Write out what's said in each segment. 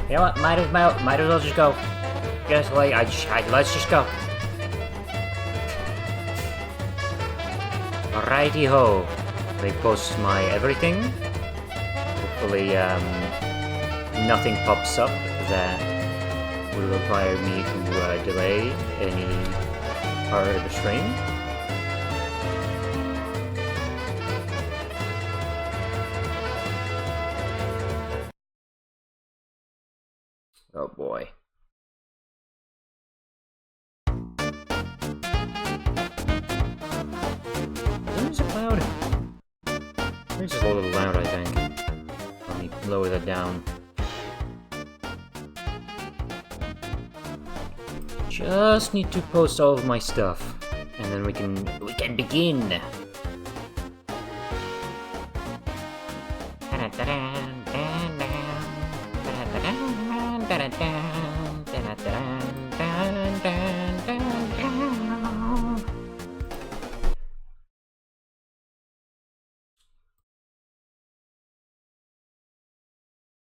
You know what? Might as well just go. Just like let's just go. Alrighty ho. Let me post my everything. Hopefully, nothing pops up that would require me to delay any part of the stream. Oh boy. Where's it loud? It's just a little loud, I think. Let me lower that down. Just need to post all of my stuff, and then we can begin.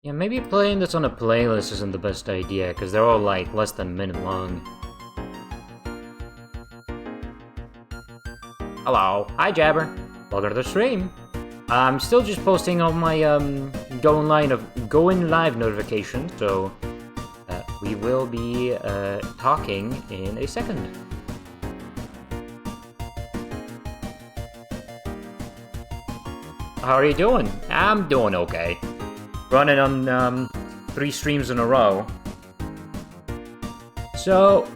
Yeah, maybe playing this on a playlist isn't the best idea, because they're all like less than a minute long. Hello, hi Jabber. Welcome to the stream. I'm still just posting all my going live notifications, so we will be talking in a second. How are you doing? I'm doing okay. Running on 3 streams in a row. So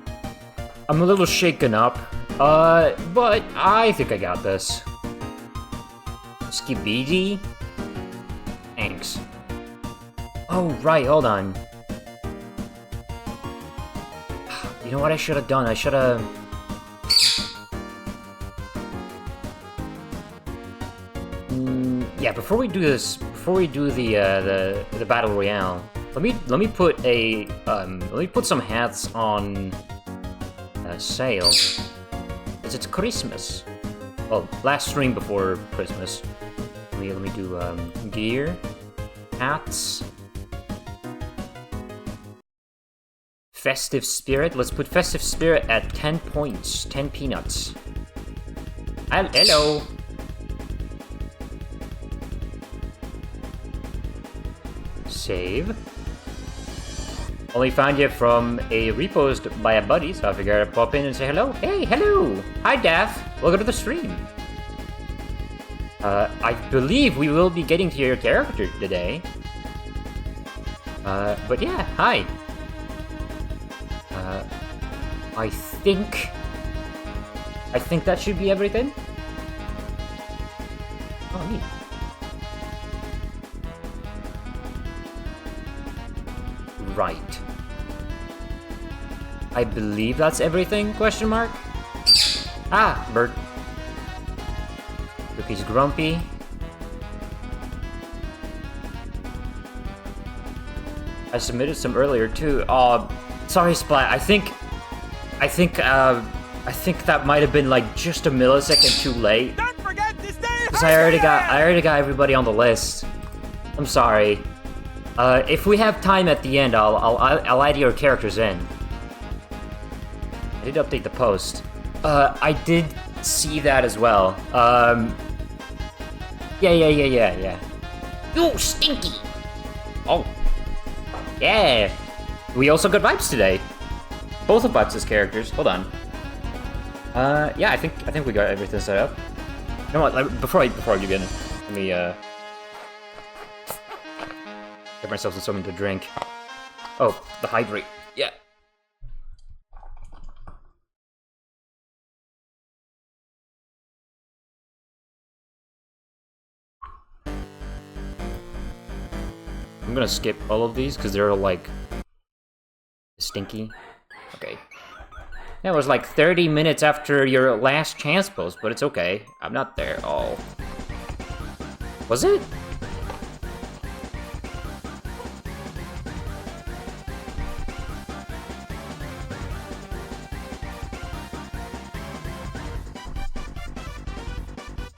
I'm a little shaken up, but I think I got this. Skibidi? Thanks. Oh, right, hold on. You know what I should have done? I should have... yeah, before we do this, before we do the battle royale, let me put a let me put some hats on sale. It's Christmas. Well, last stream before Christmas. Let me do gear, hats, festive spirit. Let's put festive spirit at 10 points, 10 peanuts. Hello. Save. Only found you from a repost by a buddy, so I figured I'd pop in and say hello. Hey, hello! Hi, Daff. Welcome to the stream. I believe we will be getting to your character today. But yeah, hi. I think that should be everything. Oh, neat. Right. I believe that's everything, question mark? Ah, Bert. Cookie's grumpy. I submitted some earlier too. Oh, sorry Splat, I think that might have been like just a millisecond too late. Don't forget to stay. Because I already got everybody on the list. I'm sorry. If we have time at the end, I'll add your characters in. I did update the post. I did see that as well. Yeah. You stinky! Oh. Yeah. We also got Vibes today. Both of Vibes' characters. Hold on. Yeah, I think we got everything set up. You know what, like, before I begin, let me, get myself something to drink. Oh, the hydrate. Yeah. I'm gonna skip all of these because they're like stinky. Okay. Yeah, it was like 30 minutes after your last chance post, but it's okay. I'm not there. Oh. Was it?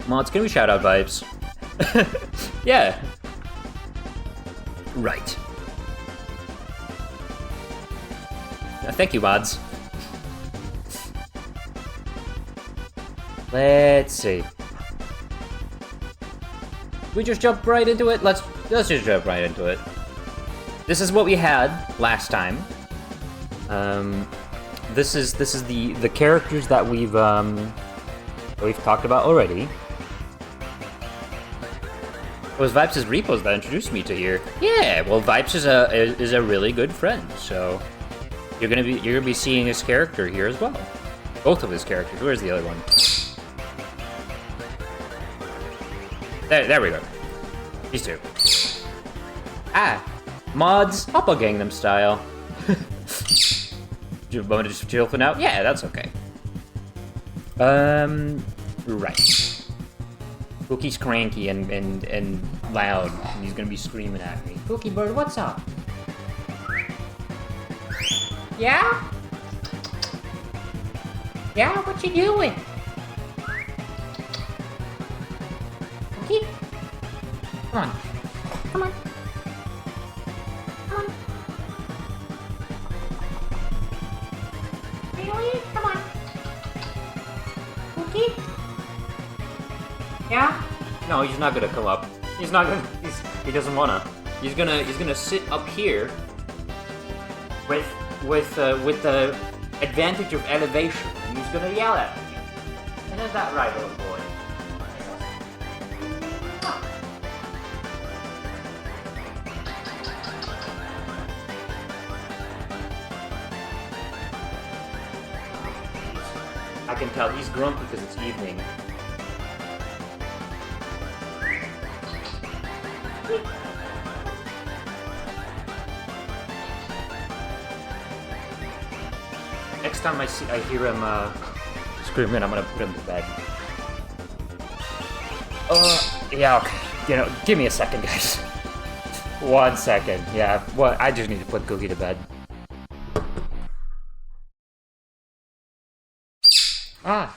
Mods, can we shout out Vibes? Yeah. Right. Thank you, mods. Let's see. We just jump right into it? Let's just jump right into it. This is what we had last time. This is the characters that we've talked about already. It was Vipes' repos that introduced me to here. Yeah, well, Vipes is a really good friend, so you're gonna be seeing his character here as well. Both of his characters. Where's the other one? There we go. These two. Ah, mods, Hoppa Gangnam Style. Do you want me to just chill for now? Yeah, that's okay. Right. Cookie's cranky and loud, and he's gonna be screaming at me. Cookie Bird, what's up? Yeah? Yeah, what you doing? Cookie? Come on. Come on. Come on. Really? Come on. Cookie? Yeah? No, he's not gonna come up. He's not gonna. He doesn't wanna. He's gonna sit up here with the advantage of elevation, and he's gonna yell at me. Isn't that right, little boy? I can tell he's grumpy because it's evening. Next time I hear him screaming, I'm gonna put him to bed. Yeah, okay. You know, give me a second, guys. 1 second. Yeah, well, I just need to put Cookie to bed. Ah.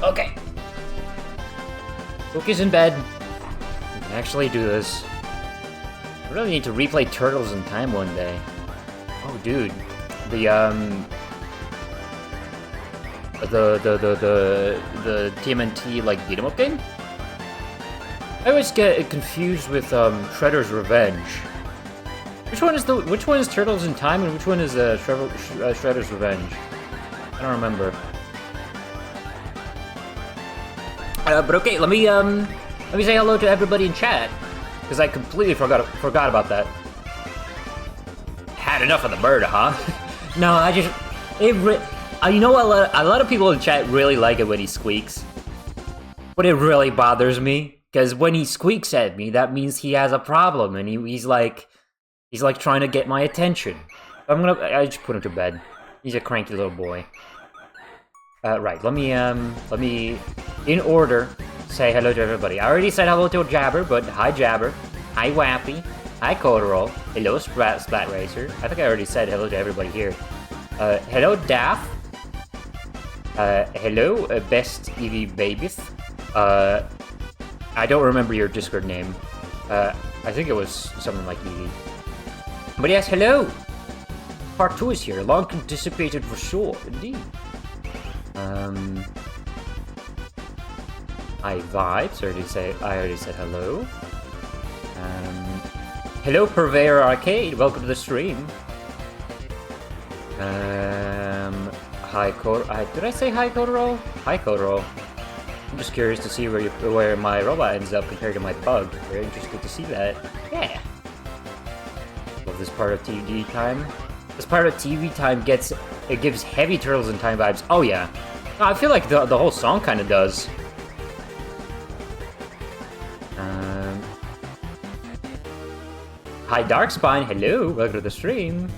Okay. Cookie's in bed. We can actually do this. I really need to replay Turtles in Time one day. Oh, dude. The TMNT, like, beat 'em up game? I always get confused with, Shredder's Revenge. Which one is Turtles in Time and which one is, Shredder's Revenge? I don't remember. But okay, let me say hello to everybody in chat, because I completely forgot about that. Had enough of the bird, huh? No, You know, a lot of people in chat really like it when he squeaks. But it really bothers me, because when he squeaks at me, that means he has a problem, and he's like trying to get my attention. I just put him to bed. He's a cranky little boy. Right, let me, in order, say hello to everybody. I already said hello to Jabber, but hi Jabber. Hi Wappy. Hi Kotorol. Hello Splat Racer. I think I already said hello to everybody here. Hello Daff. Hello Best Eevee Babies. I don't remember your Discord name. I think it was something like Eevee. But yes, hello! Part 2 is here, long anticipated for sure, indeed. Hi Vibes, I already said hello. Hello Purveyor Arcade, welcome to the stream. Hi did I say hi Kotorol? Hi Kotorol. I'm just curious to see where my robot ends up compared to my pug. Very interested to see that. Yeah. Love this part of TV time. This part of TV time gives heavy Turtles in Time vibes. Oh yeah. I feel like the whole song kind of does. Hi Darkspine, hello, welcome to the stream.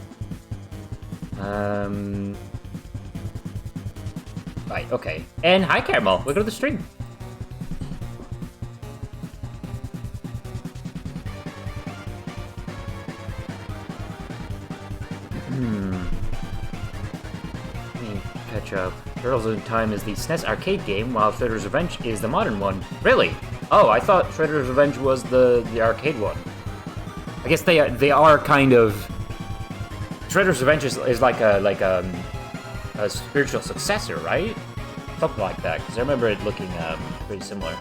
Right, okay. And hi Caramel, welcome to the stream. Let me catch up. Turtles in Time is the SNES arcade game, while Shredder's Revenge is the modern one. Really? Oh, I thought Shredder's Revenge was the arcade one. I guess they are kind of... Shredder's Revenge is like a spiritual successor, right? Something like that, because I remember it looking pretty similar.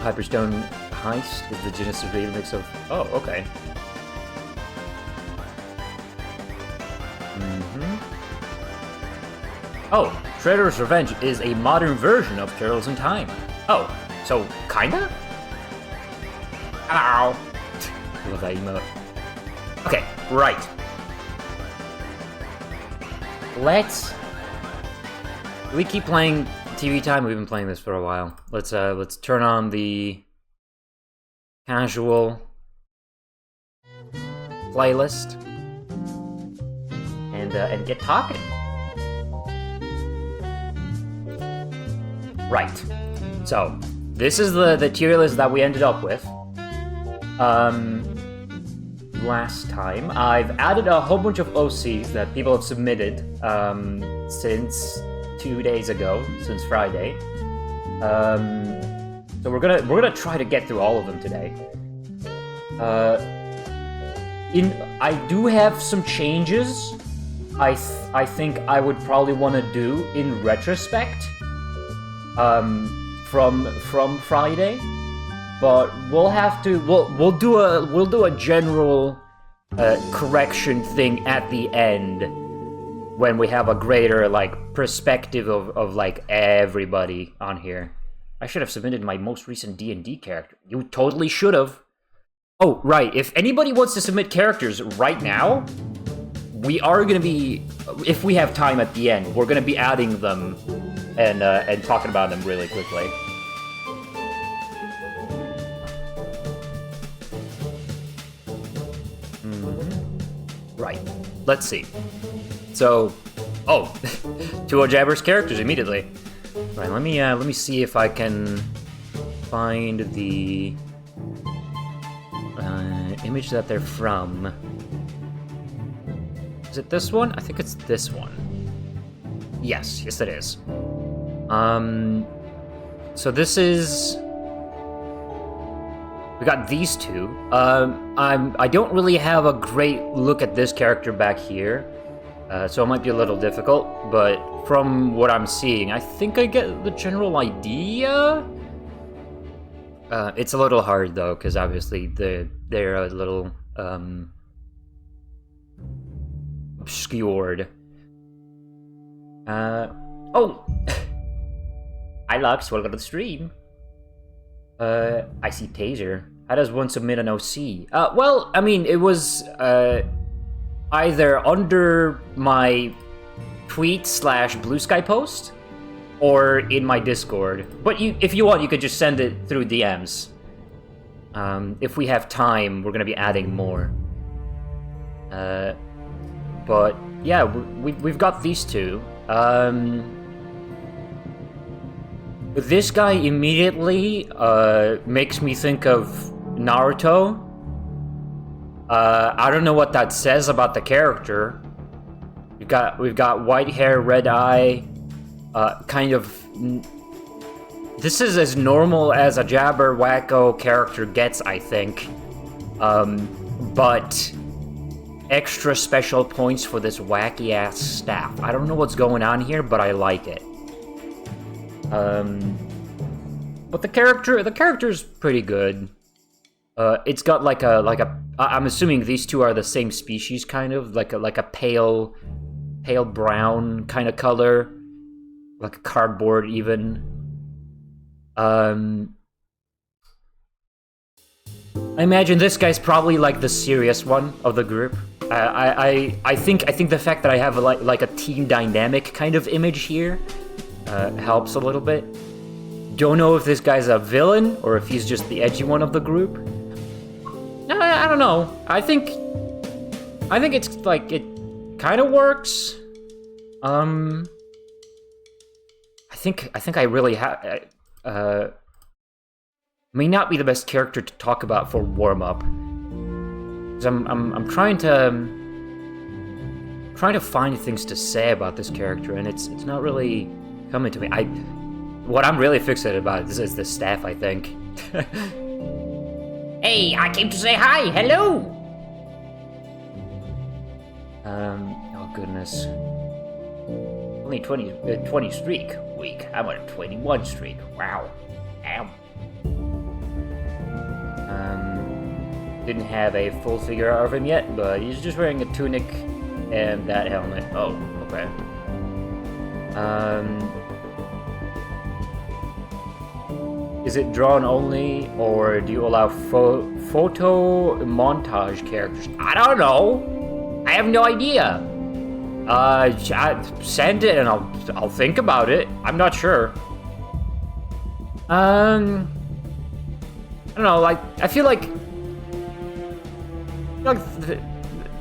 Hyperstone Heist is the Genesis remix of... Oh, okay. Oh, Shredder's Revenge is a modern version of Turtles in Time. Oh, so kinda? Ow! I love that emote. Okay, right. We keep playing TV Time. We've been playing this for a while. Let's turn on the casual playlist and get talking. Right. So this is the tier list that we ended up with. Last time I've added a whole bunch of OCs that people have submitted since 2 days ago, since Friday. So we're gonna try to get through all of them today. I do have some changes. I think I would probably want to do in retrospect. From Friday, but we'll do a general correction thing at the end when we have a greater perspective of everybody on here. I should have submitted my most recent D&D character. You totally should have. Oh, right. If anybody wants to submit characters right now, we are gonna be, if we have time at the end, we're gonna be adding them and talking about them really quickly. Right. Let's see. So, oh, two of Jabber's characters immediately. Right. Let me see if I can find the image that they're from. Is it this one? I think it's this one. Yes, it is. So this is... We got these two. I don't really have a great look at this character back here, so it might be a little difficult, but from what I'm seeing, I think I get the general idea. It's a little hard, though, because obviously they're a little, obscured. Oh! Hi, Lux, welcome to the stream. I see Taser. How does one submit an OC? Well, I mean, it was either under my tweet/Blue Sky post or in my Discord. But if you want, you could just send it through DMs. If we have time, we're gonna be adding more. But yeah, we've got these two. This guy immediately makes me think of Naruto. I don't know what that says about the character. We've got white hair, red eye, kind of. This is as normal as a Jabber Wacko character gets, I think. But extra special points for this wacky ass staff. I don't know what's going on here, but I like it. But the character's pretty good. It's got like a. I'm assuming these two are the same species, kind of like a pale brown kind of color, like a cardboard even. I imagine this guy's probably like the serious one of the group. I think the fact that I have like a team dynamic kind of image here helps a little bit. Don't know if this guy's a villain or if he's just the edgy one of the group. No, I don't know. I think it's like it kind of works. I think I really have. May not be the best character to talk about for warm up. Cause I'm trying to find things to say about this character, and it's not really coming to me. What I'm really fixated about is the staff, I think. Hey, I came to say hi. Hello. Oh goodness. Only 20 streak week. I'm on a 21 streak. Wow. Damn. Didn't have a full figure of him yet, but he's just wearing a tunic and that helmet. Oh, okay. Is it drawn only, or do you allow photo montage characters? I don't know. I have no idea. Send it and I'll think about it. I'm not sure. I don't know. Like I feel like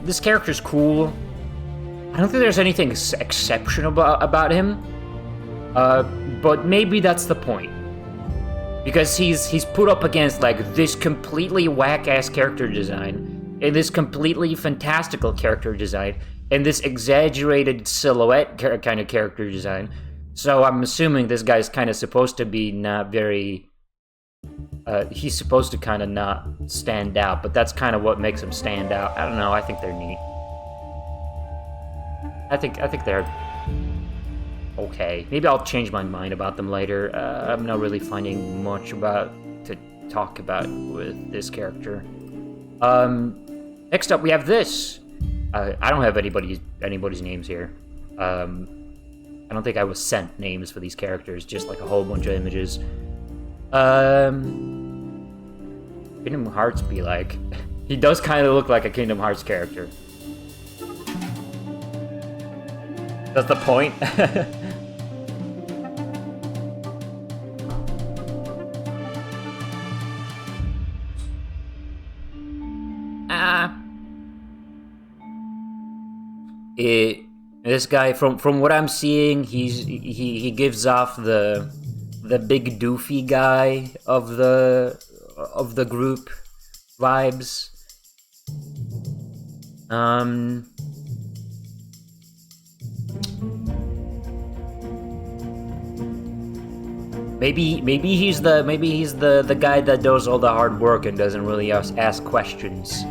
this character's cool. I don't think there's anything exceptional about him. But maybe that's the point. Because he's put up against like this completely whack-ass character design, and this completely fantastical character design, and this exaggerated silhouette kind of character design. So I'm assuming this guy's kind of supposed to be not very... he's supposed to kind of not stand out, but that's kind of what makes him stand out. I don't know, I think they're neat. I think they're... okay. Maybe I'll change my mind about them later. I'm not really finding much to talk about with this character. Next up we have this. I don't have anybody's names here. I don't think I was sent names for these characters, just like a whole bunch of images. Kingdom Hearts be like. He does kind of look like a Kingdom Hearts character. That's the point? This guy, from what I'm seeing, he gives off the big doofy guy of the group vibes. Maybe he's the guy that does all the hard work and doesn't really ask questions.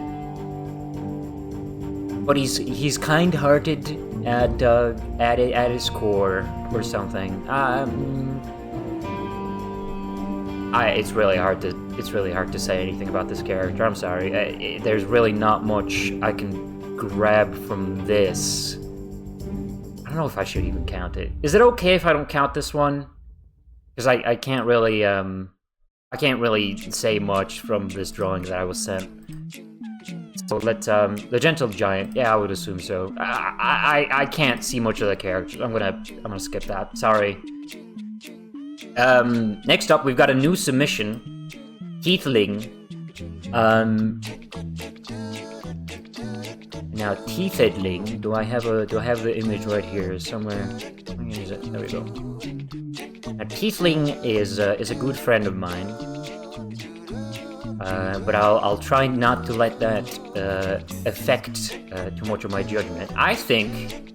But he's kind-hearted at his core or something. It's really hard to say anything about this character. I'm sorry. There's really not much I can grab from this. I don't know if I should even count it. Is it okay if I don't count this one? Because I can't really I can't really say much from this drawing that I was sent. So the gentle giant. Yeah, I would assume so. I can't see much of the character. I'm gonna skip that. Sorry. Next up, we've got a new submission. Teethling. Now Teethling. Do I have the image right here somewhere? Where is it? There we go. Now Teethling is a good friend of mine. But I'll try not to let that affect too much of my judgment. I think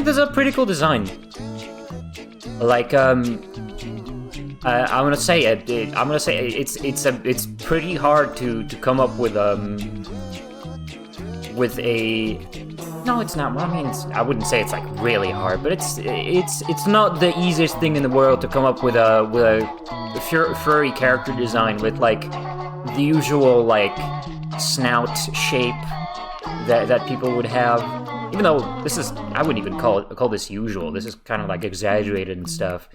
there's a pretty cool design. Like I'm gonna say it's pretty hard to come up with a. No, it's not. Well, I mean, I wouldn't say it's like really hard, but it's not the easiest thing in the world to come up with a furry character design with like the usual like snout shape that people would have. Even though this is, I wouldn't even call this usual. This is kind of like exaggerated and stuff.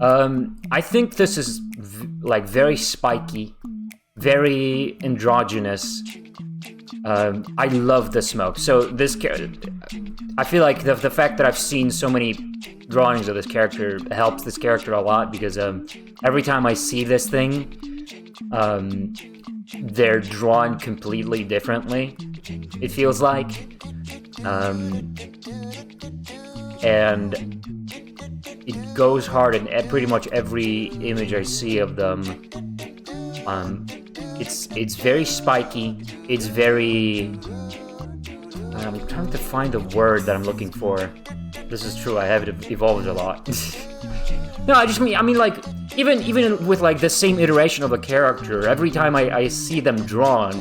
I think this is like very spiky, very androgynous. I love the smoke. So this character, I feel like the fact that I've seen so many drawings of this character helps this character a lot, because every time I see this thing, they're drawn completely differently, it feels like. And it goes hard in pretty much every image I see of them. It's very spiky. It's very. I'm trying to find the word that I'm looking for. This is true. I have it evolved a lot. No, I mean like even with like the same iteration of a character, every time I see them drawn,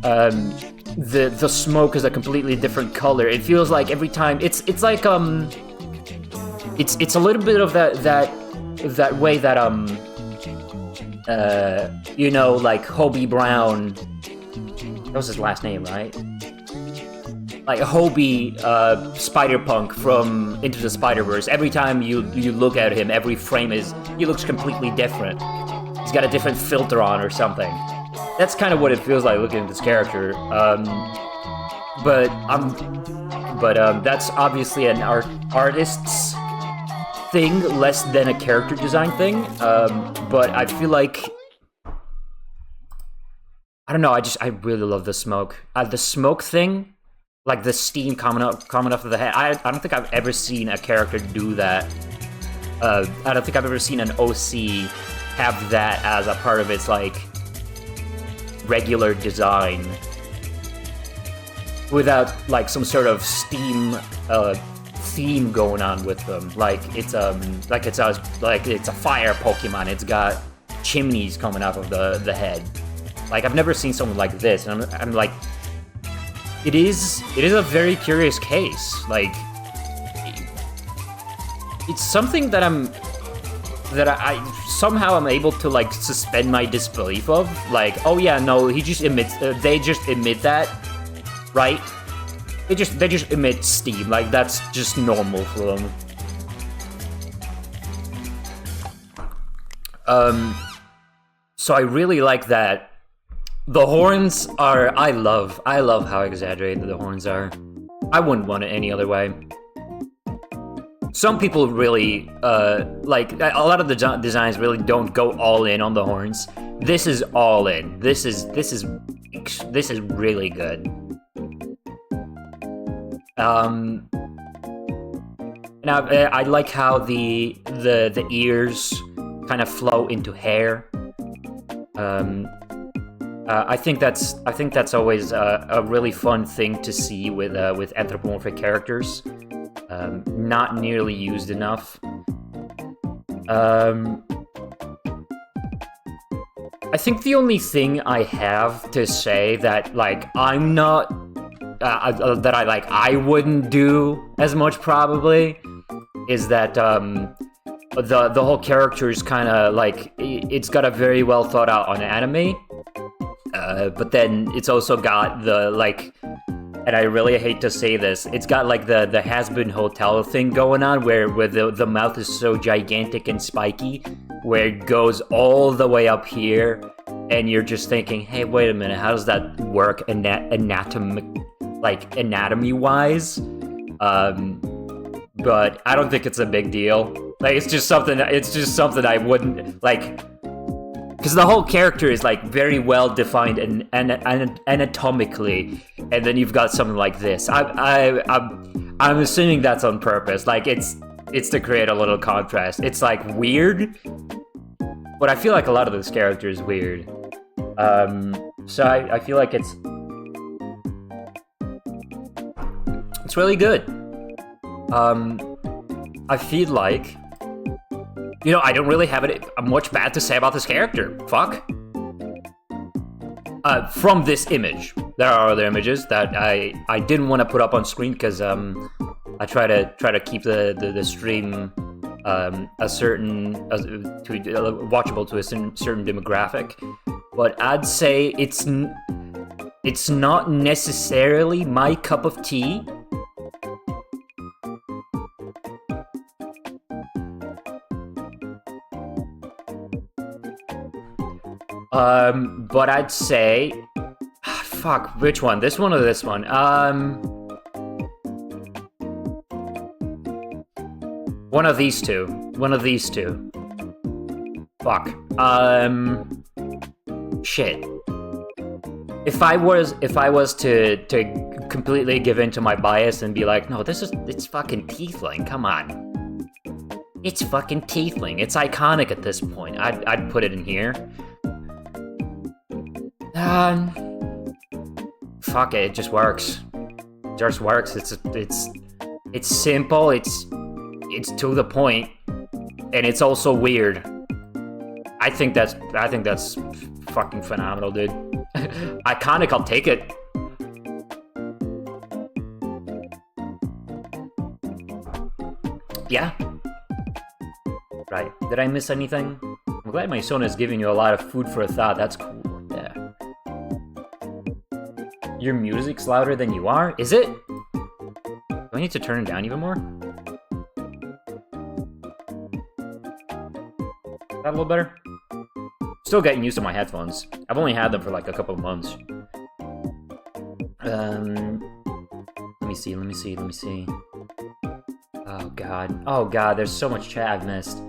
the smoke is a completely different color. It feels like every time it's like it's a little bit of that way that you know, like Hobie Brown. That was his last name, right? Like Hobie Spider-Punk from Into the Spider-Verse. Every time you look at him, every frame he looks completely different. He's got a different filter on or something. That's kind of what it feels like looking at this character. But that's obviously an artist's thing, less than a character design thing. But I feel like, I don't know. I really love the smoke. The smoke thing, like the steam coming off of the head. I don't think I've ever seen a character do that. I don't think I've ever seen an OC have that as a part of its like regular design, without like some sort of steam theme going on with them. Like it's a fire Pokemon. It's got chimneys coming out of the head. Like I've never seen something like this, and I'm like, it is a very curious case. Like it's something that I somehow am able to like suspend my disbelief of. Like, oh yeah, no, he just emits. They just emit that, right? They just emit steam. Like that's just normal for them. So I really like that. The horns are. I love how exaggerated the horns are. I wouldn't want it any other way. Some people really, like, a lot of the designs really don't go all in on the horns. This is all in. This is really good. And I like how the ears kind of flow into hair. I think that's always a really fun thing to see with anthropomorphic characters. Not nearly used enough. I think the only thing I have to say that like I'm not that I wouldn't do as much probably is that the whole character is kind of like it's got a very well thought out on anime, but then it's also got the like. And I really hate to say this, it's got like the Hazbin Hotel thing going on where the mouth is so gigantic and spiky where it goes all the way up here, and you're just thinking, hey, wait a minute, how does that work anatomy-wise? But I don't think it's a big deal. Like, it's just something I wouldn't, like... Because the whole character is, like, very well defined and anatomically, and then you've got something like this. I'm assuming that's on purpose. Like, it's to create a little contrast. It's, like, weird, but I feel like a lot of this character is weird. So I feel like it's really good. I feel like, you know, I don't really have much bad to say about this character. Fuck. From this image. There are other images that I didn't want to put up on screen because I try to keep the stream watchable to a certain demographic. But I'd say it's not necessarily my cup of tea. But I'd say... fuck, which one? This one or this one? One of these two. One of these two. Fuck. Shit. If I was to completely give in to my bias and be like, no, it's fucking Tiefling, come on. It's fucking Tiefling. It's iconic at this point. I'd put it in here. Fuck it just works. It just works. It's simple. It's to the point, and it's also weird. I think that's fucking phenomenal, dude. Iconic. I'll take it. Yeah. Right. Did I miss anything? I'm glad my son is giving you a lot of food for thought. That's cool. Yeah. Your music's louder than you are? Is it? Do I need to turn it down even more? Is that a little better? Still getting used to my headphones. I've only had them for like a couple of months. Let me see. Oh god, there's so much chat I've missed.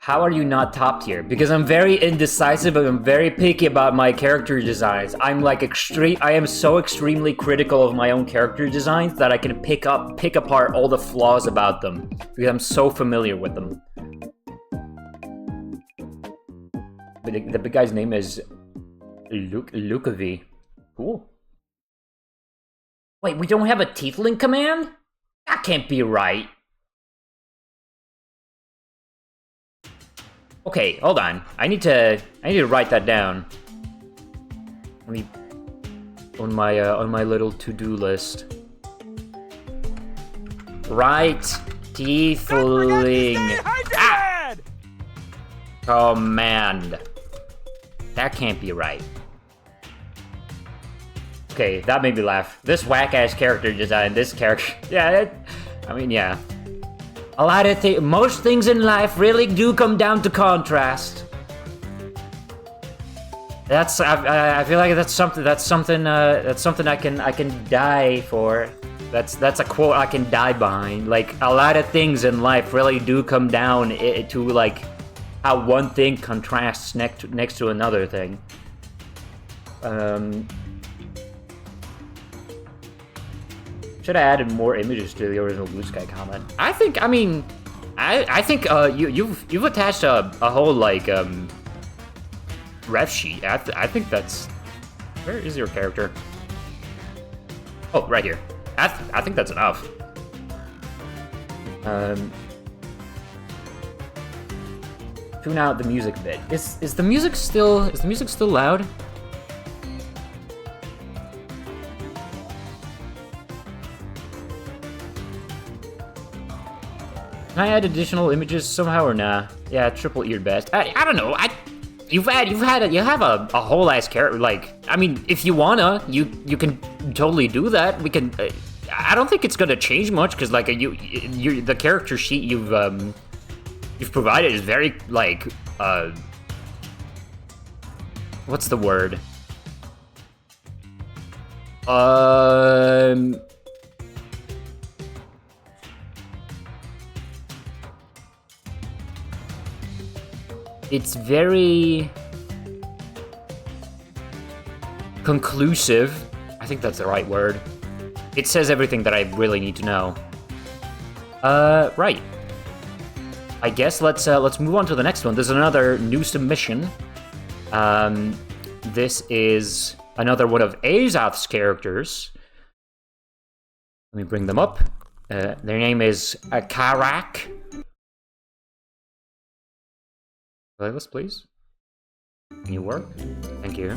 How are you not top tier? Because I'm very indecisive and I'm very picky about my character designs. I am so extremely critical of my own character designs that I can pick apart all the flaws about them. Because I'm so familiar with them. But the big guy's name is Lukovi. Cool. Wait, we don't have a Tiefling command? That can't be right. Okay, hold on. I need to write that down. Let me on my little to-do list. Right, Tiefling. Command. That can't be right. Okay, that made me laugh. This whack-ass character design, this character... Yeah, yeah. A lot of most things in life really do come down to contrast. I feel like that's something I can die for. That's a quote I can die behind. Like, a lot of things in life really do come down to like how one thing contrasts next to another thing. Should have added more images to the original Blue Sky comment. I think you've attached a whole like ref sheet. I think that's... Where is your character? Oh, right here. I think that's enough. Tune out the music bit. Is the music still loud? Can I add additional images somehow or nah? Yeah, triple eared best. I don't know. You have a whole ass character. Like, I mean, if you wanna, you can totally do that. We can. I don't think it's gonna change much because like the character sheet you've provided is very like what's the word? It's very conclusive. I think that's the right word. It says everything that I really need to know. Right. I guess let's move on to the next one. There's another new submission. This is another one of Azoth's characters. Let me bring them up. Their name is Karak. Playlist, please. Can you work? Thank you.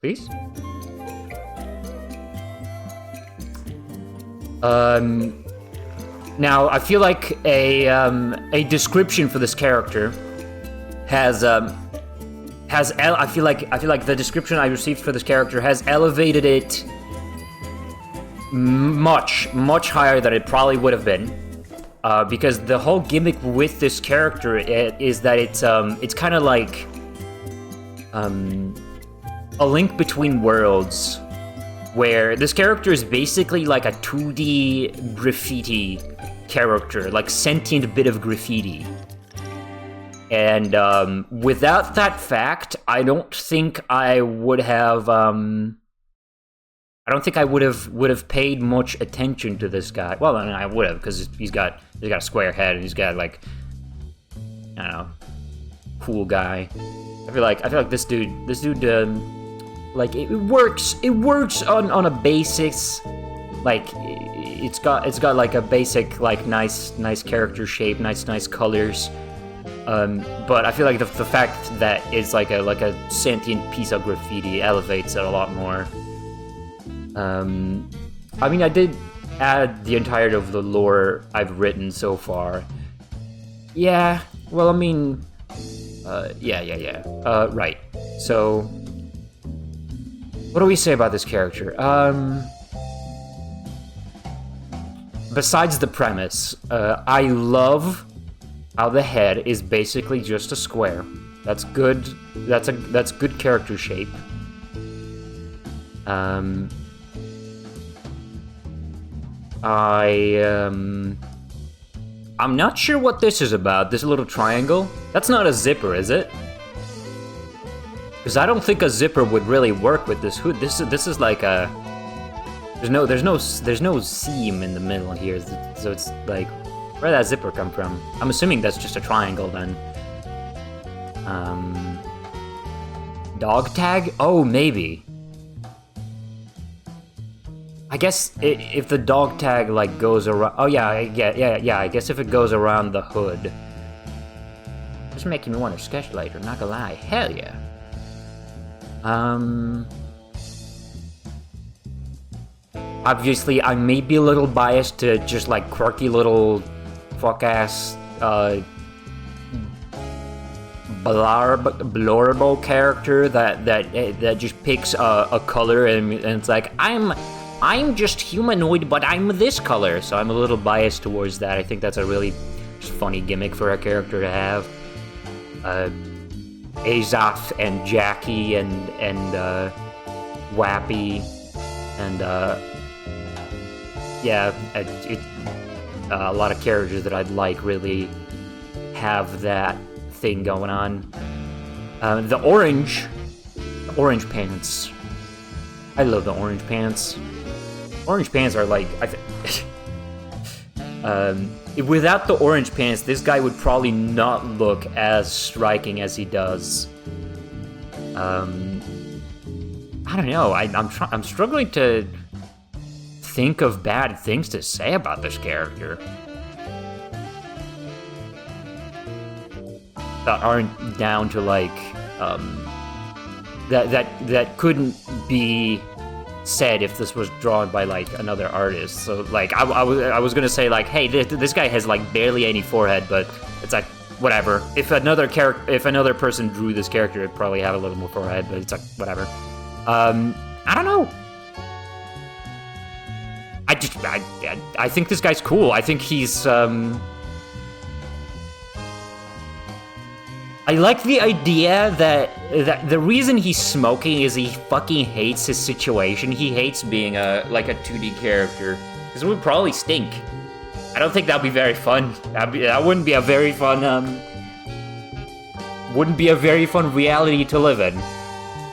Please? Now, I feel like a description for this character has I feel like the description I received for this character has elevated it much higher than it probably would have been, because the whole gimmick with this character is that it's kind of like a link between worlds, where this character is basically like a 2D graffiti character, like sentient bit of graffiti. And without that fact, I don't think I would have paid much attention to this guy. Well, I mean, I would have, because he's got a square head and he's got like, I don't know, cool guy. I feel like this dude like it works on a basis, like it's got like a basic like nice character shape, nice colors. But I feel like the fact that it's like a sentient piece of graffiti elevates it a lot more. I mean, I did add the entirety of the lore I've written so far. Yeah, well, I mean, yeah. Right. So, what do we say about this character? Besides the premise, I love how the head is basically just a square. That's good. That's good character shape. I'm not sure what this is about, this little triangle. That's not a zipper, is it? Because I don't think a zipper would really work with this hood. This is like a... There's no seam in the middle here, so it's like... Where'd that zipper come from? I'm assuming that's just a triangle then. Dog tag? Oh, maybe. I guess if the dog tag like goes around, oh yeah, I guess if it goes around the hood, it's making me want to sketch later. Not gonna lie, hell yeah. Obviously, I may be a little biased to just like quirky little fuck ass blurbo character that just picks a color and it's like I'm just humanoid, but I'm this color, so I'm a little biased towards that. I think that's a really funny gimmick for a character to have. Azoth and Jackie and Wappy and yeah, a lot of characters that I'd like really have that thing going on. The orange pants. I love the orange pants. Orange pants are like, without the orange pants, this guy would probably not look as striking as he does. I don't know. I'm struggling to think of bad things to say about this character that aren't down to like that couldn't be said if this was drawn by like another artist. So like I was gonna say like, hey, this guy has like barely any forehead, but it's like whatever. If another person drew this character, it'd probably have a little more forehead, but it's like, whatever. I don't know. I think this guy's cool. I think he's, I like the idea that the reason he's smoking is he fucking hates his situation. He hates being a 2D character, because it would probably stink. I don't think that'd be very fun. That wouldn't be a very fun reality to live in.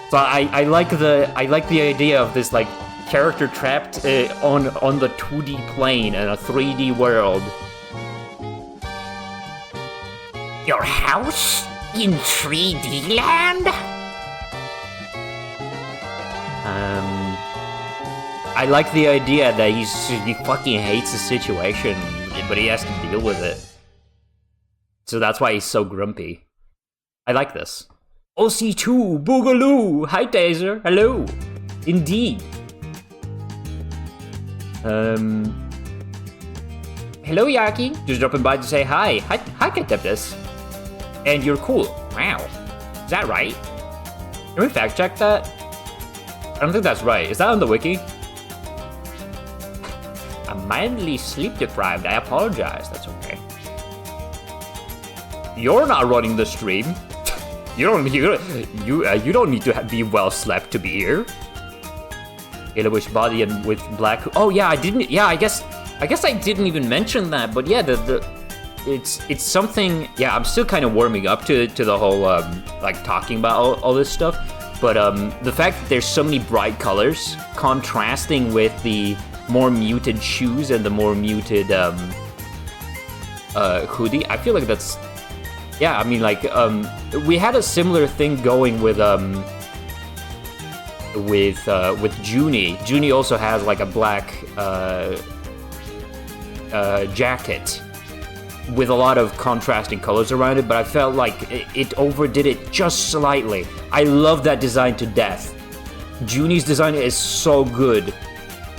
So I like the idea of this like character trapped on the 2D plane in a 3D world. Your house in 3D land? I like the idea that he fucking hates the situation, but he has to deal with it. So that's why he's so grumpy. I like this. OC2, Boogaloo! Hi, Taser. Hello. Indeed. Hello, Yaki. Just dropping by to say hi. Hi, Keteptus. And you're cool. Wow. Is that right? Can we fact check that? I don't think that's right. Is that on the wiki? I'm mildly sleep deprived. I apologize. That's okay. You're not running the stream. You don't need to be well slept to be here. Yellowish body and with black. Oh yeah, I didn't. Yeah, I guess I didn't even mention that. But yeah, it's something. Yeah, I'm still kind of warming up to the whole like talking about all this stuff. But the fact that there's so many bright colors contrasting with the more muted shoes and the more muted hoodie, I feel like that's. Yeah, I mean, like, we had a similar thing going with Junie. Junie also has like a black jacket with a lot of contrasting colors around it, but I felt like it overdid it just slightly. I love that design to death. Junie's design is so good,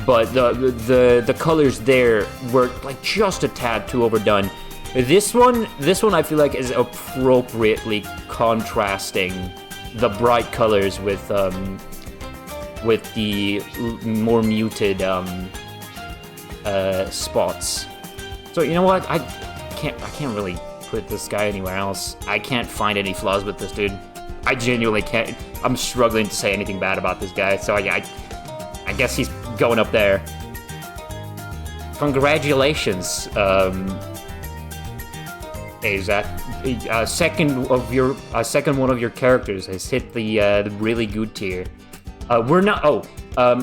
but the colors there were like just a tad too overdone. This one I feel like is appropriately contrasting the bright colors with the more muted spots. So you know what? I can't really put this guy anywhere else. I can't find any flaws with this dude. I genuinely can't. I'm struggling to say anything bad about this guy. So I guess he's going up there. Congratulations. Is that second one of your characters has hit the really good tier. We're not.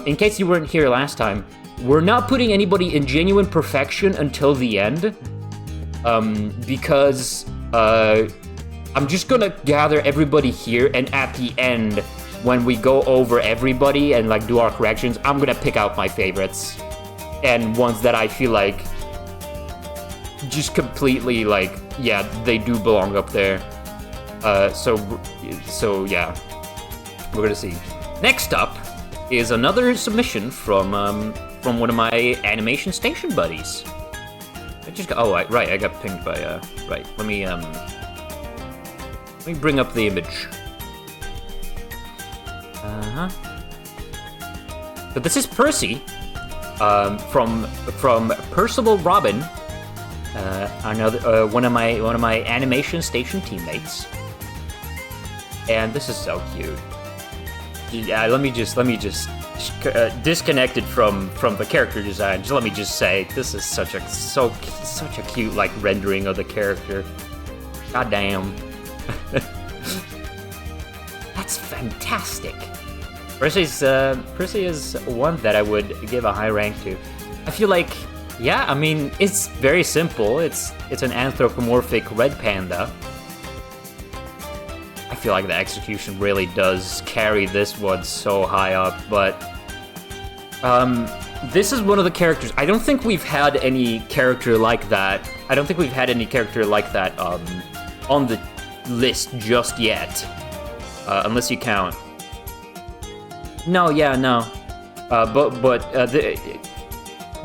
In case you weren't here last time, we're not putting anybody in genuine perfection until the end, because I'm just gonna gather everybody here, and at the end, when we go over everybody and like do our corrections, I'm gonna pick out my favorites and ones that I feel like just completely like. Yeah, they do belong up there. So yeah, we're gonna see. Next up is another submission from one of my animation station buddies. I got pinged by right. Let me bring up the image. But this is Percy, from Percival Robin. Another one of my animation station teammates, and this is so cute. Yeah, let me just disconnected from the character design. Just let me just say, this is such a cute like rendering of the character. God damn, that's fantastic. Percy is one that I would give a high rank to. I feel like. Yeah, I mean, it's very simple. It's an anthropomorphic red panda. I feel like the execution really does carry this one so high up, but this is one of the characters. I don't think we've had any character like that. I don't think we've had any character like that on the list just yet, unless you count. No, yeah, no, but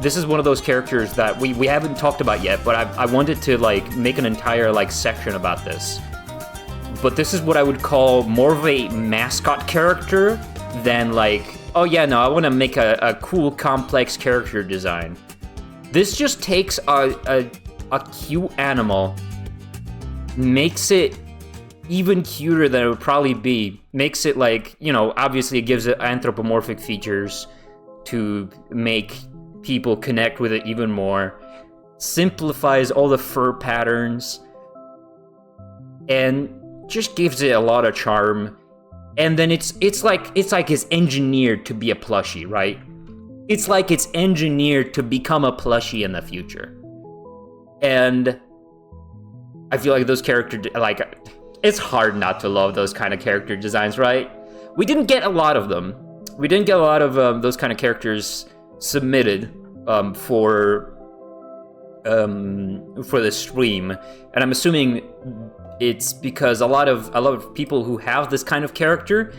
this is one of those characters that we haven't talked about yet, but I wanted to like make an entire like section about this. But this is what I would call more of a mascot character than like, oh yeah, no, I want to make a cool, complex character design. This just takes a cute animal, makes it even cuter than it would probably be, makes it like, you know, obviously it gives it anthropomorphic features to make people connect with it even more, simplifies all the fur patterns, and just gives it a lot of charm. And then it's like it's engineered to be a plushie, right? It's like it's engineered to become a plushie in the future. And I feel like those characters, like, it's hard not to love those kind of character designs, right? We didn't get a lot of them. We didn't get a lot of those kind of characters submitted for the stream, and I'm assuming it's because a lot of people who have this kind of character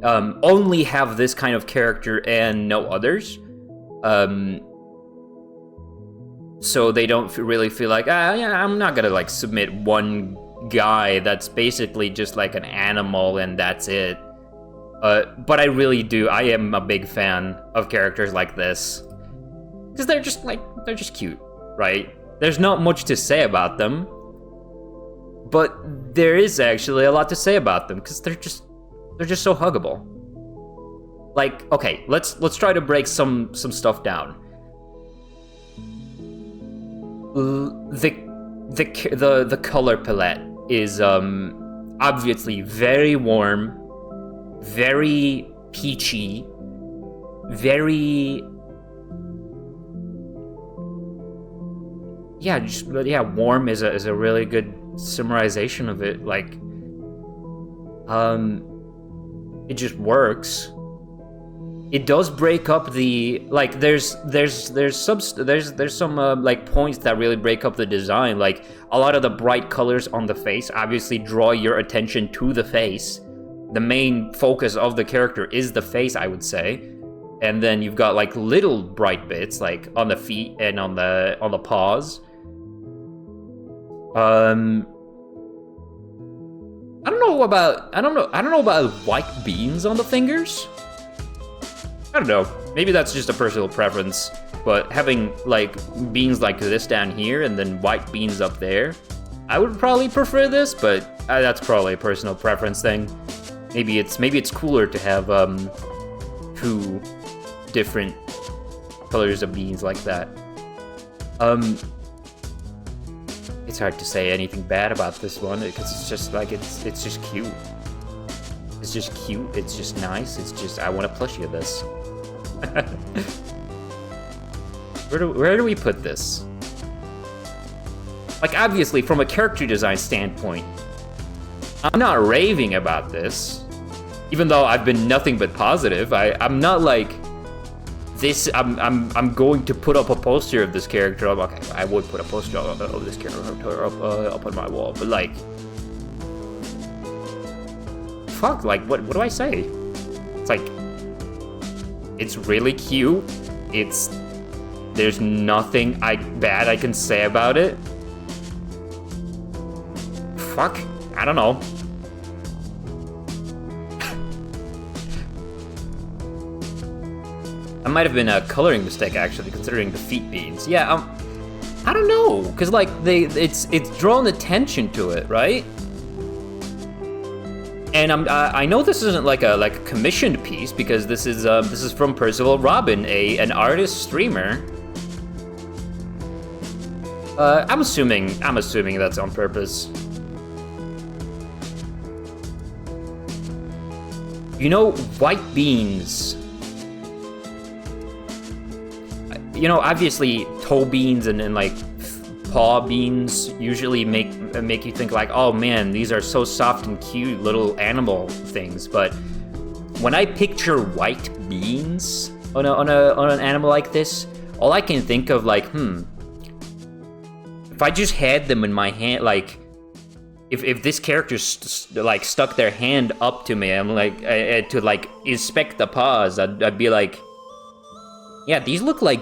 only have this kind of character and no others. So they don't really feel like, yeah, I'm not gonna like submit one guy that's basically just like an animal and that's it. But I really do. I am a big fan of characters like this because they're just cute, right? There's not much to say about them, but there is actually a lot to say about them because they're just so huggable. Like, okay, let's try to break some stuff down. The color palette is obviously very warm, very peachy, very warm is a really good summarization of it. Like, it just works. It does break up the, like, there's some like points that really break up the design. Like, a lot of the bright colors on the face obviously draw your attention to the face. The main focus of the character is the face, I would say. And then you've got like little bright bits like on the feet and on the paws. I don't know about white beans on the fingers. I don't know. Maybe that's just a personal preference, but having like beans like this down here and then white beans up there, I would probably prefer this, but that's probably a personal preference thing. Maybe it's cooler to have two different colors of beans like that. It's hard to say anything bad about this one because it's just like it's just cute. It's just cute. It's just nice. It's just, I want a plushie of this. Where do we put this? Like, obviously, from a character design standpoint, I'm not raving about this, even though I've been nothing but positive. I'm not like this. I'm going to put up a poster of this character. Okay, I would put a poster of this character up on my wall, but like, fuck, like, what do I say? It's like, it's really cute. There's nothing bad I can say about it. Fuck, I don't know. That might have been a coloring mistake, actually, considering the feet beans. Yeah, I don't know, cause like it's drawn attention to it, right? And I know this isn't like a commissioned piece because this is from Percival Robin, an artist streamer. I'm assuming that's on purpose. You know, white beans. You know, obviously, toe beans and like paw beans usually make you think like, oh man, these are so soft and cute little animal things. But when I picture white beans on an animal like this, all I can think of like, if I just had them in my hand, like, if this character like stuck their hand up to me, I'm like to like inspect the paws, I'd be like, yeah, these look like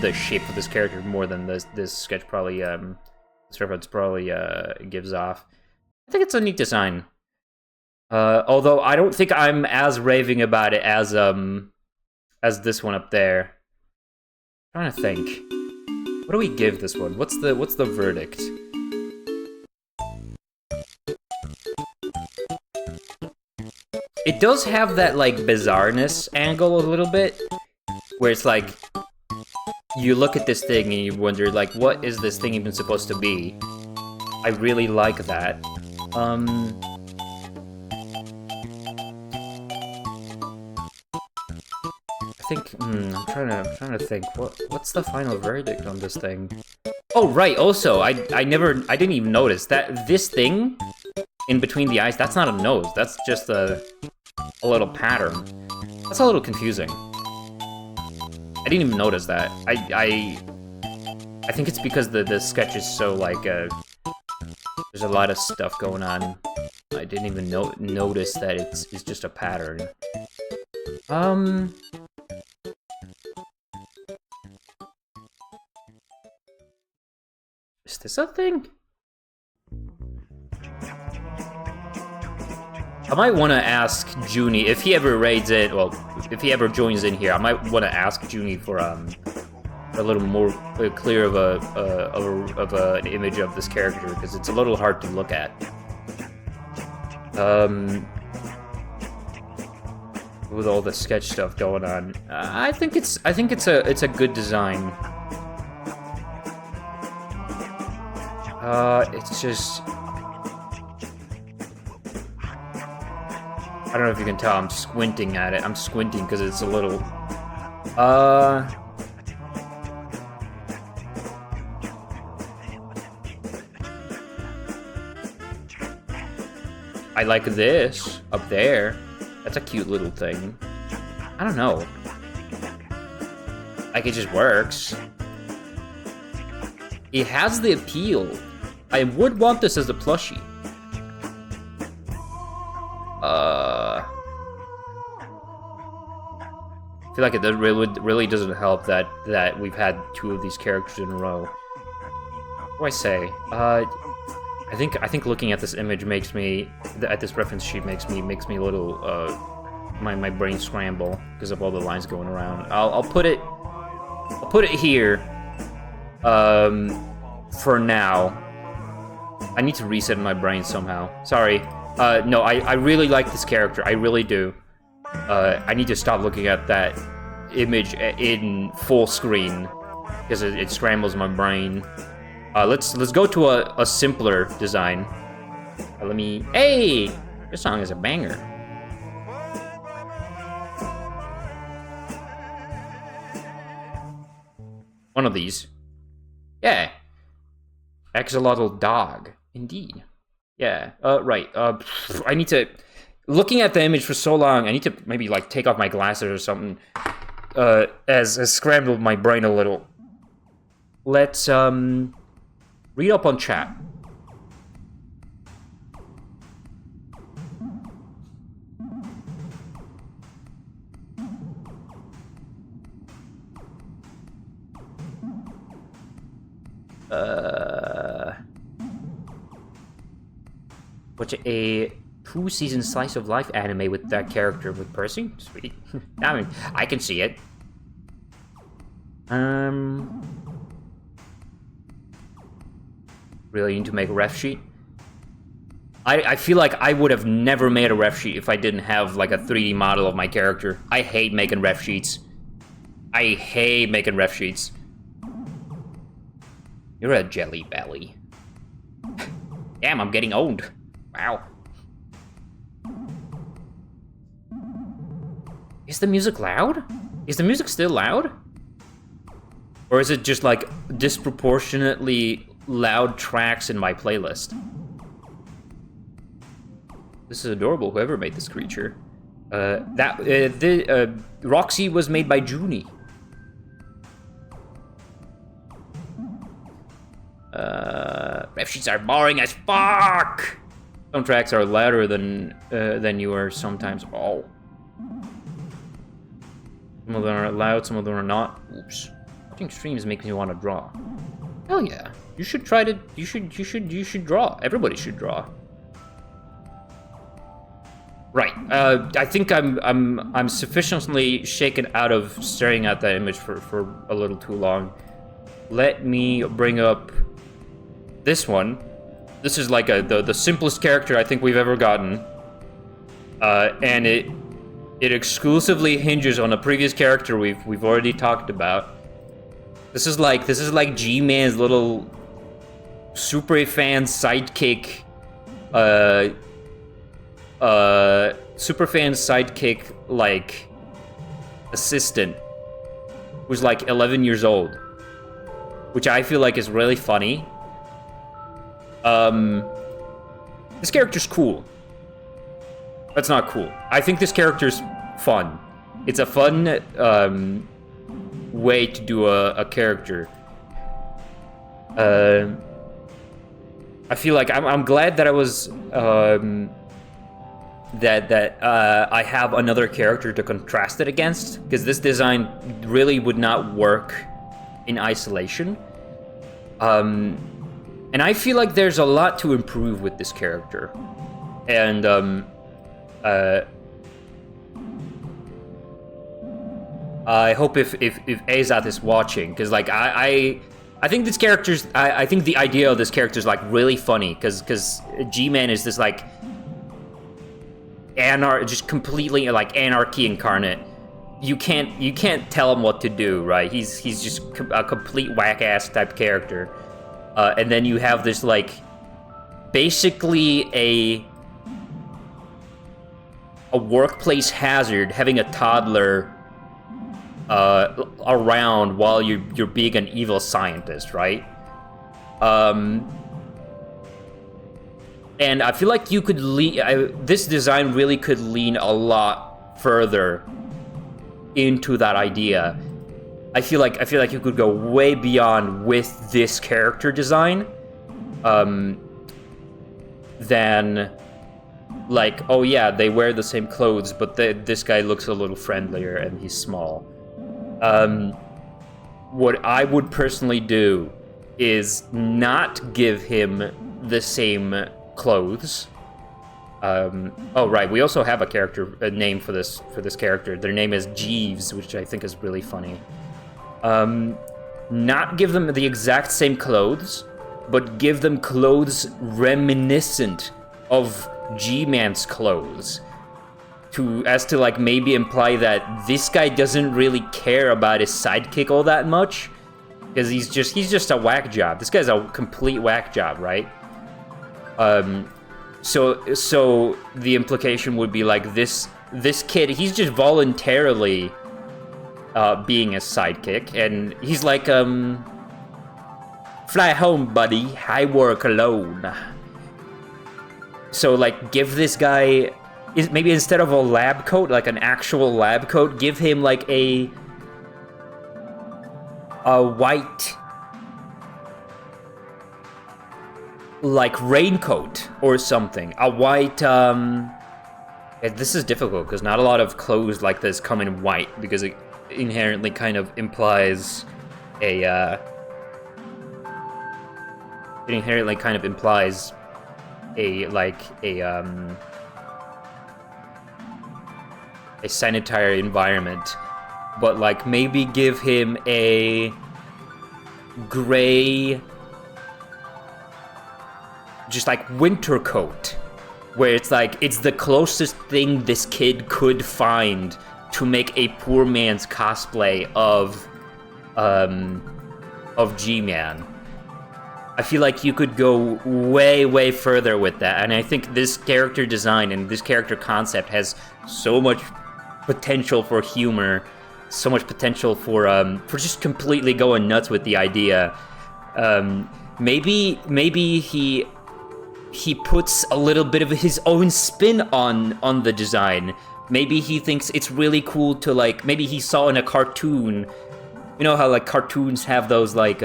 the shape of this character more than this sketch probably this reference probably gives off. I think it's a neat design. Although I don't think I'm as raving about it as this one up there. I'm trying to think. What do we give this one? What's the verdict? It does have that like bizarreness angle a little bit, where it's like you look at this thing and you wonder like, what is this thing even supposed to be? I really like that. I think I'm trying to think what's the final verdict on this thing. Oh right, also I didn't even notice that this thing in between the eyes, that's not a nose, that's just a little pattern. That's a little confusing. I didn't even notice that. I think it's because the sketch is so like there's a lot of stuff going on. I didn't even notice that it's just a pattern. Is this a thing? I might want to ask Junie if he ever raids it. Well, if he ever joins in here, I might want to ask Junie for a little more clear of an image of this character, because it's a little hard to look at. With all the sketch stuff going on, I think it's a good design. It's just, I don't know if you can tell, I'm squinting at it. I'm squinting because it's a little... I like this up there. That's a cute little thing. I don't know. Like, it just works. It has the appeal. I would want this as a plushie. I feel like it really doesn't help that we've had two of these characters in a row. What do I say? I think looking at this image makes me, at this reference sheet makes me a little my brain scramble because of all the lines going around. I'll put it here for now. I need to reset my brain somehow. Sorry. No, I really like this character. I really do. I need to stop looking at that image in full screen because it scrambles my brain. Let's go to a simpler design. Hey! This song is a banger. One of these. Yeah. Axolotl dog. Indeed. Yeah. Right. I need to... Looking at the image for so long, I need to maybe, like, take off my glasses or something. Has scrambled my brain a little. Let's, read up on chat. Watch a 2-season slice of life anime with that character with Percy? Sweet. I mean, I can see it. Really need to make a ref sheet? I feel like I would have never made a ref sheet if I didn't have like a 3D model of my character. I hate making ref sheets. I hate making ref sheets. You're a jelly belly. Damn, I'm getting old. Wow. Is the music loud? Is the music still loud? Or is it just like disproportionately loud tracks in my playlist? This is adorable, whoever made this creature. Roxy was made by Junie. Ref sheets are boring as fuck! Some tracks are louder than you are sometimes. Oh. Some of them are loud, some of them are not. Oops. Watching streams make me want to draw. Hell yeah. You should try to you should draw. Everybody should draw. Right. I think I'm sufficiently shaken out of staring at that image for a little too long. Let me bring up this one. This is like the simplest character I think we've ever gotten. And it exclusively hinges on a previous character we've already talked about. This is like G-Man's little super fan sidekick Superfan sidekick, like, assistant, who's like 11 years old, which I feel like is really funny. This character's cool. That's not cool. I think this character's fun. It's a fun way to do a character. I feel like I'm glad that I was I have another character to contrast it against, because this design really would not work in isolation. And I feel like there's a lot to improve with this character. And I hope if Azat is watching, because like I think this character's I think the idea of this character is like really funny, because G-Man is this like just completely like anarchy incarnate. You can't tell him what to do, right? He's just a complete whack-ass type character. And then you have this like basically a workplace hazard, having a toddler around while you're being an evil scientist, right? And I feel like you could this design really could lean a lot further into that idea. I feel like you could go way beyond with this character design, than like, oh yeah, they wear the same clothes, but this guy looks a little friendlier and he's small. What I would personally do is not give him the same clothes. Oh right, we also have a name for this character. Their name is Jeeves, which I think is really funny. Not give them the exact same clothes, but give them clothes reminiscent of G-Man's clothes, as to like maybe imply that this guy doesn't really care about his sidekick all that much, because he's just a whack job. This guy's a complete whack job, right? So the implication would be like this kid, he's just voluntarily being a sidekick, and he's like, fly home, buddy, I work alone. So like, give this guy, maybe instead of a lab coat, like an actual lab coat, give him like a white like raincoat or something. A white this is difficult because not a lot of clothes like this come in white, because it inherently kind of implies a sanitary environment. But like, maybe give him a gray, just like winter coat, where it's like, it's the closest thing this kid could find to make a poor man's cosplay of G-Man. I feel like you could go way, way further with that, and I think this character design and this character concept has so much potential for humor, so much potential for just completely going nuts with the idea. Maybe he puts a little bit of his own spin on the design. Maybe he thinks it's really cool to like, maybe he saw in a cartoon, you know how like cartoons have those like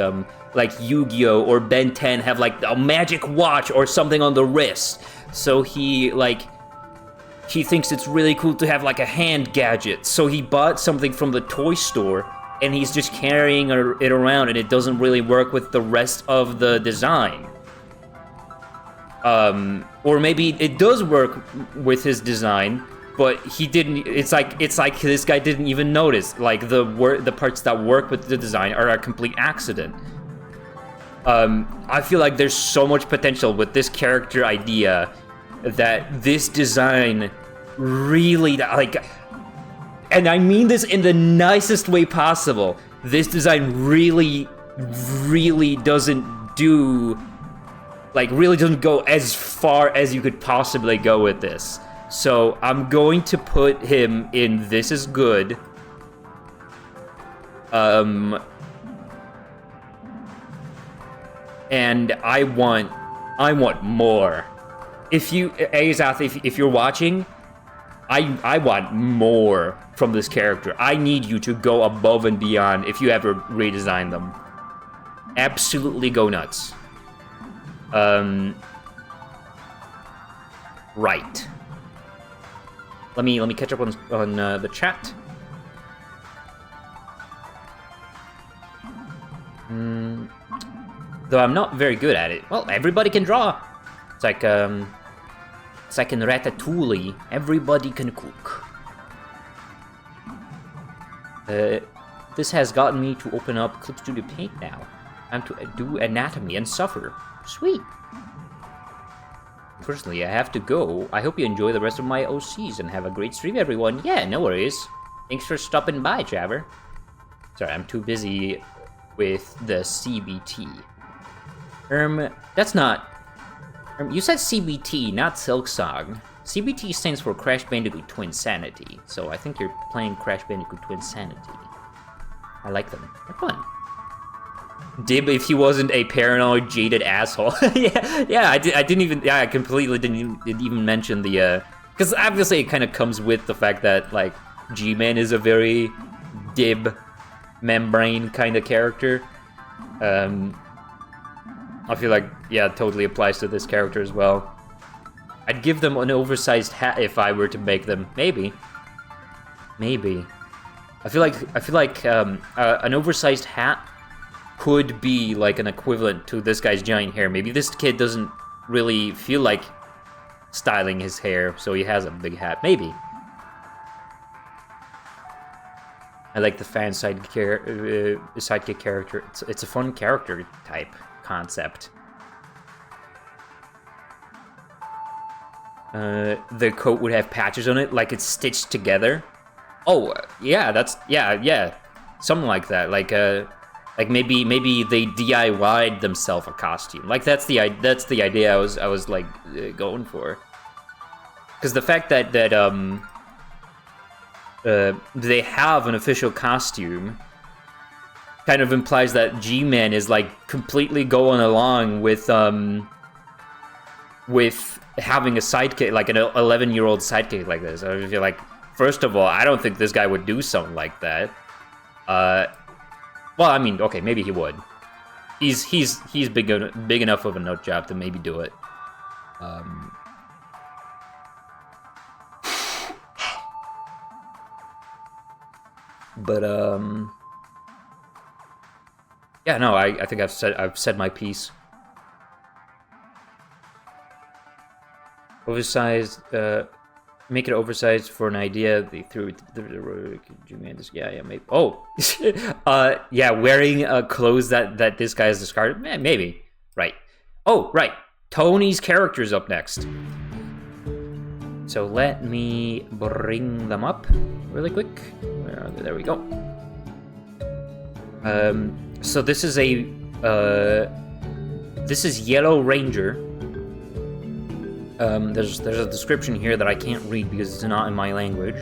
Yu-Gi-Oh or Ben 10 have like a magic watch or something on the wrist. So he thinks it's really cool to have like a hand gadget. So he bought something from the toy store and he's just carrying it around, and it doesn't really work with the rest of the design. Or maybe it does work with his design, but he didn't. It's like this guy didn't even notice. Like the parts that work with the design are a complete accident. I feel like there's so much potential with this character idea that this design really, like, and I mean this in the nicest way possible, this design really doesn't do, like, really doesn't go as far as you could possibly go with this. So I'm going to put him in This Is Good. And I want more. If you, Azath, if you're watching, I want more from this character. I need you to go above and beyond if you ever redesign them. Absolutely go nuts. Right. Let me catch up on the chat. Though I'm not very good at it. Well, everybody can draw. It's like in Ratatouille. Everybody can cook. This has gotten me to open up Clip Studio Paint now. I'm to do anatomy and suffer. Sweet. Personally, I have to go. I hope you enjoy the rest of my OCs and have a great stream, everyone. Yeah, no worries. Thanks for stopping by, Traver. Sorry, I'm too busy with the CBT. That's not... you said CBT, not Silksong. CBT stands for Crash Bandicoot Twinsanity, so I think you're playing Crash Bandicoot Twinsanity. I like them. They're fun. Dib, if he wasn't a paranoid, jaded asshole. yeah, I completely didn't even mention the, because obviously it kind of comes with the fact that, like, G-Man is a very Dib membrane kind of character. I feel like, yeah, it totally applies to this character as well. I'd give them an oversized hat if I were to make them. Maybe. I feel like an oversized hat could be like an equivalent to this guy's giant hair. Maybe this kid doesn't really feel like styling his hair, so he has a big hat. Maybe. I like the fan sidekick character. It's a fun character type concept. The coat would have patches on it, like it's stitched together. Oh, yeah, yeah, something like that. Like maybe they DIY'd themselves a costume. Like that's the idea I was like going for. Because the fact that they have an official costume kind of implies that G-Man is like completely going along with having a sidekick, like an 11-year-old sidekick like this. I feel like, first of all, I don't think this guy would do something like that. Well, I mean, okay, maybe he would. He's big enough of a nut job to maybe do it. But yeah, no, I think I've said my piece. Oversized, make it oversized for an idea. They threw the yeah, maybe. Oh, yeah, wearing clothes that this guy has discarded. Maybe, right? Oh, right. Tony's character's up next. So let me bring them up really quick. Where are they? There we go. So this is this is Yellow Ranger. There's a description here that I can't read because it's not in my language.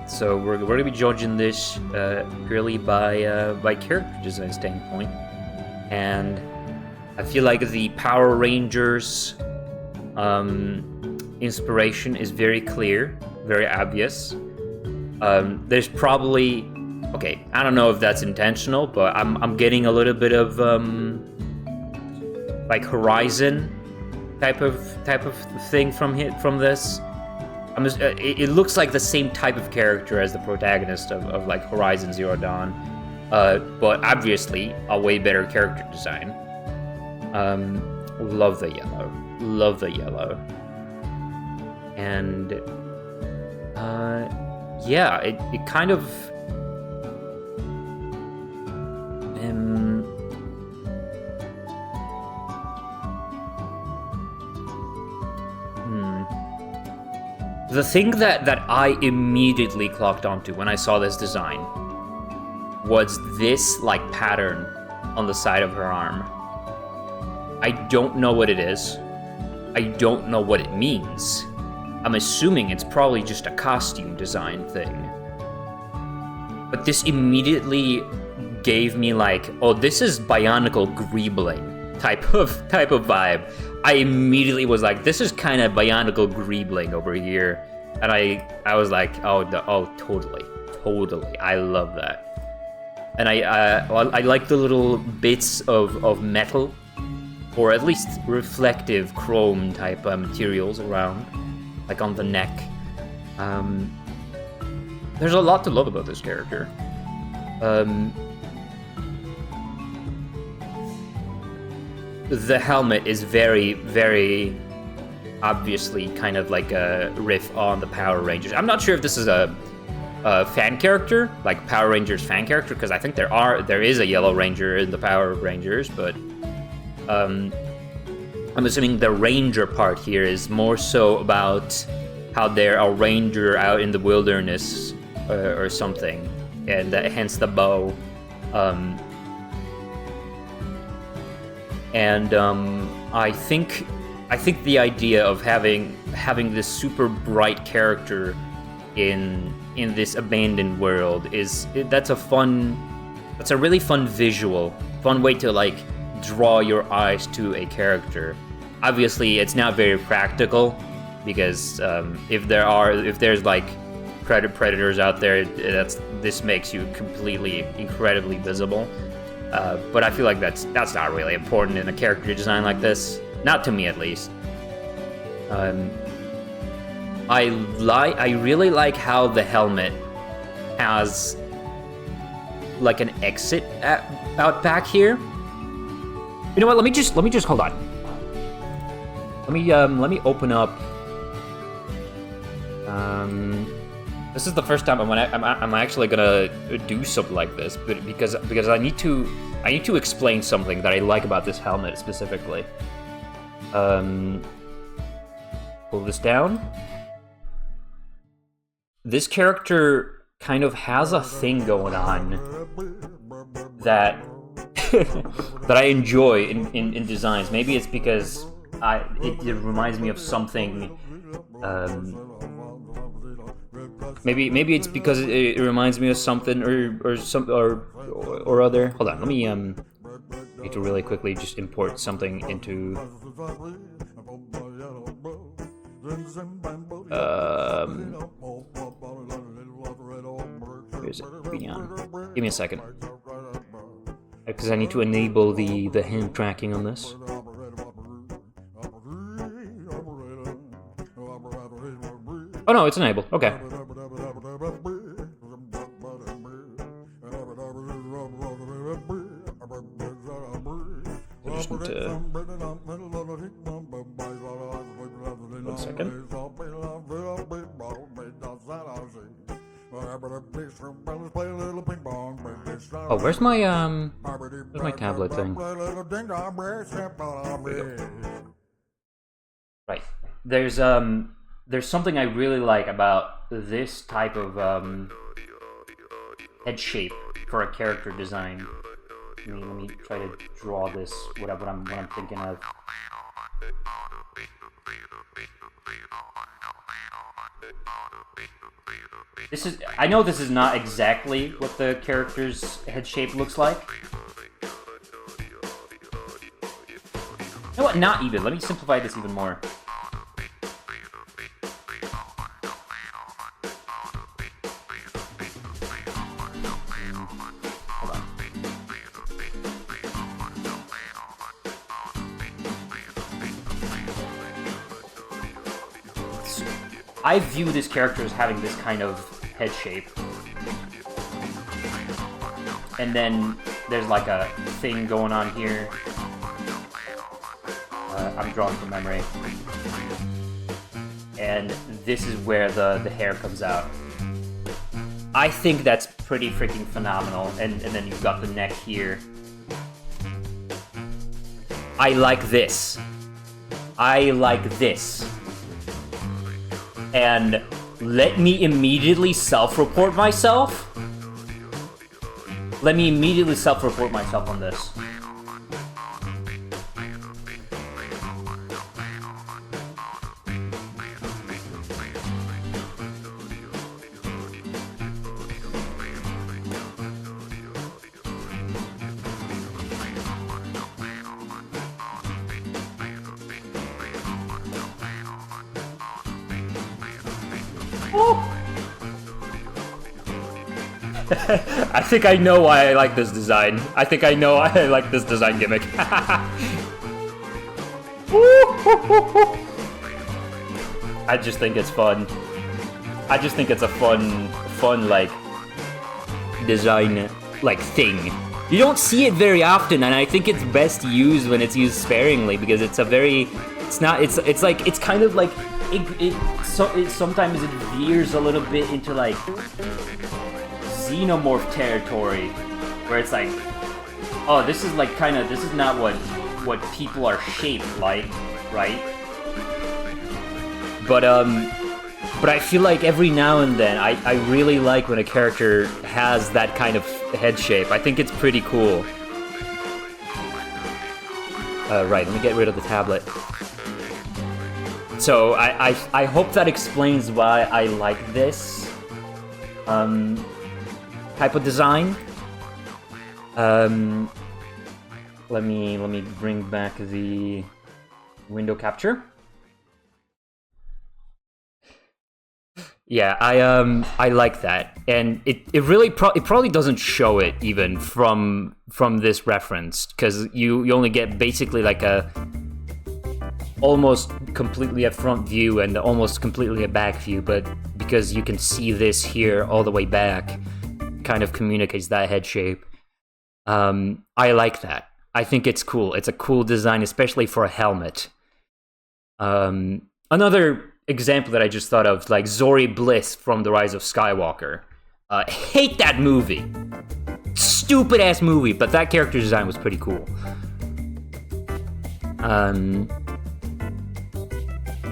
So we're gonna be judging this purely by character design standpoint, and I feel like the Power Rangers inspiration is very clear, very obvious. There's probably, okay, I don't know if that's intentional, but I'm getting a little bit of like Horizon type of thing from this. it looks like the same type of character as the protagonist of like Horizon Zero Dawn, but obviously a way better character design. Love the yellow, and yeah, it kind of the thing that I immediately clocked onto when I saw this design was this like pattern on the side of her arm. I don't know what it is. I don't know what it means. I'm assuming it's probably just a costume design thing. But this immediately gave me like, oh, this is Bionicle Greebling type of vibe. I immediately was like, this is kind of Bionicle Greebling over here. And I was like, totally. I love that. And I like the little bits of metal, or at least reflective chrome type materials around, like on the neck. There's a lot to love about this character. The helmet is very, very obviously kind of like a riff on the Power Rangers. I'm not sure if this is a fan character, like Power Rangers fan character, because I think there is a Yellow Ranger in the Power Rangers, but I'm assuming the Ranger part here is more so about how they're a ranger out in the wilderness or something, and hence the bow. I think the idea of having this super bright character in this abandoned world that's a really fun visual, fun way to like draw your eyes to a character. Obviously, it's not very practical because if there's like predators out there, this makes you completely incredibly visible. But I feel like that's not really important in a character design like this. Not to me, at least. I really like how the helmet has like an exit out back here. You know what? Let me just hold on. Let me open up. This is the first time I'm actually gonna do something like this, but because I need to explain something that I like about this helmet specifically. Pull this down. This character kind of has a thing going on that that I enjoy in designs. Maybe it's because it reminds me of something. Maybe it's because it reminds me of something or other. Hold on, let me need to really quickly just import something into. Where's it? Beyond. Give me a second, because I need to enable the hand tracking on this. Oh no, it's enabled. Okay. I just need to... 1 second. Oh, where's my tablet thing? Right. There's something I really like about this type of head shape for a character design. Let me try to draw this, what I'm thinking of. I know this is not exactly what the character's head shape looks like. You know what? Not even. Let me simplify this even more. I view this character as having this kind of head shape. And then there's like a thing going on here. I'm drawing from memory. And this is where the hair comes out. I think that's pretty freaking phenomenal. And then you've got the neck here. I like this. I like this. And let me immediately self-report myself. Let me immediately self-report myself on this. I think I know why I like this design. I think I know why I like this design gimmick. I just think it's fun. I just think it's a fun, like, design, like, thing. You don't see it very often, and I think it's best used when it's used sparingly, because it's a very... It's not... It's like... It's kind of like... Sometimes it veers a little bit into, like... Xenomorph territory, where it's like, oh, this is like kind of, this is not what people are shaped like, right? But I feel like every now and then, I really like when a character has that kind of head shape. I think it's pretty cool. Right, let me get rid of the tablet. So I hope that explains why I like this. Type of design. Let me bring back the window capture. Yeah, I like that, and it really it probably doesn't show it even from this reference, because you only get basically like a almost completely a front view and almost completely a back view, but because you can see this here all the way back, kind of communicates that head shape. I like that. I think it's cool. It's a cool design, especially for a helmet. Another example that I just thought of, like Zori Bliss from The Rise of Skywalker. Hate that movie. Stupid ass movie, but that character design was pretty cool.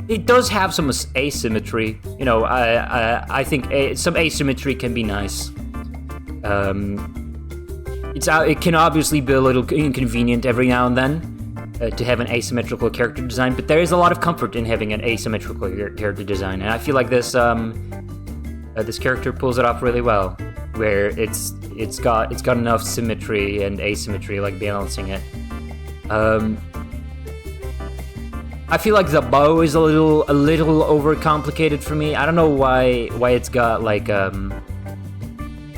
It does have some asymmetry. You know, I think some asymmetry can be nice. It can obviously be a little inconvenient every now and then to have an asymmetrical character design, but there is a lot of comfort in having an asymmetrical character design, and I feel like this this character pulls it off really well, where it's got enough symmetry and asymmetry, like balancing it. I feel like the bow is a little overcomplicated for me. I don't know why it's got like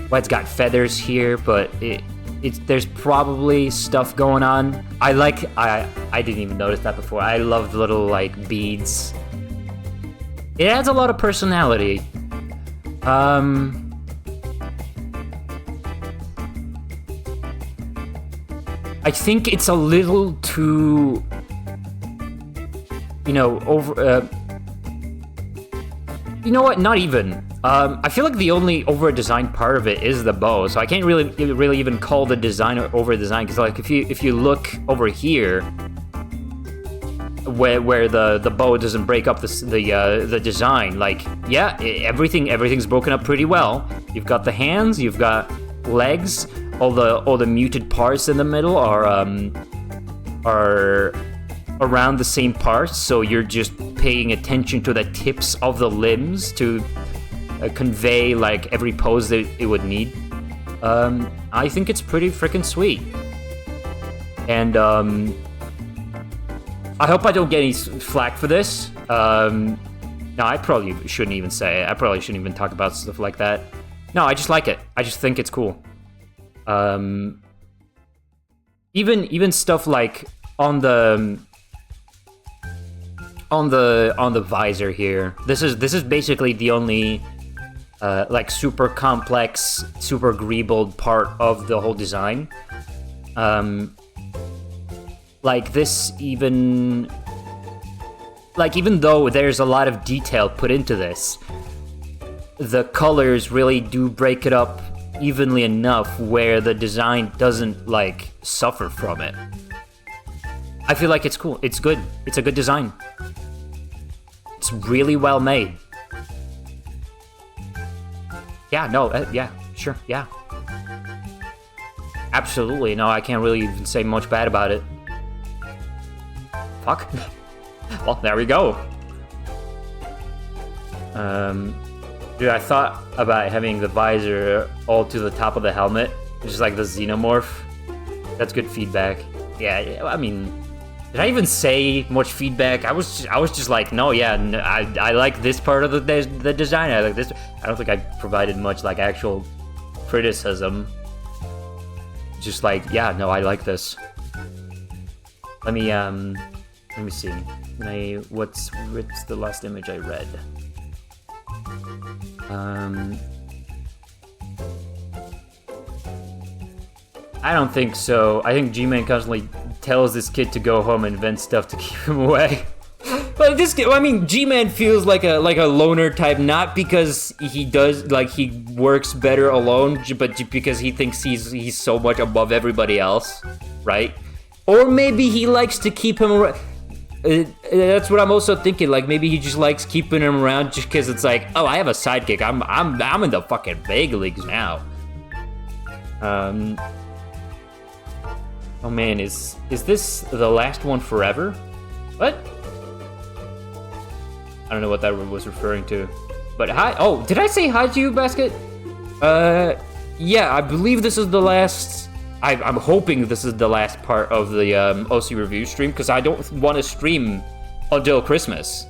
why it's got feathers here, but there's probably stuff going on. I didn't even notice that before. I love the little like beads. It adds a lot of personality. I think it's a little too, you know, over. You know what? Not even. I feel like the only over-designed part of it is the bow, so I can't really even call the design over-designed, because like if you look over here, where the bow doesn't break up the design, like yeah, everything's broken up pretty well. You've got the hands, you've got legs, all the muted parts in the middle are around the same parts, so you're just paying attention to the tips of the limbs to convey like every pose that it would need. I think it's pretty freaking sweet, and I hope I don't get any flack for this. No, I probably shouldn't even say it. I probably shouldn't even talk about stuff like that. No, I just like it. I just think it's cool. Even stuff like on the on the visor here. This is basically the only like super complex, super greebled part of the whole design. Like this even though there's a lot of detail put into this, the colors really do break it up evenly enough where the design doesn't like suffer from it. I feel like it's cool. It's good. It's a good design. It's really well made. Yeah, no, yeah, sure, yeah. Absolutely, no, I can't really even say much bad about it. Fuck. Well, there we go. Dude, I thought about having the visor all to the top of the helmet, just like the xenomorph. That's good feedback. Yeah, I mean, did I even say much feedback? I was just like, no, yeah, I like this part of the design. I like this. I don't think I provided much like actual criticism. Just like, yeah, no, I like this. Let me see. What's the last image I read? I don't think so. I think G-Man constantly tells this kid to go home and invent stuff to keep him away. But this kid, I mean, G-Man feels like a loner type, not because he works better alone, but because he thinks he's so much above everybody else, right? Or maybe he likes to keep him around. That's what I'm also thinking. Like maybe he just likes keeping him around just because it's like, oh, I have a sidekick. I'm in the fucking big leagues now. Oh man, is this the last one forever? What? I don't know what that was referring to. But hi. Oh, did I say hi to you, Basket? Yeah, I believe this is the last. I'm hoping this is the last part of the OC review stream, because I don't want to stream until Christmas.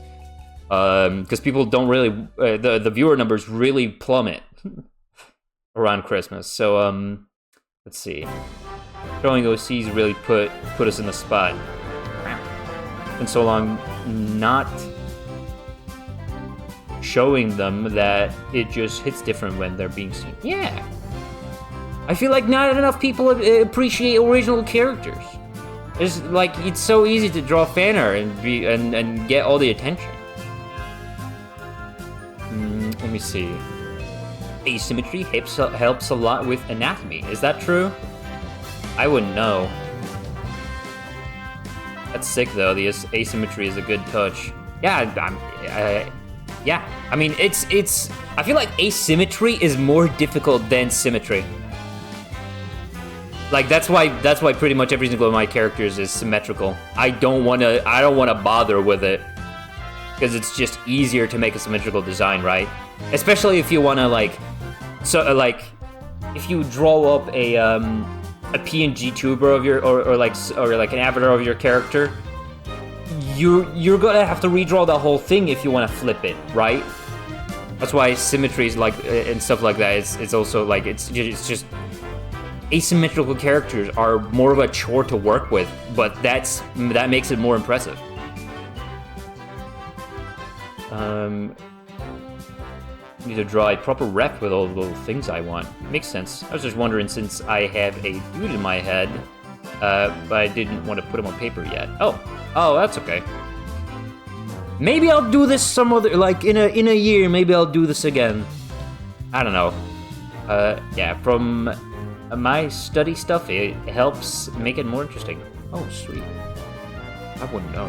Because people don't really, the viewer numbers really plummet around Christmas. So let's see. Showing OCs really put us in the spot. And so long, not showing them that it just hits different when they're being seen. Yeah. I feel like not enough people appreciate original characters. It's so easy to draw fan art and get all the attention. Let me see. Asymmetry helps a lot with anatomy. Is that true? I wouldn't know. That's sick though. The asymmetry is a good touch. Yeah, yeah. I mean, it's. I feel like asymmetry is more difficult than symmetry. Like that's why pretty much every single one of my characters is symmetrical. I don't wanna bother with it because it's just easier to make a symmetrical design, right? Especially if you wanna if you draw up a PNG tuber of your or like an avatar of your character, you're gonna have to redraw the whole thing if you want to flip it, right? That's why symmetry is like and stuff like that. It's also like it's just. Asymmetrical characters are more of a chore to work with, but that makes it more impressive. Need to draw a proper rep with all the little things I want. Makes sense. I was just wondering, since I have a dude in my head, but I didn't want to put him on paper yet. Oh, that's okay. Maybe I'll do this some other, like in a year. Maybe I'll do this again. I don't know. Yeah, from my study stuff, it helps make it more interesting. Oh, sweet. I wouldn't know.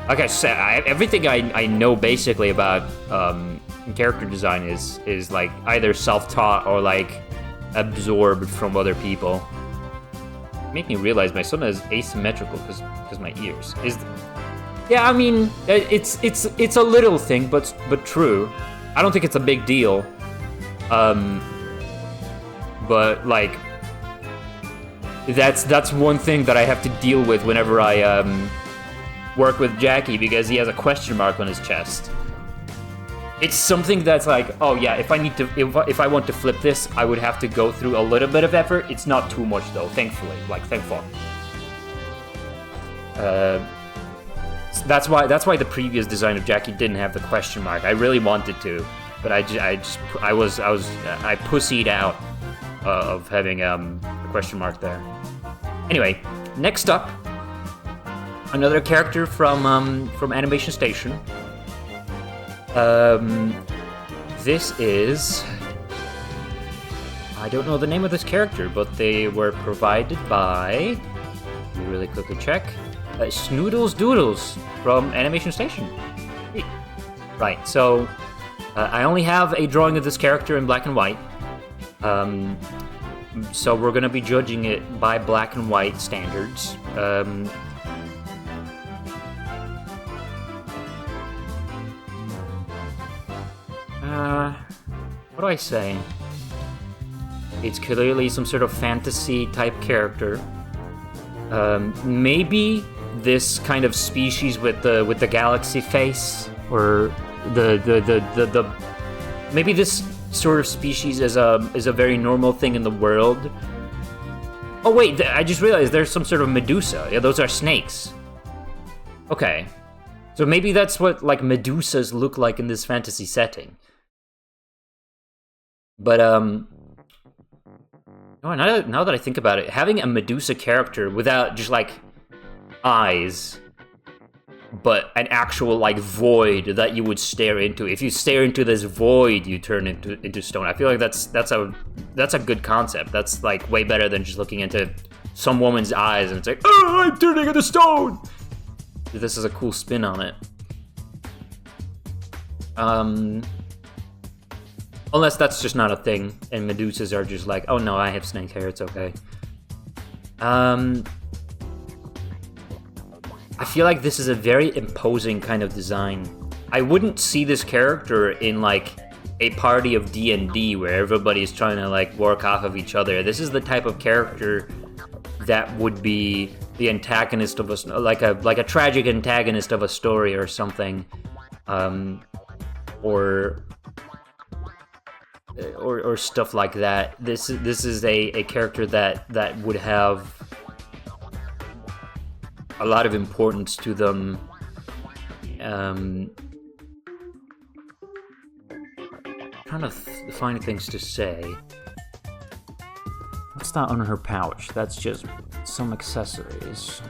Like I said, everything I know basically about character design is like either self-taught or like absorbed from other people. Make me realize my son is asymmetrical because my ears is. Yeah, I mean it's a little thing, but true. I don't think it's a big deal. But like that's one thing that I have to deal with whenever I work with Jackie, because he has a question mark on his chest. It's something that's like, oh yeah, if I want to flip this, I would have to go through a little bit of effort. It's not too much though, thankfully. Like, thank fuck. That's why the previous design of Jackie didn't have the question mark. I really wanted to, but I pussied out of having a question mark there. Anyway, next up, another character from Animation Station. This is, I don't know the name of this character, but they were provided by, let me really quickly check, Snoodles Doodles from Animation Station. Right, so I only have a drawing of this character in black and white. So we're gonna be judging it by black and white standards. What do I say? It's clearly some sort of fantasy type character. Maybe this kind of species with the galaxy face, or the maybe this sort of species is a very normal thing in the world. Oh wait, I just realized there's some sort of Medusa. Yeah, those are snakes. Okay, so maybe that's what like Medusas look like in this fantasy setting. But now that I think about it, having a Medusa character without just like eyes, but an actual like void that you would stare into. If you stare into this void, you turn into stone. I feel like that's a good concept. That's like way better than just looking into some woman's eyes and it's like, oh, I'm turning into stone. This is a cool spin on it. Unless that's just not a thing, and Medusas are just like, oh no, I have snake hair, it's okay. I feel like this is a very imposing kind of design. I wouldn't see this character in like a party of D&D where everybody's trying to like work off of each other. This is the type of character that would be the antagonist of a like a tragic antagonist of a story or something, or stuff like that. This is a character that would have a lot of importance to them. Trying to find things to say. What's that on her pouch? That's just some accessories.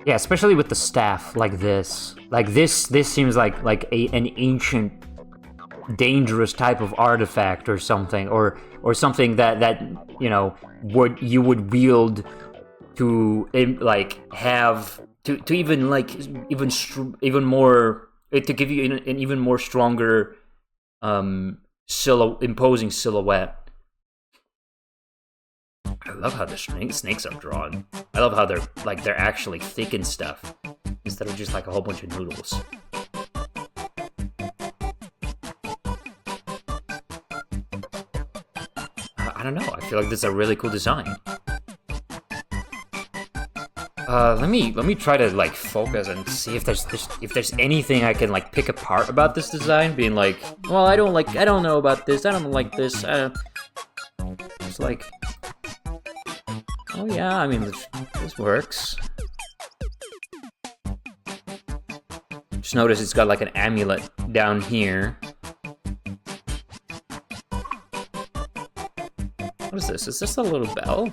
Yeah, especially with the staff like this. Like this seems like an ancient, dangerous type of artifact or something, or something that you know you would wield to like have to even like even more to give you an even more stronger imposing silhouette. I love how the snakes are drawn. I love how they're actually thick and stuff instead of just like a whole bunch of noodles. I don't know. I feel like this is a really cool design. Let me try to like focus and see if there's anything I can like pick apart about this design. Being like, well, I don't know about this. I don't like this. It's like, oh yeah, I mean this works. Just notice it's got like an amulet down here. What is this? Is this a little bell?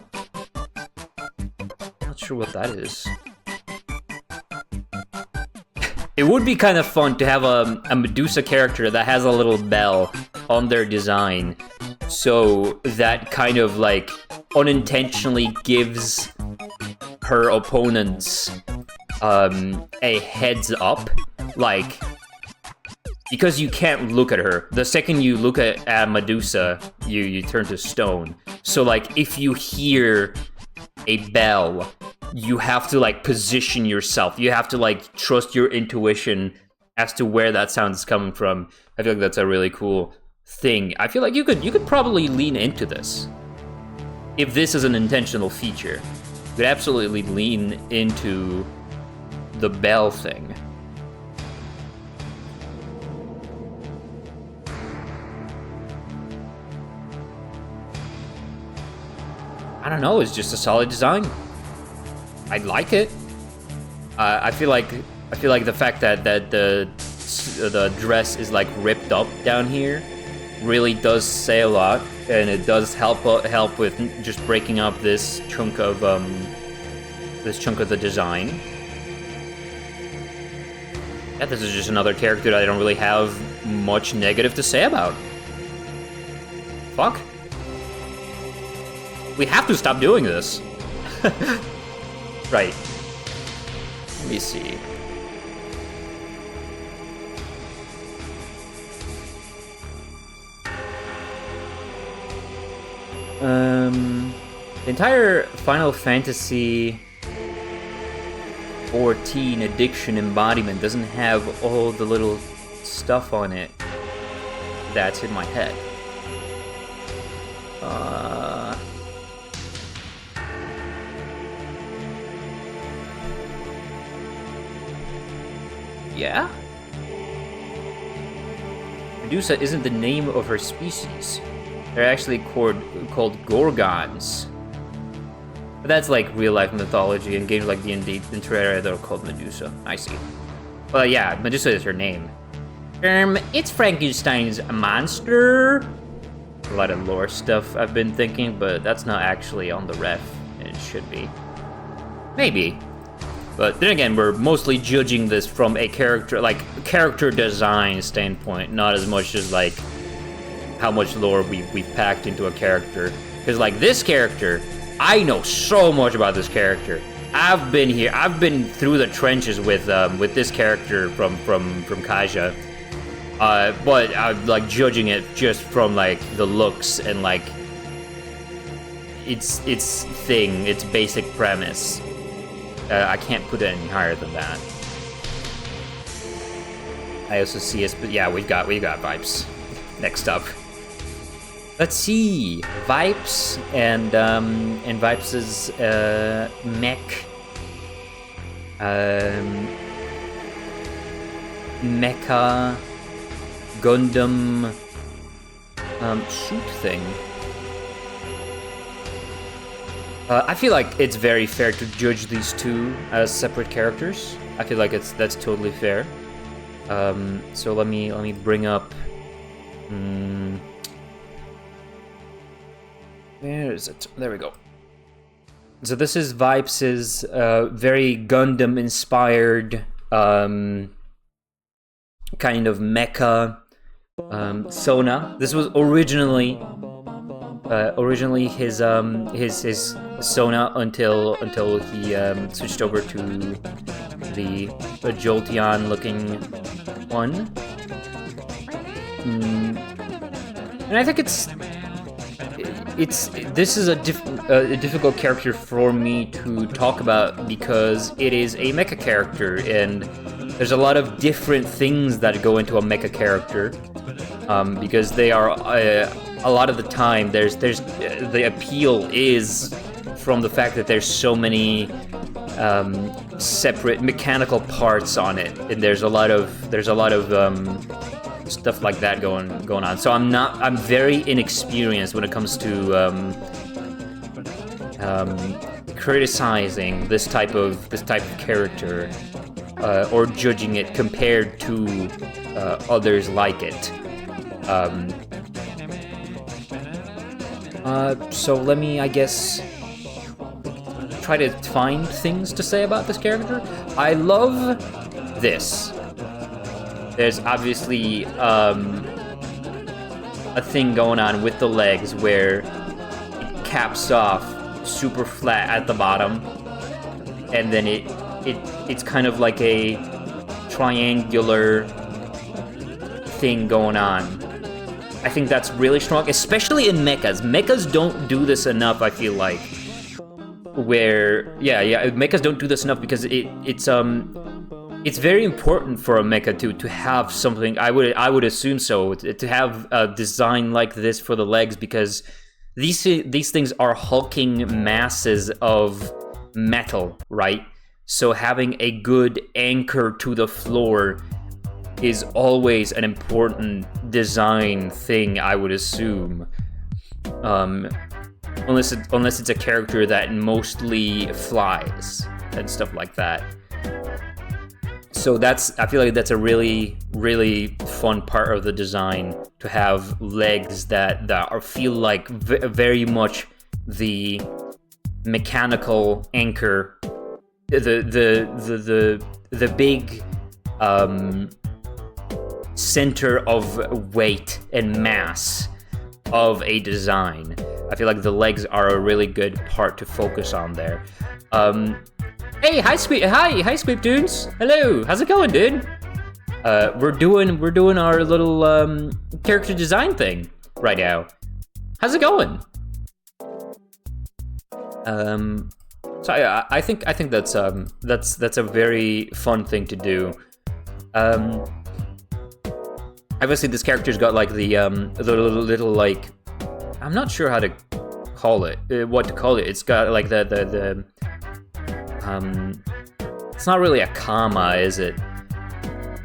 Not sure what that is. It would be kind of fun to have a Medusa character that has a little bell on their design, so that kind of like unintentionally gives her opponents a heads up, like, because you can't look at her. The second you look at Medusa, you turn to stone. So like if you hear a bell, you have to like position yourself. You have to like trust your intuition as to where that sound is coming from. I feel like that's a really cool thing. I feel like you could probably lean into this. If this is an intentional feature, you could absolutely lean into the bell thing. I don't know, it's just a solid design. I like it. I feel like the fact that the dress is like ripped up down here really does say a lot, and it does help with just breaking up this chunk of the design. Yeah, this is just another character that I don't really have much negative to say about. Fuck. We have to stop doing this. Right. Let me see. The entire Final Fantasy 14 Addiction embodiment doesn't have all the little stuff on it that's in my head. Yeah? Medusa isn't the name of her species. They're actually called Gorgons. But that's like real-life mythology. In games like D&D and Terraria, they're called Medusa. I see. Well, yeah, Medusa is her name. It's Frankenstein's monster. A lot of lore stuff I've been thinking, but that's not actually on the ref. It should be. Maybe. But then again, we're mostly judging this from a character design standpoint, not as much as like how much lore we've packed into a character. Because like this character, I know so much about this character. I've been through the trenches with this character from Kaija. But I'm like judging it just from like the looks and like its basic premise. I can't put it any higher than that. I also see us, but yeah, we got Vipes. Next up, let's see Vipes and Vipes' mech. Mecha Gundam suit thing. I feel like it's very fair to judge these two as separate characters. I feel like that's totally fair. So let me bring up. Where is it? There we go. So this is Vipes' very Gundam-inspired kind of mecha Sona. This was originally his Sona until he switched over to the Jolteon looking one. And I think this is a difficult character for me to talk about because it is a mecha character, and there's a lot of different things that go into a mecha character, because they are a lot of the time there's the appeal is from the fact that there's so many separate mechanical parts on it, and there's a lot of stuff like that going on. So I'm very inexperienced when it comes to criticizing this type of character or judging it compared to others like it. So let me, I guess, try to find things to say about this character. I love this. There's obviously a thing going on with the legs where it caps off super flat at the bottom, and then it's kind of like a triangular thing going on. I think that's really strong, especially in mechas. Mechas don't do this enough, I feel like. Mechas don't do this enough because it's very important for a mecha to have something. I would assume so, to have a design like this for the legs, because these things are hulking masses of metal, right? So having a good anchor to the floor is always an important design thing, I would assume. And unless it's a character that mostly flies and stuff like that. So I feel like that's a really, really fun part of the design, to have legs that feel like very much the mechanical anchor, the big center of weight and mass of a design. I feel like the legs are a really good part to focus on there. Hey, hi Squeep dudes. Hello, how's it going, dude? We're doing our little character design thing right now. How's it going? So I think that's a very fun thing to do. Obviously this character's got like the little like, I'm not sure how to call it, what to call it. It's got like the it's not really a comma, is it?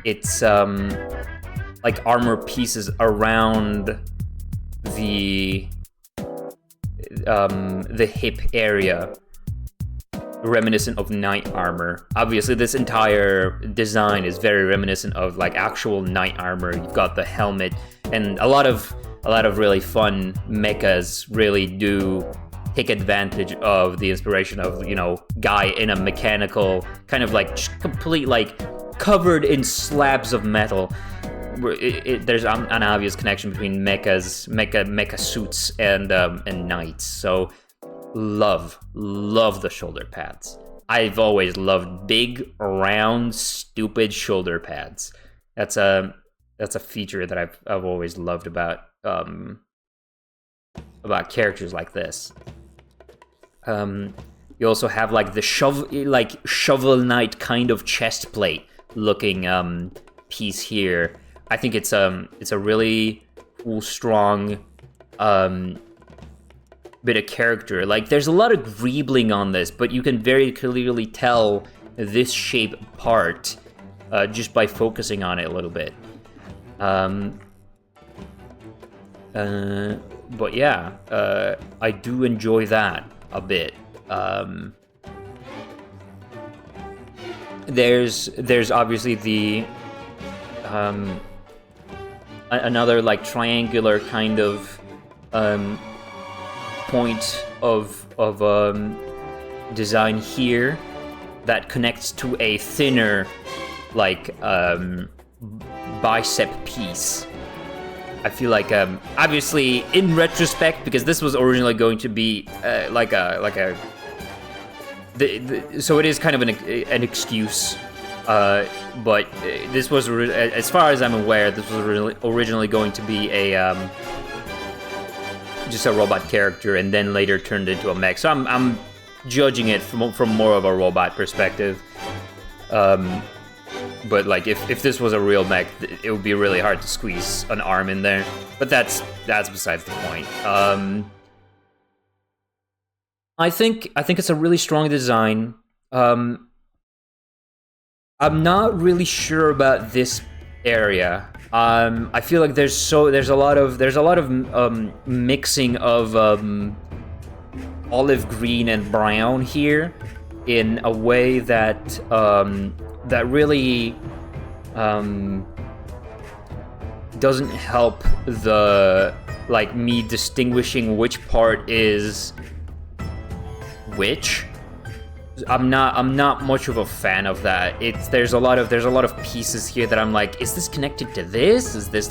It's like armor pieces around the hip area, reminiscent of knight armor. Obviously this entire design is very reminiscent of like actual knight armor. You've got the helmet, and a lot of really fun mechas really do take advantage of the inspiration of, you know, guy in a mechanical kind of like complete, like covered in slabs of metal. There's an obvious connection between mecha suits and knights. So love the shoulder pads. I've always loved big, round, stupid shoulder pads. That's a feature that I've always loved about characters like this. You also have like the shovel knight kind of chest plate looking piece here. I think it's a really cool, strong bit of character. Like there's a lot of greebling on this, but you can very clearly tell this shape apart just by focusing on it a little bit. But yeah, I do enjoy that a bit. There's obviously the another like triangular kind of point of design here that connects to a thinner like bicep piece. I feel like obviously in retrospect, because this was originally going to be so it is kind of an excuse, but this was as far as I'm aware, this was originally going to be a just a robot character, and then later turned into a mech. So I'm judging it from more of a robot perspective. But like if this was a real mech, it would be really hard to squeeze an arm in there. But that's besides the point. I think it's a really strong design. I'm not really sure about this area. I feel like there's a lot of mixing of olive green and brown here in a way that that really doesn't help the me distinguishing which part is which. I'm not much of a fan of that. There's a lot of pieces here that I'm like, is this connected to this? Is this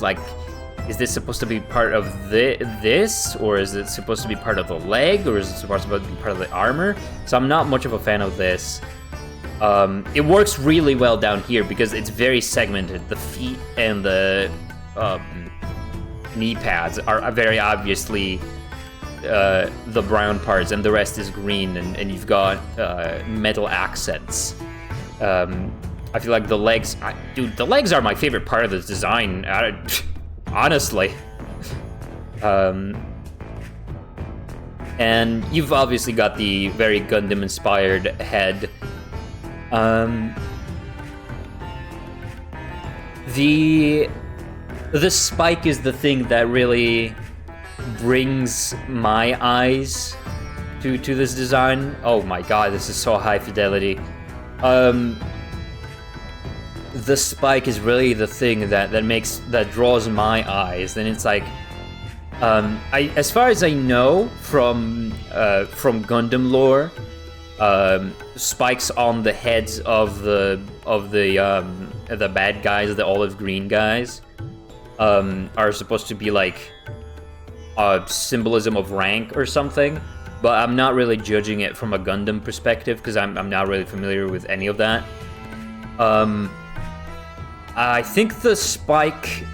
supposed to be part of this, or is it supposed to be part of the leg, or is it supposed to be part of the armor? So I'm not much of a fan of this. It works really well down here because it's very segmented. The feet and the knee pads are very obviously the brown parts, and the rest is green, and you've got metal accents. I feel like the legs, dude, the legs are my favorite part of this design, honestly. And you've obviously got the very Gundam-inspired head. The spike is the thing that really brings my eyes to this design. Oh my god, this is so high fidelity. The spike is really the thing that draws my eyes. And it's like, as far as I know from Gundam lore, spikes on the heads of the bad guys, the olive green guys, are supposed to be like a symbolism of rank or something. But I'm not really judging it from a Gundam perspective because I'm not really familiar with any of that. I think the spike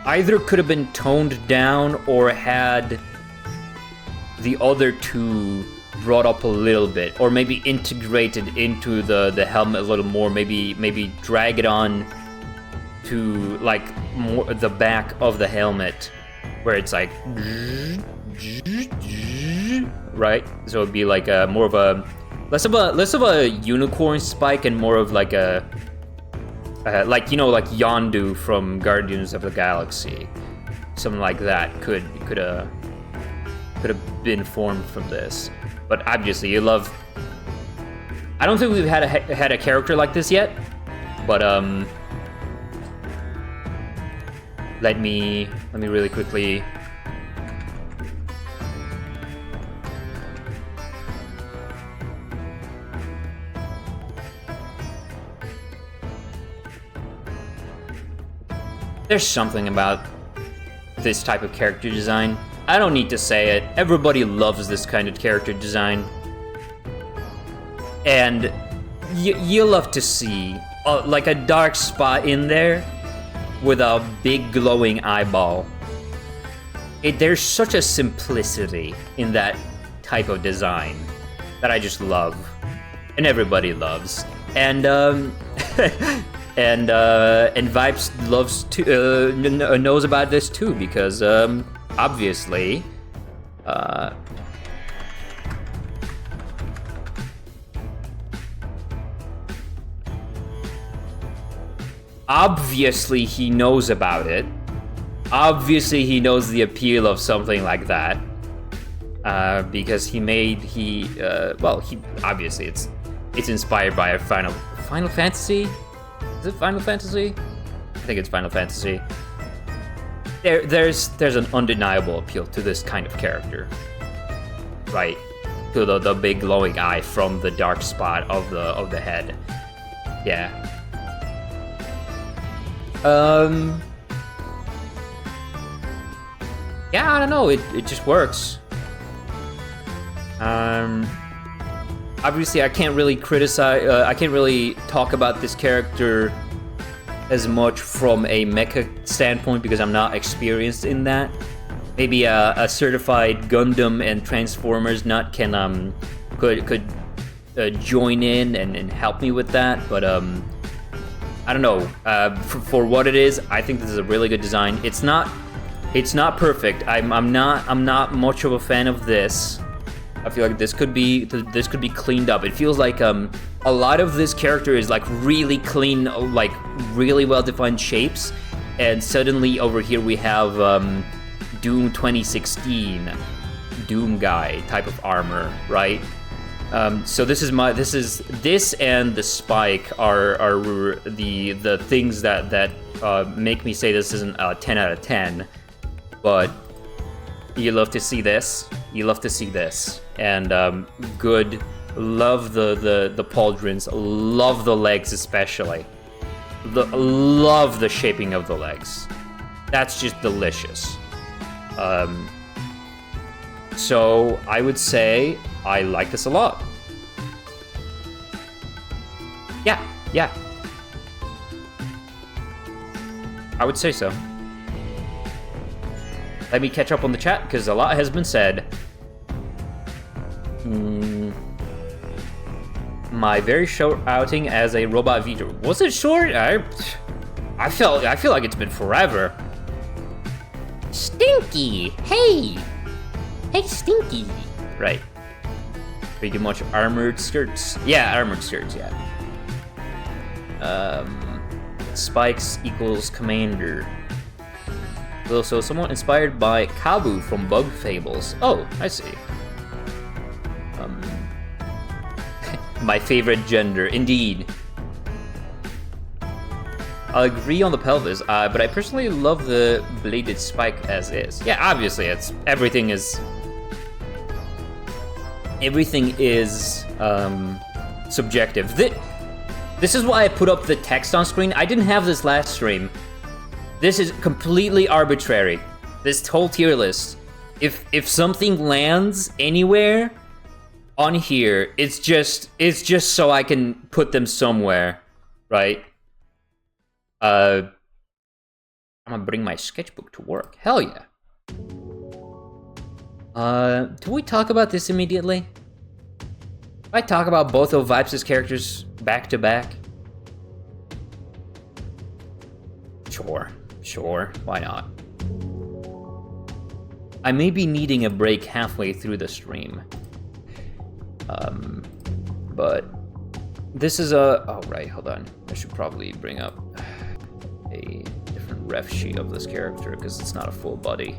either could have been toned down or had the other two brought up a little bit, or maybe integrated into the helmet a little more. Maybe drag it on to like more the back of the helmet, where it's like right. So it'd be like a more of a less of a unicorn spike and more of like a like Yondu from Guardians of the Galaxy, something like that could have been formed from this. But obviously, you love. I don't think we've had a character like this yet, but let me really quickly. There's something about this type of character design. I don't need to say it. Everybody loves this kind of character design. And you love to see like a dark spot in there with a big glowing eyeball. There's such a simplicity in that type of design that I just love. And everybody loves. And And Vibes loves to knows about this too, because obviously he knows about it. Obviously he knows the appeal of something like that, because he obviously it's inspired by a Final Fantasy. Is it Final Fantasy? I think it's Final Fantasy. There's an undeniable appeal to this kind of character, right? To the big glowing eye from the dark spot of the head. Yeah. Yeah, I don't know. It just works. Obviously, I can't really criticize. I can't really talk about this character as much from a mecha standpoint because I'm not experienced in that. Maybe a certified Gundam and Transformers nut can could join in and help me with that. But I don't know. For what it is, I think this is a really good design. It's not perfect. I'm not much of a fan of this. I feel like this could be cleaned up. It feels like a lot of this character is like really clean, like really well-defined shapes, and suddenly over here we have Doom 2016, Doom guy type of armor, right? So this and the spike are the things that make me say this isn't a 10 out of 10, but you love to see this. You love to see this. And good. Love the pauldrons. Love the legs especially. Love the shaping of the legs. That's just delicious. So I would say I like this a lot. Yeah. I would say so. Let me catch up on the chat, because a lot has been said. My very short outing as a robot Vita. Was it short? I feel like it's been forever. Stinky! Hey! Hey, Stinky! Right. Pretty much armored skirts. Yeah, armored skirts, yeah. Spikes equals commander. So somewhat inspired by Kabu from Bug Fables. Oh, I see. My favorite gender, indeed. I'll agree on the pelvis, but I personally love the bladed spike as is. Yeah, obviously, everything is subjective. This is why I put up the text on screen. I didn't have this last stream. This is completely arbitrary. This whole tier list. If something lands anywhere on here, it's just so I can put them somewhere, right? I'm gonna bring my sketchbook to work. Hell yeah. Do we talk about this immediately? If I talk about both of Vibes' characters back to back? Sure, why not? I may be needing a break halfway through the stream. But this is oh right, hold on. I should probably bring up a different ref sheet of this character because it's not a full body.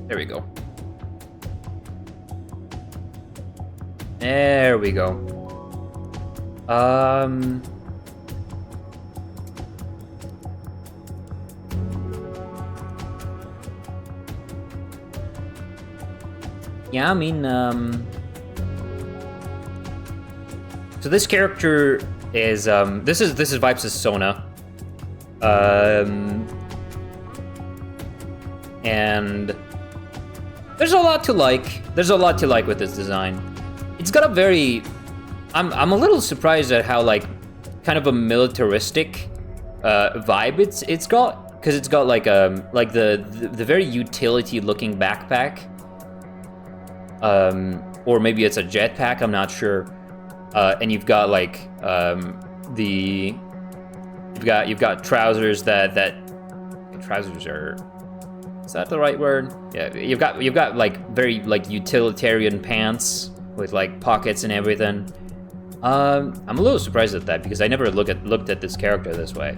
There we go. There we go. Yeah, I mean, so this character is, this is Vibes' Sona. And there's a lot to like. There's a lot to like with this design. It's got a very, I'm a little surprised at how like kind of a militaristic vibe it's got, because it's got like the very utility looking backpack. Or maybe it's a jetpack, I'm not sure. And you've got like you've got trousers that trousers are, is that the right word? Yeah, you've got like very like utilitarian pants with like pockets and everything. I'm a little surprised at that because I never looked at this character this way.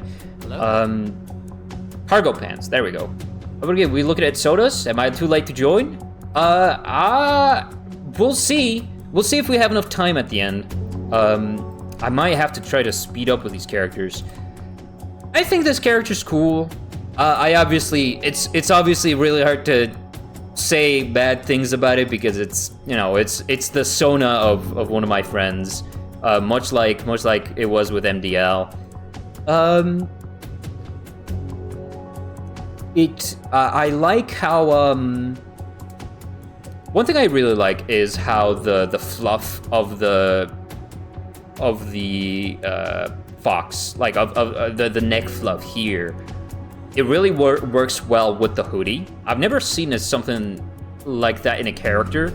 Cargo pants, there we go. We looking at sodas? Am I too late to join? We'll see. We'll see if we have enough time at the end. I might have to try to speed up with these characters. I think this character's cool. It's obviously really hard to say bad things about it because it's, you know, it's the Sona of one of my friends, much like it was with MDL. I like how one thing I really like is how the fluff of the fox, like of the neck fluff here, it really works well with the hoodie. I've never seen something like that in a character,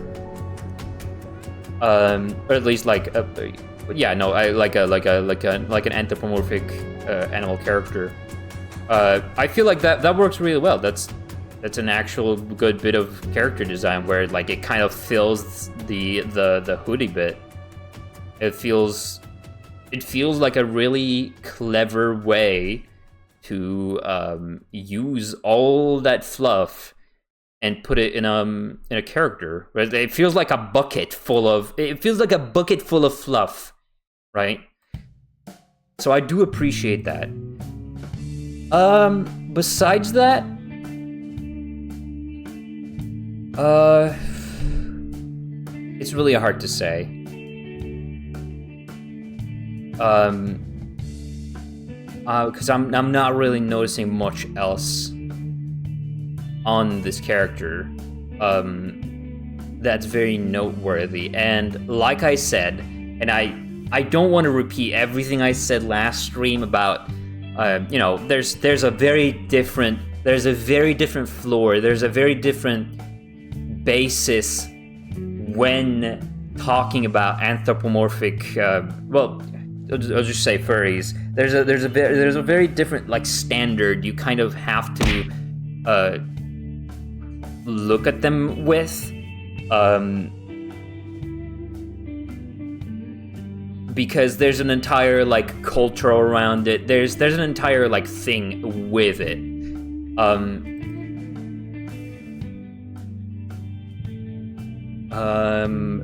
or at least like an anthropomorphic animal character. I feel like that works really well. That's an actual good bit of character design where like it kind of fills the hoodie bit. It feels like a really clever way to use all that fluff and put it in a character. It feels like a bucket full of fluff, right? So I do appreciate that. Besides that, it's really hard to say. Because I'm not really noticing much else on this character that's very noteworthy. And like I said, and I don't want to repeat everything I said last stream about, you know, there's a very different floor, there's a very different basis when talking about anthropomorphic, well, I'll just say furries. There's a very different like standard you kind of have to look at them with. Because there's an entire like culture around it. There's an entire like thing with it.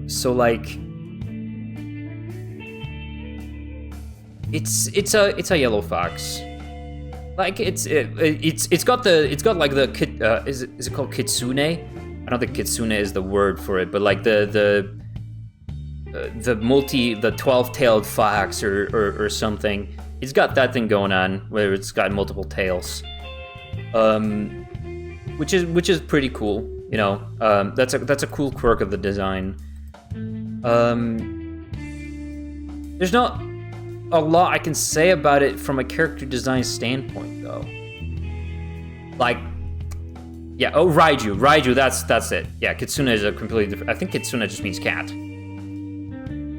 So like it's a yellow fox. Like it's got like the is it called kitsune? I don't think kitsune is the word for it, but like the 12-tailed fox or something. It's got that thing going on where it's got multiple tails, which is pretty cool. You know, that's a cool quirk of the design. There's not a lot I can say about it from a character design standpoint, though. Like, yeah, oh, Raiju, that's it. Yeah, Kitsune is a completely different. I think Kitsune just means cat.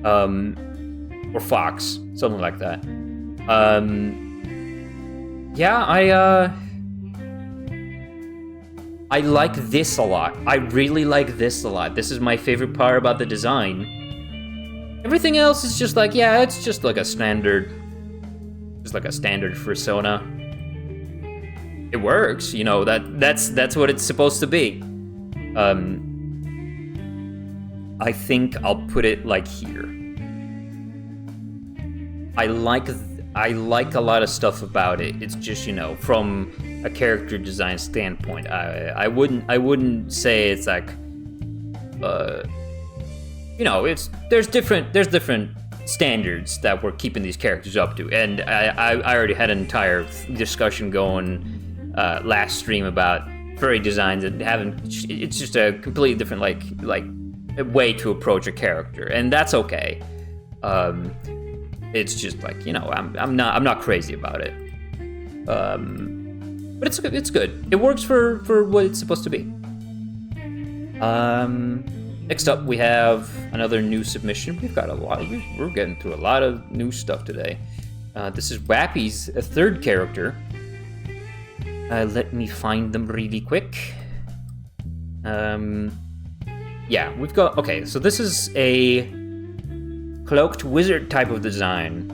Or fox, something like that. Yeah, I like this a lot. I really like this a lot. This is my favorite part about the design. Everything else is just like, yeah, it's just like a standard persona. It works, you know, that's what it's supposed to be. I think I'll put it like here. I like a lot of stuff about it. It's just, you know, from a character design standpoint, I wouldn't say it's like, you know, there's different standards that we're keeping these characters up to, and I already had an entire discussion going last stream about furry designs and it's just a completely different like way to approach a character, and that's okay. It's just like, you know, I'm not crazy about it. But it's good. It works for what it's supposed to be. Next up, we have another new submission. We've got we're getting through a lot of new stuff today. This is Wappy's third character. Let me find them really quick. Yeah, we've got, okay, so this is a cloaked wizard type of design.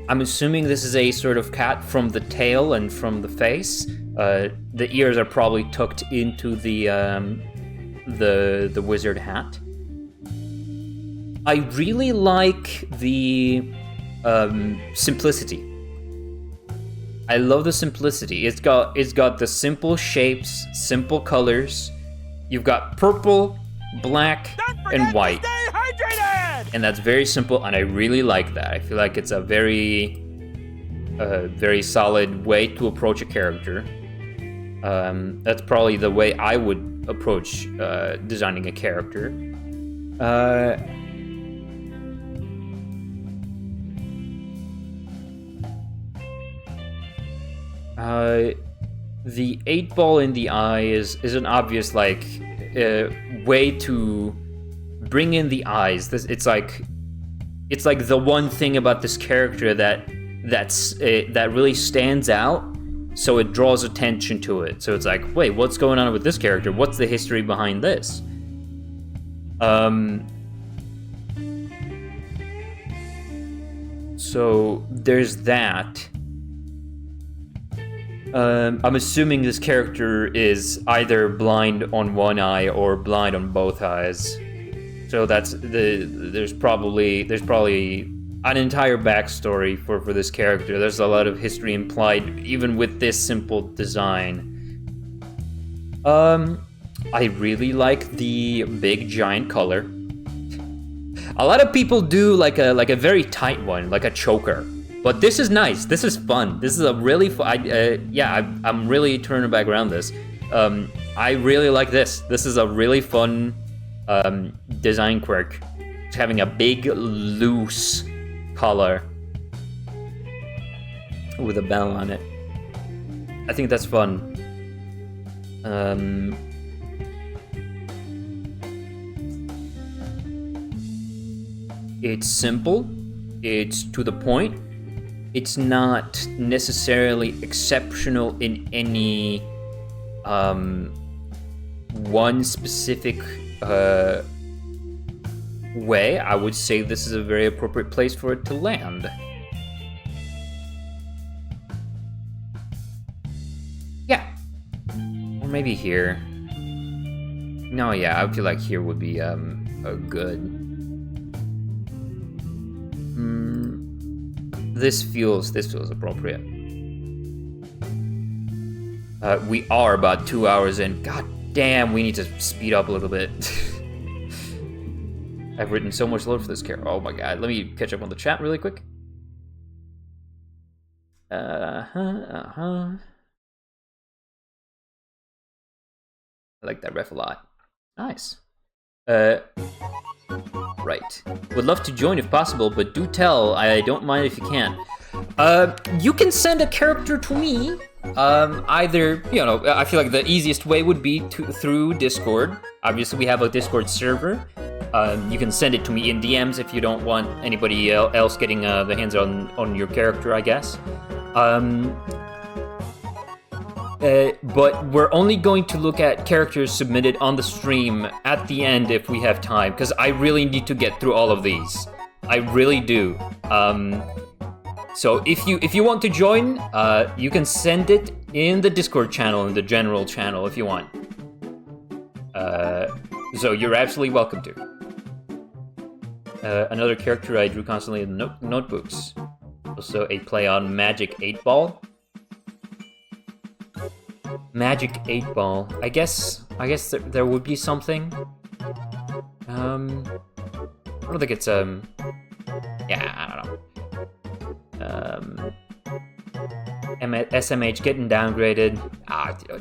I'm assuming this is a sort of cat from the tail and from the face. The ears are probably tucked into the wizard hat. I really like the simplicity. I love the simplicity. It's got the simple shapes, simple colors. You've got purple, black, and white. And that's very simple, and I really like that. I feel like it's a very solid way to approach a character. That's probably the way I would approach designing a character. The 8-ball in the eye is an obvious like way to bring in the eyes. It's like the one thing about this character that really stands out, so it draws attention to it. So it's like, wait, what's going on with this character? What's the history behind this? So there's that. I'm assuming this character is either blind on one eye or blind on both eyes. So there's probably an entire backstory for this character. There's a lot of history implied even with this simple design. I really like the big giant collar. A lot of people do like a very tight one, like a choker. But this is nice. This is fun. This is a really fun. I'm really turning back around this. I really like this. This is a really fun design quirk. Just having a big, loose collar with a bell on it. I think that's fun. It's simple. It's to the point. It's not necessarily exceptional in any one specific way. I would say this is a very appropriate place for it to land. Yeah. Or maybe here. No, yeah, I feel like here would be a good. This feels appropriate. We are about 2 hours in. God damn, we need to speed up a little bit. I've written so much load for this character. Oh my god, let me catch up on the chat really quick. I like that ref a lot. Nice. Right. Would love to join if possible, but do tell. I don't mind if you can't. You can send a character to me. Either, you know, I feel like the easiest way would be through Discord. Obviously, we have a Discord server. You can send it to me in DMs if you don't want anybody else getting the hands on your character, I guess. But we're only going to look at characters submitted on the stream at the end if we have time, because I really need to get through all of these. I really do. So if you want to join, you can send it in the Discord channel, in the general channel, if you want. So you're absolutely welcome to. Another character I drew constantly in notebooks. Also a play on Magic 8 Ball. Magic 8 Ball. I guess there would be something. I don't think it's yeah, I don't know. SMH getting downgraded.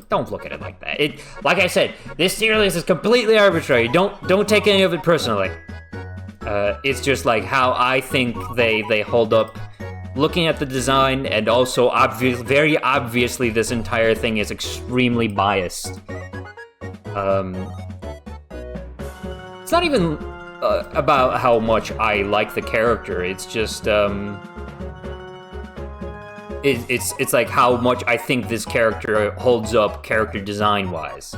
Don't look at it like that. Like I said, this tier list is completely arbitrary. Don't take any of it personally. It's just like how I think they hold up. Looking at the design, and also very obviously this entire thing is extremely biased. It's not even about how much I like the character. It's just it's like how much I think this character holds up character design wise.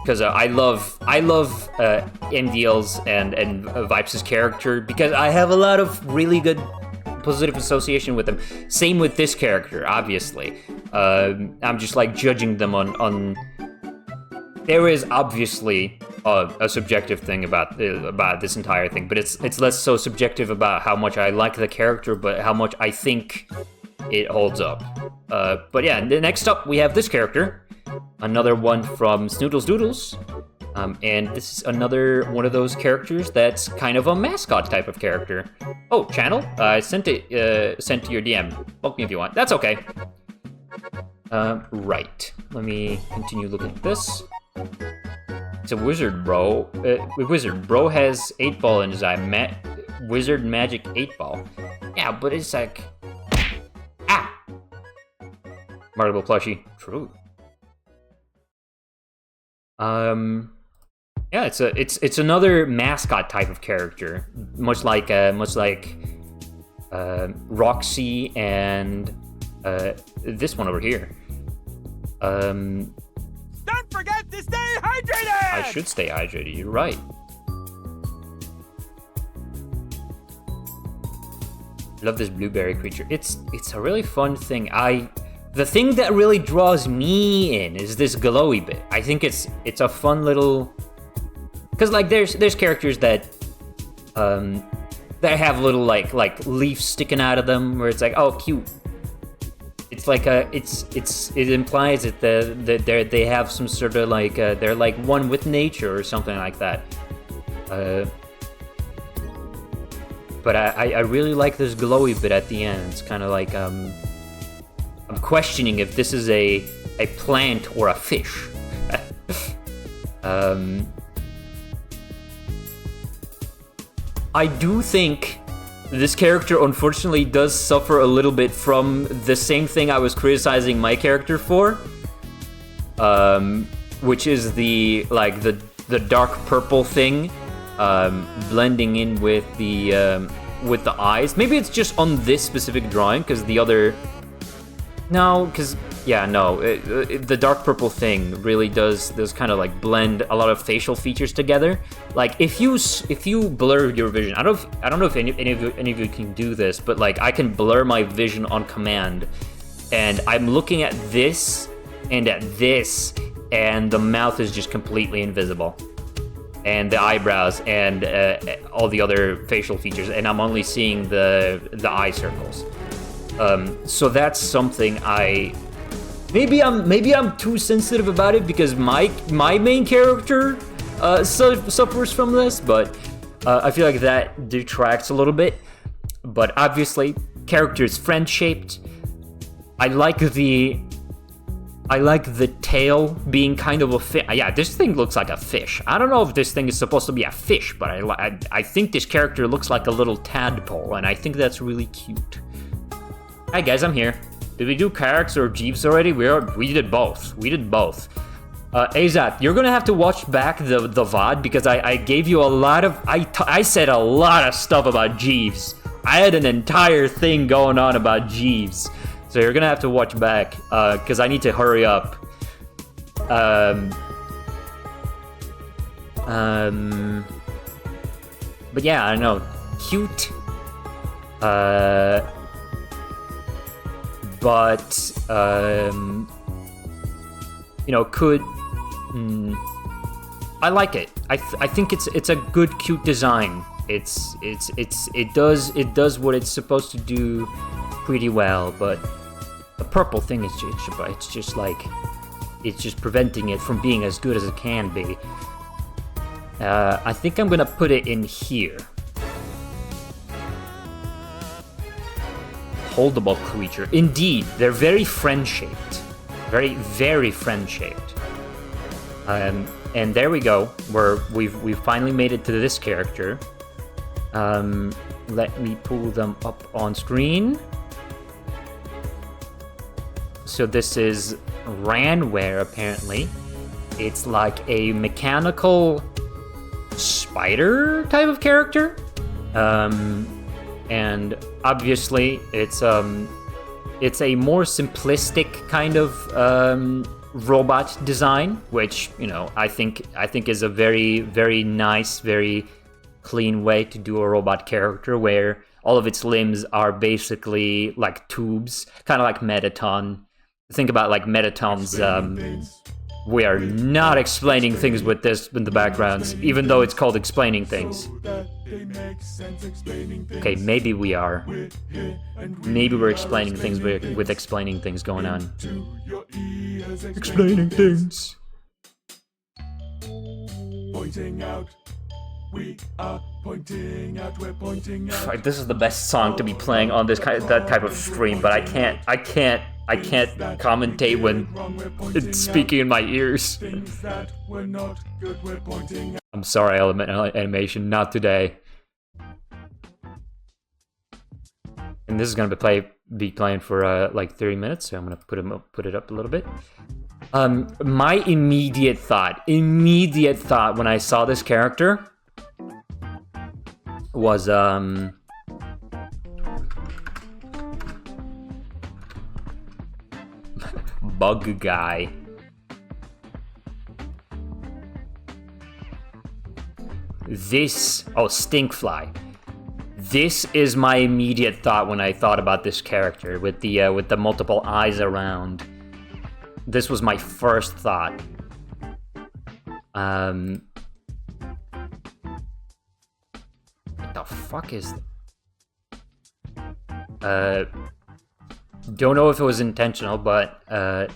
Because I love MDL's and Vipes' character, because I have a lot of really good positive association with them. Same with this character, obviously. I'm just like judging them on. There is obviously a subjective thing about this entire thing, but it's less so subjective about how much I like the character, but how much I think it holds up. But yeah, next up we have this character. Another one from Snoodles Doodles, and this is another one of those characters that's kind of a mascot type of character. Oh, channel? I sent to your DM. Book me if you want. That's okay. Right. Let me continue looking at this. It's a wizard, bro. Wizard. Bro has 8 Ball in his eye. Wizard Magic 8 Ball. Yeah, but it's like... Ah! Marble plushie. True. Yeah, it's another mascot type of character, much like Roxy and this one over here. Don't forget to stay hydrated! I should stay hydrated, you're right. Love this blueberry creature. It's a really fun thing. The thing that really draws me in is this glowy bit. I think it's a fun little, cause like there's characters that have little like leaves sticking out of them where it's like, oh, cute. It's like it implies that they have some sort of like they're like one with nature or something like that. But I really like this glowy bit at the end. It's kind of like I'm questioning if this is a plant or a fish. I do think this character unfortunately does suffer a little bit from the same thing I was criticizing my character for, which is the dark purple thing. blending in with the eyes. Maybe it's just on this specific drawing, because the other... No, because... Yeah, no, the dark purple thing really does kind of like blend a lot of facial features together. Like if you blur your vision, I don't know if any of you can do this, but like I can blur my vision on command, and I'm looking at this and at this, and the mouth is just completely invisible, and the eyebrows and all the other facial features, and I'm only seeing the eye circles. So that's something Maybe I'm too sensitive about it because my main character suffers from this, but I feel like that detracts a little bit. But obviously, character is friend-shaped. I like the tail being kind of a fish. Yeah, this thing looks like a fish. I don't know if this thing is supposed to be a fish, but I think this character looks like a little tadpole, and I think that's really cute. Hi guys, I'm here. Did we do Karax or Jeeves already? We did both. Azat, you're gonna have to watch back the VOD because I gave you a lot of... I said a lot of stuff about Jeeves. I had an entire thing going on about Jeeves. So you're gonna have to watch back because I need to hurry up. But yeah, I don't know. Cute. But you know, I like it. I think it's a good, cute design. It does what it's supposed to do pretty well. But the purple thing is it's just preventing it from being as good as it can be. I think I'm gonna put it in here. Holdable creature. Indeed, they're very friend-shaped. Very, very friend-shaped. And there we go. We've finally made it to this character. Let me pull them up on screen. So this is Ranware, apparently. It's like a mechanical spider type of character. And obviously it's a more simplistic kind of robot design, which, you know, I think is a very, very nice, very clean way to do a robot character, where all of its limbs are basically like tubes, kind of like Mettaton. Think about like Mettaton's. We are not explaining things with this in the backgrounds, even though it's called explaining things. Okay, maybe we are. Maybe we're explaining things with explaining things going on. Explaining things. Pointing out. We are pointing out. We're pointing out. This is the best song to be playing on this that type of stream, but I can't commentate when it's speaking in my ears. I'm sorry, Element Animation, not today. And this is gonna be playing for like 30 minutes, so I'm gonna put it up a little bit. My immediate thought when I saw this character was Bug Guy. Stinkfly. This is my immediate thought when I thought about this character with the multiple eyes around. This was my first thought. What the fuck is... Don't know if it was intentional, but I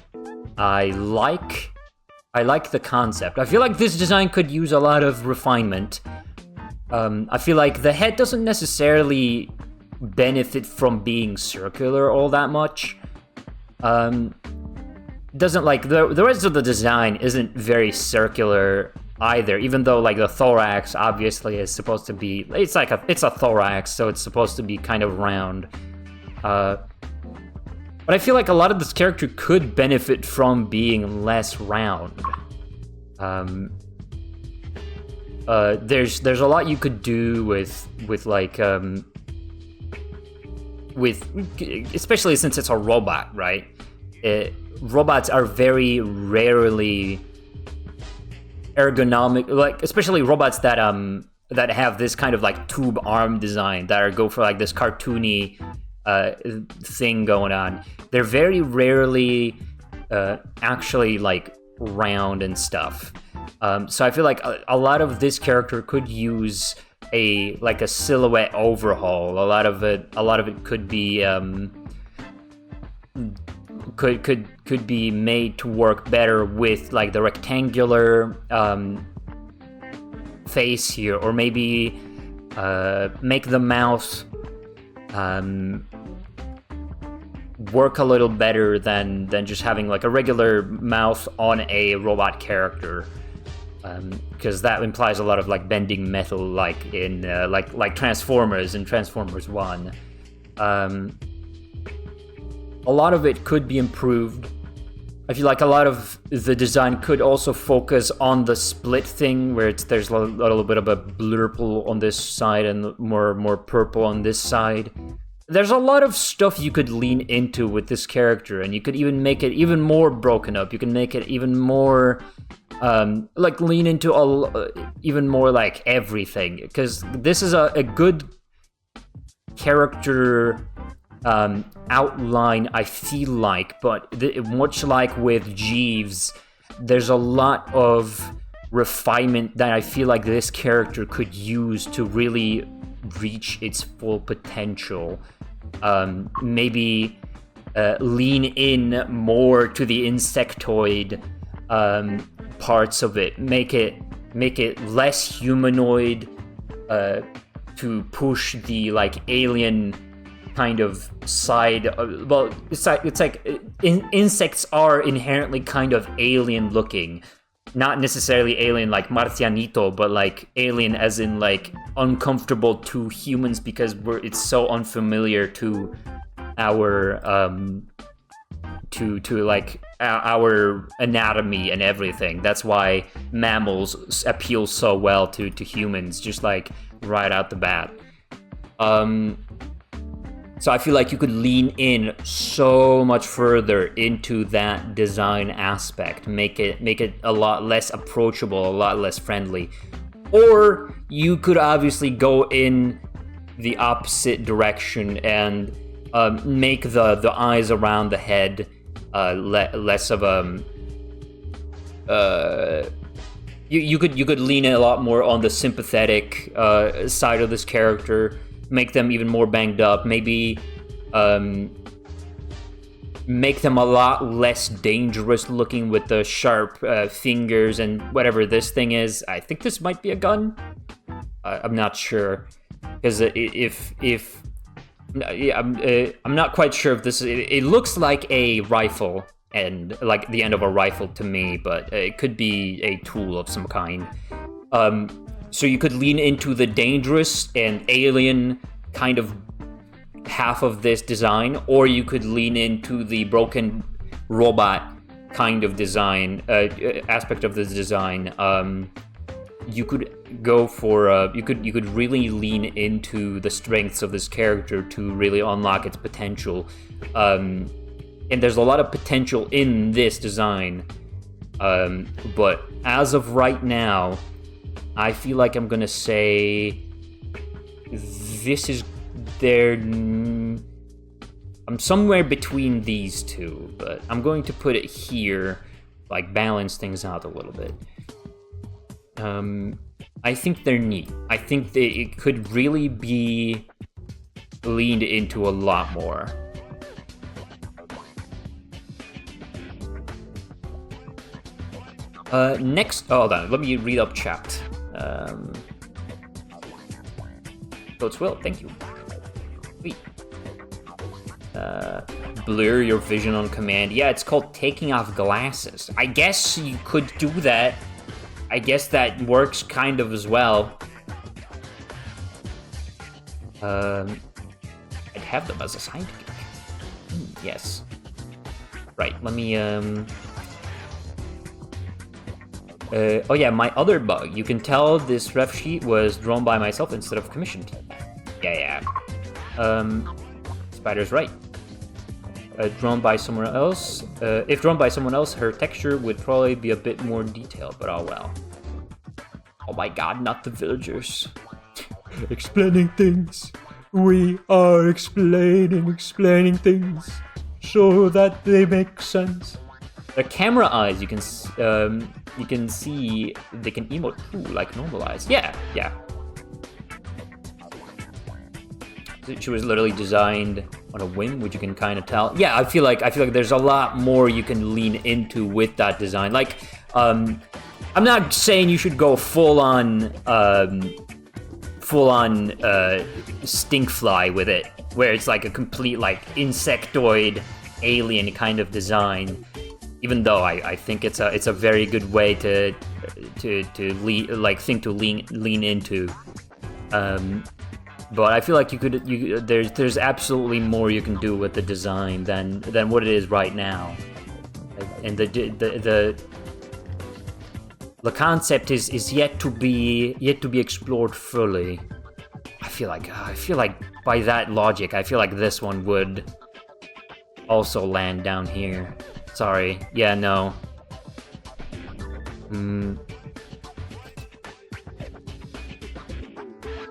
like the concept. I feel like this design could use a lot of refinement. I feel like the head doesn't necessarily benefit from being circular all that much. Doesn't like the rest of the design isn't very circular either, even though like the thorax obviously is supposed to be, it's a thorax, so it's supposed to be kind of round. But I feel like a lot of this character could benefit from being less round. there's a lot you could do with like especially since it's a robot, right? Robots are very rarely ergonomic, like especially robots that have this kind of like tube arm design that go for like this cartoony thing going on. They're very rarely actually like round and stuff. So I feel like a lot of this character could use a silhouette overhaul. A lot of it could be could be made to work better with like the rectangular face here, or maybe make the mouth work a little better than just having like a regular mouth on a robot character, because that implies a lot of like bending metal, like in like Transformers and Transformers 1. A lot of it could be improved. I feel like a lot of the design could also focus on the split thing, where there's a little bit of a blurple on this side and more purple on this side. There's a lot of stuff you could lean into with this character, and you could even make it even more broken up. You can make it even more like lean into even more like everything, because this is a good character outline, I feel like, but much like with Jeeves, there's a lot of refinement that I feel like this character could use to really reach its full potential. Maybe lean in more to the insectoid parts of it. Make it less humanoid to push the like alien kind of side. Well, it's like insects are inherently kind of alien looking. Not necessarily alien like Marcianito, but like alien as in like uncomfortable to humans, because it's so unfamiliar to our to like our anatomy and everything. That's why mammals appeal so well to humans, just like right out the bat. So I feel like you could lean in so much further into that design aspect, make it a lot less approachable, a lot less friendly. Or you could obviously go in the opposite direction and make the eyes around the head less of you could lean in a lot more on the sympathetic side of this character. Make them even more banged up, maybe make them a lot less dangerous looking with the sharp fingers and whatever this thing is. I think this might be a gun. I'm not sure, because I'm not quite sure if this. It looks like a rifle and like the end of a rifle to me, but it could be a tool of some kind. So you could lean into the dangerous and alien kind of half of this design, or you could lean into the broken robot kind of design aspect of the design. You could go for you could really lean into the strengths of this character to really unlock its potential. And there's a lot of potential in this design, but as of right now, I feel like I'm gonna say this is there. I'm somewhere between these two, but I'm going to put it here, like balance things out a little bit. I think they're neat. I think that it could really be leaned into a lot more. Next, hold on, let me read up chat. Votes will, thank you. Sweet. Blur your vision on command. Yeah, it's called taking off glasses. I guess you could do that. I guess that works kind of as well. I'd have them as a sidekick. Yes. Right, let me, Oh yeah, my other bug. You can tell this ref sheet was drawn by myself instead of commissioned. Yeah. Spider's right. Drawn by someone else. If drawn by someone else, her texture would probably be a bit more detailed, but oh well. Oh my god, not the villagers. Explaining things. We are explaining things so that they make sense. The camera eyes, you can see they can emote too, like normal eyes. Yeah. She was literally designed on a whim, which you can kind of tell. Yeah, I feel like there's a lot more you can lean into with that design. Like, I'm not saying you should go full on stinkfly with it, where it's like a complete like insectoid alien kind of design. Even though I think it's a very good way to lean into. But I feel like there's absolutely more you can do with the design than what it is right now, and the concept is yet to be explored fully. I feel like by that logic, I feel like this one would also land down here. Sorry, yeah, no.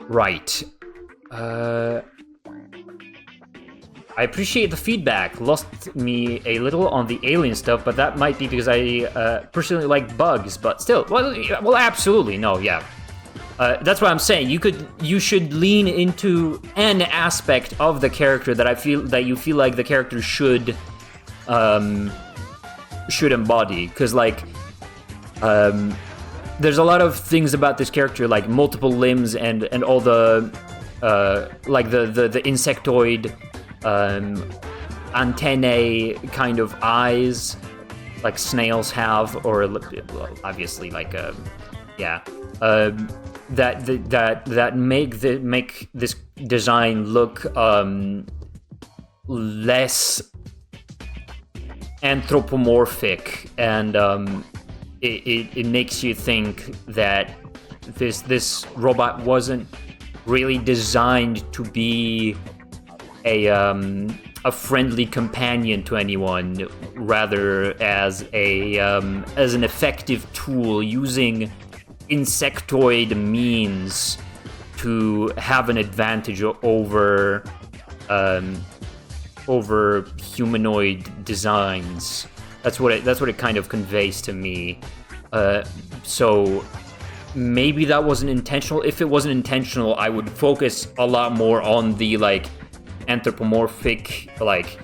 Right. I appreciate the feedback. Lost me a little on the alien stuff, but that might be because I personally like bugs. But still, well, absolutely no, yeah. That's what I'm saying. You should lean into an aspect of the character that you feel like the character should embody, because like there's a lot of things about this character, like multiple limbs and all the like the insectoid antennae kind of eyes like snails have, or obviously like that make this design look less anthropomorphic, and it makes you think that this robot wasn't really designed to be a friendly companion to anyone, rather as an effective tool using insectoid means to have an advantage over humanoid designs. That's what it kind of conveys to me. So maybe that wasn't intentional. If it wasn't intentional, I would focus a lot more on the like anthropomorphic, like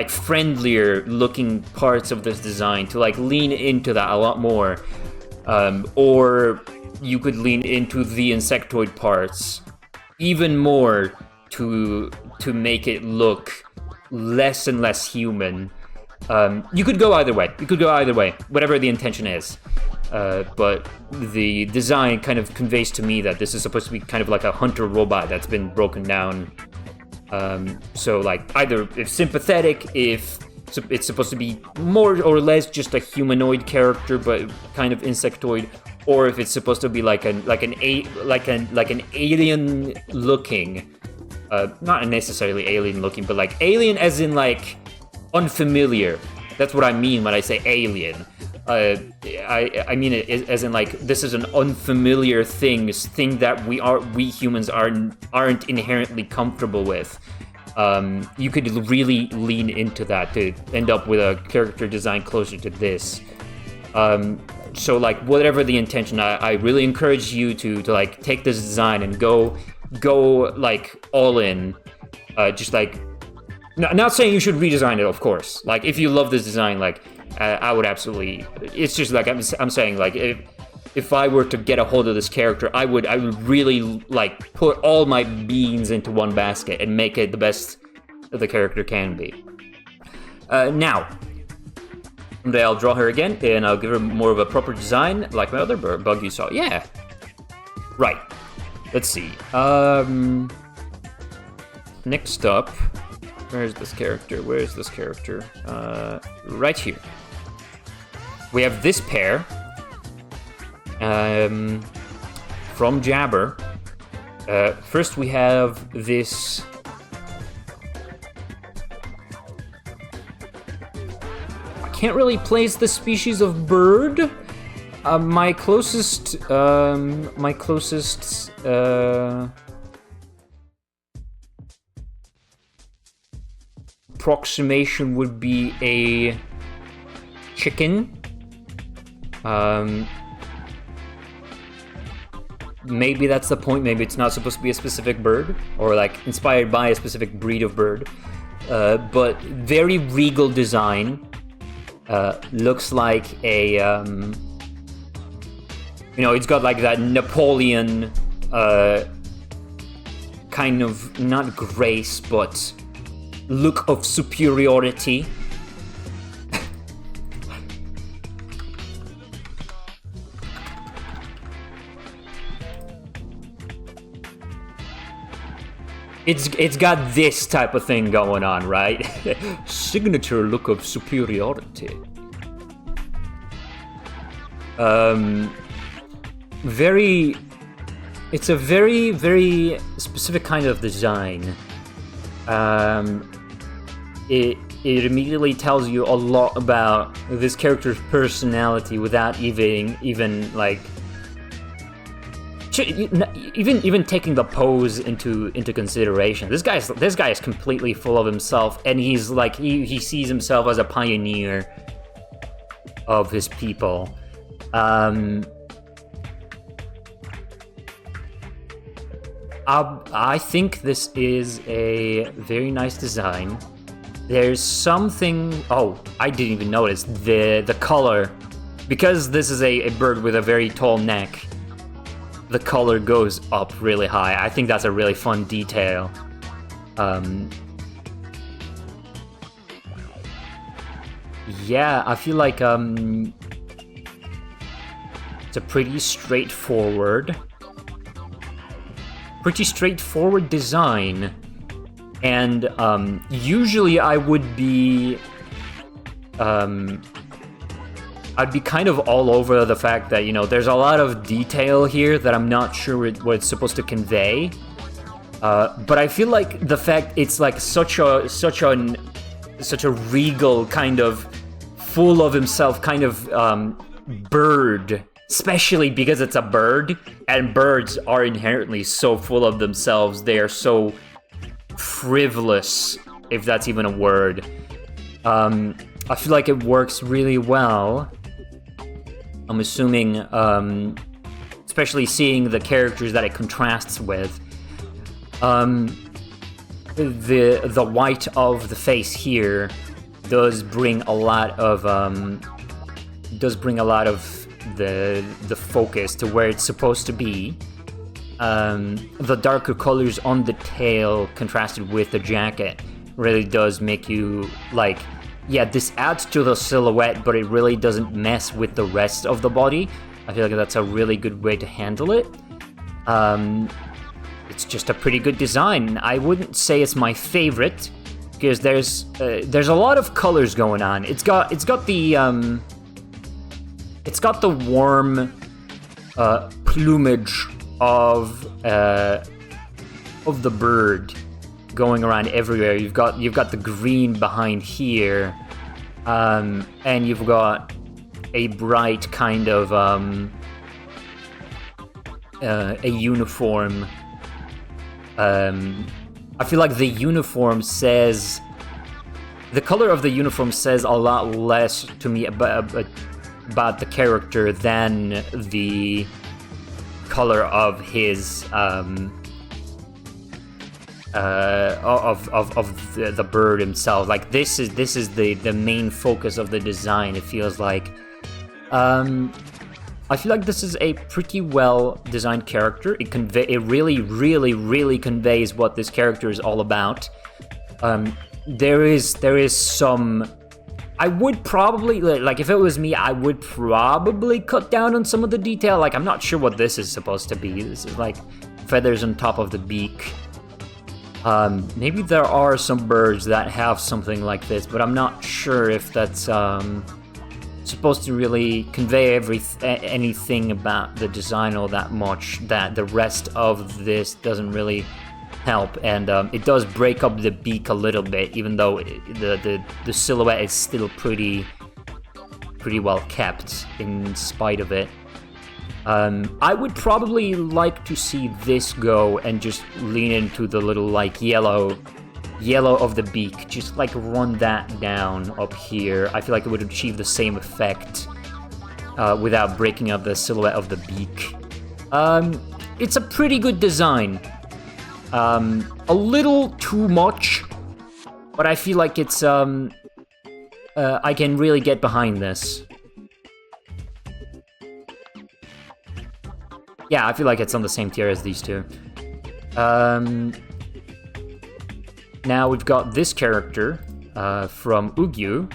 friendlier looking parts of this design, to like lean into that a lot more. Or you could lean into the insectoid parts even more to make it look less and less human. You could go either way. Whatever the intention is. But the design kind of conveys to me that this is supposed to be kind of like a hunter robot that's been broken down. So like either if sympathetic, if it's supposed to be more or less just a humanoid character but kind of insectoid, or if it's supposed to be like an alien looking, not necessarily alien looking, but like alien as in like unfamiliar. That's what I mean when I say alien. I mean it as in like this is an unfamiliar thing that we humans aren't inherently comfortable with. You could really lean into that to end up with a character design closer to this. So like whatever the intention, I really encourage you to like take this design and go like all in. Just like not saying you should redesign it, of course. Like if you love this design, like I would absolutely. It's just like I'm saying, like if I were to get a hold of this character, I would really like put all my beans into one basket and make it the best the character can be. Now, someday I'll draw her again and I'll give her more of a proper design, like my other bug you saw. Yeah, right. Let's see. Next up, where's this character? Right here. we have this pair from Jabber. First we have this. I can't really place the species of bird. My closest approximation would be a chicken. Maybe that's the point. Maybe it's not supposed to be a specific bird, or like inspired by a specific breed of bird. But very regal design. Looks like a it's got like that Napoleon kind of, not grace, but look of superiority. It's got this type of thing going on, right? Signature look of superiority. It's a very, very specific kind of design. It immediately tells you a lot about this character's personality without even like even taking the pose into consideration. This guy is completely full of himself, and he's like he sees himself as a pioneer of his people. I think this is a very nice design. There's something. Oh, I didn't even notice the color, because this is a bird with a very tall neck. The color goes up really high. I think that's a really fun detail. Yeah, I feel like it's a pretty straightforward design, and usually I would be I'd be kind of all over the fact that, there's a lot of detail here that I'm not sure what it's supposed to convey. But I feel like the fact it's like such a regal kind of full of himself kind of bird, especially because it's a bird, and birds are inherently so full of themselves. They are so frivolous, if that's even a word. I feel like it works really well. I'm assuming, especially seeing the characters that it contrasts with. The white of the face here does bring a lot of the focus to where it's supposed to be. The darker colors on the tail contrasted with the jacket really does make you like, yeah, this adds to the silhouette, but it really doesn't mess with the rest of the body. I feel like that's a really good way to handle it. It's just a pretty good design. I wouldn't say it's my favorite, because there's a lot of colors going on. It's got the warm plumage of the bird going around everywhere. You've got the green behind here, and you've got a bright kind of a uniform. I feel like the uniform says, the color of the uniform says a lot less to me about the character than the color of his of the bird himself. Like this is the main focus of the design. It feels like I feel like this is a pretty well designed character. It really conveys what this character is all about. There is some. I would probably, like, if it was me, I would probably cut down on some of the detail. Like, I'm not sure what this is supposed to be. This is like feathers on top of the beak. Maybe there are some birds that have something like this, but I'm not sure if that's supposed to really convey anything about the design all that much that the rest of this doesn't really help, and it does break up the beak a little bit, even though the silhouette is still pretty well kept in spite of it. I would probably like to see this go and just lean into the little like yellow of the beak, just like run that down up here. I feel like it would achieve the same effect without breaking up the silhouette of the beak. It's a pretty good design. A little too much, but I feel like it's I can really get behind this. Yeah, I feel like it's on the same tier as these two. Now we've got this character from Ugyu.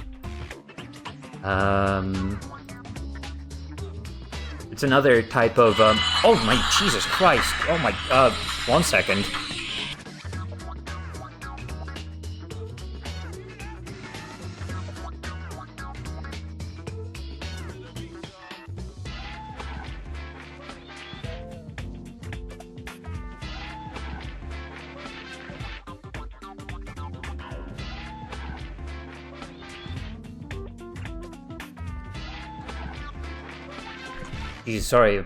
It's another type of... oh my Jesus Christ! Oh my... 1 second. Jeez, sorry,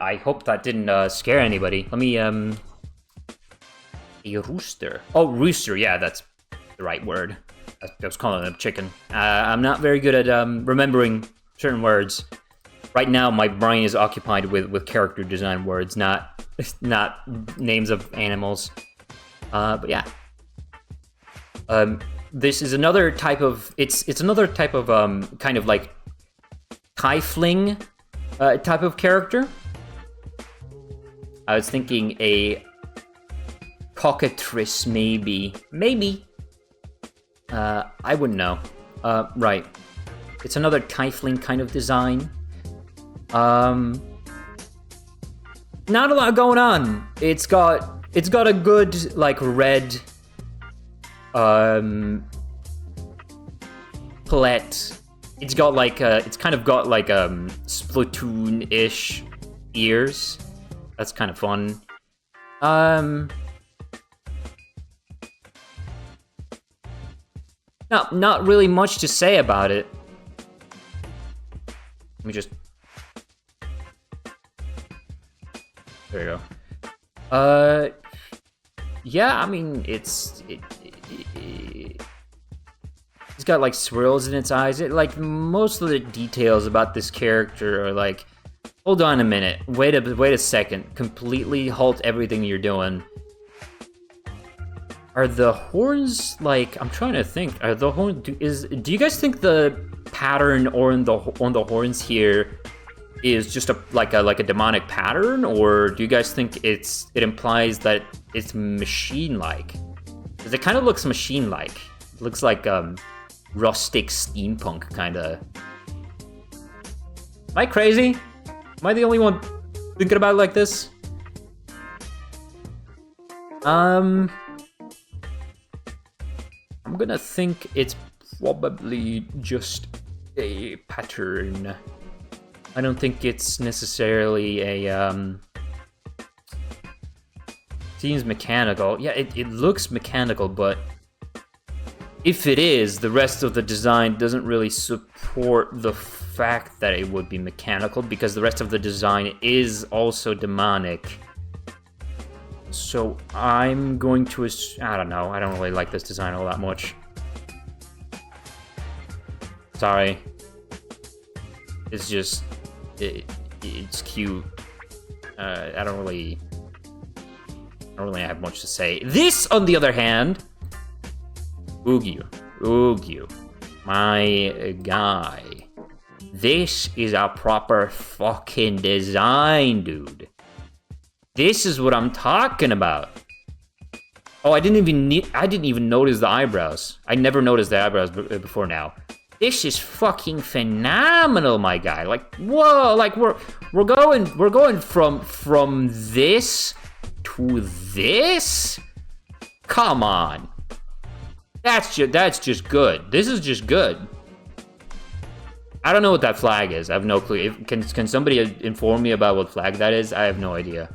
I hope that didn't scare anybody. Let me, a rooster. Oh, rooster, yeah, that's the right word. I was calling it a chicken. I'm not very good at remembering certain words. Right now, my brain is occupied with character design words, not names of animals. But yeah. This is another type of... It's another type of, kind of like... Tiefling... type of character. I was thinking a cockatrice, maybe. I wouldn't know. Right. It's another tiefling kind of design. Not a lot going on. It's got a good like red palette. It's got like it's kind of got like Splatoon-ish ears. That's kind of fun. Not really much to say about it. Let me just... There you go. Yeah, I mean, it's got like swirls in its eyes. Like most of the details about this character are like, hold on a minute, wait a second, completely halt everything you're doing. Are the horns like? I'm trying to think. Are the horns? Do you guys think the pattern on the horns here is just like a demonic pattern, or do you guys think it implies that it's machine-like? Because it kind of looks machine-like. It looks like rustic steampunk kind of. Am I crazy? Am I the only one thinking about it like this? I'm gonna think it's probably just a pattern. I don't think it's necessarily a, seems mechanical. Yeah, it looks mechanical, but if it is, the rest of the design doesn't really support the fact that it would be mechanical, because the rest of the design is also demonic. So I'm going to I don't know. I don't really like this design all that much. Sorry. It's just... It's cute. I don't really have much to say. This, on the other hand... Ugyu. My guy. This is a proper fucking design, dude. This is what I'm talking about. Oh, I didn't even notice the eyebrows. I never noticed the eyebrows before now. This is fucking phenomenal, my guy. Like, whoa, like we're going from this to this? Come on. That's just good. This is just good. I don't know what that flag is. I have no clue. Can somebody inform me about what flag that is? I have no idea.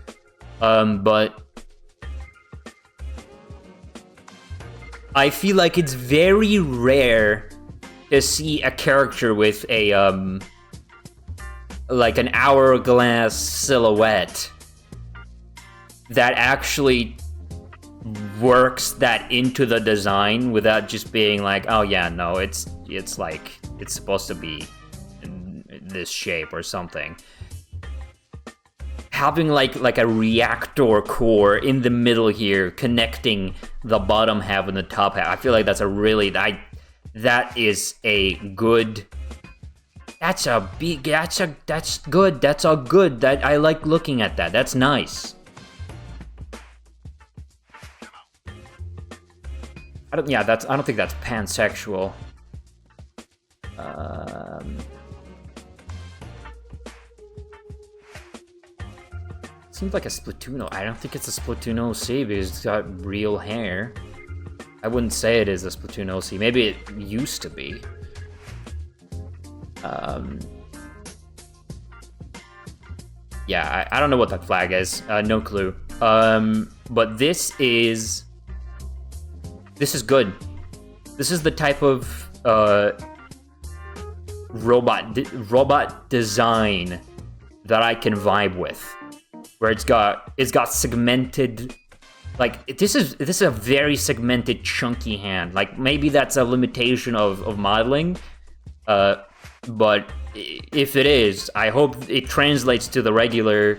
But I feel like it's very rare to see a character with a like an hourglass silhouette that actually works that into the design without just being like, oh yeah, no, it's like it's supposed to be in this shape or something. Having like a reactor core in the middle here connecting the bottom half and the top half, I feel like that's a really that is a good. That's good. That's all good. That I like looking at that. That's nice. I don't think that's pansexual. Seems like a Splatoon. I don't think it's a Splatoon OC because it's got real hair. I wouldn't say it is a Splatoon OC. Maybe it used to be. Yeah, I don't know what that flag is. No clue. But this is good. This is the type of robot design that I can vibe with, where it's got segmented. Like this is a very segmented, chunky hand. Like maybe that's a limitation of modeling. But if it is, I hope it translates to the regular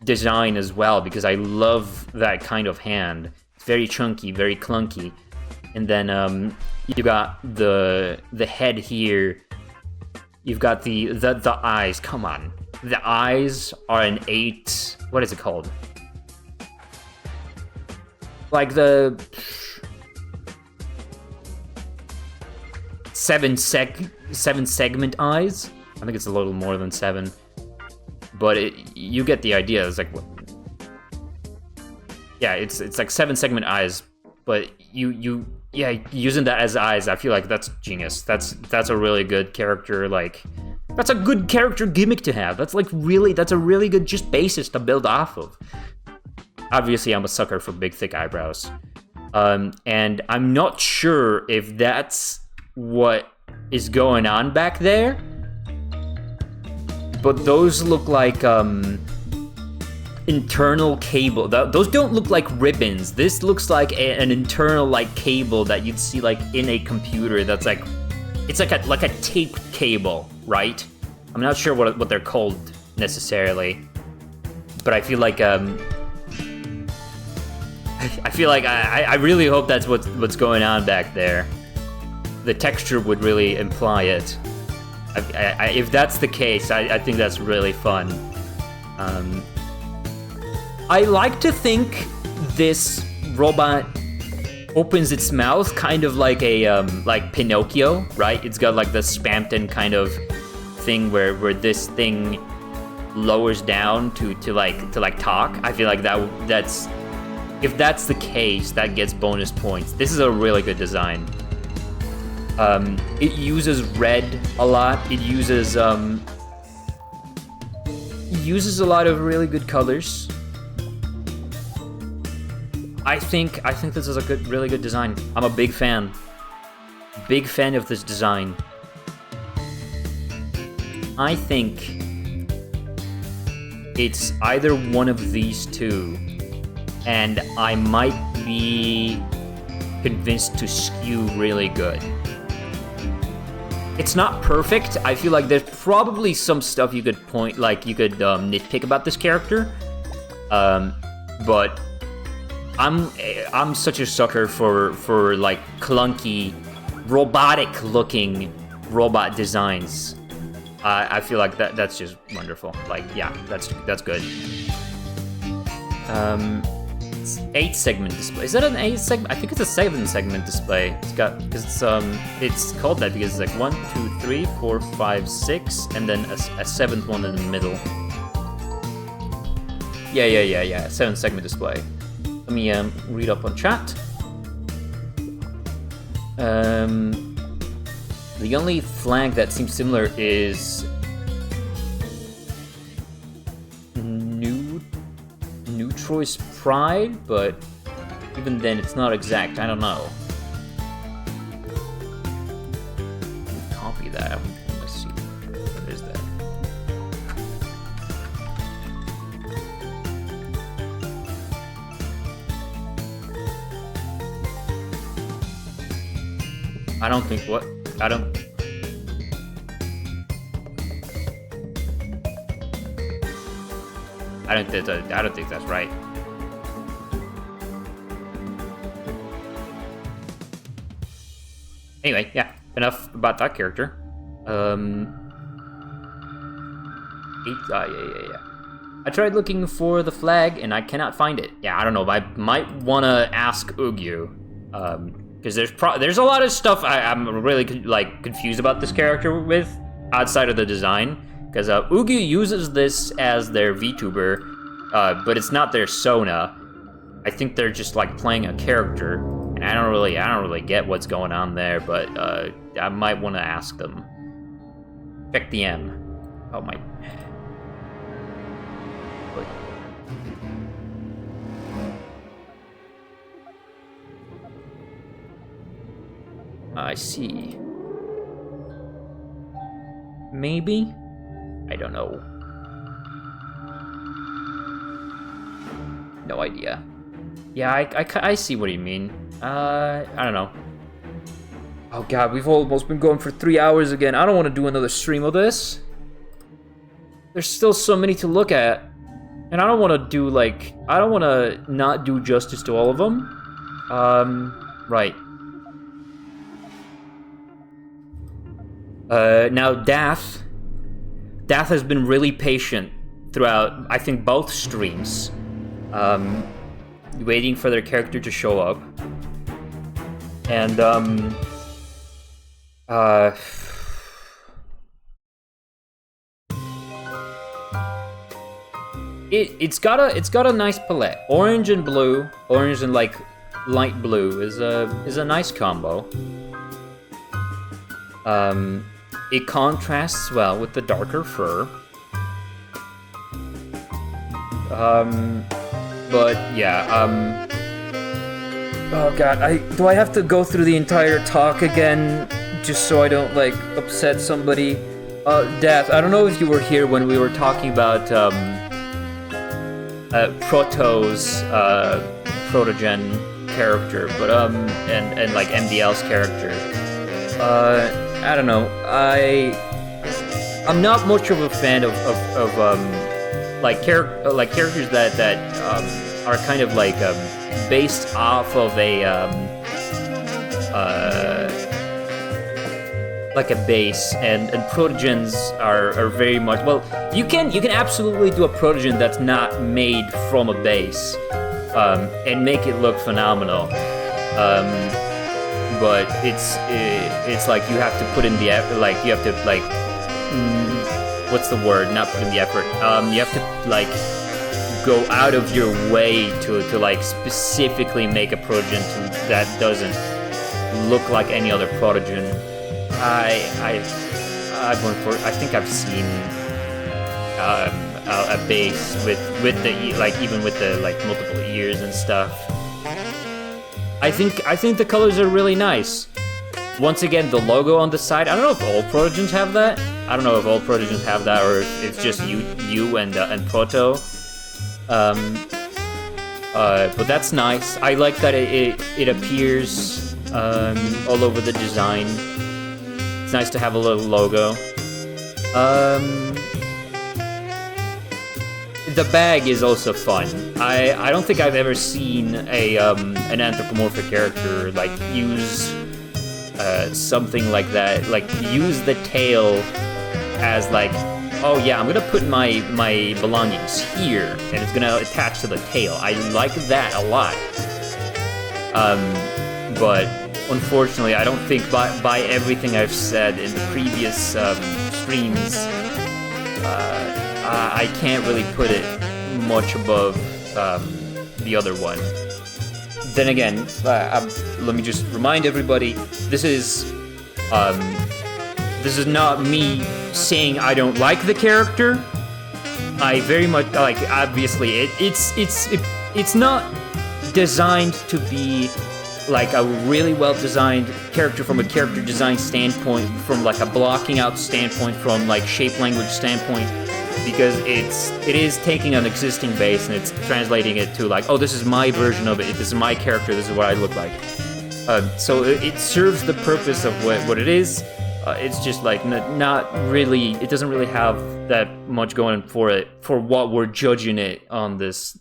design as well, because I love that kind of hand. It's very chunky, very clunky. And then you got the head here. You've got the eyes. Come on. The eyes are an 8. What is it called? Like the 7 segment eyes. I think it's a little more than 7, but you get the idea. It's like, yeah, it's like 7 segment eyes, but using that as eyes, I feel like that's genius. That's a really good character. Like, that's a good character gimmick to have. That's a really good just basis to build off of. Obviously, I'm a sucker for big, thick eyebrows, and I'm not sure if that's what is going on back there, but those look like internal cable. Those don't look like ribbons. This looks like an internal like cable that you'd see like in a computer. That's like, it's like a tape cable, right? I'm not sure what they're called necessarily, but I feel like I really hope that's what's going on back there. The texture would really imply it. If that's the case, I think that's really fun. I like to think this robot opens its mouth kind of like a like Pinocchio, right? It's got like the Spamton kind of thing where this thing lowers down to talk. I feel like that's if that's the case, that gets bonus points. This is a really good design. It uses red a lot. It uses a lot of really good colors. I think this is a really good design. I'm a big fan. Big fan of this design. I think it's either one of these two, and I might be convinced to skew really good. It's not perfect. I feel like there's probably some stuff you could nitpick about this character, but I'm such a sucker for like clunky, robotic-looking robot designs. I feel like that's just wonderful. Like, yeah, that's good. 8-segment display. Is that an 8-segment? I think it's a 7-segment display. It's called that because it's like 1, 2, 3, 4, 5, 6, and then a 7th one in the middle. Yeah. 7-segment display. Let me read up on chat. The only flag that seems similar is New Troy's Pride, but even then it's not exact. I don't know. Copy that. Let's see. What is that? I don't think what? I don't think that's right. Anyway, yeah, enough about that character. Yeah. I tried looking for the flag and I cannot find it. Yeah, I don't know. I might wanna ask Ugyu, because there's a lot of stuff I'm really confused about this character with outside of the design. Because Ugyu uses this as their VTuber, but it's not their Sona. I think they're just like playing a character, and I don't really get what's going on there. But I might want to ask them. Check the M. Oh my. Wait. I see. Maybe. I don't know. No idea. Yeah, I see what you mean. I don't know. Oh god, we've almost been going for 3 hours again. I don't want to do another stream of this. There's still so many to look at. And I don't want to do, like... I don't want to not do justice to all of them. Right. Now, Dath has been really patient throughout, I think, both streams, waiting for their character to show up. And, it's got a nice palette. Orange and blue, orange and like light blue is a nice combo. It contrasts well with the darker fur. But yeah, oh god, do I have to go through the entire talk again just so I don't like upset somebody? Dath, I don't know if you were here when we were talking about Proto's Protogen character, but and like MDL's character. I don't know. I'm not much of a fan of characters that are kind of like based off of a like a base, and protogens are very much, well, you can absolutely do a protogen that's not made from a base and make it look phenomenal. But it's like you have to put in the effort, like you have to like what's the word? Not put in the effort. You have to like go out of your way to like specifically make a protogen that doesn't look like any other protogen. I think I've seen a base with the like even with the like multiple ears and stuff. I think the colors are really nice. Once again, the logo on the side. I don't know if all protogens have that. I don't know if all protogens have that, or if it's just you and Proto. But that's nice. I like that it appears all over the design. It's nice to have a little logo. The bag is also fun. I don't think I've ever seen an anthropomorphic character like use something like that. Like use the tail as like, oh yeah, I'm gonna put my belongings here, and it's gonna attach to the tail. I like that a lot. But unfortunately, I don't think by everything I've said in the previous streams, I can't really put it much above the other one. Then again, let me just remind everybody, this is This is not me saying I don't like the character. I very much like. Obviously, it's not designed to be like a really well-designed character from a character design standpoint, from like a blocking out standpoint, from like shape language standpoint, because it is taking an existing base and it's translating it to like, oh, this is my version of it. This is my character. This is what I look like. So it serves the purpose of what it is. It's just like not really. It doesn't really have that much going for it for what we're judging it on this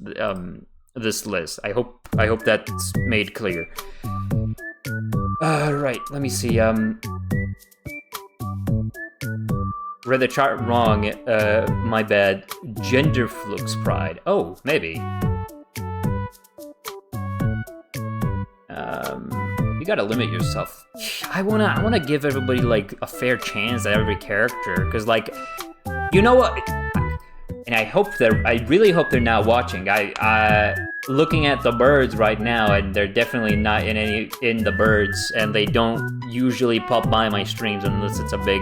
this list. I hope that's made clear. Right. Let me see. Read the chart wrong. My bad. Gender flux pride. Oh, maybe. You gotta limit yourself. I wanna give everybody like a fair chance at every character, cause like, you know what? And I really hope they're not watching. I looking at the birds right now, and they're definitely not in the birds, and they don't usually pop by my streams unless it's a big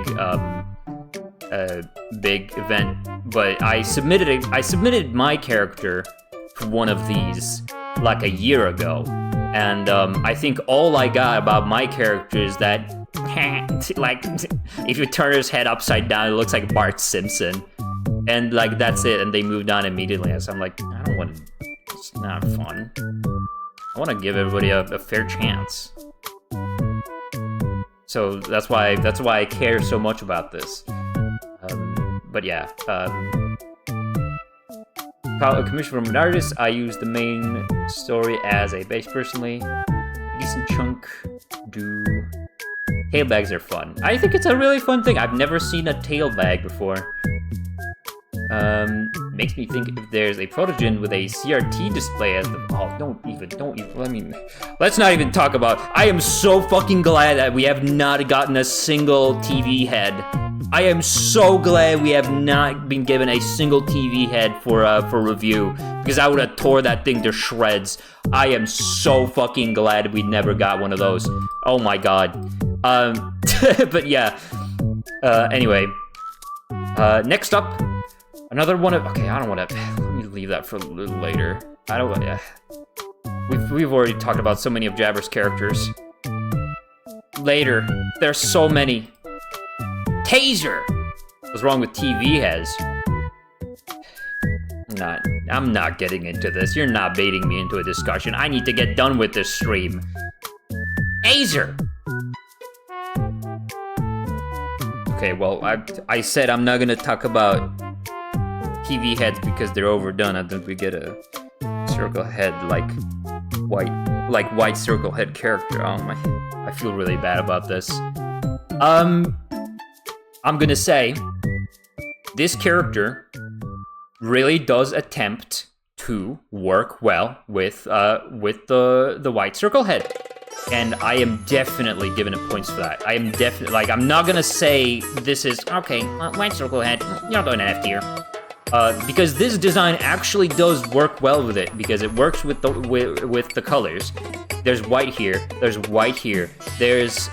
event. But I submitted my character for one of these like a year ago, and I think all I got about my character is that like if you turn his head upside down, it looks like Bart Simpson. And like that's it, and they moved on immediately. So I'm like, I don't want. It's not fun. I want to give everybody a fair chance. So that's why I care so much about this. But yeah, commission from an artist. I use the main story as a base personally. Decent chunk. Tail bags are fun. I think it's a really fun thing. I've never seen a tail bag before. Makes me think if there's a Protogen with a CRT display as the... Oh, don't even, let's not even talk about... I am so fucking glad that we have not gotten a single TV head. I am so glad we have not been given a single TV head for review, because I would have tore that thing to shreds. I am so fucking glad we never got one of those. Oh my god. But yeah. Anyway. Next up... Another one of... Okay, I don't want to... Let me leave that for a little later. I don't... We've already talked about so many of Jabber's characters. Later. There's so many. Taser! What's wrong with TV heads? I'm not getting into this. You're not baiting me into a discussion. I need to get done with this stream. Taser! Okay, well, I said I'm not gonna talk about TV heads because they're overdone. I think we get a circle head like white circle head character. Oh my, I feel really bad about this. I'm gonna say this character really does attempt to work well with the white circle head. And I am definitely giving it points for that. I am definitely, like, I'm not gonna say this is, okay, white circle head, you're going to F tier. Because this design actually does work well with it, because it works with the colors. There's white here, there's white here. There's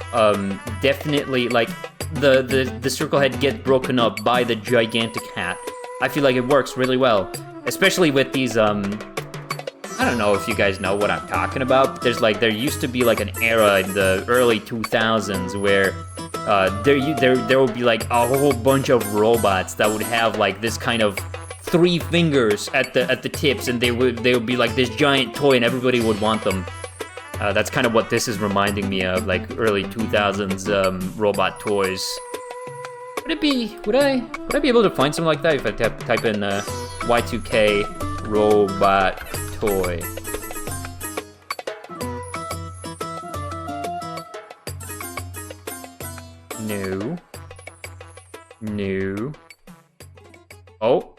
definitely, like, the circle head gets broken up by the gigantic hat. I feel like it works really well, especially with these, I don't know if you guys know what I'm talking about. There used to be like an era in the early 2000s where there would be like a whole bunch of robots that would have like this kind of 3 fingers at the tips, and they would be like this giant toy, and everybody would want them. That's kind of what this is reminding me of, like early 2000s robot toys. Would I be able to find something like that if I type in Y2K robot toy? No. Oh.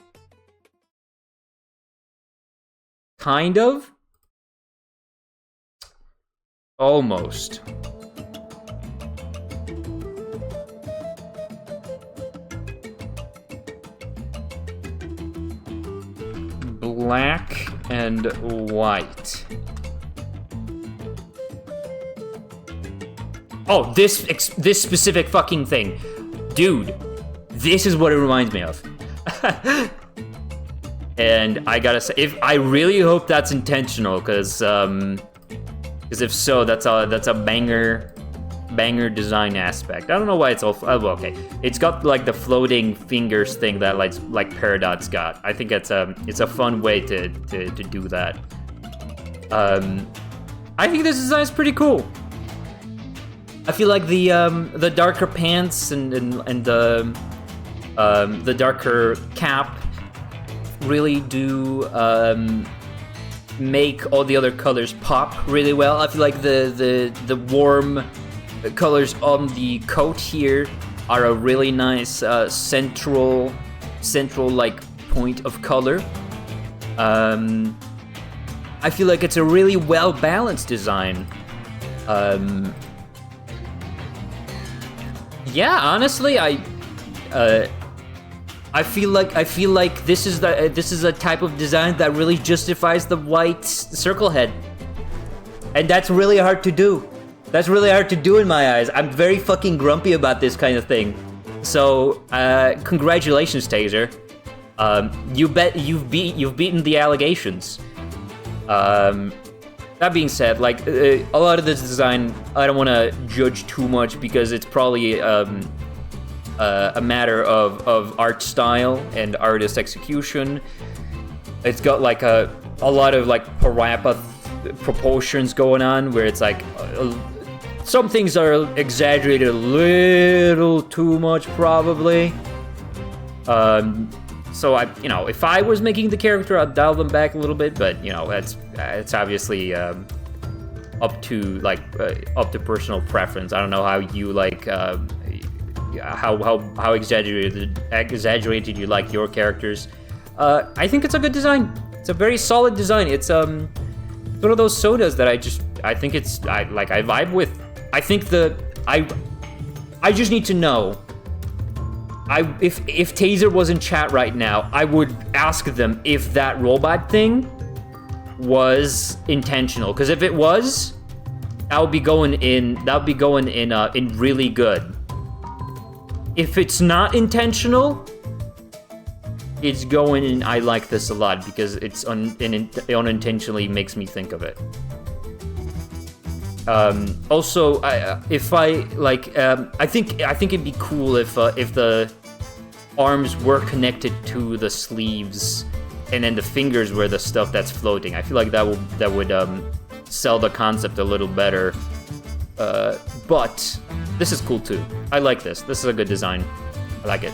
Kind of? Almost. Black and white. Oh, this specific fucking thing. dude, this is what it reminds me of. And I gotta say, I really hope that's intentional, because if so, that's a banger design aspect. I don't know why it's all. Oh, okay, it's got like the floating fingers thing that like Peridot's got. I think it's a fun way to do that. I think this design is pretty cool. I feel like the darker pants and the darker cap really do make all the other colors pop really well. I feel like the warm colors on the coat here are a really nice central like point of color. I feel like it's a really well balanced design. Yeah, honestly, I feel like this is a type of design that really justifies the white circle head, and that's really hard to do. That's really hard to do in my eyes. I'm very fucking grumpy about this kind of thing. So, congratulations, Taser. You've beaten the allegations. That being said, like a lot of this design, I don't want to judge too much because it's probably a matter of art style and artist execution. It's got like a lot of like parappa proportions going on, where it's like some things are exaggerated a little too much, probably. So if I was making the character, I'd dial them back a little bit, but it's obviously up to personal preference. I don't know how you like how exaggerated you like your characters. I think it's a good design. It's a very solid design. It's one of those sodas that I vibe with. I think I just need to know. If Taser was in chat right now, I would ask them if that robot thing was intentional. Because if it was, that would be going in really good. If it's not intentional, it's going in. I like this a lot because it unintentionally makes me think of it. Also, I think it'd be cool if the arms were connected to the sleeves, and then the fingers were the stuff that's floating. I feel like that would sell the concept a little better. But this is cool too. I like this. This is a good design. I like it.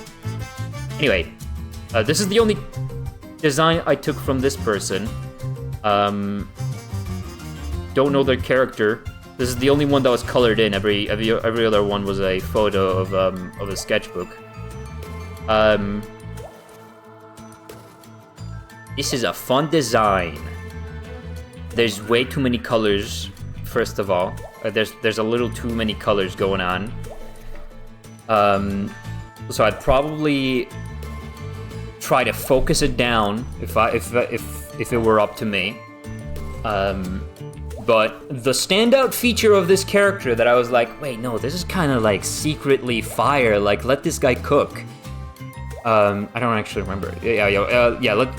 Anyway, this is the only design I took from this person. Don't know their character. This is the only one that was colored in. Every other one was a photo of a sketchbook. This is a fun design. There's way too many colors. First of all, there's a little too many colors going on. So I'd probably try to focus it down if it were up to me. But the standout feature of this character that I was like, wait, no, this is kind of like secretly fire. Like, let this guy cook. I don't actually remember.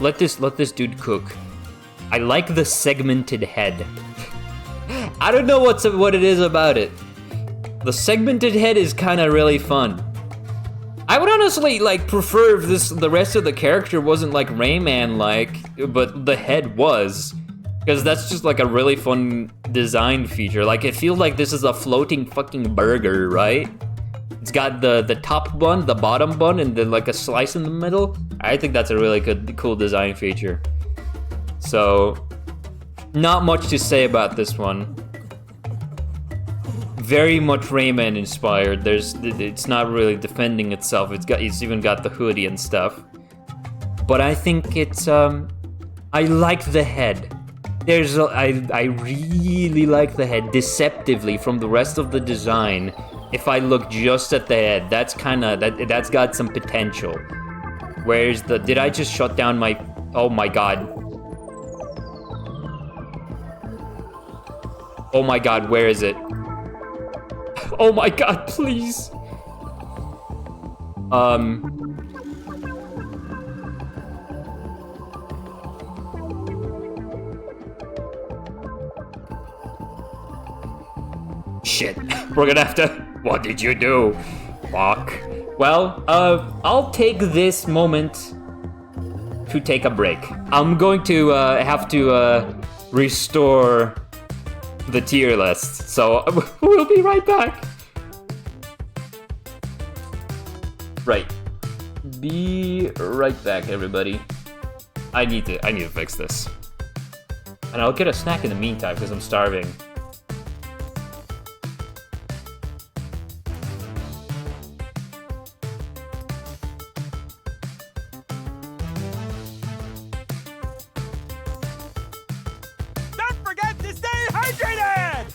Let this dude cook. I like the segmented head. I don't know what it is about it. The segmented head is kind of really fun. I would honestly prefer if the rest of the character wasn't like Rayman but the head was. Because that's just like a really fun design feature. Like, it feels like this is a floating fucking burger, right? It's got the top bun, the bottom bun, and then like a slice in the middle. I think that's a really cool design feature. So, not much to say about this one. Very much Rayman inspired. It's not really defending itself. It's even got the hoodie and stuff. But I think it's I like the head. I really like the head deceptively from the rest of the design. If I look just at the head, that's got some potential. Where's did I just shut down my, oh my god. Oh my god, where is it? Oh my god, please. Shit. We're gonna have to... What did you do? Fuck. Well, I'll take this moment to take a break. I'm going to have to restore the tier list, so we'll be right back. Right. Be right back, everybody. I need to fix this. And I'll get a snack in the meantime because I'm starving. Don't forget to stay hydrated!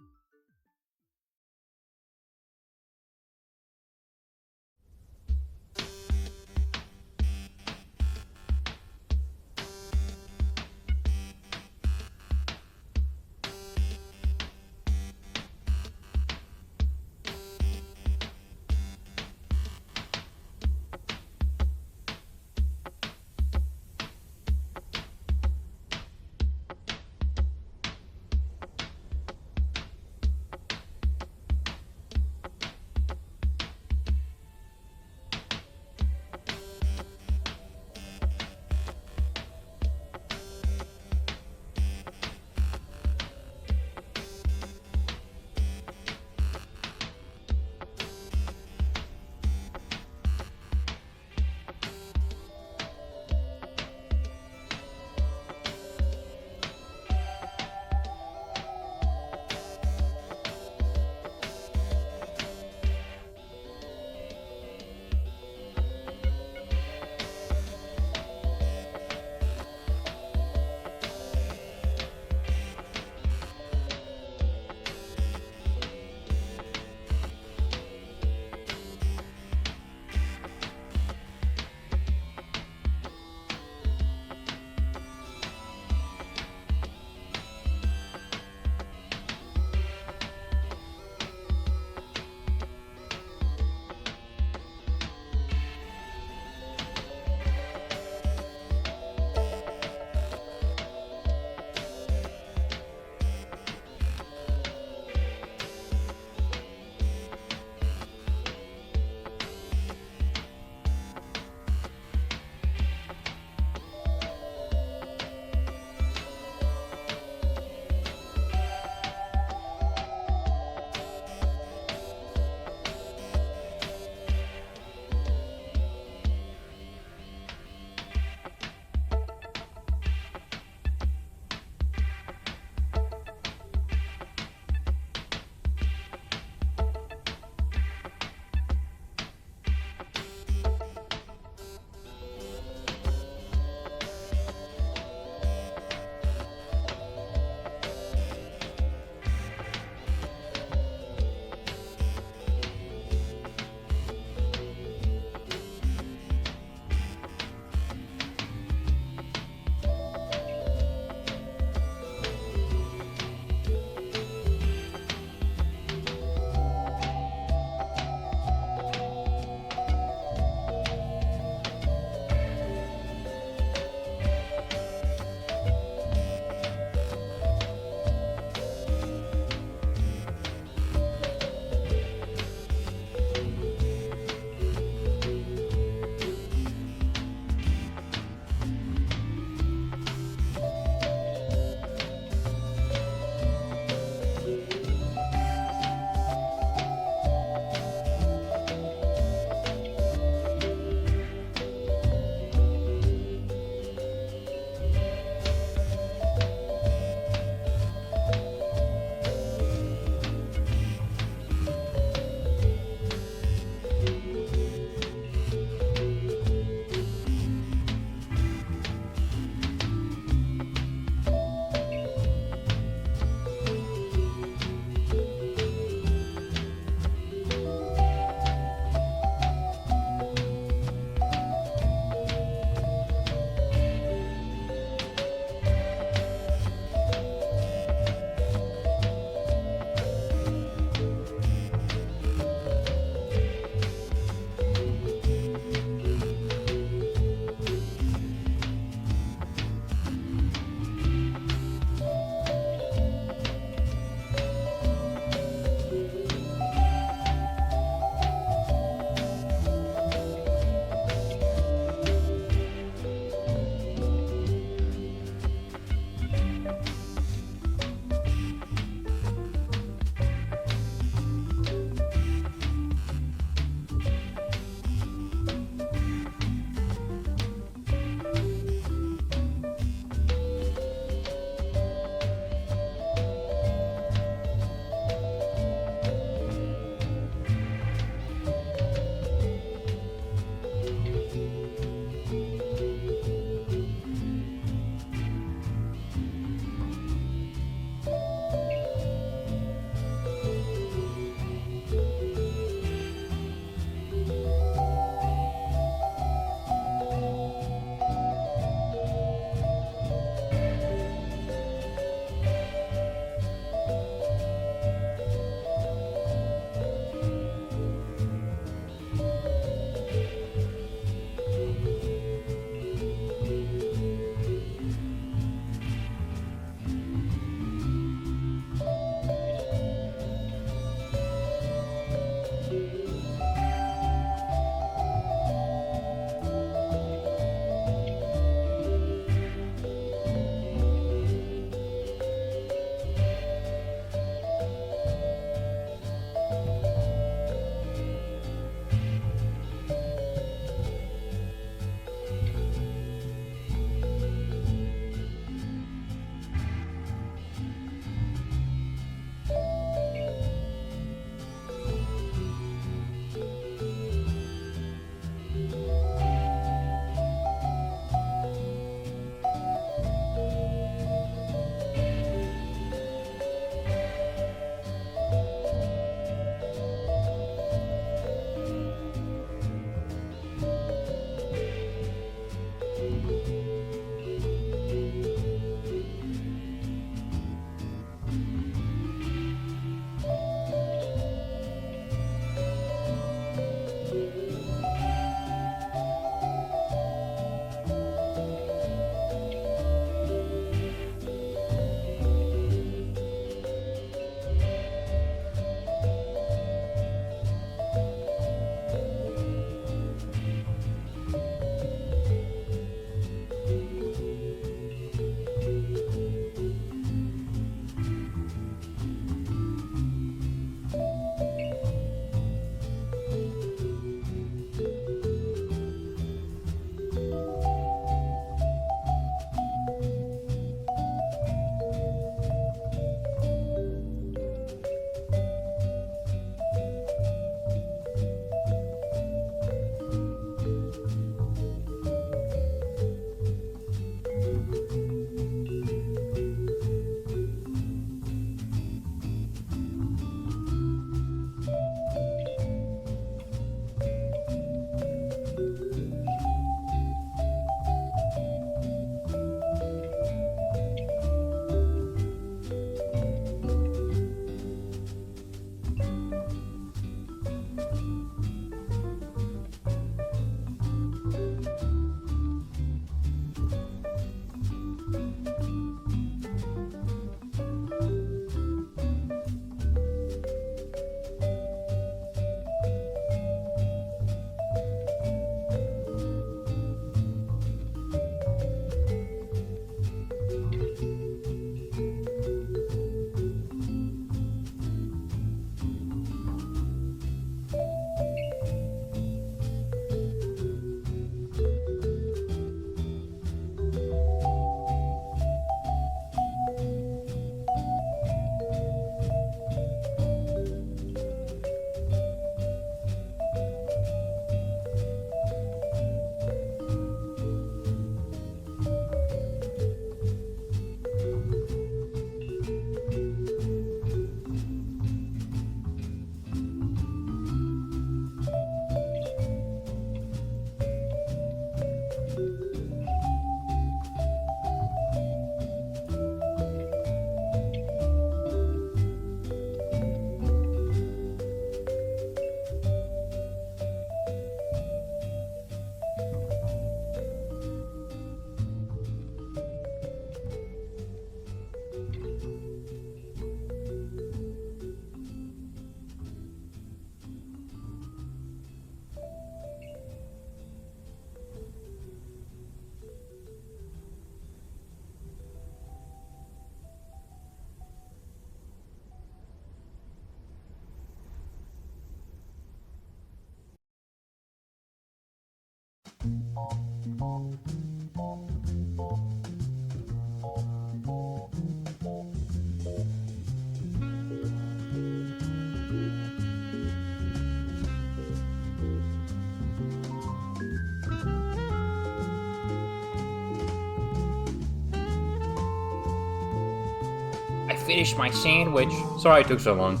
I finished my sandwich. Sorry it took so long.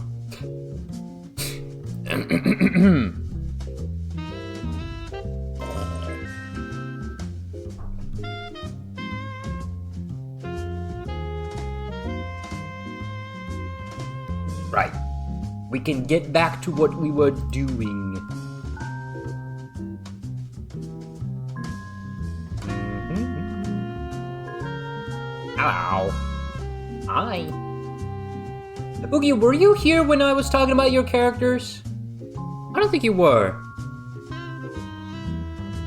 Right. We can get back to what we were doing. Hello. Hi. Boogie, were you here when I was talking about your characters? I don't think you were.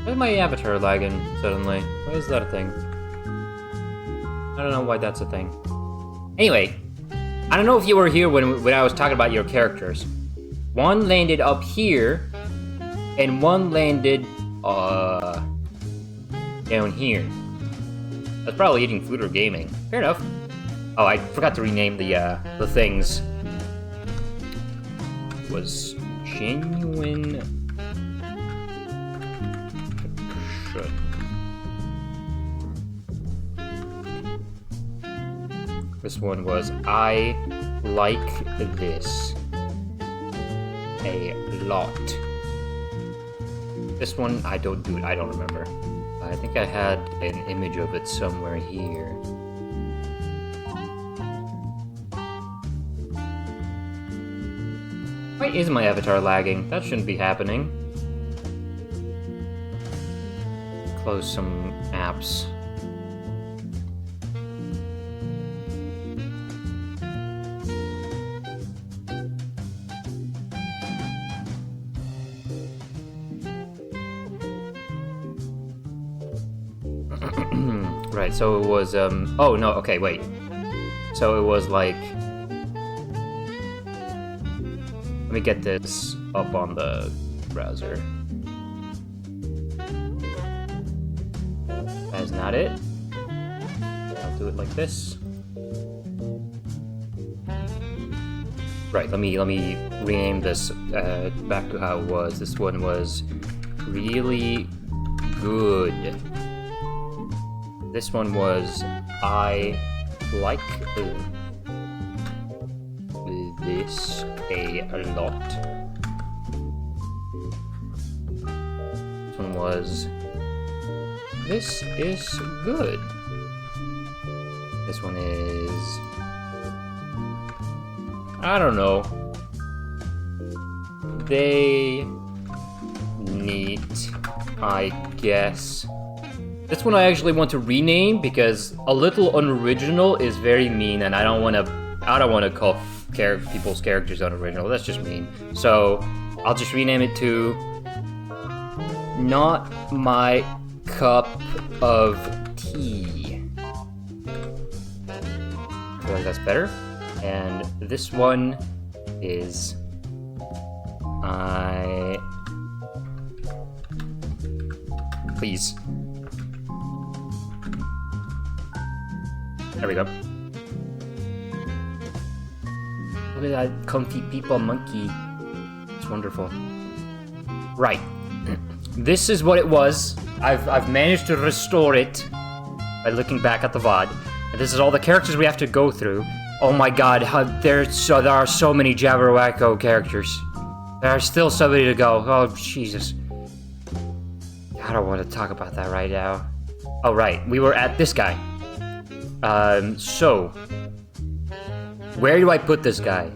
Why is my avatar lagging suddenly? Why is that a thing? I don't know why that's a thing. Anyway, I don't know if you were here when I was talking about your characters. One landed up here, and one landed down here. That's probably eating food or gaming. Fair enough. Oh, I forgot to rename the things. It was genuine. This one was I like this a lot. This one I don't remember. I think I had an image of it somewhere here. Why is my avatar lagging? That shouldn't be happening. Close some apps. Right, so it was, oh no, okay, wait. So it was like... Let me get this up on the browser. That is not it. I'll do it like this. Right, let me rename this back to how it was. This one was really good. This one was I like this a lot. This one was this is good. This one is I don't know. They neat, I guess. This one I actually want to rename because a little unoriginal is very mean, and I don't want to call people's characters unoriginal. That's just mean. So I'll just rename it to Not My Cup of Tea. I feel like that's better. And this one is please. There we go. Look at that comfy people monkey. It's wonderful. Right. This is what it was. I've managed to restore it by looking back at the VOD. And this is all the characters we have to go through. Oh my god, there are so many Jabberwacko characters. There are still so many to go. Oh, Jesus. I don't want to talk about that right now. Oh, right. We were at this guy. So, where do I put this guy?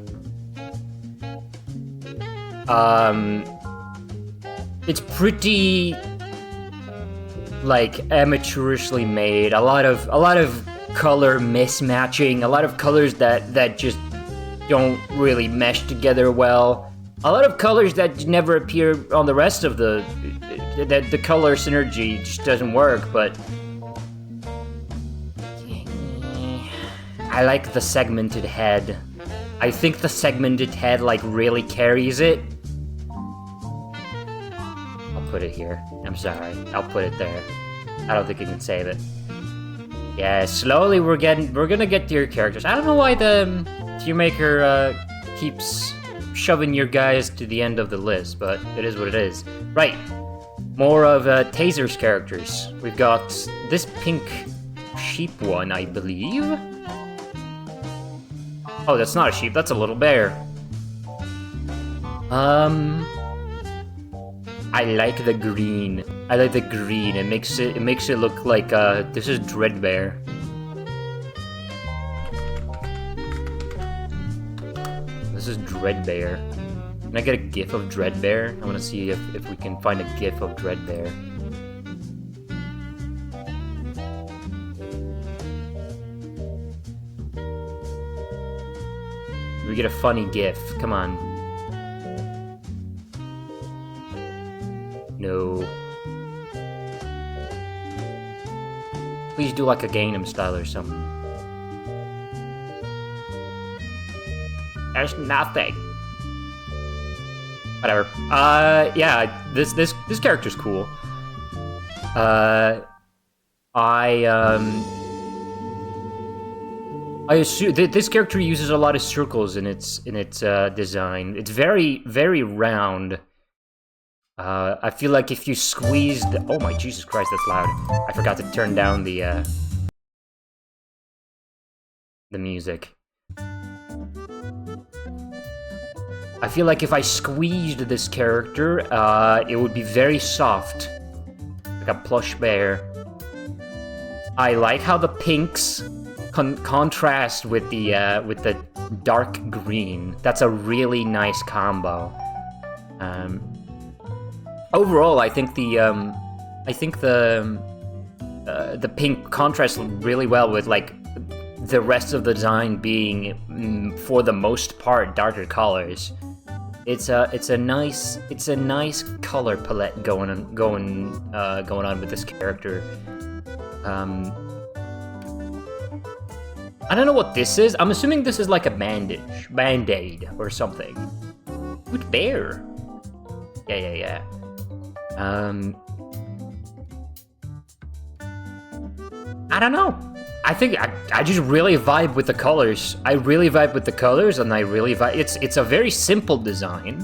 It's pretty, like, amateurishly made. A lot of color mismatching. A lot of colors that just don't really mesh together well. A lot of colors that never appear on the rest of the color synergy just doesn't work, but I like the segmented head. I think the segmented head, like, really carries it. I'll put it here. I'm sorry. I'll put it there. I don't think you can save it. Yeah, slowly we're gonna get to your characters. I don't know why the tier maker keeps shoving your guys to the end of the list, but it is what it is. Right, more of Taser's characters. We've got this pink sheep one, I believe. Oh, that's not a sheep, that's a little bear. I like the green. I like the green. It makes it look like this is Dreadbear. This is Dreadbear. Can I get a gif of Dreadbear? I want to see if we can find a gif of Dreadbear. We get a funny gif. Come on. No. Please do like a Gangnam Style or something. There's nothing. Whatever. Yeah, this character's cool. I assume this character uses a lot of circles in its design. It's very, very round. I feel like if you squeeze the... Oh my Jesus Christ, that's loud. I forgot to turn down the music. I feel like if I squeezed this character, it would be very soft. Like a plush bear. I like how the pinks contrast with the dark green. That's a really nice combo. Overall, I think the pink contrasts really well with like the rest of the design being, for the most part, darker colors. It's a nice color palette going on with this character. I don't know what this is. I'm assuming this is like a band-aid or something. Good bear. Yeah. I don't know. I think I just really vibe with the colors. I really vibe with the colors, and I really vibe. It's a very simple design.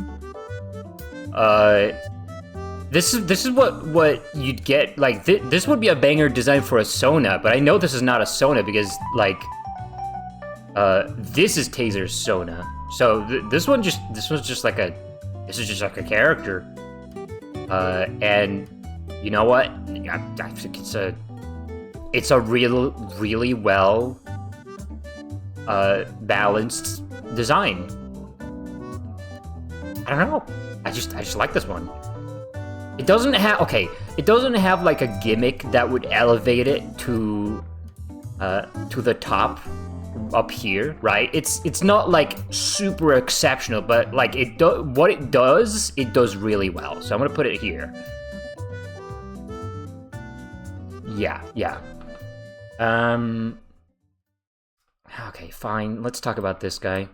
This is what you'd get. Like this would be a banger design for a Sona, but I know this is not a Sona because like this is Taser's Sona. So this was just like a character. And you know what? I think it's a really well balanced design. I don't know. I just like this one. It doesn't have like a gimmick that would elevate it to the top up here, right? It's not like super exceptional, but like what it does really well. So I'm gonna put it here. Yeah. Okay, fine. Let's talk about this guy.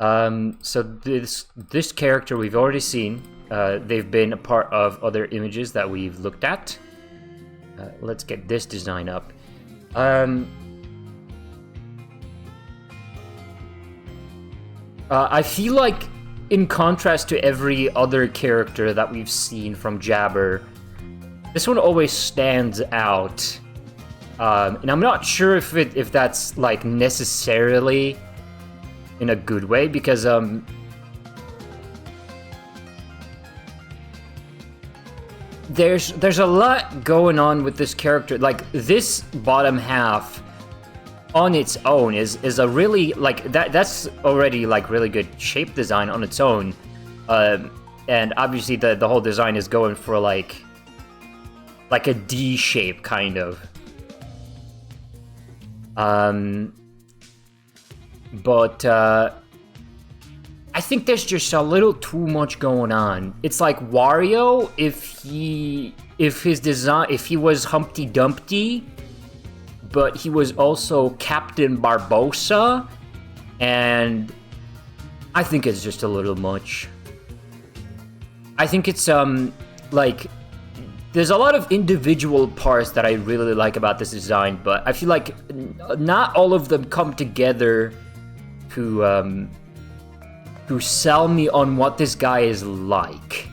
So this character we've already seen. They've been a part of other images that we've looked at. Let's get this design up. I feel like, in contrast to every other character that we've seen from Jabber, this one always stands out. And I'm not sure if that's like necessarily in a good way, because there's a lot going on with this character. Like this bottom half on its own is a really like that's already like really good shape design on its own, and obviously the whole design is going for like a D shape kind of. But I think there's just a little too much going on. It's like Wario if he was Humpty Dumpty, but he was also Captain Barbossa, and I think it's just a little much. I think it's like there's a lot of individual parts that I really like about this design, but I feel like not all of them come together to sell me on what this guy is like.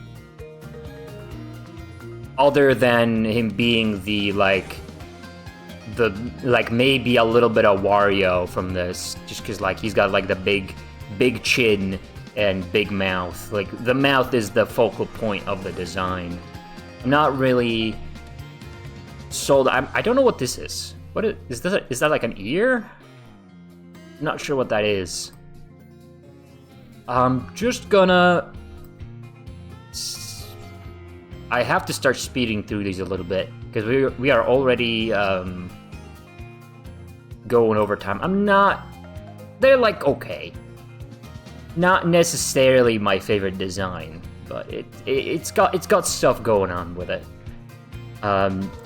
Other than him being the maybe a little bit of Wario from this, just because like he's got like the big chin and big mouth. Like the mouth is the focal point of the design. I'm not really sold. I don't know what this is. What is this? Is that like an ear? I'm not sure what that is. I'm just gonna. I have to start speeding through these a little bit because we are already going over time. I'm not. They're like okay. Not necessarily my favorite design, but it's got stuff going on with it.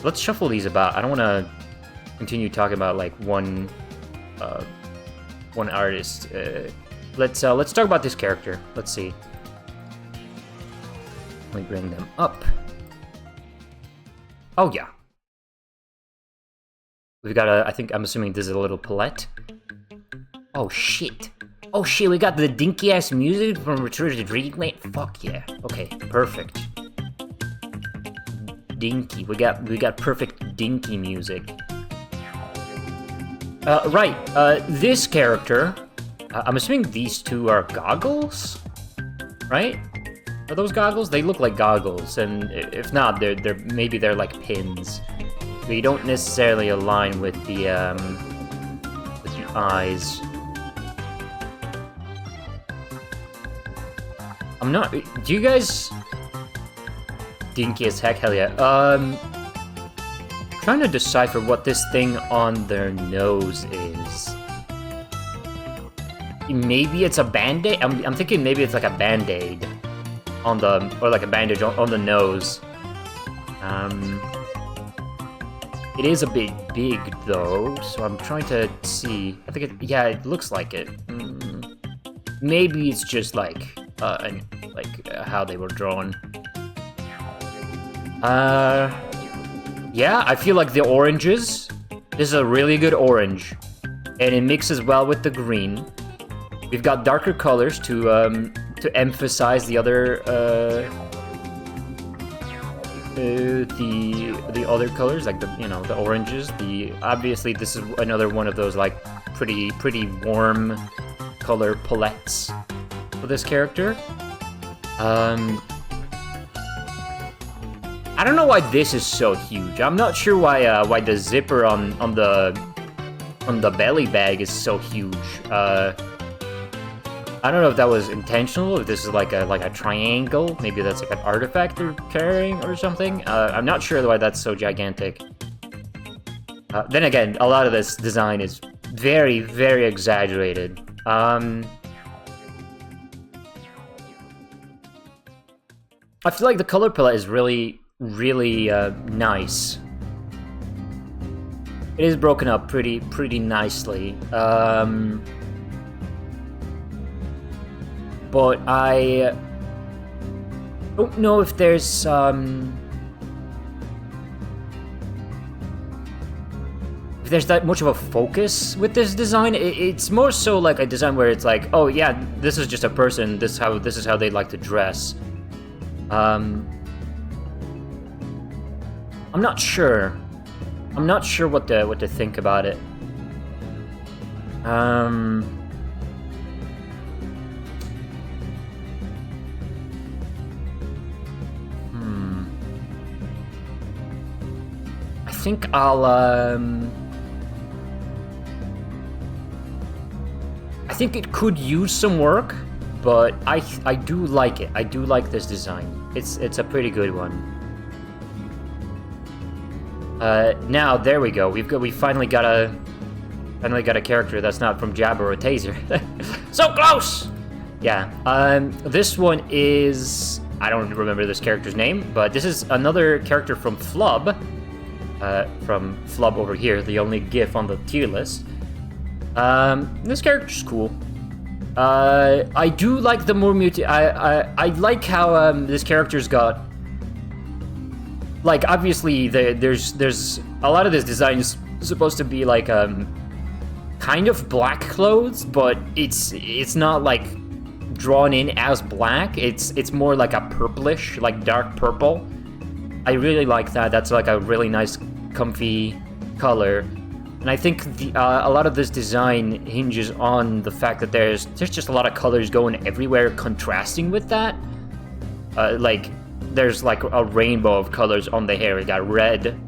Let's shuffle these about. I don't want to continue talking about like one artist. Let's talk about this character. Let's see. Let me bring them up. Oh yeah. We've got a. I'm assuming this is a little palette. Oh shit. Oh shit, we got the dinky ass music from Return to Dreamland. Fuck yeah. Okay, perfect. Dinky. We got perfect dinky music. Right. This character. I'm assuming these two are goggles, right? Are those goggles? They look like goggles, and if not, maybe they're like pins. They don't necessarily align with the eyes. I'm not. Do you guys? Dinky as heck, hell yeah. Trying to decipher what this thing on their nose is. Maybe it's a band-aid. I'm thinking maybe it's like a band-aid on the, or like a bandage on the nose. It is a bit big though, so I'm trying to see. I think yeah, it looks like it. Maybe it's just like how they were drawn. Yeah, I feel like the oranges. This is a really good orange, and it mixes well with the green. We've got darker colors to emphasize the other the other colors, like the oranges. Obviously this is another one of those like pretty warm color palettes for this character. I don't know why this is so huge. I'm not sure why the zipper on the belly bag is so huge. I don't know if that was intentional, if this is like a triangle. Maybe that's like an artifact they're carrying or something. I'm not sure why that's so gigantic. Then again, a lot of this design is very, very exaggerated. I feel like the color palette is really, really nice. It is broken up pretty nicely. But I don't know if there's that much of a focus with this design. It's more so like a design where it's like, oh yeah, this is just a person. This is how they like to dress. I'm not sure. I'm not sure what to think about it. I think I'll I think it could use some work, but I do like it. I do like this design. It's a pretty good one. Now there we go. We finally got a character that's not from Jabba or Taser. So close. Yeah. This one is, I don't remember this character's name, but this is another character from Flub. From Flub over here, the only GIF on the tier list. This character's cool. I do like the more I like how this character's got like obviously there's a lot of this design is supposed to be like kind of black clothes, but it's not like drawn in as black. It's more like a purplish, like dark purple. I really like that. That's like a really nice, comfy color. And I think a lot of this design hinges on the fact that there's just a lot of colors going everywhere, contrasting with that. Like there's like a rainbow of colors on the hair. We got red,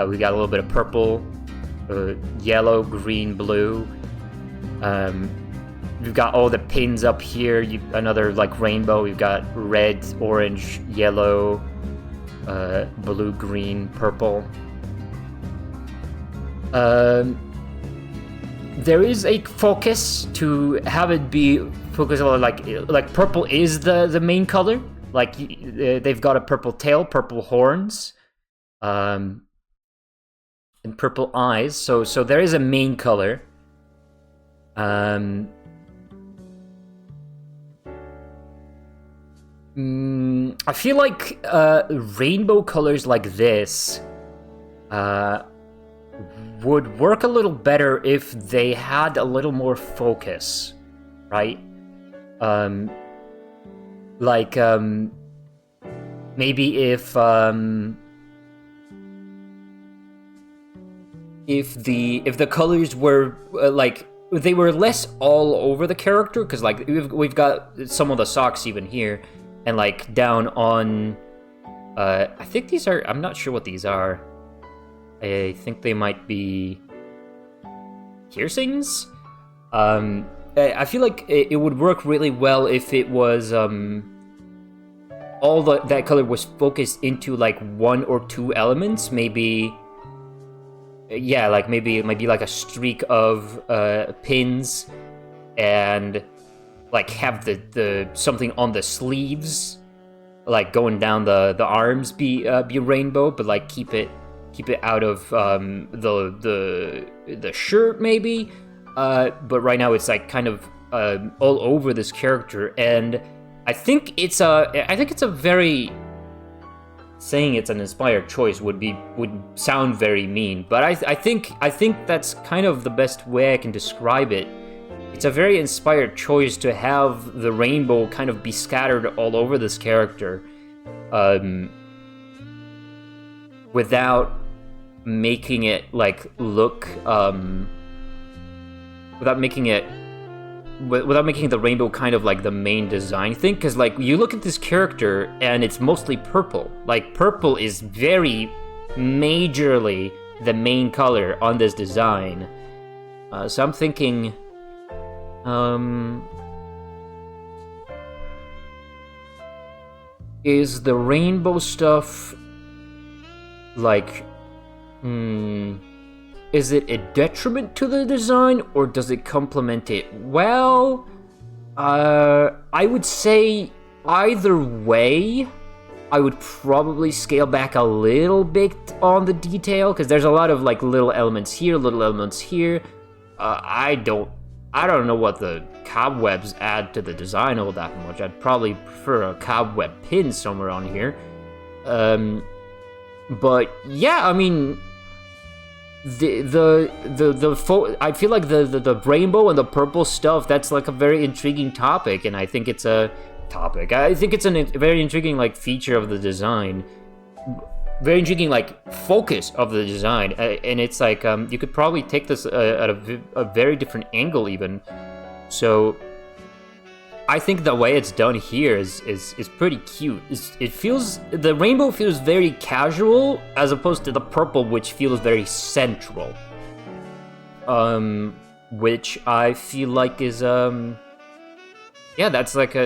we got a little bit of purple, yellow, green, blue. We've got all the pins up here. Another like rainbow. We've got red, orange, yellow, blue, green, purple. There is a focus to have it be focused on like purple is the main color. Like they've got a purple tail, purple horns, and purple eyes. So there is a main color. I feel like rainbow colors like this would work a little better if they had a little more focus, right? Maybe if the colors were like they were less all over the character, because like we've got some of the socks even here, and like down on I think these are, I'm not sure what these are. I think they might be piercings. I feel like it would work really well if it was all that color was focused into like one or two elements, maybe. Yeah, like maybe it might be like a streak of pins, and like have the something on the sleeves, like going down the arms be rainbow, but like keep it out of the shirt maybe. But right now it's like kind of all over this character, and I think it's a very, saying it's an inspired choice would sound very mean, but I think that's kind of the best way I can describe it. It's a very inspired choice to have the rainbow kind of be scattered all over this character, without making it like look, without making the rainbow kind of like the main design thing. Because like you look at this character and it's mostly purple. Like purple is very majorly the main color on this design. So I'm thinking, is the rainbow stuff like, is it a detriment to the design, or does it complement it well? I would say either way. I would probably scale back a little bit on the detail, because there's a lot of like little elements here, little elements here. I don't know what the cobwebs add to the design all that much. I'd probably prefer a cobweb pin somewhere on here. But yeah, I mean, I feel like the rainbow and the purple stuff, that's like a very intriguing topic, and I think it's a topic. I think it's a very intriguing like feature of the design, very intriguing like focus of the design, and it's like you could probably take this at a very different angle even. So I think the way it's done here is pretty cute. The rainbow feels very casual, as opposed to the purple, which feels very central. Which I feel like is yeah, that's like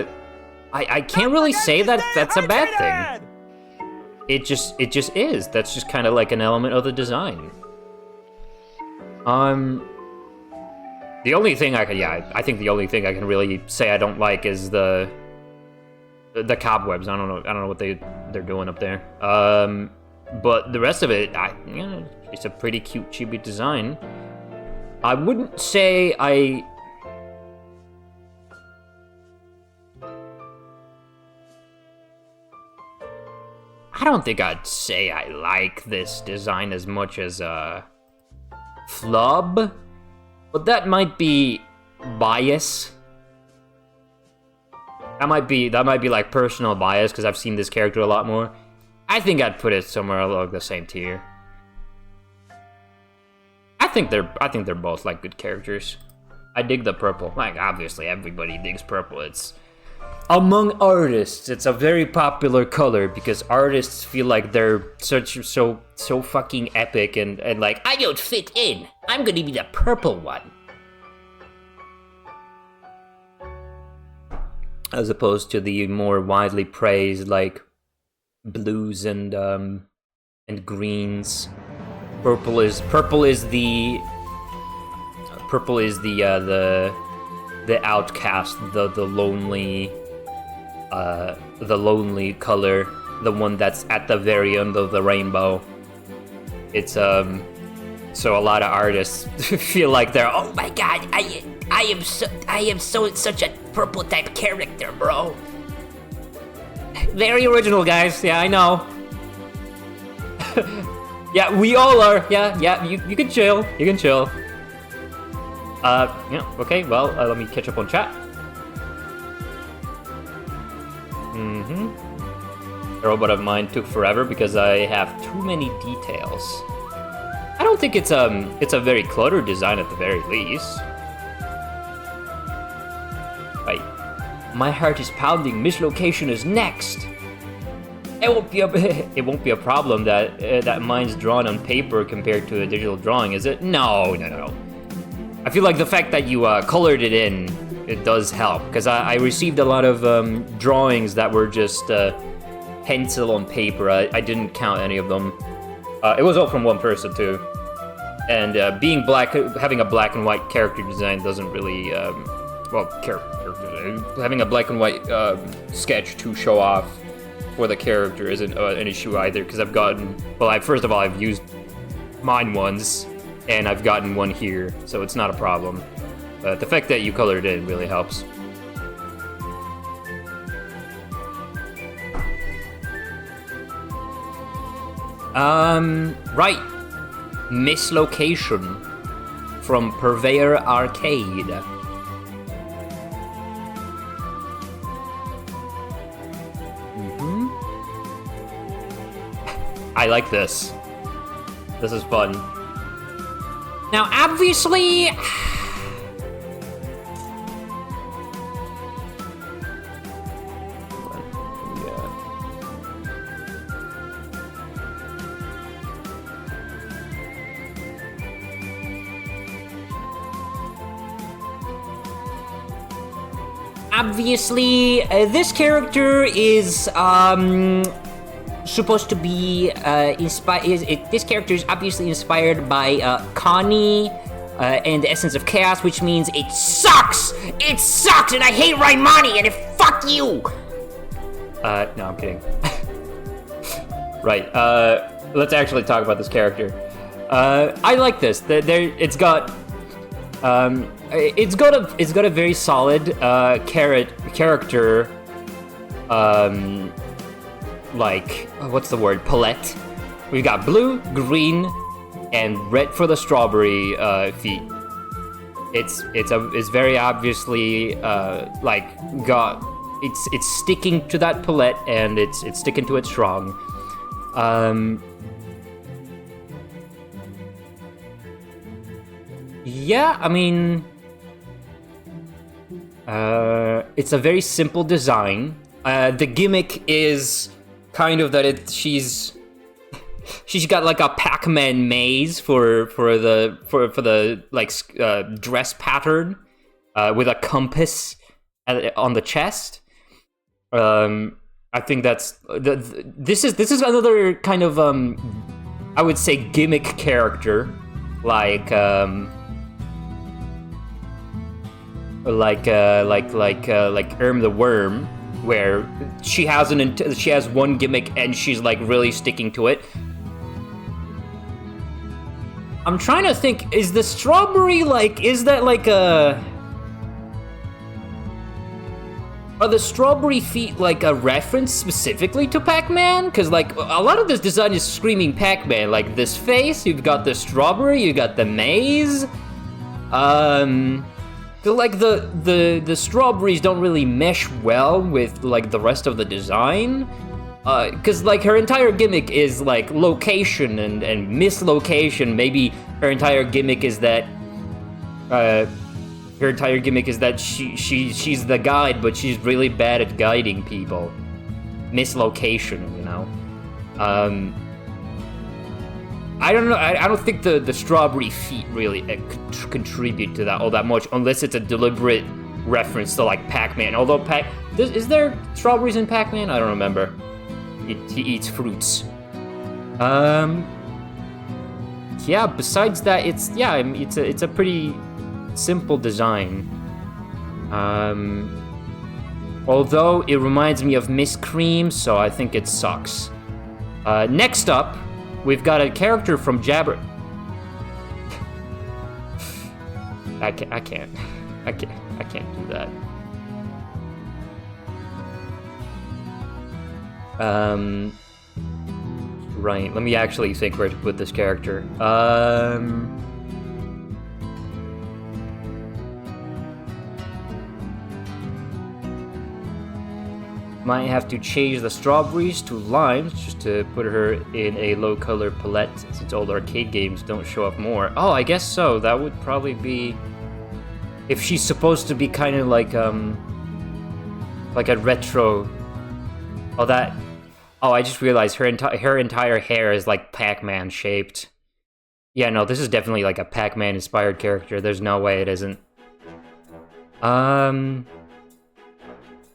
I can't really say that that's a bad thing. It just is. That's just kind of like an element of the design. The only thing I think the only thing I can really say I don't like is the cobwebs. I don't know what they're doing up there. But the rest of it, it's a pretty cute chibi design. I wouldn't say I I don't think I'd say I like this design as much as Flub, but that might be bias. That might be like personal bias because I've seen this character a lot more. I think I'd put it somewhere along the same tier. I think they're both like good characters. I dig the purple. Like obviously everybody digs purple. It's among artists, it's a very popular color because artists feel like they're so fucking epic and like I don't fit in. I'm gonna be the purple one. as opposed to the more widely praised like blues and greens. Purple is the outcast, the lonely color, the one that's at the very end of the rainbow. It's so a lot of artists feel like they're, oh my god, I am such a purple type character, bro. Very original, guys. Yeah, I know. Yeah, we all are. Yeah, you can chill. You can chill. Yeah, okay, well, let me catch up on chat. The robot of mine took forever because I have too many details. I don't think it's a very cluttered design at the very least. Right. My heart is pounding. Mislocation is next. It won't be a problem that mine's drawn on paper compared to a digital drawing, is it? No. I feel like the fact that you colored it in, it does help, because I received a lot of drawings that were just pencil on paper. I didn't count any of them. It was all from one person too, and being black, having a black and white character design doesn't really, having a black and white sketch to show off for the character isn't an issue either, because first of all, I've used mine once, and I've gotten one here, so it's not a problem. But the fact that you colored it really helps. Right. Mislocation from Purveyor Arcade. I like this. This is fun. Now, obviously, this character is supposed to be inspired. This character is obviously inspired by Connie and the Essence of Chaos, which means it sucks. It sucks, and I hate Raimani, and fuck you. No, I'm kidding. Right. Let's actually talk about this character. I like this. It's got a very solid character. Like, what's the word? Palette. We've got blue, green, and red for the strawberry feet. It's very obviously it's sticking to that palette, and it's sticking to it strong. Yeah, I mean, it's a very simple design. The gimmick is kind of that she's got like a Pac-Man maze for the like dress pattern with a compass on the chest. I think that's this is another kind of I would say gimmick character, like Erm the Worm, where she has one gimmick and she's like really sticking to it. I'm trying to think, is the strawberry is that like a... Are the strawberry feet like a reference specifically to Pac-Man? Because like a lot of this design is screaming Pac-Man. Like this face, you've got the strawberry, you got the maze. Like the strawberries don't really mesh well with like the rest of the design. Because like her entire gimmick is like location and mislocation. Maybe her entire gimmick is that she's the guide, but she's really bad at guiding people. Mislocation, you know. I don't know. I don't think the strawberry feet really contribute to that all that much, unless it's a deliberate reference to like Pac-Man. Although is there strawberries in Pac-Man? I don't remember. He eats fruits. Yeah. Besides that, it's a pretty simple design. Although it reminds me of Miss Cream, so I think it sucks. Next up, we've got a character from Jabber. I can't do that. Right, let me actually think where to put this character. Might have to change the strawberries to limes just to put her in a low color palette, since old arcade games don't show up more. Oh, I guess so. That would probably be if she's supposed to be kind of like a retro. Oh, I just realized her entire hair is like Pac-Man shaped. Yeah, no, this is definitely like a Pac-Man inspired character. There's no way it isn't.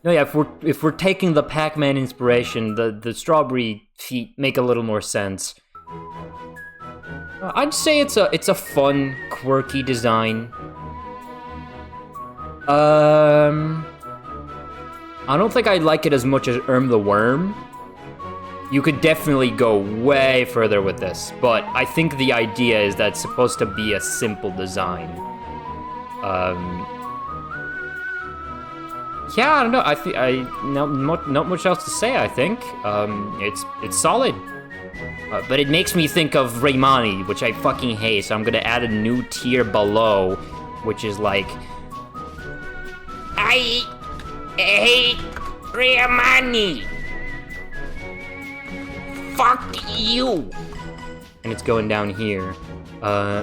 No, yeah, if we're taking the Pac-Man inspiration, the strawberry feet make a little more sense. I'd say it's a fun, quirky design. I don't think I like it as much as the Worm. You could definitely go way further with this, but I think the idea is that it's supposed to be a simple design. Yeah, I don't know. Not much else to say. I think it's solid, but it makes me think of Raymani, which I fucking hate. So I'm gonna add a new tier below, which is like I hate Raymani. Fuck you. And it's going down here.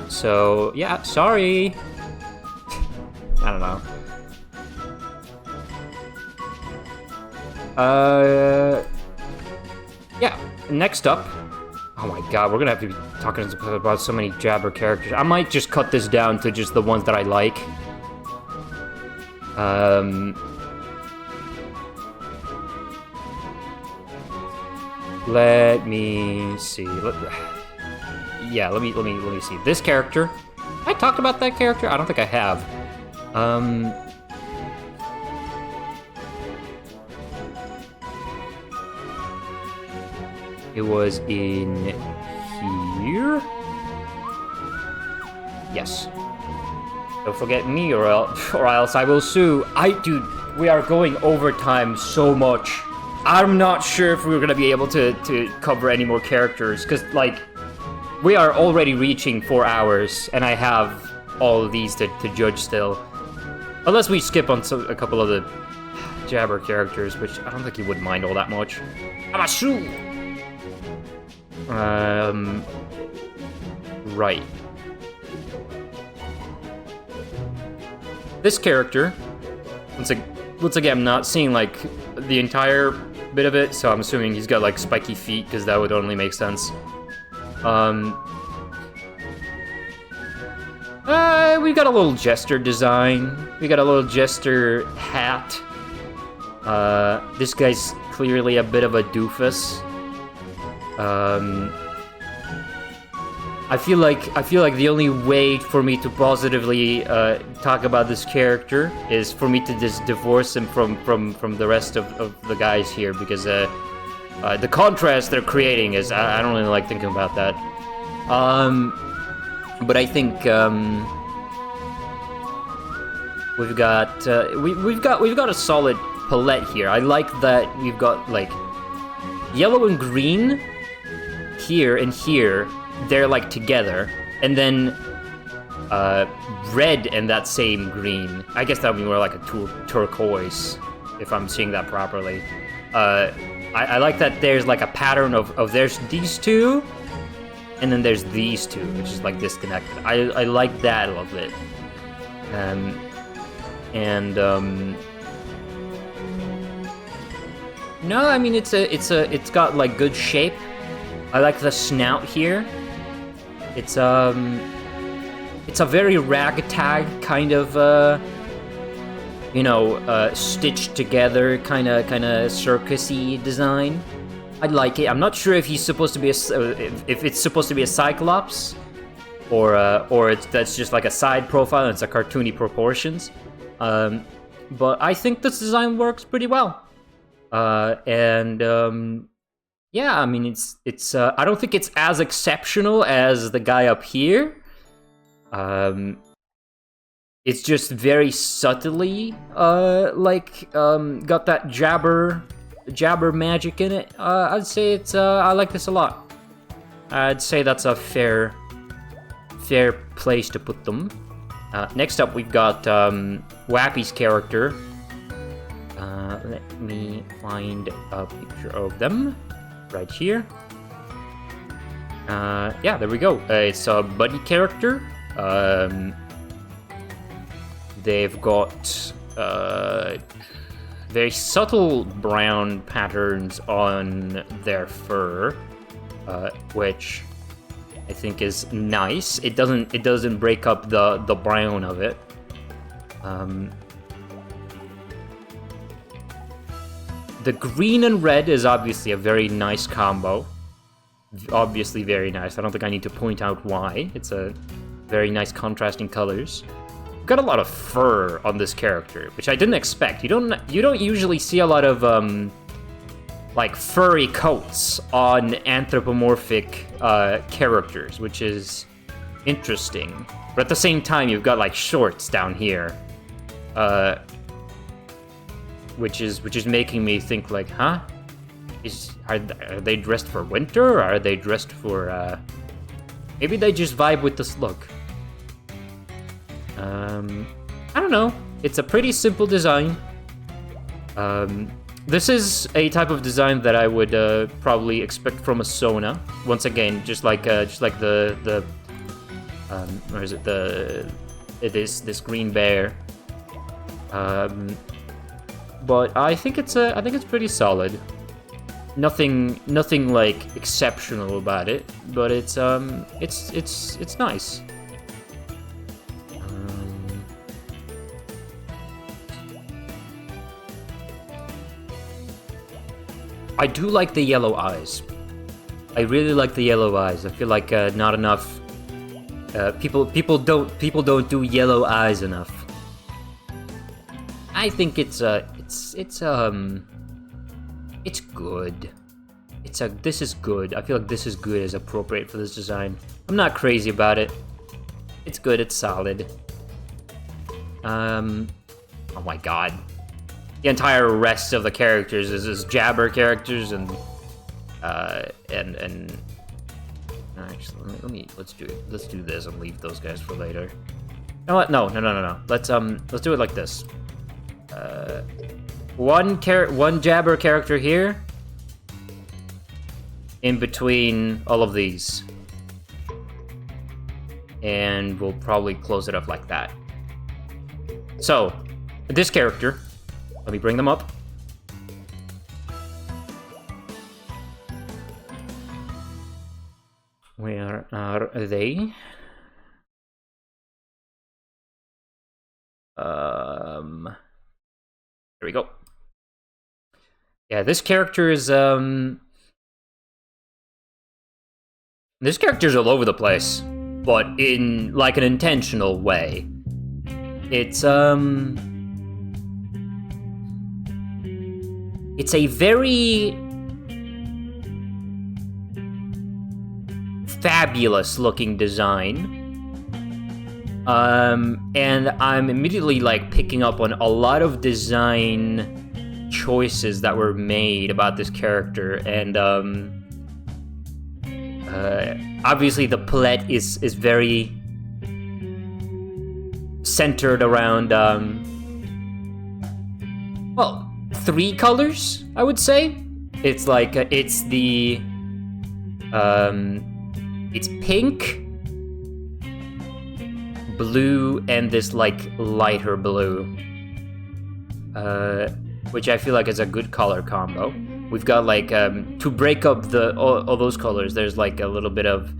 So yeah, sorry. I don't know. Yeah, next up. Oh my god, we're gonna have to be talking about so many Jabber characters. I might just cut this down to just the ones that I like. Let me see. Let me see. This character. I talked about that character? I don't think I have. It was in here? Yes. Don't forget me or else I will sue. Dude, we are going overtime so much. I'm not sure if we're gonna be able to cover any more characters, because, like, we are already reaching 4 hours, and I have all of these to judge still. Unless we skip on a couple of the Jabber characters, which I don't think you would mind all that much. Amashu! Right. This character, once again, I'm not seeing, like, the entire bit of it, so I'm assuming he's got, like, spiky feet, because that would only make sense. We got a little Jester design. We got a little Jester hat. This guy's clearly a bit of a doofus. I feel like the only way for me to positively talk about this character is for me to just divorce him from the rest of the guys here, because the contrast they're creating is I don't really like thinking about that. But I think we've got a solid palette here. I like that we've got, like, yellow and green here and here. They're, like, together. And then red and that same green. I guess that would be more like a turquoise, if I'm seeing that properly. I like that there's, like, a pattern of there's these two, and then there's these two, which is, like, disconnected. I like that a little bit. No, I mean it's got like good shape. I like the snout here. It's a very ragtag kind of stitched together kind of circusy design. I like it. I'm not sure if he's supposed to be if it's supposed to be a Cyclops, or that's just like a side profile and it's a cartoony proportions. But I think this design works pretty well. Yeah, I mean it's I don't think it's as exceptional as the guy up here. It's just very subtly got that jabber magic in it. I'd say it's I like this a lot. I'd say that's a fair place to put them. Next up, we've got Wappy's character. Let me find a picture of them right here. Yeah, there we go. It's a buddy character. They've got very subtle brown patterns on their fur, which I think is nice. It doesn't break up the brown of it. The green and red is obviously a very nice combo. Obviously very nice. I don't think I need to point out why. It's a very nice contrasting colors. We've got a lot of fur on this character, which I didn't expect. You don't usually see a lot of like furry coats on anthropomorphic characters, which is interesting. But at the same time, you've got like shorts down here, which is making me think like, huh? Are they dressed for winter, or are they dressed for? Maybe they just vibe with this look. I don't know. It's a pretty simple design. This is a type of design that I would probably expect from a Sona. Once again, just like the where is it? This green bear. But I think it's pretty solid. Nothing like exceptional about it, but it's nice. I do like the yellow eyes. I really like the yellow eyes. I feel like not enough people don't do yellow eyes enough. I think it's good. This is good. I feel like this is good as appropriate for this design. I'm not crazy about it. It's good. It's solid. Oh my god. The entire rest of the characters is just jabber characters and actually let's do it. Let's do this and leave those guys for later. You know what? No. Let's do it like this. One jabber character here, in between all of these, and we'll probably close it up like that. So, this character, let me bring them up. Where are they? Here we go. Yeah, this character is this character's all over the place, but in like an intentional way. It's a very fabulous looking design. And I'm immediately like picking up on a lot of design choices that were made about this character, and obviously the palette is very centered around well, 3 colors, I would say. It's like it's the it's pink, blue, and this like lighter blue, which I feel like is a good color combo. We've got like to break up all those colors. There's like a little bit of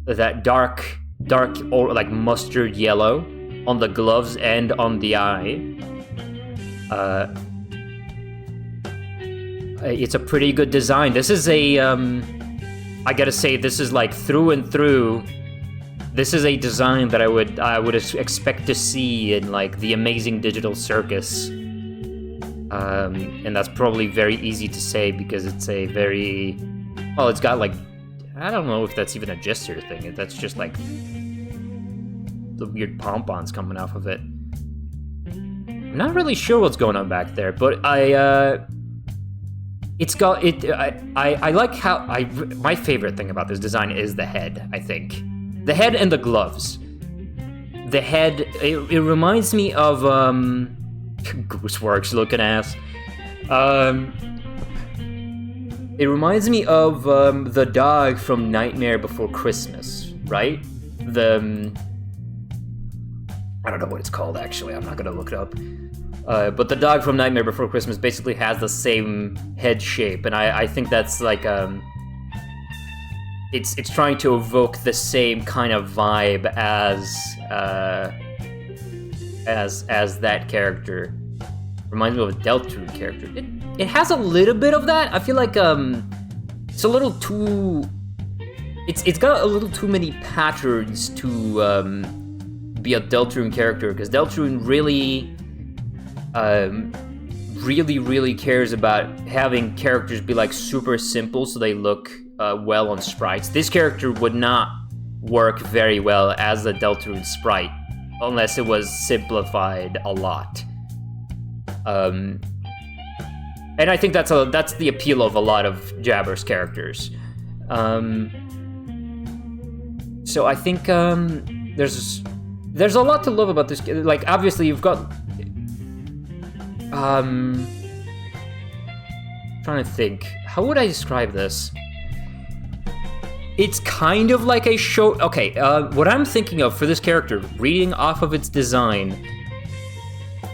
that dark or like mustard yellow on the gloves and on the eye. It's a pretty good design. This is a I gotta say, this is like through and through. This is a design that I would expect to see in like the Amazing Digital Circus, and that's probably very easy to say because it's a very well. It's got like, I don't know if that's even a gesture thing. That's just like the weird pompons coming off of it. I'm not really sure what's going on back there, but it's got it. I like how my favorite thing about this design is the head. I think the head and the gloves. The head. It reminds me of Gooseworks looking ass. It reminds me of the dog from Nightmare Before Christmas, right? I don't know what it's called actually. I'm not gonna look it up. But the dog from Nightmare Before Christmas basically has the same head shape, and I think that's like it's trying to evoke the same kind of vibe as that character. Reminds me of a Deltarune character. It has a little bit of that. I feel like it's a little too. It's got a little too many patterns to be a Deltarune character, because Deltarune really cares about having characters be like super simple so they look well on sprites. This character would not work very well as a Deltarune sprite unless it was simplified a lot. And I think that's the appeal of a lot of Jabber's characters. So I think there's a lot to love about this. Like, obviously you've got trying to think, how would I describe this? It's kind of like a show. Okay, what I'm thinking of for this character, reading off of its design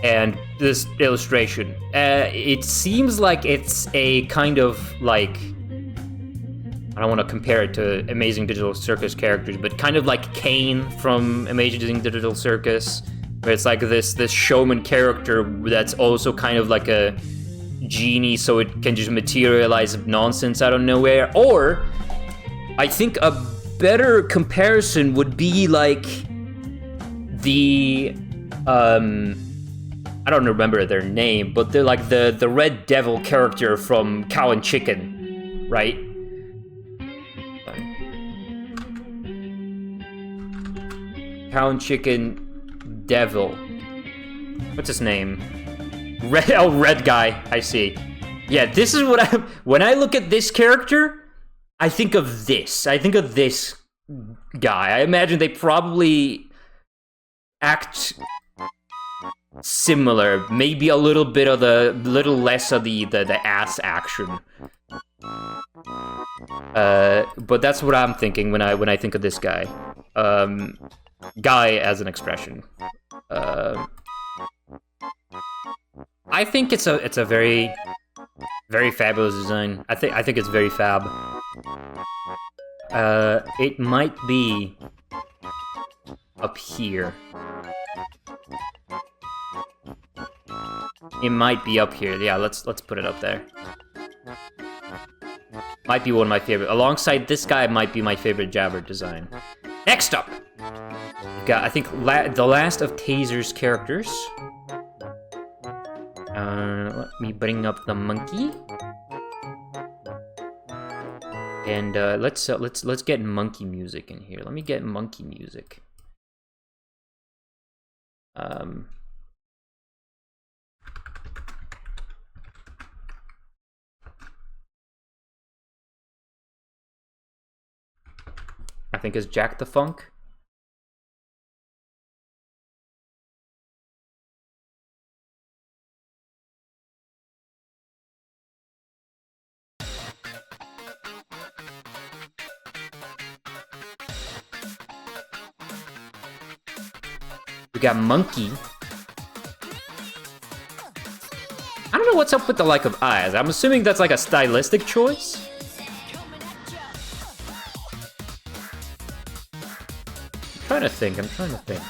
and this illustration, it seems like it's a kind of like, I don't want to compare it to Amazing Digital Circus characters, but kind of like Kane from Amazing Digital Circus, where it's like this showman character that's also kind of like a genie, so it can just materialize nonsense out of nowhere. Or I think a better comparison would be like the I don't remember their name, but they're like the Red Devil character from Cow and Chicken, right? Cow and Chicken Devil. What's his name? Red guy. I see. Yeah, this is what when I look at this character, I think of this. I think of this guy. I imagine they probably act similar, maybe a little less of the ass action. But that's what I'm thinking when I think of this guy. Guy as an expression. I think it's a very, very fabulous design. I think it's very fab. It might be up here. It might be up here. Yeah, let's put it up there. Might be one of my favorite. Alongside this guy, might be my favorite Jabber design. Next up, we've got, I think, the last of Taser's characters. Let me bring up the monkey, and let's get monkey music in here. Let me get monkey music. I think is Jack the Funk. We got Monkey. I don't know what's up with the lack of eyes. I'm assuming that's like a stylistic choice. I'm trying to think.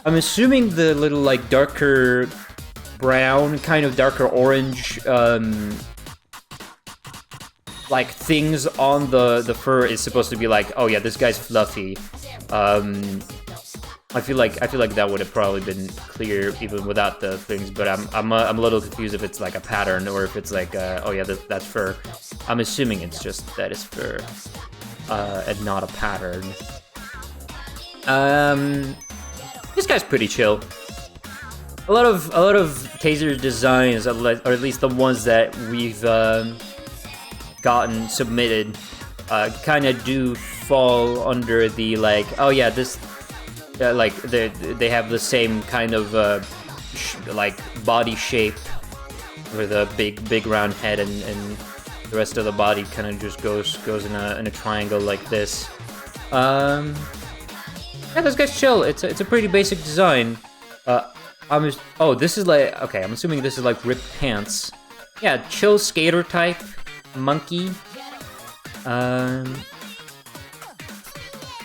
I'm assuming the little like darker brown, kind of darker orange, like things on the fur is supposed to be like, oh yeah, this guy's fluffy. I feel like that would have probably been clear even without the things, but I'm a little confused if it's like a pattern or if it's like, oh yeah, that's fur. I'm assuming it's just that it's fur, and not a pattern. This guy's pretty chill. A lot of Taser designs, or at least the ones that we've gotten submitted, kind of do fall under the like, oh yeah, this like they have the same kind of like body shape with a big round head, and the rest of the body kind of just goes in a triangle like this. Yeah, this guy's chill. It's a pretty basic design. Oh, this is like, okay, I'm assuming this is like ripped pants. Yeah, chill skater type monkey.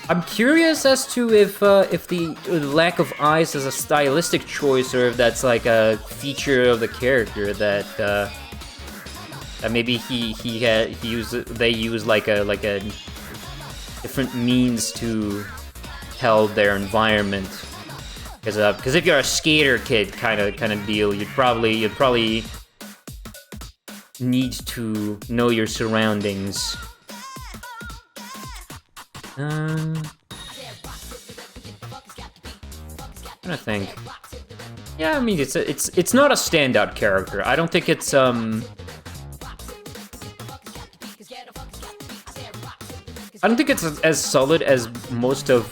I'm curious as to if the lack of eyes is a stylistic choice or if that's like a feature of the character that maybe they use like a different means to tell their environment. Because if you're a skater kid kind of deal, you'd probably need to know your surroundings. I'm trying to think. Yeah, I mean it's not a standout character. I don't think it's I don't think it's as solid as most of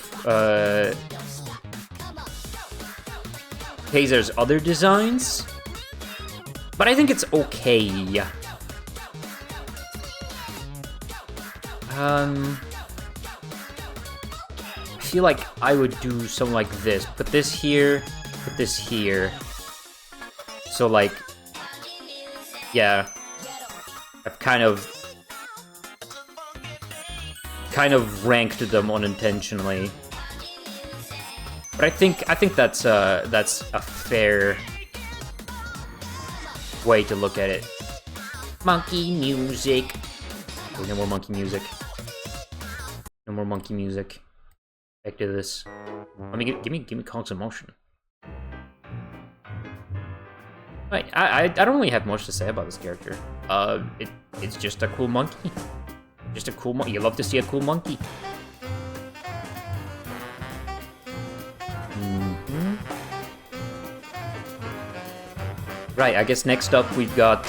Taser's other designs, but I think it's okay. I feel like I would do something like this. Put this here, put this here. So like, yeah, I've kind of ranked them unintentionally. But I think that's a fair way to look at it. Monkey music. Oh, no more monkey music. No more monkey music. Back to this. Let me give me Cogs in Motion. Right, I don't really have much to say about this character. It's just a cool monkey. Just a cool monkey. You love to see a cool monkey. Right, I guess next up we've got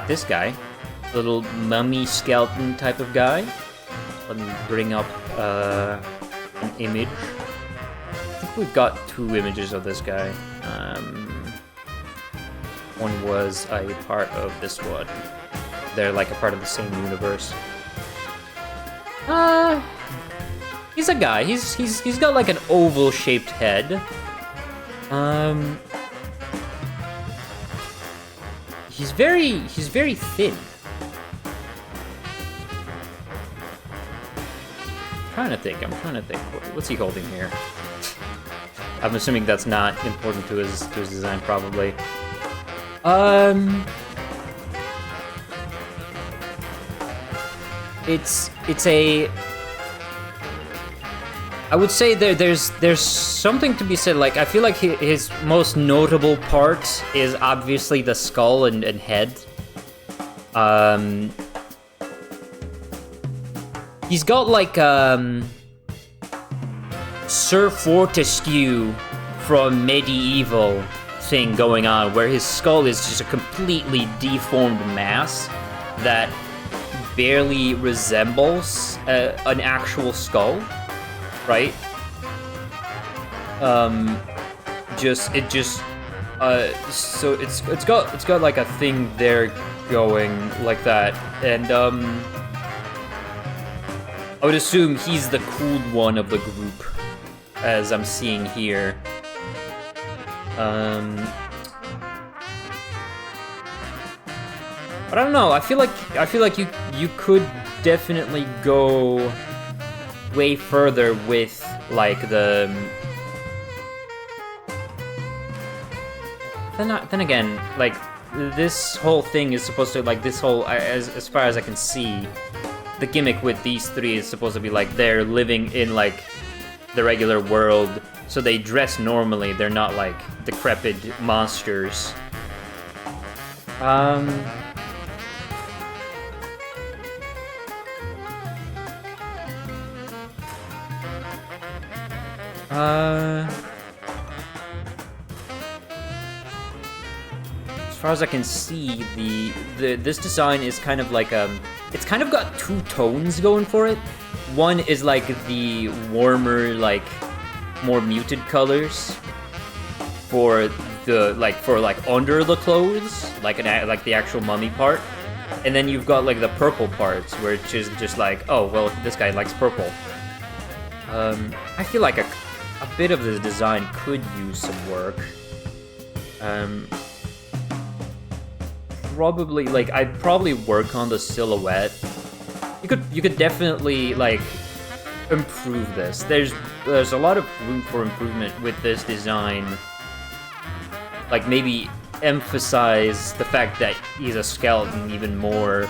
this guy, little mummy skeleton type of guy. Let me bring up an image. I think we've got two images of this guy. One was a part of this one. They're like a part of the same universe. He's a guy. He's got like an oval-shaped head. He's very thin. I'm trying to think. What's he holding here? I'm assuming that's not important to his design, probably. It's a. I would say there's something to be said. Like, I feel like his most notable part is obviously the skull and head. He's got like Sir Fortescue from Medieval thing going on, where his skull is just a completely deformed mass. that barely resembles an actual skull, right? So it's got like a thing there going like that, and I would assume he's the cool one of the group, as I'm seeing here. But I don't know. I feel like you could definitely go way further with like the. Then again, like this whole thing is supposed to like this whole as far as I can see, the gimmick with these three is supposed to be like they're living in like the regular world, so they dress normally. They're not like decrepit monsters. As far as I can see, this design is kind of like it's kind of got two tones going for it. One is like the warmer, like more muted colors for under the clothes, like the actual mummy part, and then you've got like the purple parts where it's just like, oh well, this guy likes purple. I feel like a bit of the design could use some work. I'd probably work on the silhouette. You could definitely like improve this. There's a lot of room for improvement with this design. Like maybe emphasize the fact that he's a skeleton even more.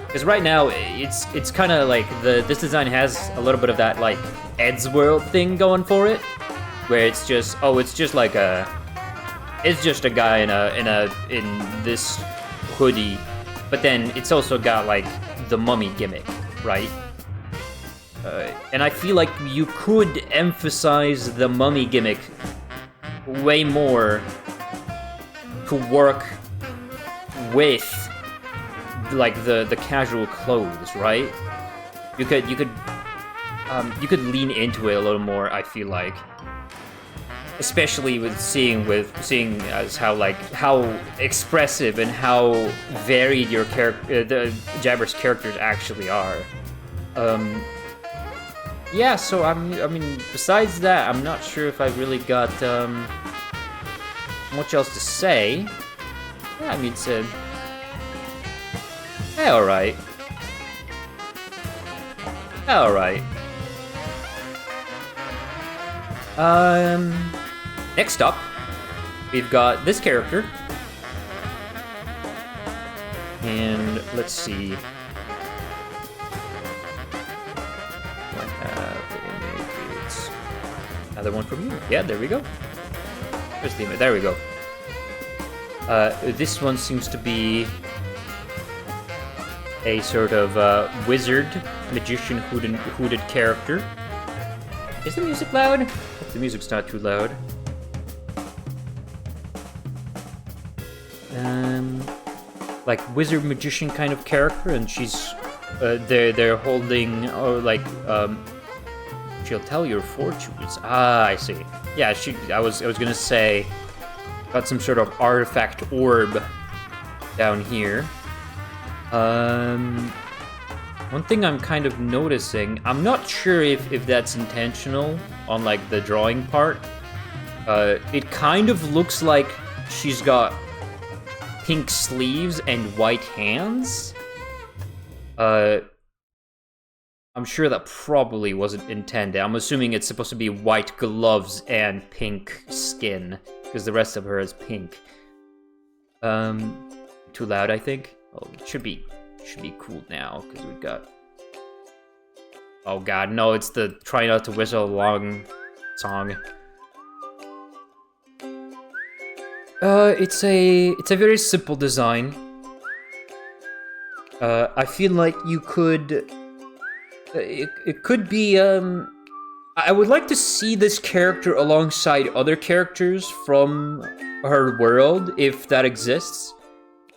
Because right now it's kind of like this design has a little bit of that like Eddsworld thing going for it, where it's just a guy in this hoodie, but then it's also got like the mummy gimmick, right? And I feel like you could emphasize the mummy gimmick way more to work with like the casual clothes, right? You could lean into it a little more, I feel like. Especially with seeing as how expressive and how varied your the Jabber's characters actually are. Yeah, so I mean, besides that, I'm not sure if I really got much else to say. Yeah, I mean, all right. Next up, we've got this character. And let's see. What images? Another one from you. Yeah, there we go. Where's the image? There we go. This one seems to be a sort of wizard, magician, hooded character. Is the music loud? Hope the music's not too loud. Like wizard magician kind of character, and she's they're holding she'll tell your fortunes. Ah, I see. Yeah, I was gonna say got some sort of artifact orb down here. One thing I'm kind of noticing, I'm not sure if that's intentional on like the drawing part. It kind of looks like she's got pink sleeves and white hands. I'm sure that probably wasn't intended. I'm assuming it's supposed to be white gloves and pink skin, because the rest of her is pink. Too loud, I think. Oh, it should be cool now, because we've got... Oh god, no, it's the Try Not to Whistle Along song. It's a very simple design. I feel like you could... It could be, I would like to see this character alongside other characters from her world, if that exists.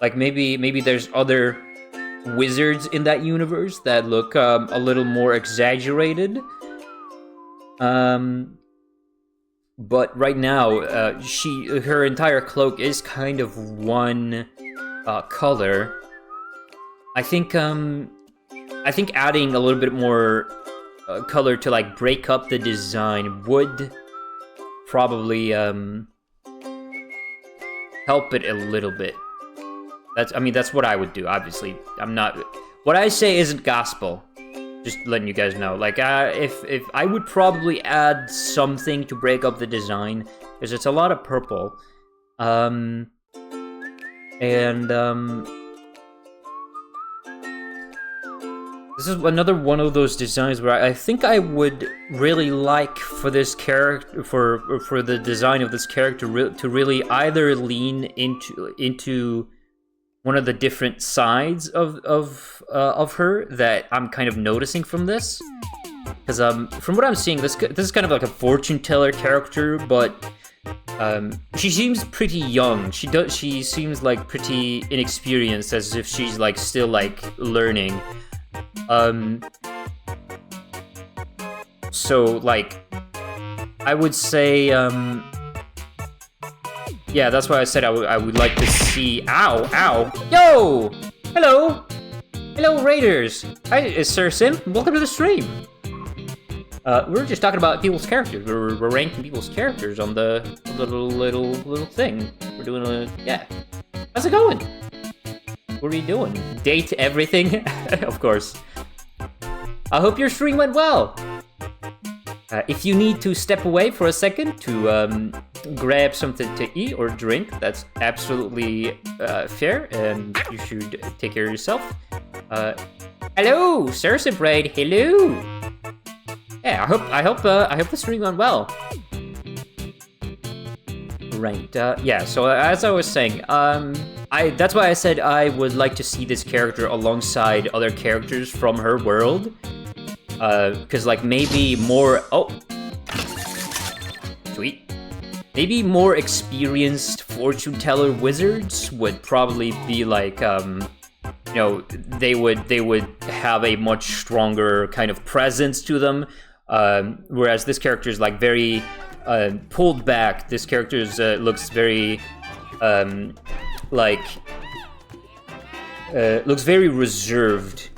Like, maybe there's other wizards in that universe that look a little more exaggerated. But right now, her entire cloak is kind of one color. I think adding a little bit more color to like break up the design would probably help it a little bit. That's what I would do. Obviously, what I say isn't gospel. Just letting you guys know. Like, if I would probably add something to break up the design, because it's a lot of purple. This is another one of those designs where I think I would really like for this character, for the design of this character to really either lean into one of the different sides of her that I'm kind of noticing from this. Because from what I'm seeing, this is kind of like a fortune teller character, but she seems pretty young. She seems like pretty inexperienced, as if she's like still like learning. So like I would say yeah, that's why I said I would like to see. Ow! Yo! Hello, Raiders! Hi, it's Sir Sim. Welcome to the stream. We're just talking about people's characters. We're ranking people's characters on the little thing. We're doing yeah. How's it going? What are you doing? Date everything? Of course. I hope your stream went well. If you need to step away for a second to grab something to eat or drink, that's absolutely fair, and you should take care of yourself. Hello, Cersei Braid. Hello. Yeah, I hope the stream went well. Right. Yeah. So as I was saying, that's why I said I would like to see this character alongside other characters from her world. Because like maybe more. Oh, sweet. Maybe more experienced fortune teller wizards would probably be like, you know, they would have a much stronger kind of presence to them. Whereas this character is like very pulled back. This character looks very looks very reserved,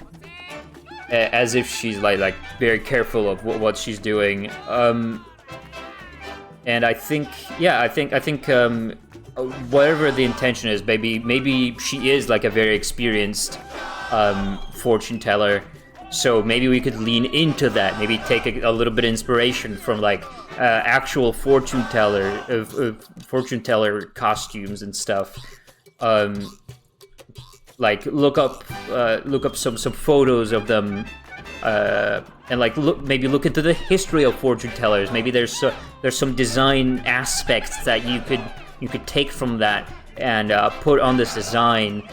as if she's like very careful of what she's doing. And I think, yeah, I think whatever the intention is, maybe she is like a very experienced fortune teller. So maybe we could lean into that. Maybe take a little bit of inspiration from like actual fortune teller costumes and stuff. Like look up some photos of them, and like maybe look into the history of fortune tellers. Maybe there's some design aspects that you could take from that and put on this design.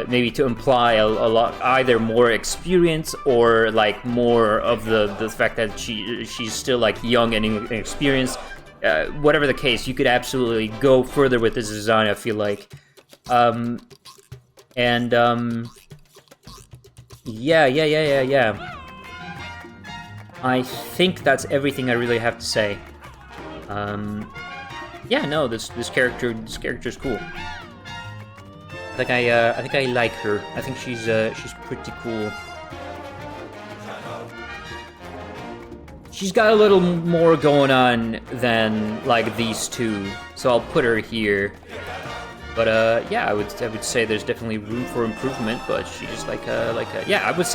Maybe to imply a lot, either more experience or like more of the fact that she's still like young and inexperienced. Whatever the case, you could absolutely go further with this design, I feel like. Yeah. I think that's everything I really have to say. Yeah, no, this character's cool. I think I like her. I think she's pretty cool. She's got a little more going on than like these two, so I'll put her here. But yeah, I would say there's definitely room for improvement. But she's yeah, I would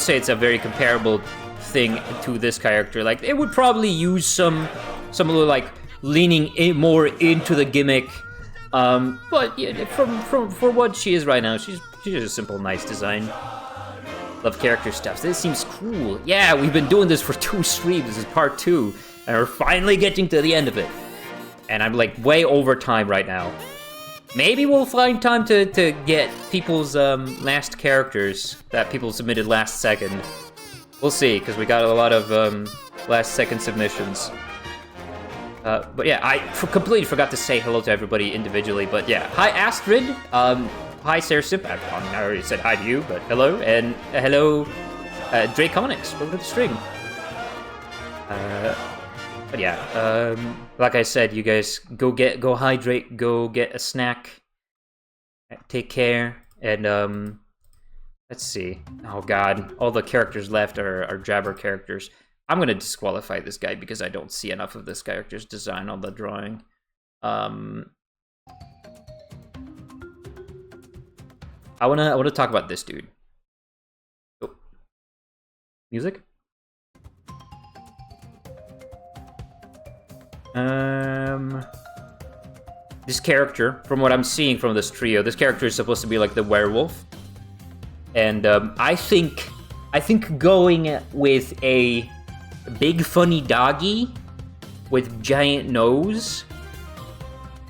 say it's a very comparable thing to this character. Like it would probably use some little like leaning more into the gimmick. But yeah, for what she is right now, she's just a simple, nice design. Love character stuff. This seems cool. Yeah, we've been doing this for 2 streams. This is part 2, and we're finally getting to the end of it. And I'm like way over time right now. Maybe we'll find time to get people's last characters that people submitted last second. We'll see, because we got a lot of last second submissions. But yeah, I completely forgot to say hello to everybody individually. But yeah, hi Astrid. hi, Sarsip. I already said hi to you, but hello, and hello, Draconics. Welcome to the stream. But yeah, like I said, you guys go hydrate, go get a snack, take care, and let's see. Oh god, all the characters left are Jabber characters. I'm gonna disqualify this guy because I don't see enough of this character's design on the drawing. I wanna talk about this dude. Oh. Music? This character, from what I'm seeing from this trio, this character is supposed to be like the werewolf. And I think going with a big funny doggy with giant nose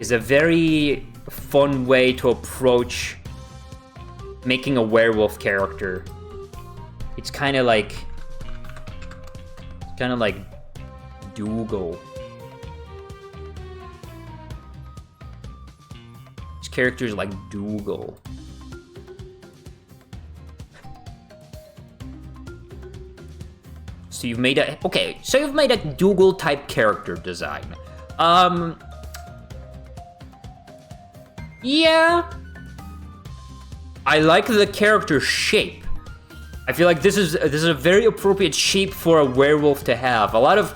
is a very fun way to approach making a werewolf character. It's kind of like Dougal. This character is like Dougal. So you've made a Dougal type character design. Yeah. I like the character shape. I feel like this is a very appropriate shape for a werewolf to have. A lot of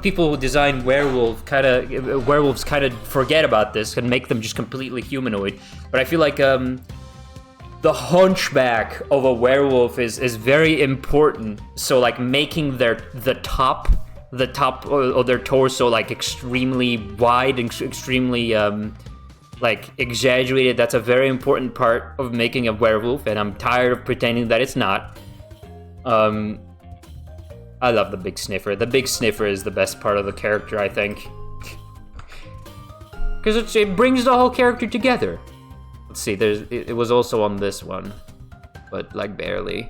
people who design werewolves kind of forget about this and make them just completely humanoid. But I feel like the hunchback of a werewolf is very important. So like making the top of their torso like extremely wide and extremely like exaggerated. That's a very important part of making a werewolf, and I'm tired of pretending that it's not. I love the Big Sniffer. The Big Sniffer is the best part of the character, I think, because it brings the whole character together. Let's see, it was also on this one, but like barely.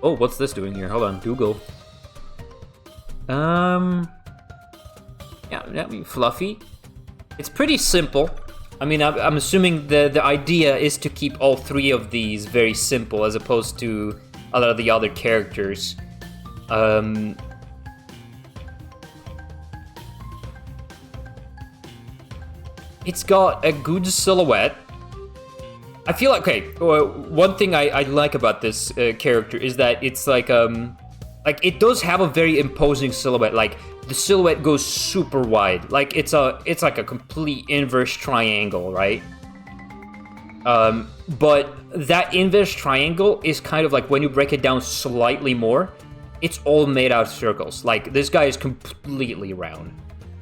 Oh, what's this doing here? Hold on, Dougal. Yeah, Fluffy. It's pretty simple. I mean, I'm assuming the idea is to keep all three of these very simple as opposed to a lot of the other characters. It's got a good silhouette. I feel like, okay, one thing I like about this character is that it's like it does have a very imposing silhouette. Like the silhouette goes super wide. Like it's like a complete inverse triangle, right? But that inverse triangle is kind of like, when you break it down slightly more, it's all made out of circles. Like this guy is completely round.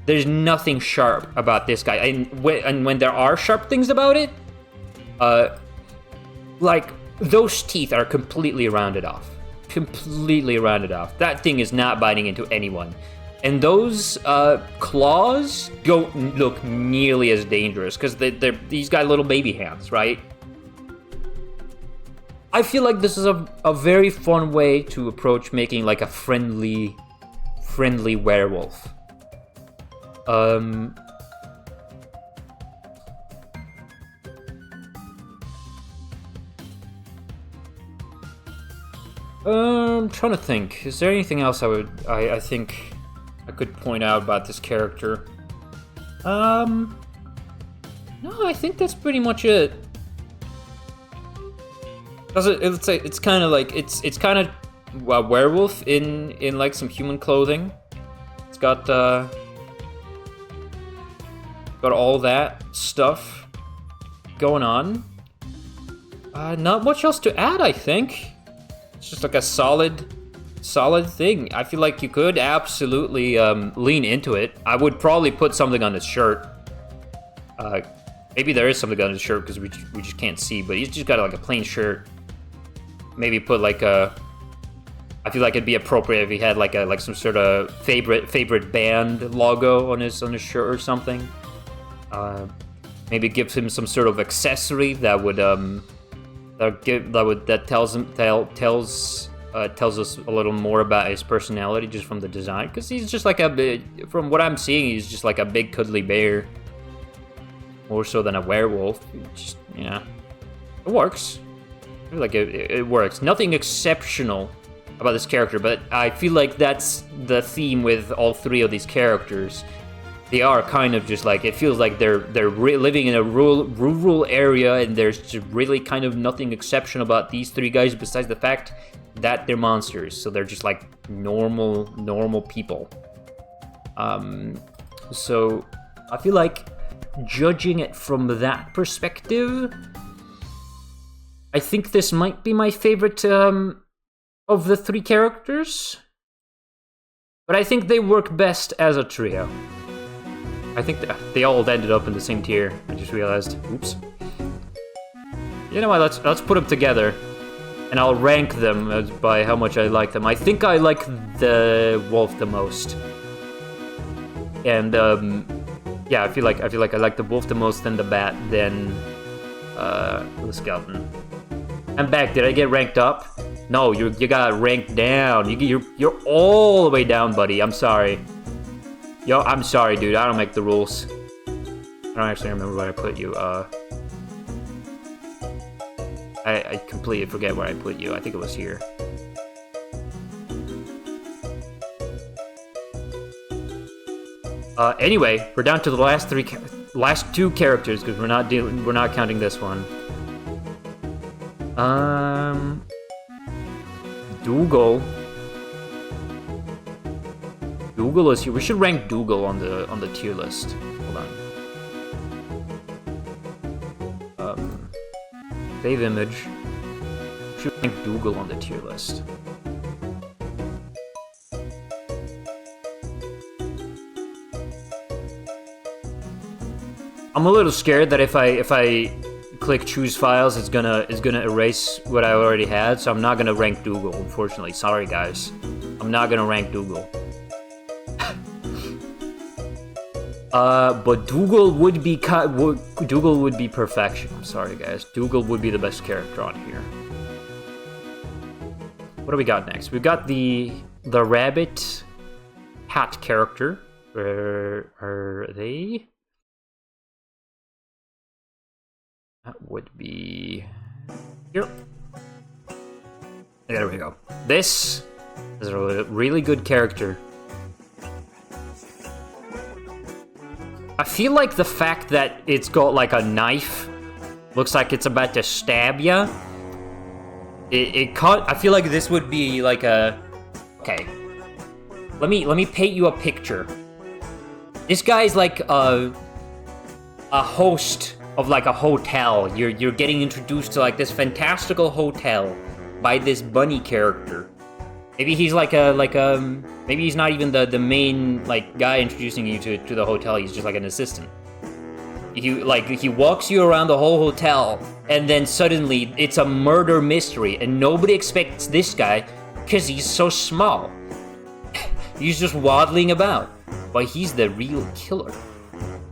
There's nothing sharp about this guy. And when there are sharp things about it, like those teeth are completely rounded off. Completely rounded off. That thing is not biting into anyone. And those claws don't look nearly as dangerous because these got little baby hands, right? I feel like this is a very fun way to approach making like a friendly werewolf. I'm trying to think. Is there anything else I think I could point out about this character? No, I think that's pretty much it. It's kind of like it's kind of a werewolf in like some human clothing. It's got all that stuff going on. Not much else to add, I think. It's just like a solid thing. I feel like you could absolutely lean into it. I would probably put something on his shirt. Maybe there is something on his shirt because we just can't see, but he's just got like a plain shirt. Maybe put like a... I feel like it'd be appropriate if he had like some sort of favorite band logo on his shirt or something. Maybe give him some sort of accessory that would tells us a little more about his personality just from the design, because he's just like from what I'm seeing, he's just like a big cuddly bear. more so than a werewolf. Just, you know, it works. I feel like it works. Nothing exceptional about this character, but I feel like that's the theme with all three of these characters. They are kind of just like, it feels like they're living in a rural area, and there's just really kind of nothing exceptional about these three guys besides the fact that they're monsters. So they're just like normal people. So I feel like judging it from that perspective, I think this might be my favorite of the three characters. But I think they work best as a trio. I think they all ended up in the same tier. I just realized. Oops. You know what? Let's put them together, and I'll rank them by how much I like them. I think I like the wolf the most, and yeah, I feel like I like the wolf the most, then the bat, then the skeleton. I'm back. Did I get ranked up? No, you got ranked down. You're all the way down, buddy. I'm sorry. Yo, I'm sorry, dude. I don't make the rules. I don't actually remember where I put you. I completely forget where I put you. I think it was here. Anyway, we're down to the last two characters because we're not counting this one. Dougal. Dougal is here. We should rank Dougal on the tier list. Hold on. Save image. We should rank Dougal on the tier list. I'm a little scared that if I click choose files, it's gonna erase what I already had. So I'm not gonna rank Dougal, unfortunately. Sorry, guys. I'm not gonna rank Dougal. But Dougal would be perfection. I'm sorry, guys. Dougal would be the best character on here. What do we got next? We've got the rabbit hat character. Where are they? That would be here. There we go. This is a really good character. I feel like the fact that it's got like a knife, looks like it's about to stab ya. I feel like this would be like a. Okay, let me paint you a picture. This guy's like a host of like a hotel. You're getting introduced to like this fantastical hotel by this bunny character. Maybe he's maybe he's not even the main like guy introducing you to the hotel. He's just like an assistant. He walks you around the whole hotel, and then suddenly it's a murder mystery, and nobody expects this guy because he's so small. He's just waddling about, but he's the real killer.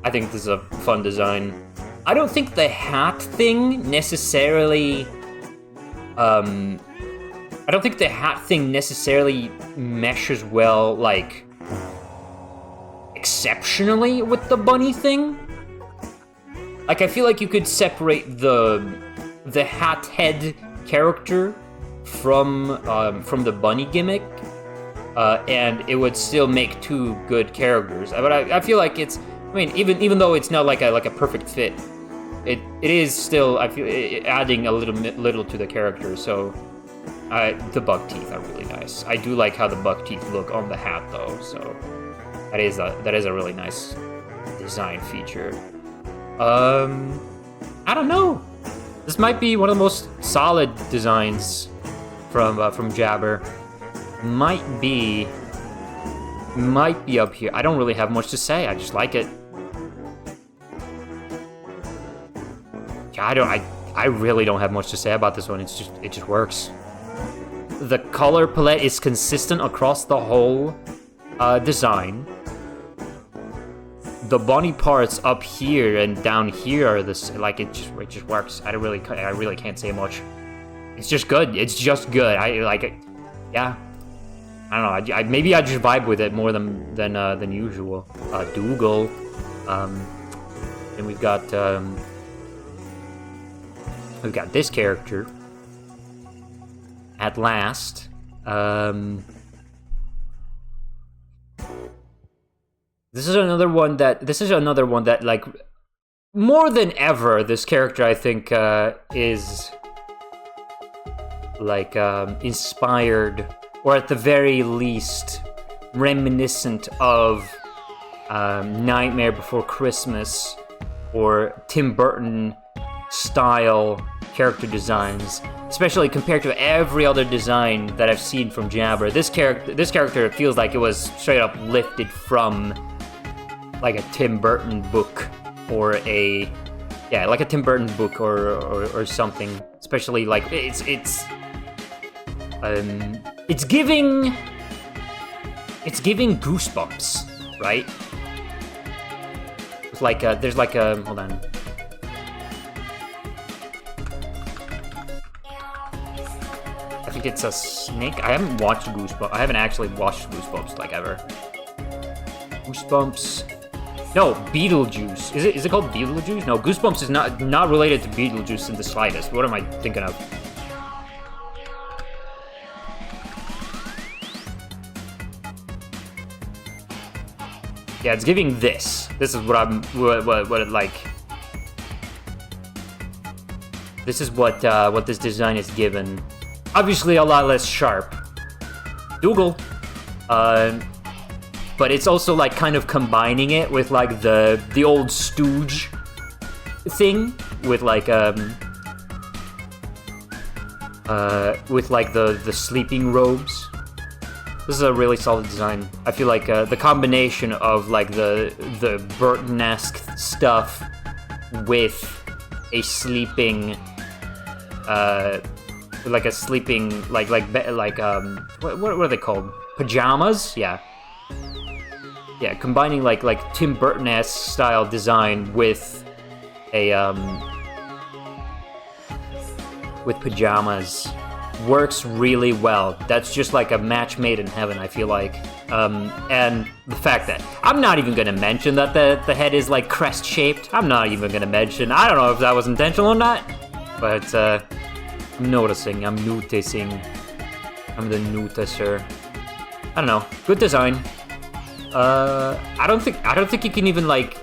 I think this is a fun design. I don't think the hat thing necessarily meshes well, like, exceptionally with the bunny thing. Like, I feel like you could separate the hat head character from the bunny gimmick, and it would still make two good characters. But I feel like it's, I mean, even though it's not like a perfect fit, it is still, I feel, adding a little to the character. So the buck teeth are really nice. I do like how the buck teeth look on the hat though. So that is a really nice design feature. I don't know. This might be one of the most solid designs from Jabber. Might be up here. I don't really have much to say. I just like it. I really don't have much to say about this one. It just works. The color palette is consistent across the whole design. The bunny parts up here and down here are this, like, it just works. I really can't say much. It's just good. It's just good. I like it. Yeah. I don't know. Maybe I just vibe with it more than usual. Dougal. And we've got this character. At last. This is another one that, like, more than ever, this character, I think, is, like, inspired, or at the very least, reminiscent of Nightmare Before Christmas, or Tim Burton style character designs, especially compared to every other design that I've seen from Jabber. This character feels like it was straight up lifted from like a Tim Burton book, or like a Tim Burton book or something. Especially like it's giving Goosebumps, right? It's like there's like a hold on. I think it's a snake. I haven't watched Goosebumps. I haven't actually watched Goosebumps like ever. Goosebumps. No, Beetlejuice. Is it called Beetlejuice? No, Goosebumps is not related to Beetlejuice in the slightest. What am I thinking of? Yeah, it's giving this. This is what it like. This is what this design is given. Obviously, a lot less sharp. Dougal. But it's also like kind of combining it with like the old Stooge thing with like the sleeping robes. This is a really solid design. I feel like the combination of like the Burton-esque stuff with a sleeping what are they called? Pajamas? Yeah, combining like Tim Burton-esque style design with a with pajamas works really well. That's just like a match made in heaven, I feel like. And the fact that I'm not even gonna mention that the head is like crest shaped. I'm not even gonna mention. I don't know if that was intentional or not, but I'm noticing. I'm the noticer. I don't know. Good design. I don't think you can even like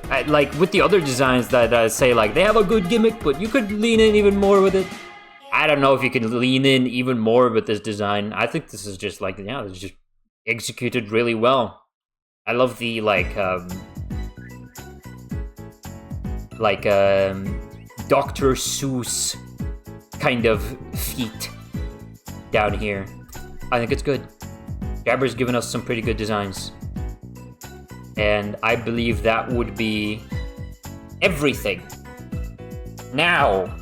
with the other designs that say like they have a good gimmick, but you could lean in even more with it. I don't know if you can lean in even more with this design. I think this is just like, yeah, it's just executed really well. I love the Dr. Seuss kind of feet down here. I think it's good. Jabber's given us some pretty good designs. And I believe that would be everything. Now,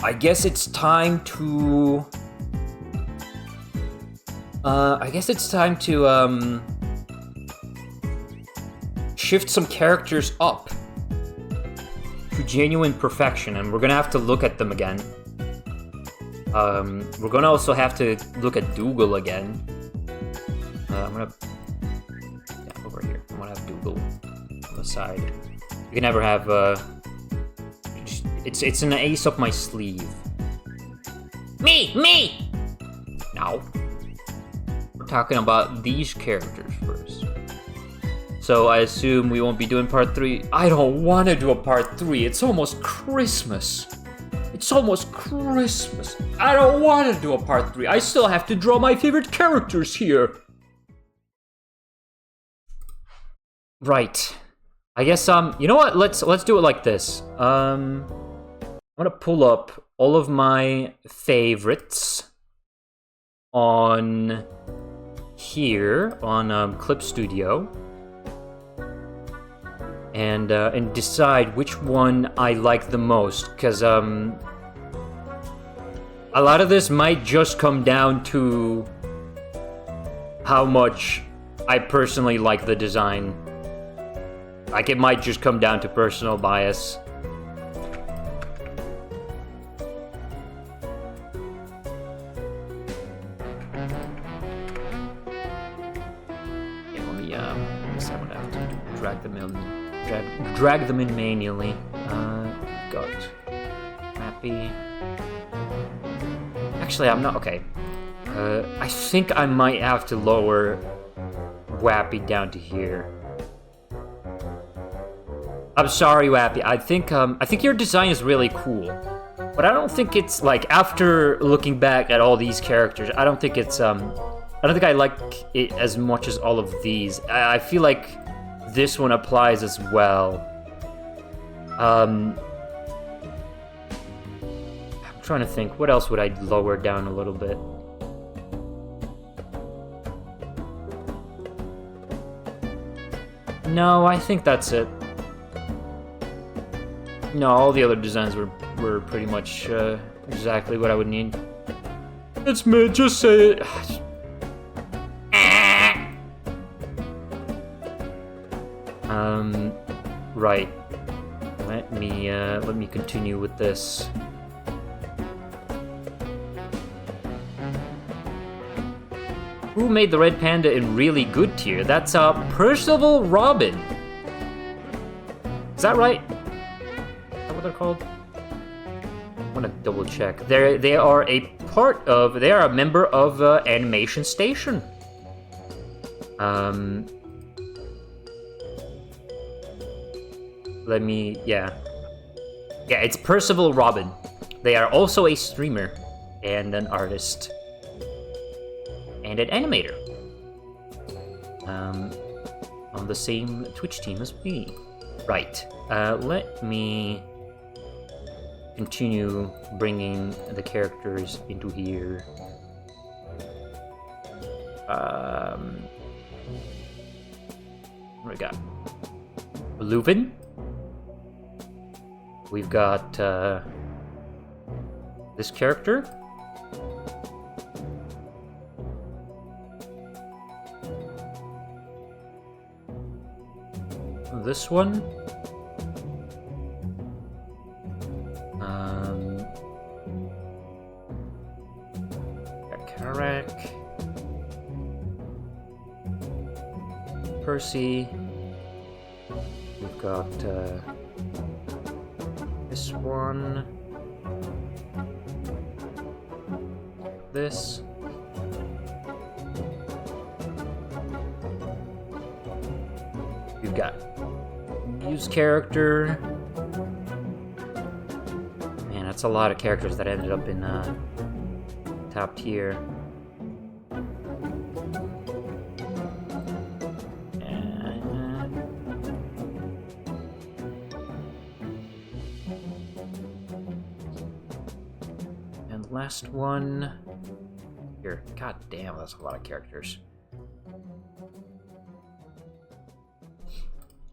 I guess it's time to shift some characters up to genuine perfection, and we're gonna have to look at them again. We're gonna also have to look at Dougal again. Over here. I'm gonna have Dougal on the side. You can never have it's an ace up my sleeve. Me! Now, we're talking about these characters first. So I assume we won't be doing part 3. I don't want to do a part 3. It's almost Christmas. I don't want to do a part 3. I still have to draw my favorite characters here. Right. I guess you know what? Let's do it like this. I'm gonna pull up all of my favorites on here on Clip Studio, and decide which one I like the most, because a lot of this might just come down to how much I personally like the design. Like, it might just come down to personal bias. drag them in. Drag them in manually. Got Happy. Actually, I'm not okay. I think I might have to lower Wappy down to here. I'm sorry, Wappy. I think your design is really cool, but I don't think it's like, after looking back at all these characters, I don't think it's I don't think I like it as much as all of these. I feel like this one applies as well. I'm trying to think, what else would I lower down a little bit? No, I think that's it. No, all the other designs were pretty much exactly what I would need. It's me, just say it. Right. Let me continue with this. Who made the red panda in really good tier? That's Percival Robin. Is that right? Is that what they're called? I want to double check. They are a member of Animation Station. Yeah, it's Percival Robin. They are also a streamer and an artist and an animator. On the same Twitch team as me. Right. Let me continue bringing the characters into here. What do we got? Leuven. We've got this character. This one. Got Karak. Percy. We've got this one. This. You've got Muse character. Man, that's a lot of characters that ended up in top tier. And last one here. God damn, that's a lot of characters.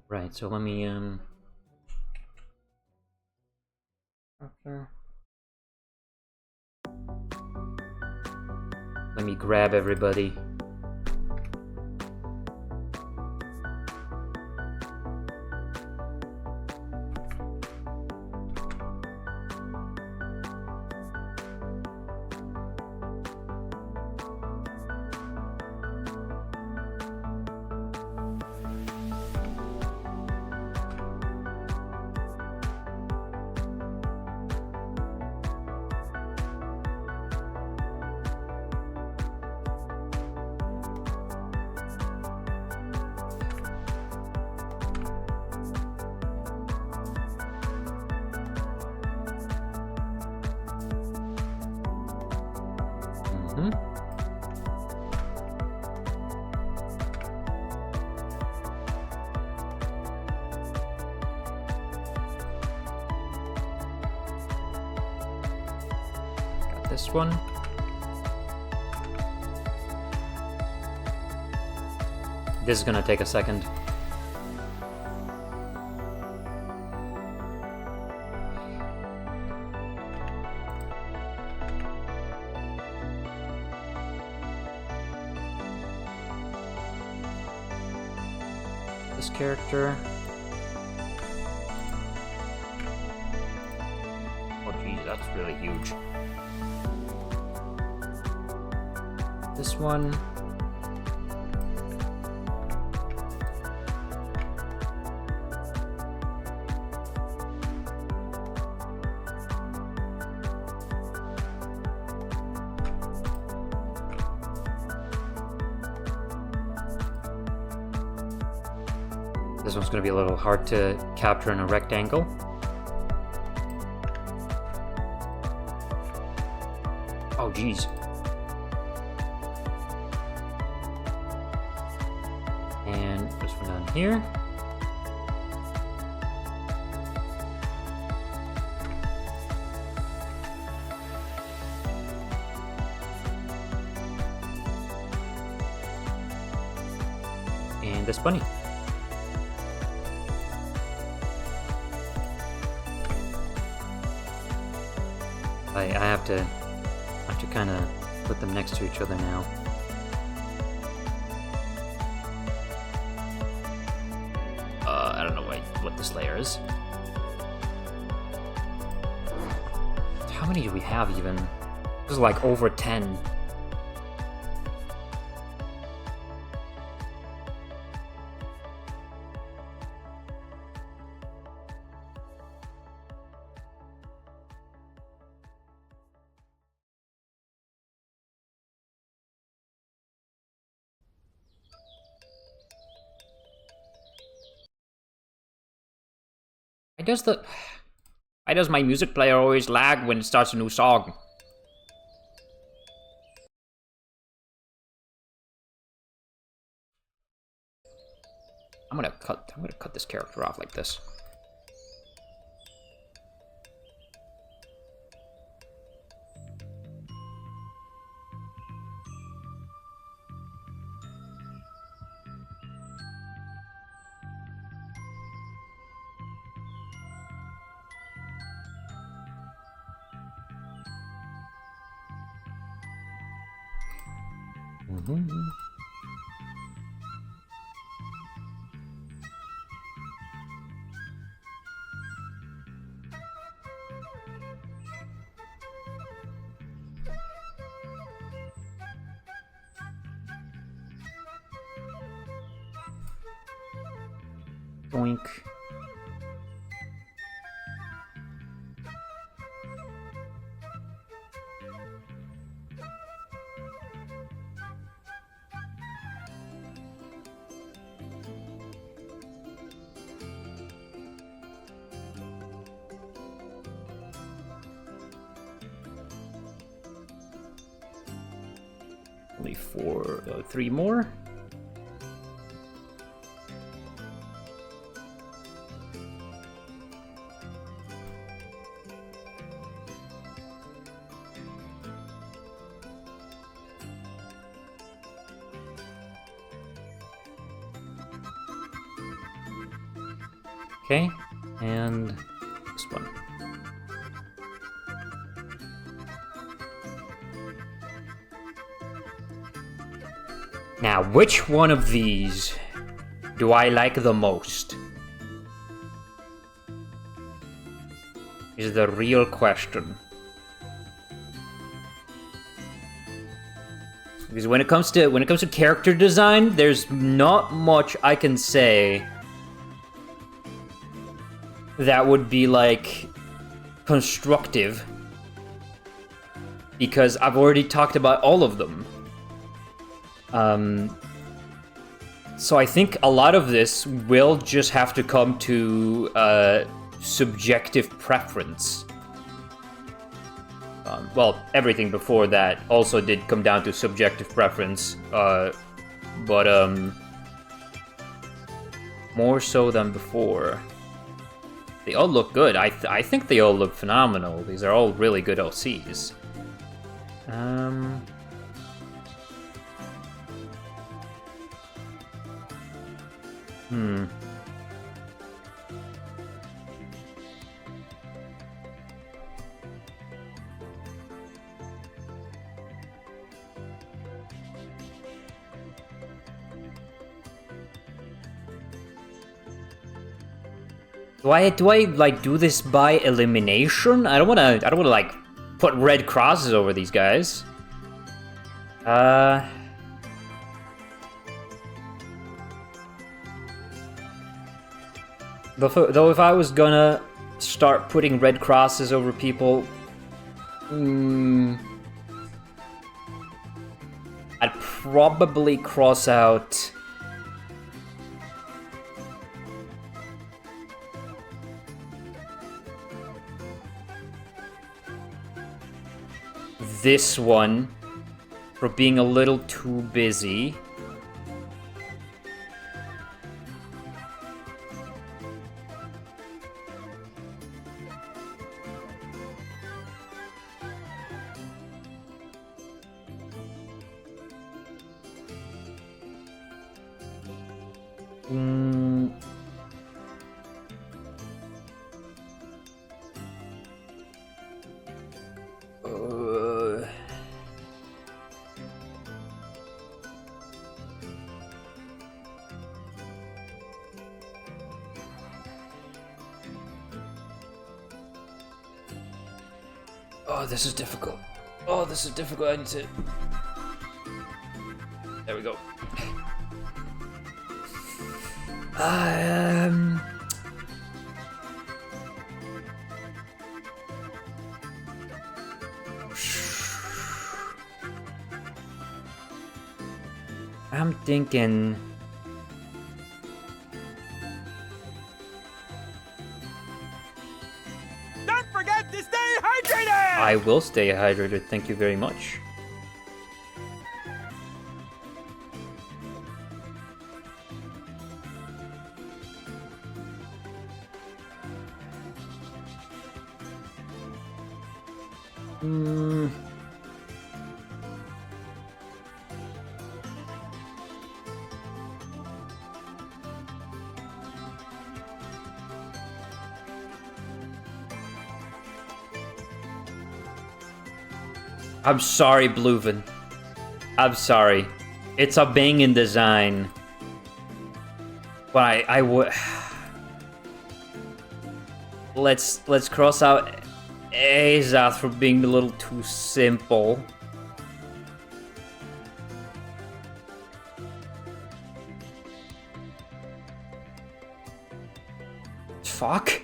Right, so let me let me grab everybody. This one. This is gonna take a second. This character. Oh geez, that's really huge. This one. This one's gonna be a little hard to capture in a rectangle. Oh, geez. And this one down here. And this bunny. I have to kind of put them next to each other now. I don't know what this layer is. How many do we have even? This is like over 10. Why does my music player always lag when it starts a new song? I'm gonna cut this character off like this. Oink. Only three more. Okay, and this one. Now, which one of these do I like the most? Is the real question. Because when it comes to character design, there's not much I can say that would be like constructive, because I've already talked about all of them. So I think a lot of this will just have to come to subjective preference. Well, everything before that also did come down to subjective preference, but more so than before. They all look good. I think they all look phenomenal. These are all really good OCs. Do I like do this by elimination? I don't wanna like put red crosses over these guys. Though if I was gonna start putting red crosses over people, I'd probably cross out this one for being a little too busy. Oh, this is difficult. Oh, this is difficult. I need to... There we go. I'm thinking... Don't forget to stay hydrated! I will stay hydrated, thank you very much. I'm sorry, Bluevin. I'm sorry. It's a banging design. But I would... Let's cross out Azath for being a little too simple. Fuck.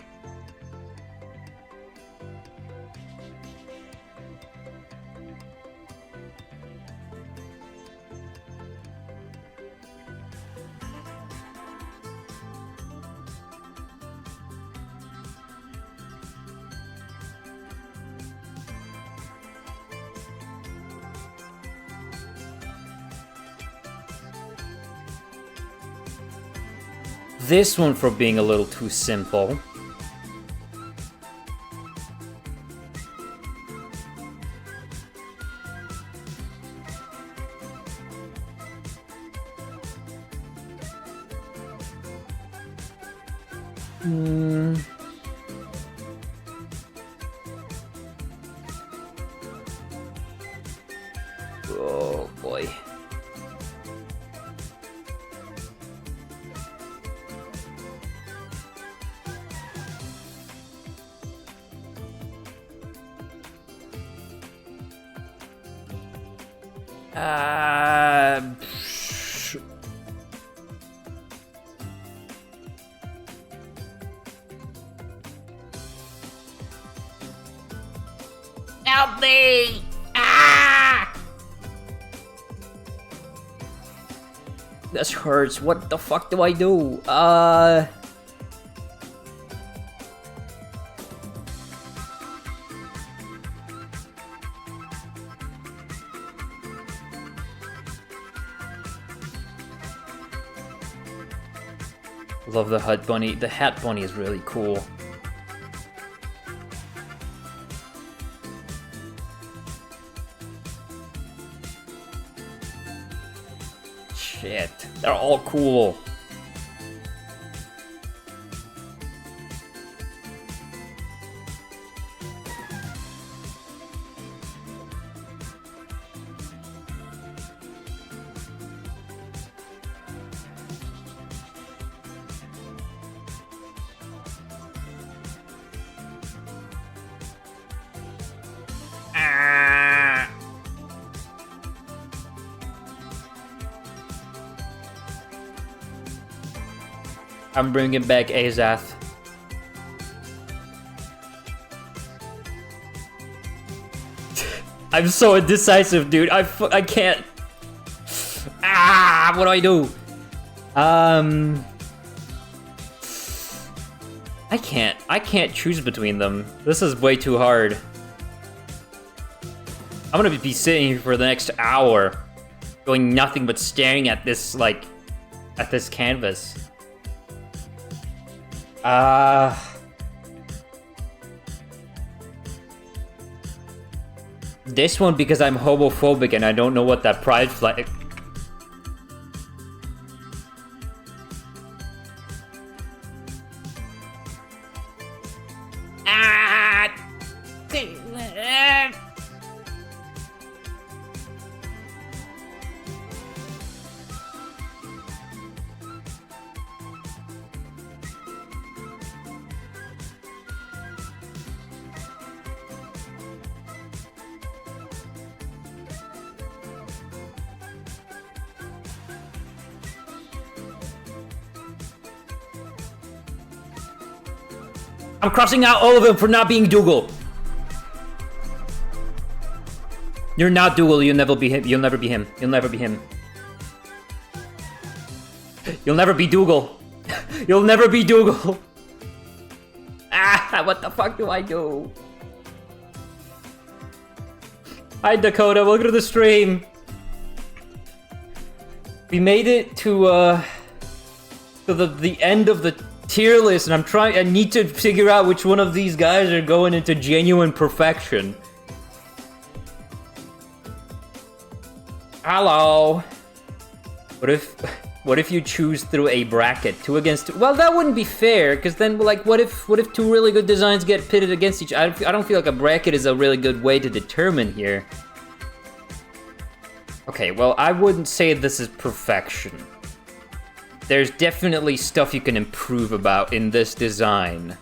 This one for being a little too simple. Oh boy. Help me! Ah! This hurts. What the fuck do I do? Love the Hat Bunny. The Hat Bunny is really cool. Shit, they're all cool. I'm bringing back Azath. I'm so indecisive, dude. I can't. Ah, what do I do? I can't choose between them. This is way too hard. I'm gonna be sitting here for the next hour, doing nothing but staring at this, like, at this canvas. This one because I'm homophobic and I don't know what that pride flag... I'm crossing out all of them for not being Dougal. You're not Dougal. You'll never be him. You'll never be him. You'll never be him. You'll never be Dougal. You'll never be Dougal. Ah, what the fuck do I do? Hi Dakota, welcome to the stream. We made it to the end of the tier list, and I need to figure out which one of these guys are going into genuine perfection. Hello. What if you choose through a bracket, 2 against 2? Well, that wouldn't be fair, because then, like, what if 2 really good designs get pitted against each other? I don't feel like a bracket is a really good way to determine here. Okay, well, I wouldn't say this is perfection. There's definitely stuff you can improve about in this design.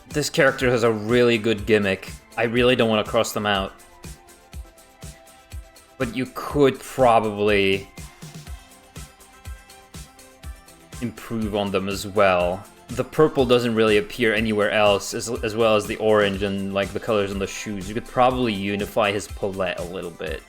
This character has a really good gimmick. I really don't want to cross them out. But you could probably improve on them as well. The purple doesn't really appear anywhere else, as well as the orange and like the colors on the shoes. You could probably unify his palette a little bit.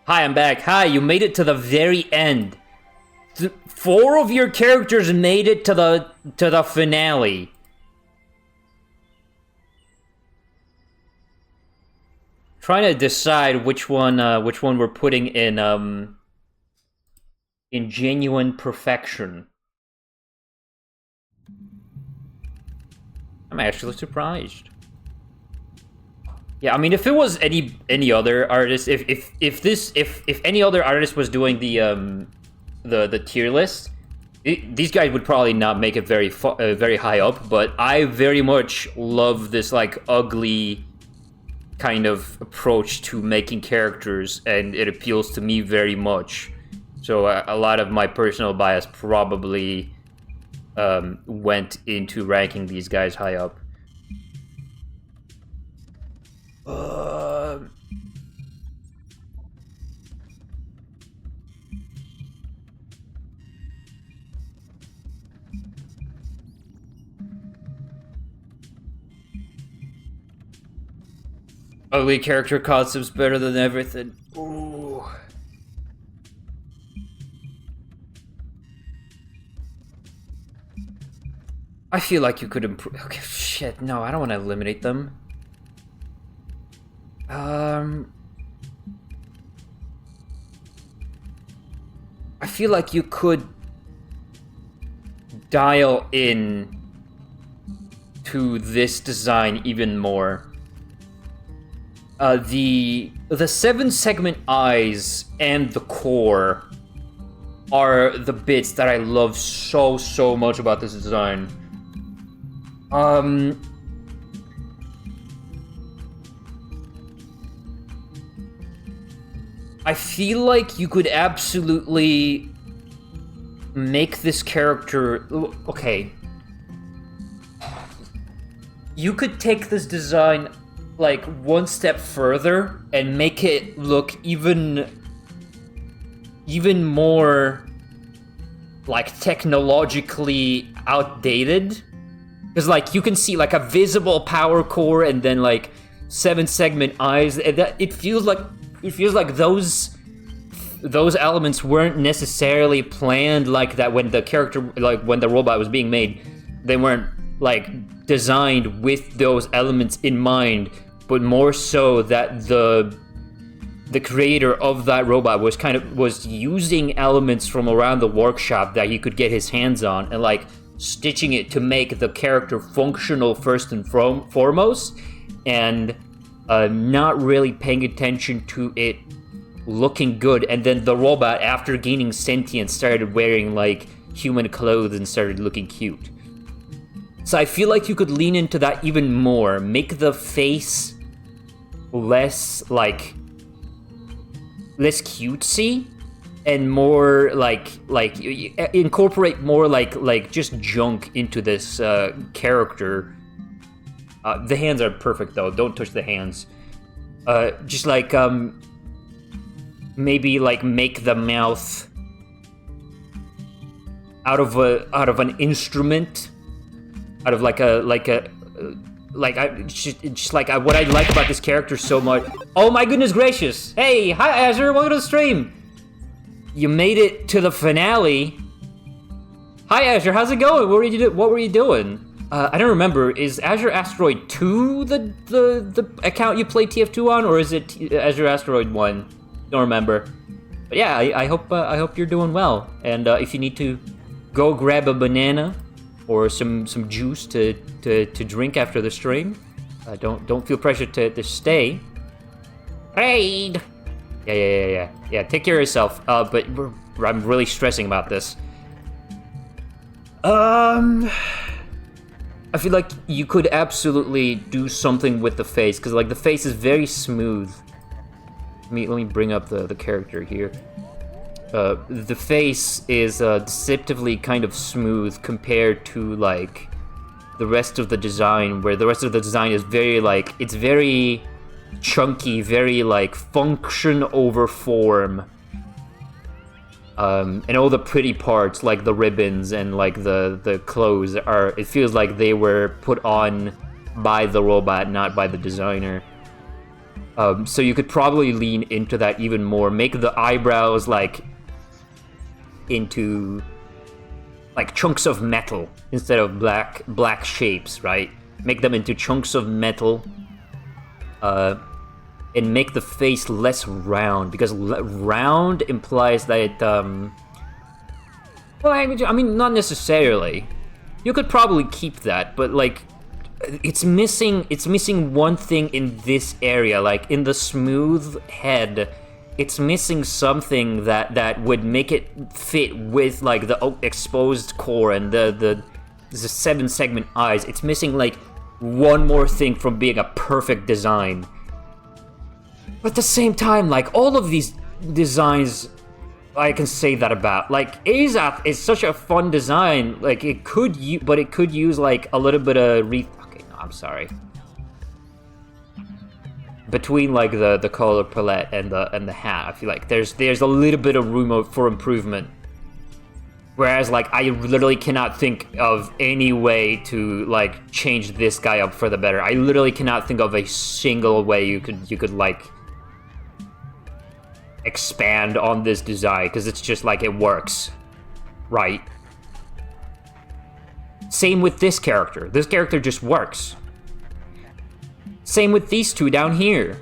Hi, I'm back. Hi, you made it to the very end. 4 of your characters made it to the finale. Trying to decide which one we're putting in genuine perfection. I'm actually surprised. Yeah, I mean, if it was any other artist, if any other artist was doing the tier list, these guys would probably not make it very high up. But I very much love this like ugly kind of approach to making characters, and it appeals to me very much. So a lot of my personal bias probably went into ranking these guys high up. Ugly character concepts better than everything. Ooh. I feel like you could improve. Okay, shit. No, I don't want to eliminate them. I feel like you could dial in to this design even more. The 7-segment eyes and the core are the bits that I love so much about this design. I feel like you could absolutely make this character... Okay. You could take this design, like, one step further and make it look even more, like, technologically outdated. Because, like, you can see, like, a visible power core and then, like, 7-segment eyes. It feels like those elements weren't necessarily planned like that when the character, like, when the robot was being made. They weren't, like, designed with those elements in mind, but more so that the creator of that robot was using elements from around the workshop that he could get his hands on and, like, stitching it to make the character functional first and foremost, and not really paying attention to it looking good. And then the robot, after gaining sentience, started wearing, like, human clothes and started looking cute. So I feel like you could lean into that even more. Make the face less cutesy and more like incorporate more like just junk into this character. The hands are perfect though. Don't touch the hands. Just like maybe like make the mouth out of an instrument. Out of what I like about this character so much. Oh my goodness gracious! Hey, hi Azure, welcome to the stream. You made it to the finale. Hi Azure, how's it going? What were you doing? I don't remember. Is Azure Asteroid 2 the account you play TF2 on, or is it Azure Asteroid 1? Don't remember. But yeah, I hope you're doing well. And if you need to go grab a banana or some juice to drink after the stream, don't feel pressured to stay. Raid. Yeah. Take care of yourself. But I'm really stressing about this. I feel like you could absolutely do something with the face, because like the face is very smooth. Let me bring up the character here. The face is deceptively kind of smooth compared to like the rest of the design, where the rest of the design is very like, it's very chunky, very like function over form. And all the pretty parts, like the ribbons and like the clothes, it feels like they were put on by the robot, not by the designer. So you could probably lean into that even more. Make the eyebrows like into like chunks of metal instead of black shapes, right? Make them into chunks of metal. And make the face less round, because round implies that well, I mean, not necessarily. You could probably keep that, but like, it's missing one thing in this area. Like in the smooth head, it's missing something that would make it fit with like the exposed core and the 7-segment eyes. It's missing like one more thing from being a perfect design. But at the same time, like, all of these designs, I can say that about. Like, Azath is such a fun design. Like, it could use, like, a little bit of okay, no, I'm sorry. Between, like, the color palette and the hat, I feel like there's a little bit of room for improvement. Whereas, like, I literally cannot think of any way to, like, change this guy up for the better. I literally cannot think of a single way you could like, expand on this design, because it's just like, it works, right? Same with this character. This character just works. Same with these two down here.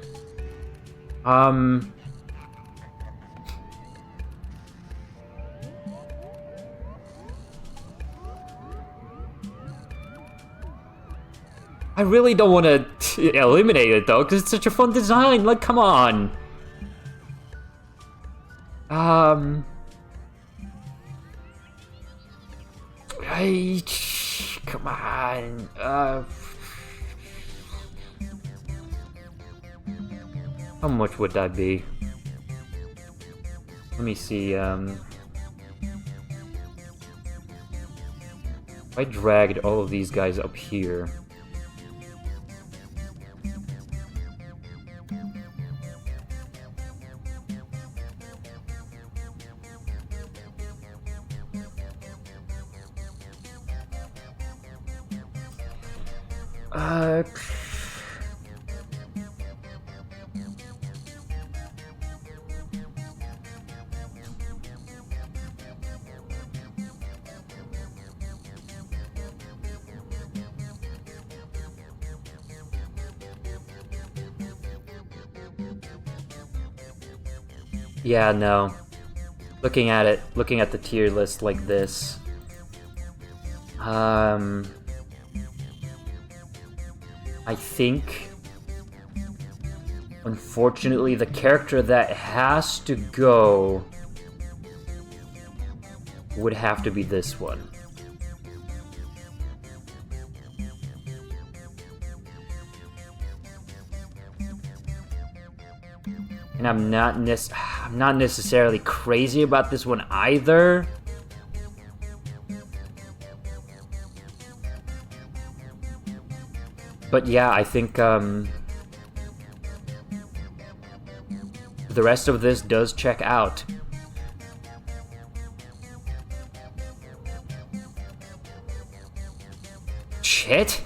I really don't want to eliminate it though, because it's such a fun design. Like, come on. Come on. How much would that be? Let me see. If I dragged all of these guys up here. Yeah, no. Looking at it, looking at the tier list like this. I think, unfortunately, the character that has to go would have to be this one. And I'm not necessarily crazy about this one either. But yeah, I think the rest of this does check out. Shit.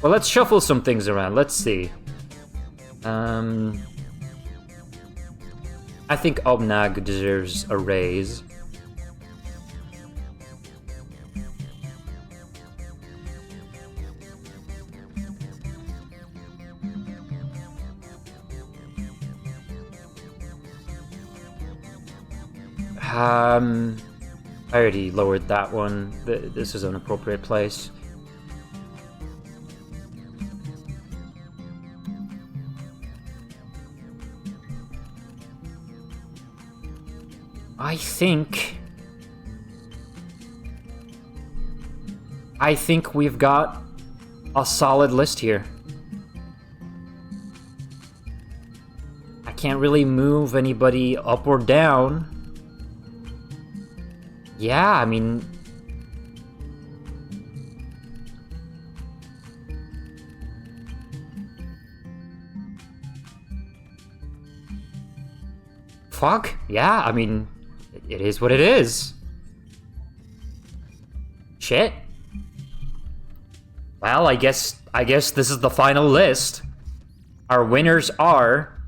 Well, let's shuffle some things around. Let's see. I think Obnag deserves a raise. I already lowered that one. This is an appropriate place. I think we've got a solid list here. I can't really move anybody up or down. Yeah, I mean... Fuck, yeah, I mean... It is what it is. Shit. Well, I guess this is the final list. Our winners are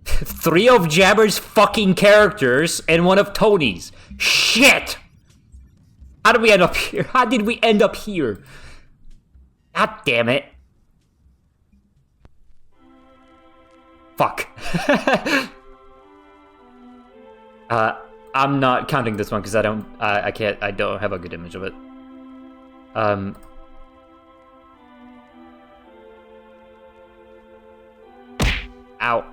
3 of Jabber's fucking characters and 1 of Tony's. Shit! How did we end up here? How did we end up here? God damn it. Fuck. I'm not counting this one because I don't have a good image of it. Ow.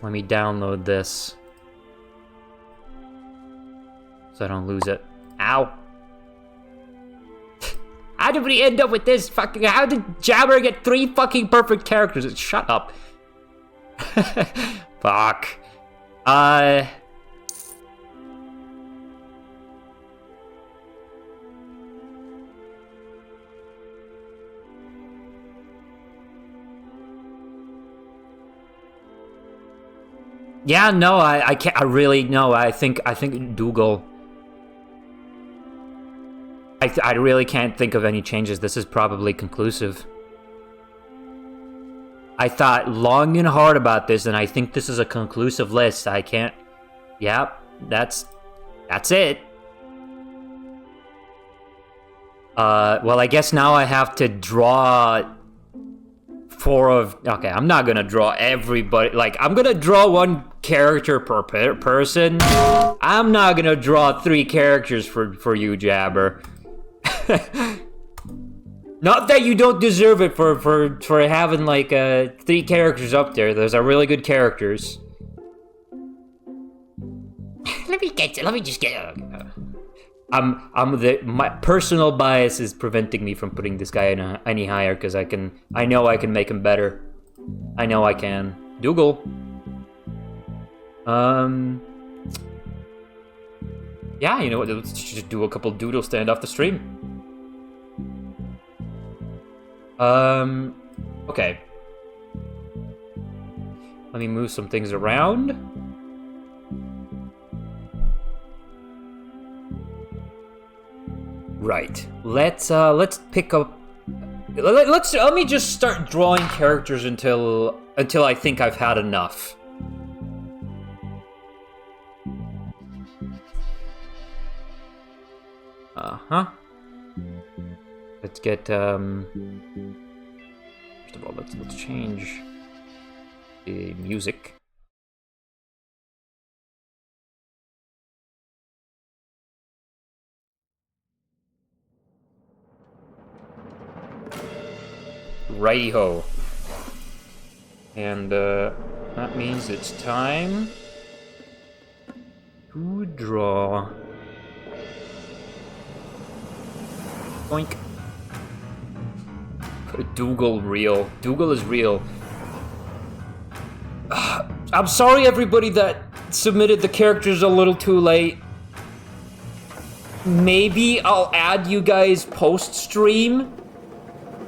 Let me download this so I don't lose it. Ow. How did we end up with this fucking... How did Jabber get 3 fucking perfect characters? Shut up. Fuck. Yeah, no, I can't. I really no. I think Dougal. I really can't think of any changes. This is probably conclusive. I thought long and hard about this, and I think this is a conclusive list. I can't... Yep, that's it. Well, I guess now I have to draw Okay, I'm not gonna draw everybody. Like, I'm gonna draw one character per person. I'm not gonna draw 3 characters for you, Jabber. Not that you don't deserve it for having like 3 characters up there. Those are really good characters. Let me just get. My personal bias is preventing me from putting this guy any higher because I know I can make him better. I know I can. Dougal. Yeah, you know what? Let's just do a couple doodles to end off the stream. Okay. Let me move some things around. Right. Let's pick up. Let me just start drawing characters until I think I've had enough. Let's get first of all, let's change the music. Righty-ho. And that means it's time to draw. Boink. Dougal real. Dougal is real. I'm sorry everybody that submitted the characters a little too late. Maybe I'll add you guys post-stream.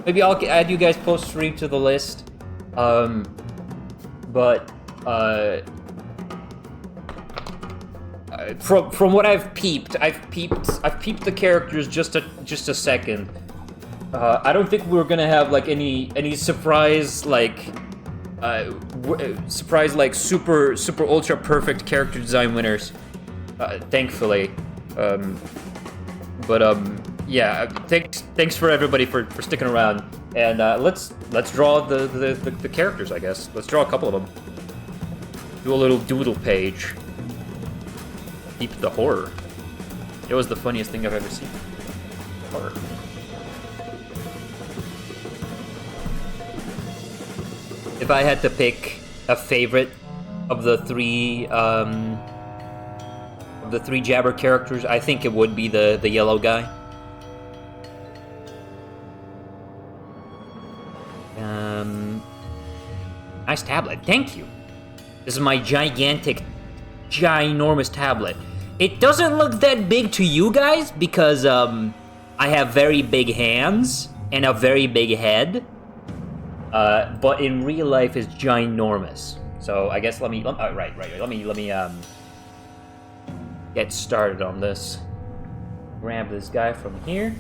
Maybe I'll add you guys post-stream to the list. From what I've peeped the characters just a second. I don't think we're gonna have like any surprise like super ultra perfect character design winners. Thankfully. Yeah, thanks for everybody for sticking around, and let's draw the characters, I guess. Let's draw a couple of them. Do a little doodle page. Peep the horror. It was the funniest thing I've ever seen. Horror. If I had to pick a favorite of the three Jabber characters, I think it would be the yellow guy. Nice tablet, thank you. This is my ginormous tablet. It doesn't look that big to you guys because I have very big hands and a very big head. But in real life it's ginormous. So I guess let me get started on this. Grab this guy from here.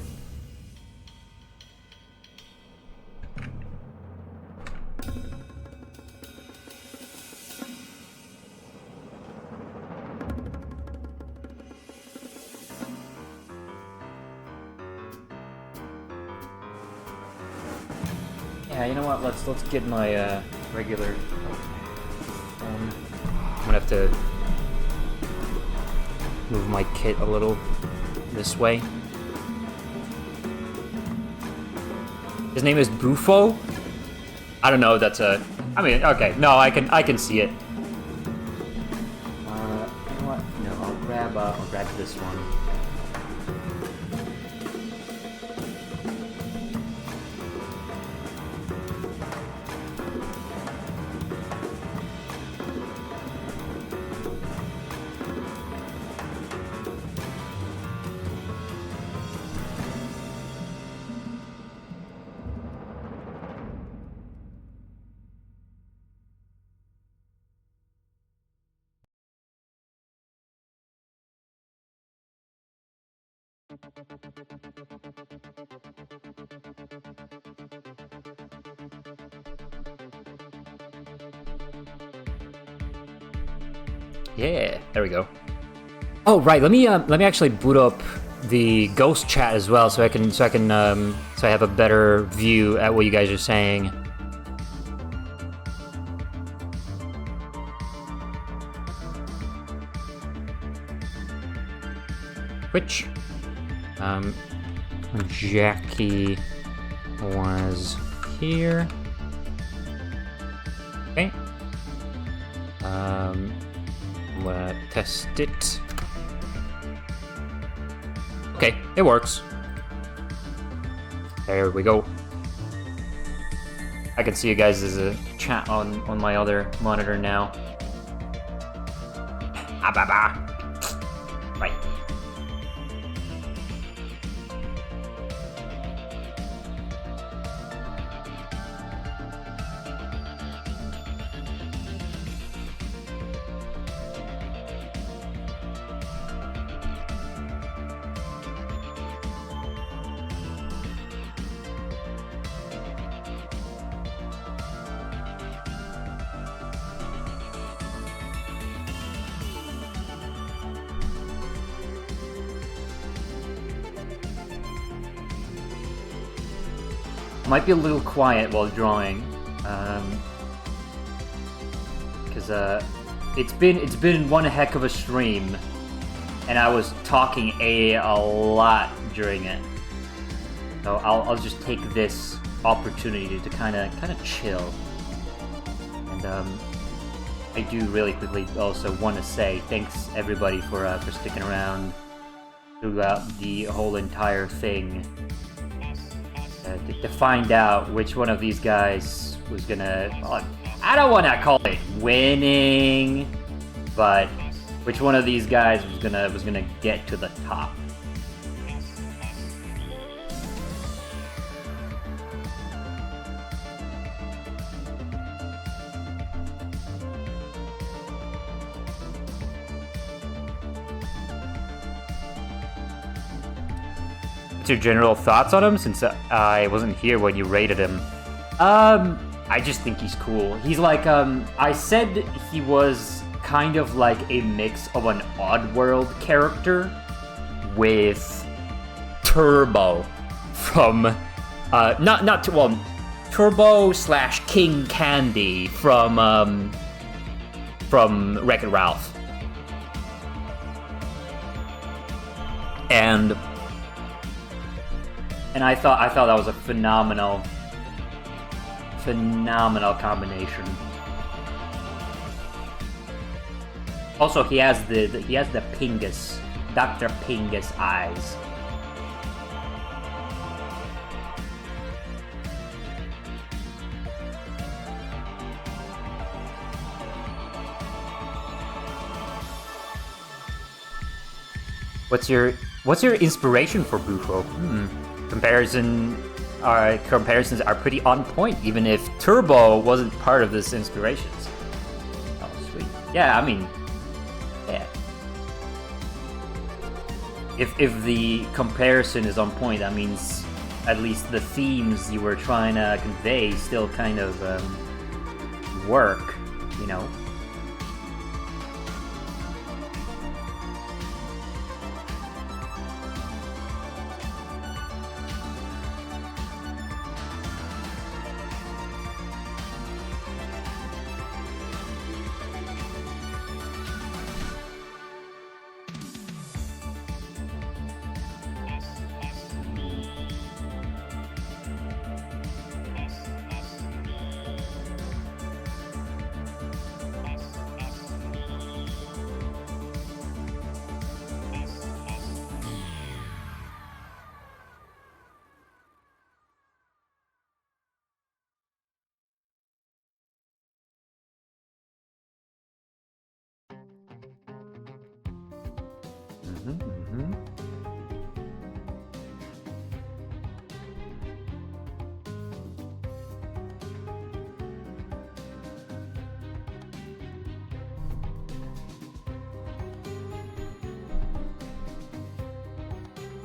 Yeah, you know what? Let's get my regular. I'm gonna have to move my kit a little this way. His name is Bufo. I don't know if that's a. I mean, okay, no, I can see it. You know what? No, I'll grab this one. Yeah, there we go. Oh right, let me actually boot up the ghost chat as well, so I have a better view at what you guys are saying. Twitch. Jackie was here. Okay. Let's test it. Okay, it works. There we go. I can see you guys as a chat on my other monitor now. Ah, bah, bah. Right. Might be a little quiet while drawing, because it's been one heck of a stream, and I was talking a lot during it. So I'll just take this opportunity to kind of chill. And I do really quickly also want to say thanks everybody for sticking around throughout the whole entire thing. To find out which one of these guys was gonna... I don't want to call it winning, but which one of these guys was gonna get to the top. What's your general thoughts on him, since I wasn't here when you rated him? I just think he's cool. He's like, I said he was kind of like a mix of an Oddworld character with Turbo from, Turbo / King Candy from Wreck-It Ralph. And I thought that was a phenomenal combination. Also, he has the Pingus, Dr. Pingus eyes. What's your inspiration for Bufo? Comparisons are pretty on point, even if Turbo wasn't part of this inspirations. Oh, sweet. Yeah, I mean, yeah. If the comparison is on point, that means at least the themes you were trying to convey still kind of work, you know?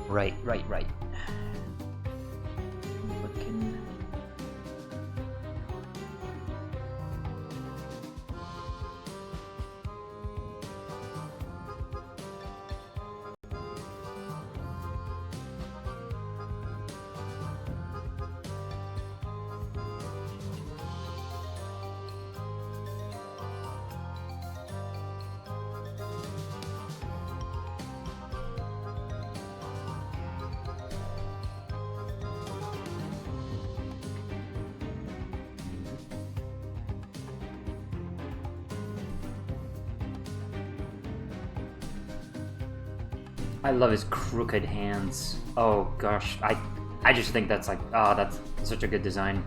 Right. Looking. I love his crooked hands. Oh gosh, I just think that's like, that's such a good design.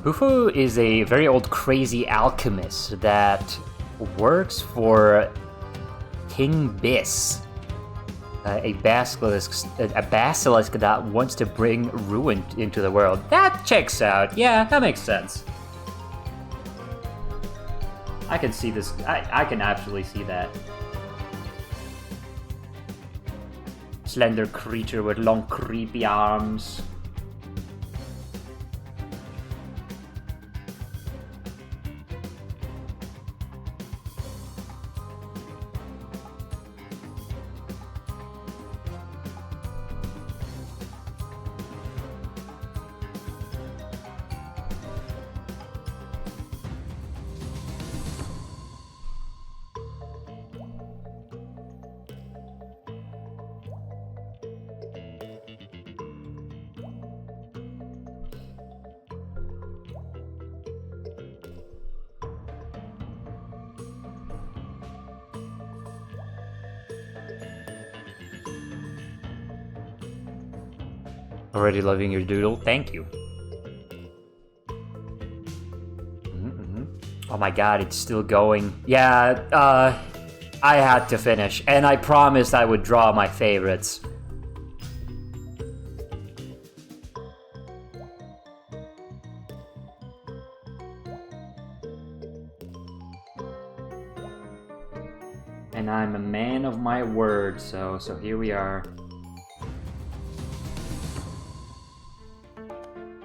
Bufo is a very old crazy alchemist that works for King Biss, a basilisk that wants to bring ruin into the world. That checks out. Yeah, that makes sense. I can see this. I can absolutely see that. Slender creature with long, creepy arms. Already loving your doodle? Thank you. Oh my god, it's still going. Yeah, I had to finish, and I promised I would draw my favorites. And I'm a man of my word, so here we are.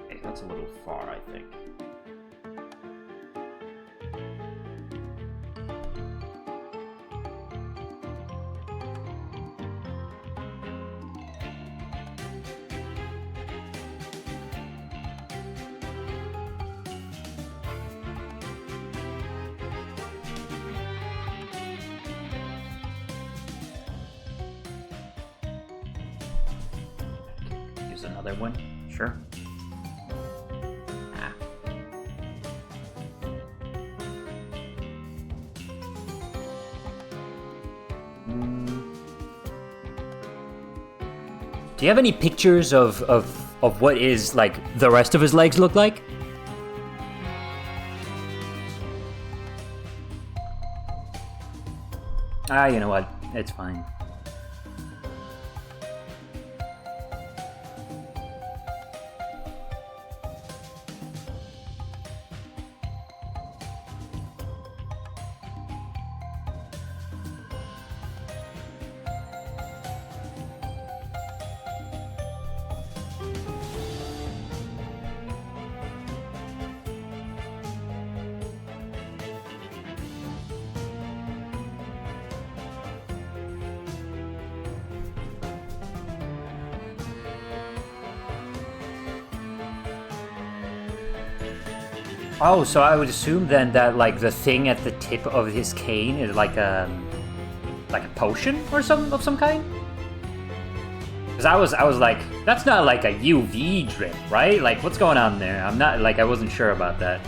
Okay, that's a little far, I think. Another one? Sure. Ah. Do you have any pictures of what is, like, the rest of his legs look like? Ah, you know what? It's fine. Oh, so I would assume then that, like, the thing at the tip of his cane is like a potion or of some kind? Because I was like, that's not like a UV drip, right? Like, what's going on there? I'm not, like, I wasn't sure about that.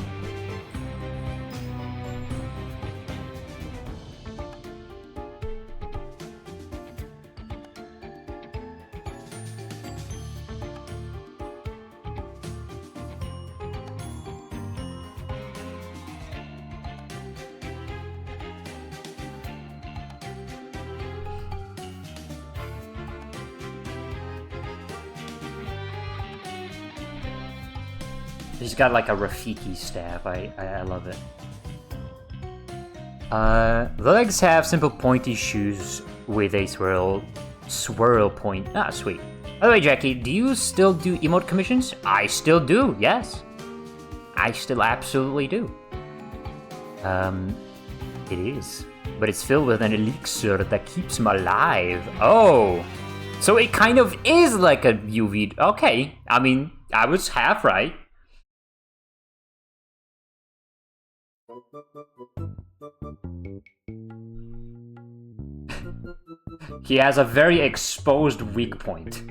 He's got like a Rafiki staff. I love it. The legs have simple pointy shoes with a swirl point. Ah, sweet. By the way, Jackie, do you still do emote commissions? I still do, yes. I still absolutely do. It is. But it's filled with an elixir that keeps him alive. Oh! So it kind of is like a UV... Okay, I mean, I was half right. He has a very exposed weak point.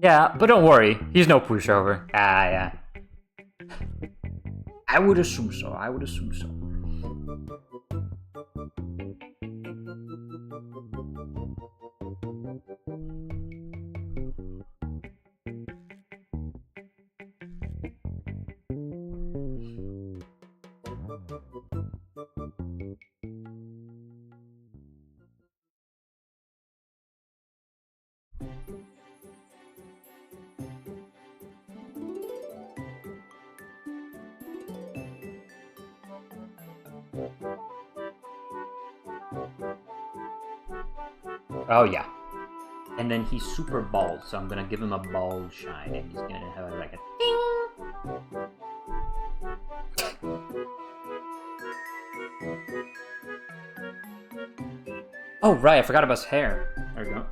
Yeah, but don't worry, he's no pushover. Ah, yeah. I would assume so, I would assume so. Oh yeah. And then he's super bald, so I'm gonna give him a bald shine, and he's gonna have like a ding! Oh right, I forgot about his hair. There we go.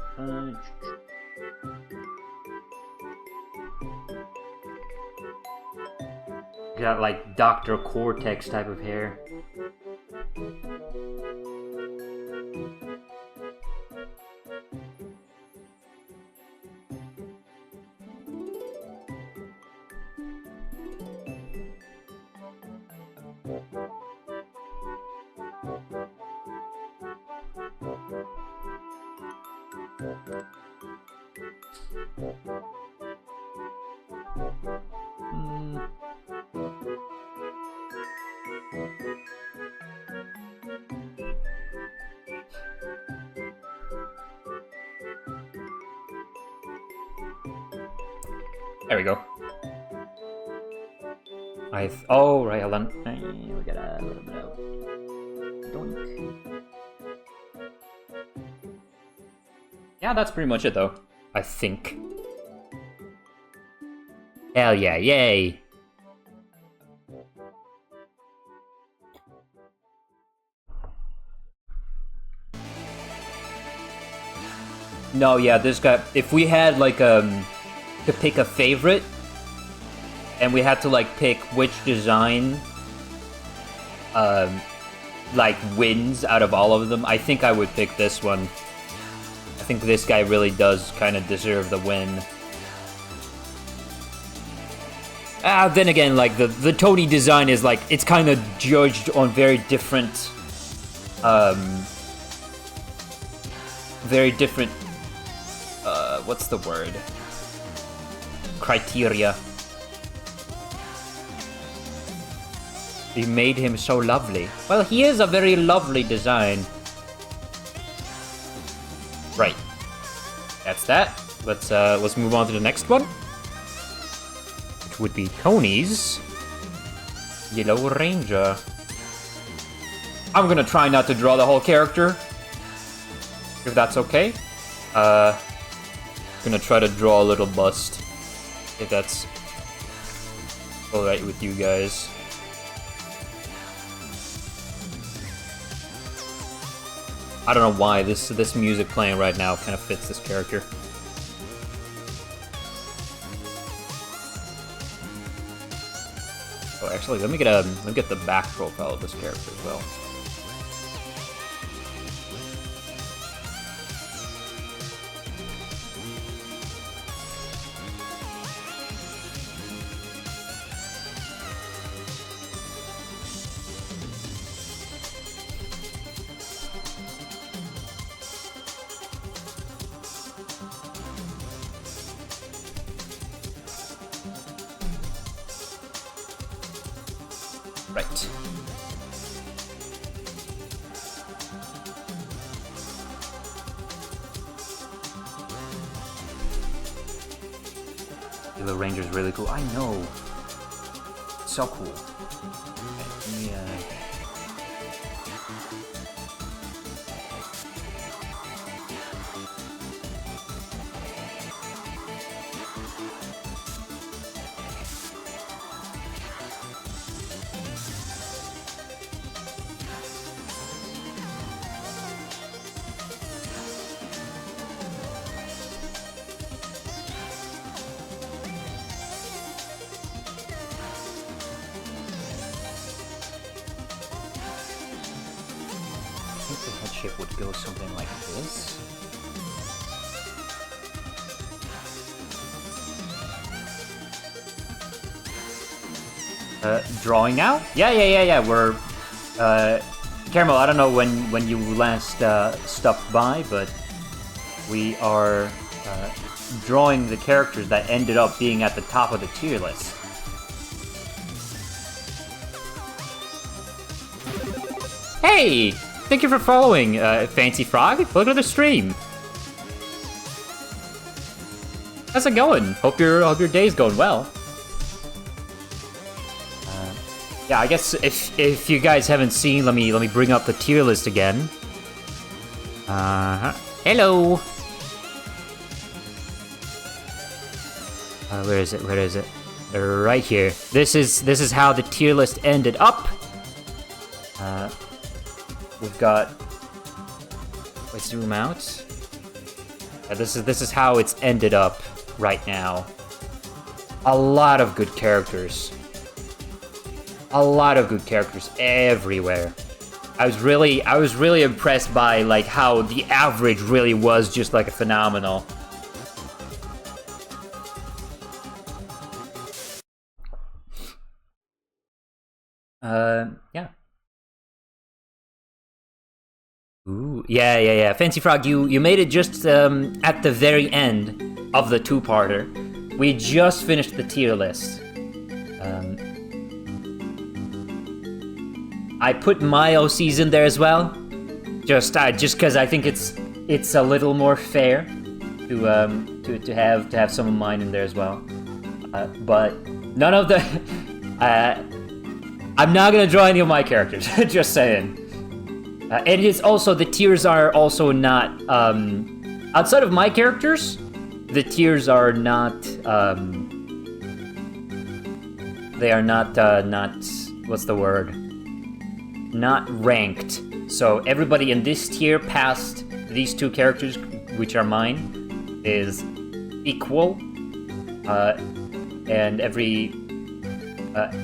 Got like Dr. Cortex type of hair. There we go. Oh, right, hold on. We got a little bit of... Doink. Yeah, that's pretty much it, though. I think. Hell yeah, yay! No, yeah, this guy... If we had, like, to pick a favorite, and we had to, like, pick which design, like, wins out of all of them, I think I would pick this one. I think this guy really does kind of deserve the win. Then again, like, the Tony design is, like, it's kind of judged on very different, what's the word? Criteria. He made him so lovely. Well, he is a very lovely design. Right. That's that. Let's move on to the next one. Which would be Tony's Yellow Ranger. I'm gonna try not to draw the whole character, if that's okay. Gonna try to draw a little bust, if that's alright with you guys. I don't know why this music playing right now kind of fits this character. Oh, actually, let me get the back profile of this character as well. Right. The Ranger's really cool. I know. So cool. Okay, let me, I think the head shape would go something like this. Drawing now? Yeah. We're Caramel, I don't know when you last stopped by, but we are drawing the characters that ended up being at the top of the tier list. Hey! Thank you for following, Fancy Frog. Welcome to the stream. How's it going? Hope your day's going well. Yeah, I guess if you guys haven't seen, let me bring up the tier list again. Hello. Where is it? Right here. This is how the tier list ended up. We've got. Wait, zoom out. This is how it's ended up right now. A lot of good characters. A lot of good characters everywhere. I was really impressed by like how the average really was just like a phenomenal. Yeah. Ooh, yeah. Fancy Frog, you made it just at the very end of the two-parter. We just finished the tier list. I put my OCs in there as well, just because I think it's a little more fair to have some of mine in there as well. But none of the I'm not gonna draw any of my characters. Just saying. It is also the tiers are also not outside of my characters. The tiers are not they are not what's the word? Not ranked. So everybody in this tier past these two characters, which are mine, is equal, and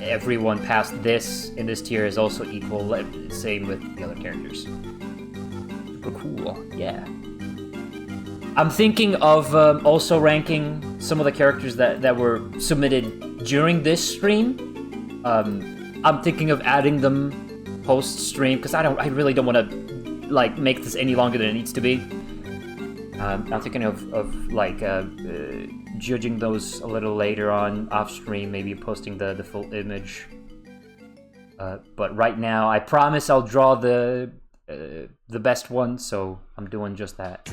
everyone past this in this tier is also equal. Same with the other characters. Super cool, yeah. I'm thinking of also ranking some of the characters that were submitted during this stream. I'm thinking of adding them post-stream, because I really don't want to like make this any longer than it needs to be. I'm thinking of like judging those a little later on off-stream, maybe posting the full image. But right now, I promise I'll draw the best one, so I'm doing just that.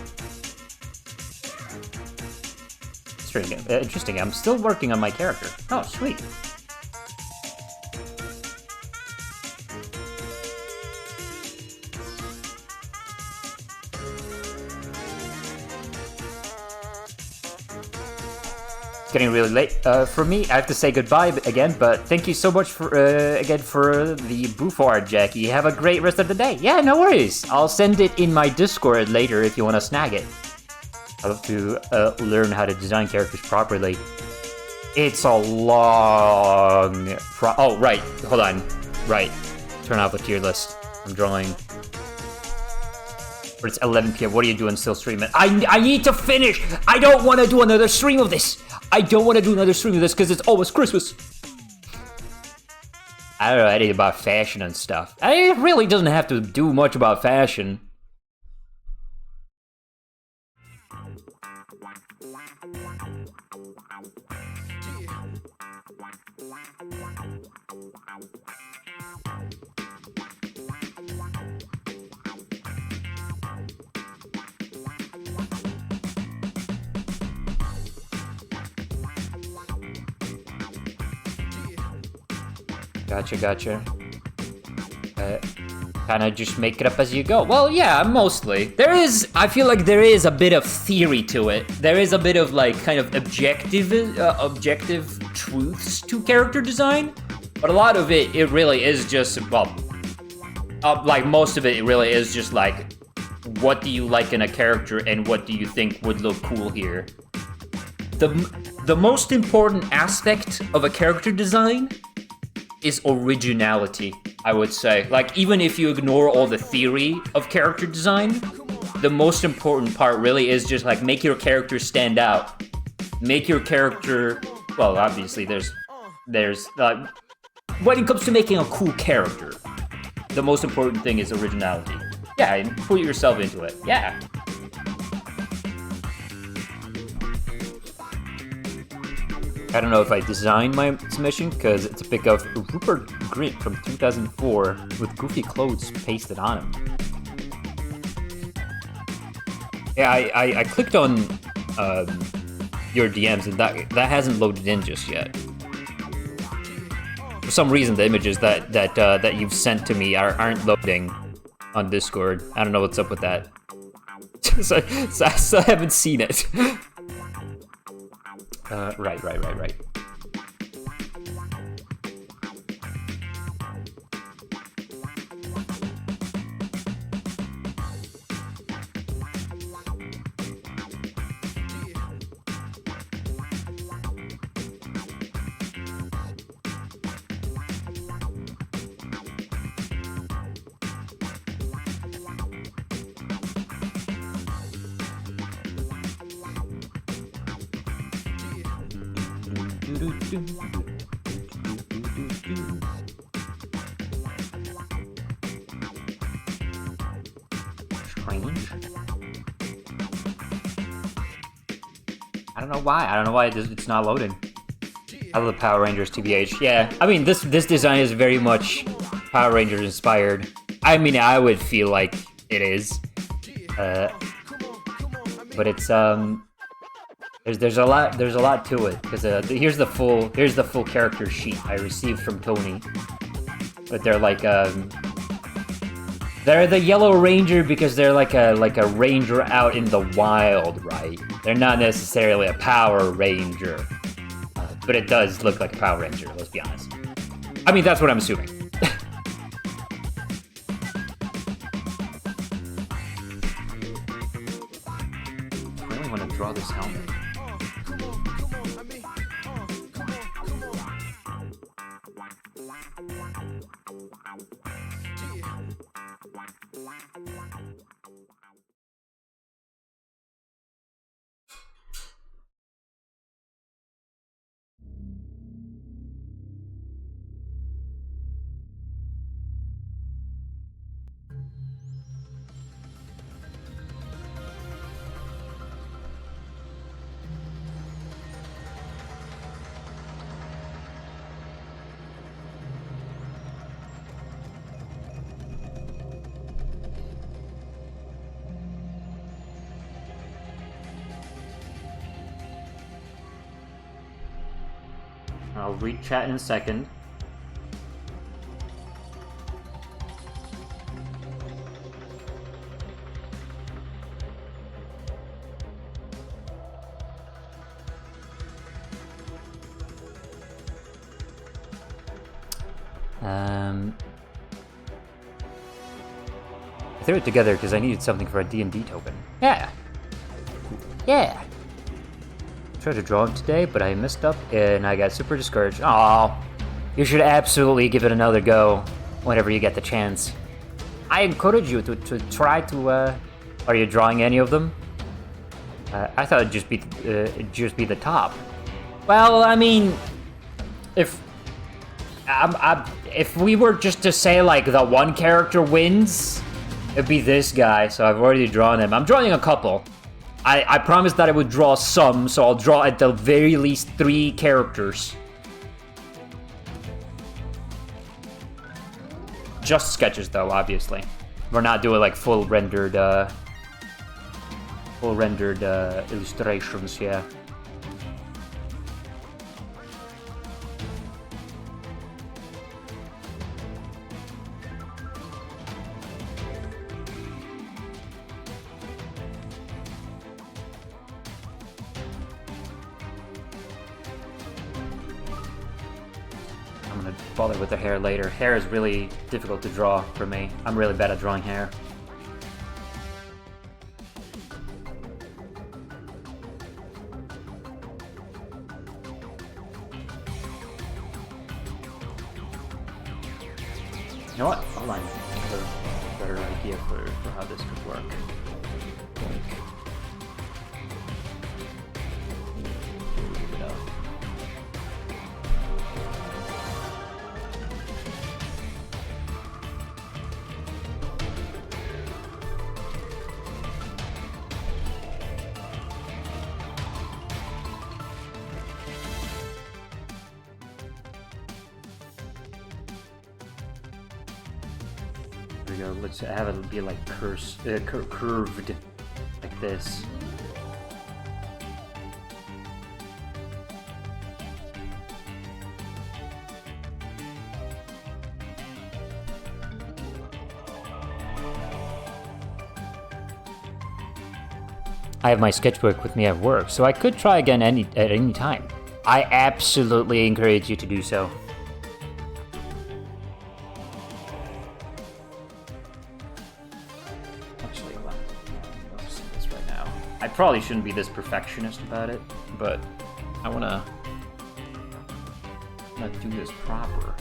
Interesting. I'm still working on my character. Oh, sweet. it's getting really late for me. I have to say goodbye again, but thank you so much for again for the Bufo art, Jackie. Have a great rest of the day. Yeah, no worries. I'll send it in my Discord later if you want to snag it. I love to learn how to design characters properly. It's a long... oh, right. Hold on. Right. Turn off the tier list. I'm drawing. But it's 11 p.m. What are you doing still streaming? I need to finish! I don't want to do another stream of this! I don't want to do another stream of this because it's almost Christmas. I don't know anything about fashion and stuff. It really doesn't have to do much about fashion. Gotcha. Kind of just make it up as you go. Well, yeah, mostly. I feel like there is a bit of theory to it. There is a bit of, like, kind of objective truths to character design. But a lot of it really is just, well, like, most of it really is just, like, what do you like in a character and what do you think would look cool here? The most important aspect of a character design is originality, I would say. Like, even if you ignore all the theory of character design, the most important part really is just, like, make your character stand out. Make your character... Well, obviously, there's when it comes to making a cool character, the most important thing is originality. Yeah, and put yourself into it. Yeah. I don't know if I designed my submission, because it's a pic of Rupert Grint from 2004 with goofy clothes pasted on him. Yeah, I clicked on your DMs, and that hasn't loaded in just yet. For some reason, the images that you've sent to me aren't loading on Discord. I don't know what's up with that. so I still haven't seen it. Right. Strange. I don't know why it's not loading. I love Power Rangers, TBH. Yeah, I mean, this design is very much Power Rangers inspired. I mean, I would feel like it is. But it's there's a lot to it, because here's the full character sheet I received from Tony. But they're like they're the Yellow Ranger because they're like a ranger out in the wild, right? They're not necessarily a Power Ranger, but it does look like a Power Ranger. Let's be honest. I mean, that's what I'm assuming. I really want to draw this helmet. I'll read chat in a second. I threw it together because I needed something for a D&D token. Yeah. Yeah. Tried to draw him today, but I messed up and I got super discouraged. Aw. You should absolutely give it another go whenever you get the chance. I encourage you to try to, Are you drawing any of them? I thought it'd just be the top. Well, I mean, if we were just to say like the one character wins, it'd be this guy. So I've already drawn him. I'm drawing a couple. I promised that I would draw some, so I'll draw at the very least 3 characters. Just sketches, though, obviously. We're not doing like full rendered illustrations, yeah. I'm gonna bother with the hair later. Hair is really difficult to draw for me. I'm really bad at drawing hair. You know what? Hold on. I have a better idea for how this could work. Move it up. There we go. Let's have it be like curved, like this. I have my sketchbook with me at work, so I could try again at any time. I absolutely encourage you to do so. Actually, I'll see this right now. I probably shouldn't be this perfectionist about it, but I wanna do this proper.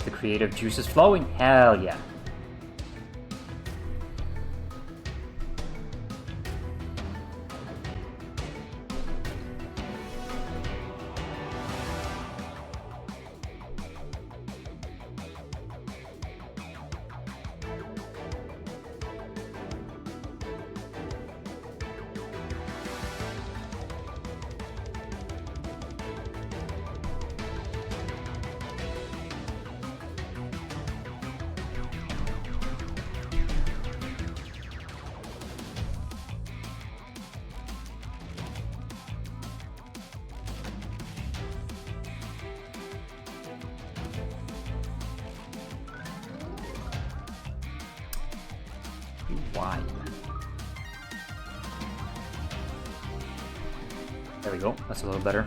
The creative juices flowing? Hell yeah. Wide. There we go. That's a little better.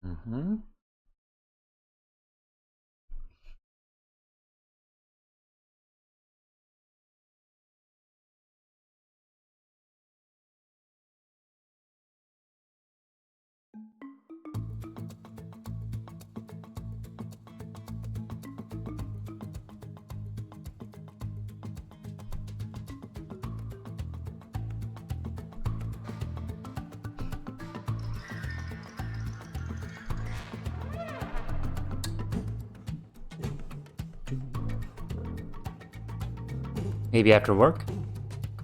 Mm-hmm. Maybe after work?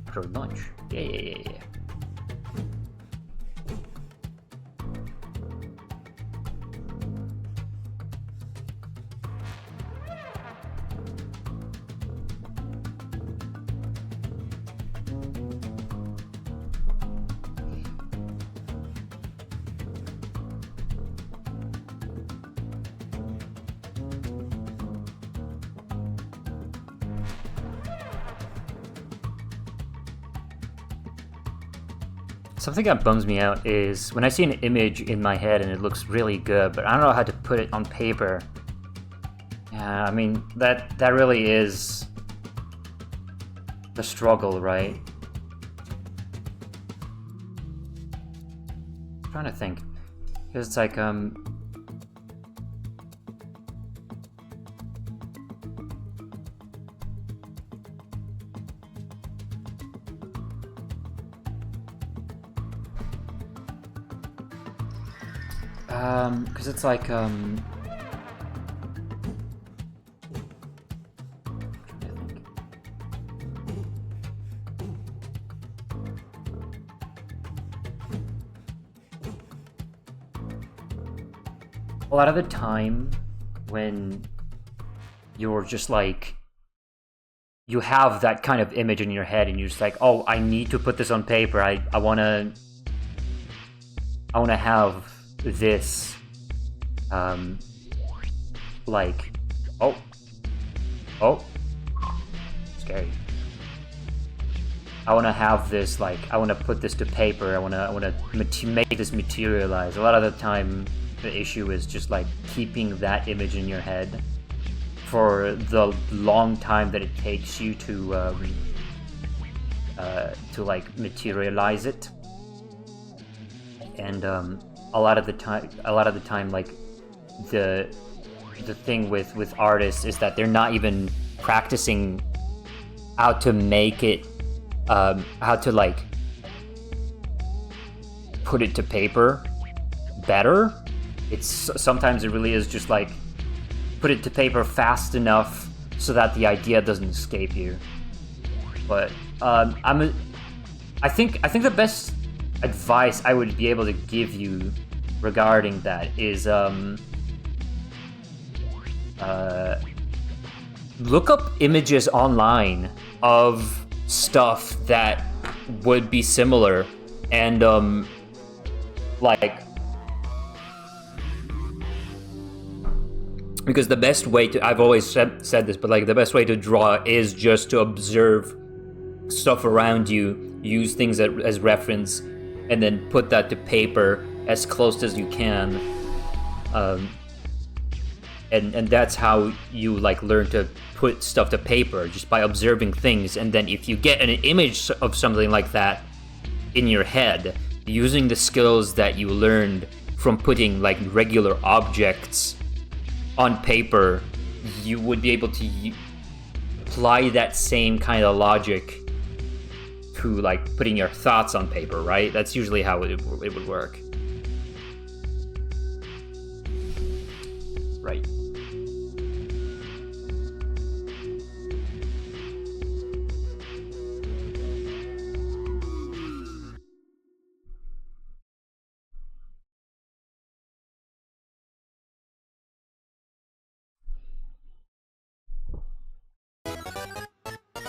After lunch. Yeah. Something that bums me out is when I see an image in my head and it looks really good, but I don't know how to put it on paper. Yeah, I mean, that really is the struggle, right? I'm trying to think. Because it's like, because it's like, trying to think. A lot of the time when you're just like, you have that kind of image in your head and you're just like, oh, I need to put this on paper. I wanna have this, like, oh, scary. I want to have this, like, I want to put this to paper. I want to make this materialize. A lot of the time, the issue is just like keeping that image in your head for the long time that it takes you to like materialize it. And a lot of the time, like the thing with artists is that they're not even practicing how to make it, how to like put it to paper better. It's sometimes it really is just like put it to paper fast enough so that the idea doesn't escape you. But I think the best advice I would be able to give you regarding that is look up images online of stuff that would be similar, and like, because the best way to, I've always said this, but like the best way to draw is just to observe stuff around you, use things as reference, and then put that to paper as close as you can, and that's how you like learn to put stuff to paper, just by observing things. And then if you get an image of something like that in your head, using the skills that you learned from putting like regular objects on paper, you would be able to apply that same kind of logic to like putting your thoughts on paper, right? That's usually how it would work. Right.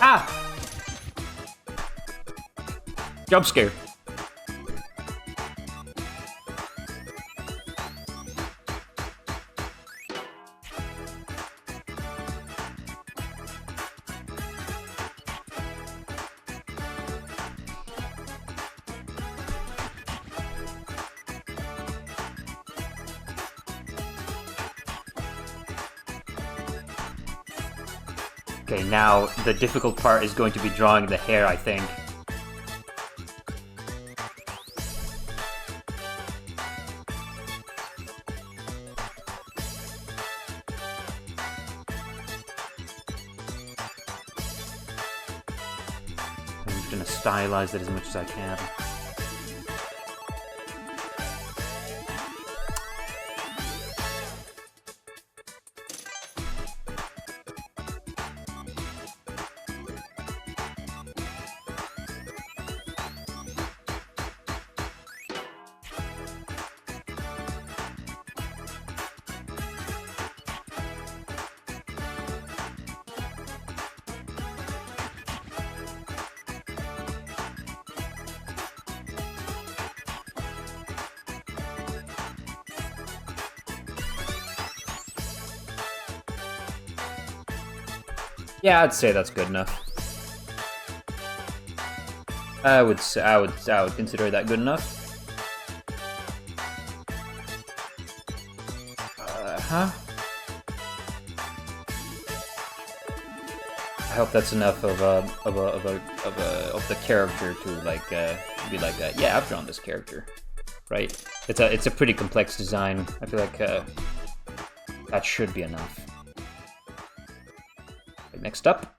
Ah! Jump scare. Okay, now the difficult part is going to be drawing the hair, I think. I'm just gonna stylize it as much as I can. Yeah, I'd say that's good enough. I would consider that good enough. Huh? I hope that's enough of the character to like be like, yeah, I've drawn this character, right? It's a pretty complex design. I feel like that should be enough. Right, next up,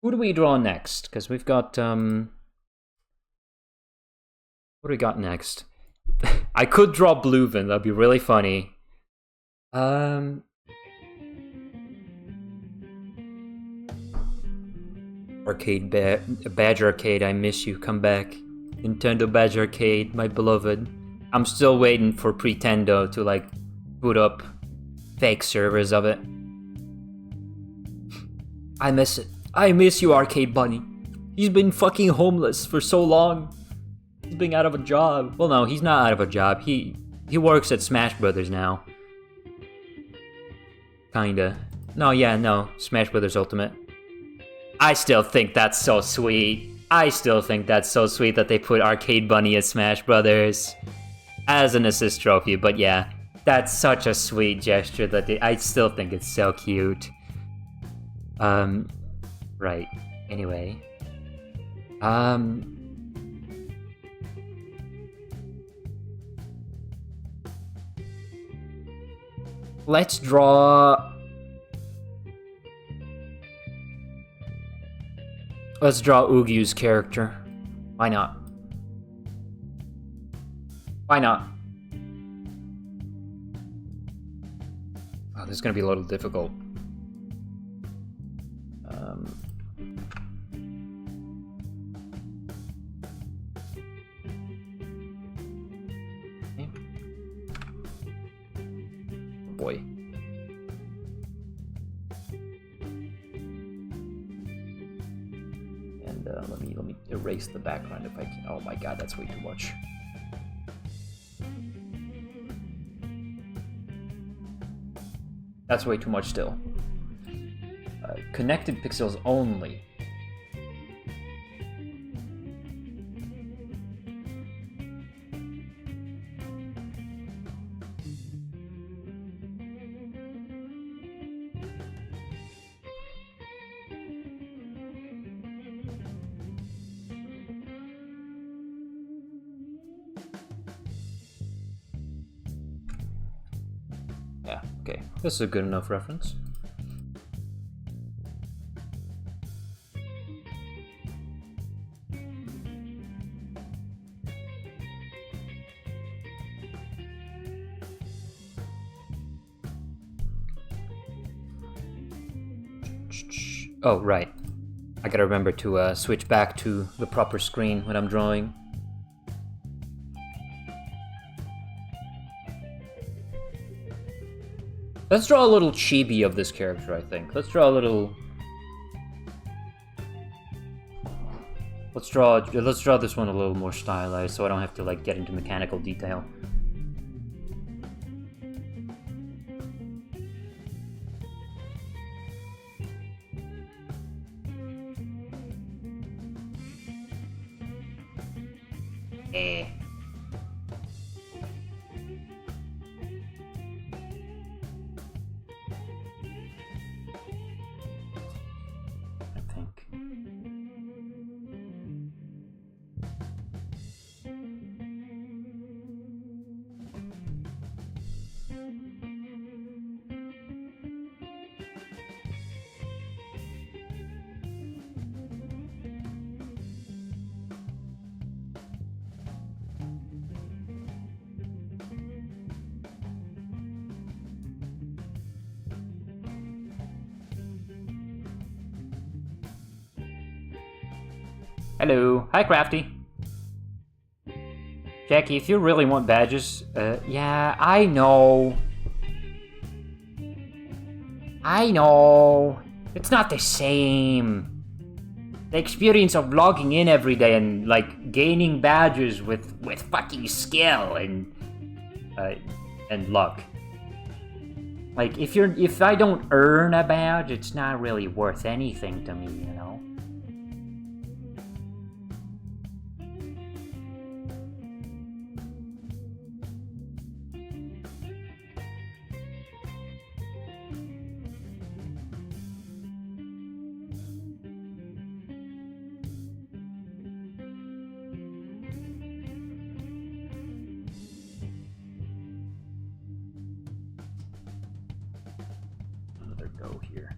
who do we draw next? Because we've got what do we got next? I could draw Bluevin. That'd be really funny. Arcade Badge Arcade, I miss you. Come back. Nintendo Badge Arcade, my beloved. I'm still waiting for Pretendo to like boot up fake servers of it. I miss it. I miss you, Arcade Bunny. He's been fucking homeless for so long. He's been out of a job. Well, no, he's not out of a job. He works at Smash Brothers now. Kinda. No, yeah, no. Smash Brothers Ultimate. I still think that's so sweet. I still think that's so sweet that they put Arcade Bunny at Smash Brothers as an assist trophy. But yeah, that's such a sweet gesture that I still think it's so cute. Right. Anyway. Let's draw... Let's draw Ugyu's character. Why not? Why not? Oh, this is gonna be a little difficult. Okay. Oh boy. Let me erase the background if I can. Oh my god, that's way too much. That's way too much still. Connected pixels only. Yeah, okay. This is a good enough reference. Oh, right. I gotta remember to switch back to the proper screen when I'm drawing. Let's draw a little chibi of this character, I think. Let's draw a little... Let's draw this one a little more stylized so I don't have to like get into mechanical detail. I think. Hello. Hi, Crafty. Jackie, if you really want badges, yeah, I know. I know. It's not the same. The experience of logging in every day and, like, gaining badges with fucking skill and luck. Like, if I don't earn a badge, it's not really worth anything to me, you know? Another go here.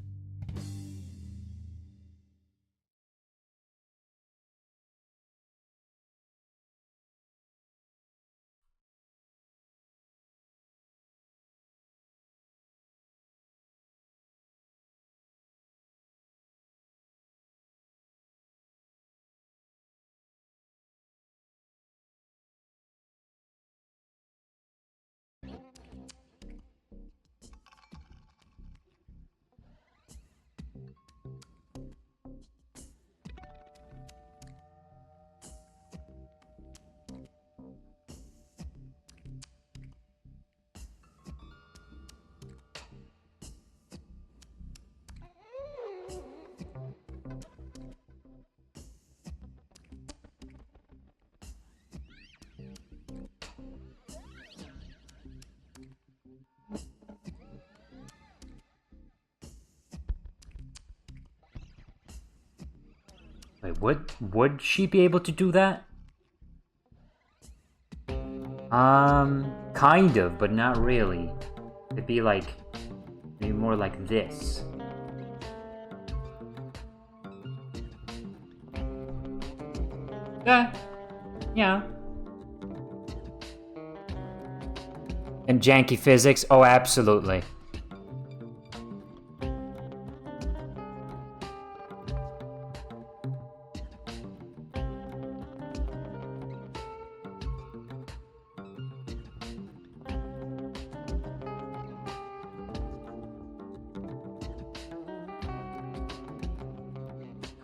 Wait, would she be able to do that? Kind of, but not really. It'd be like, maybe more like this. Yeah. And janky physics? Oh, absolutely.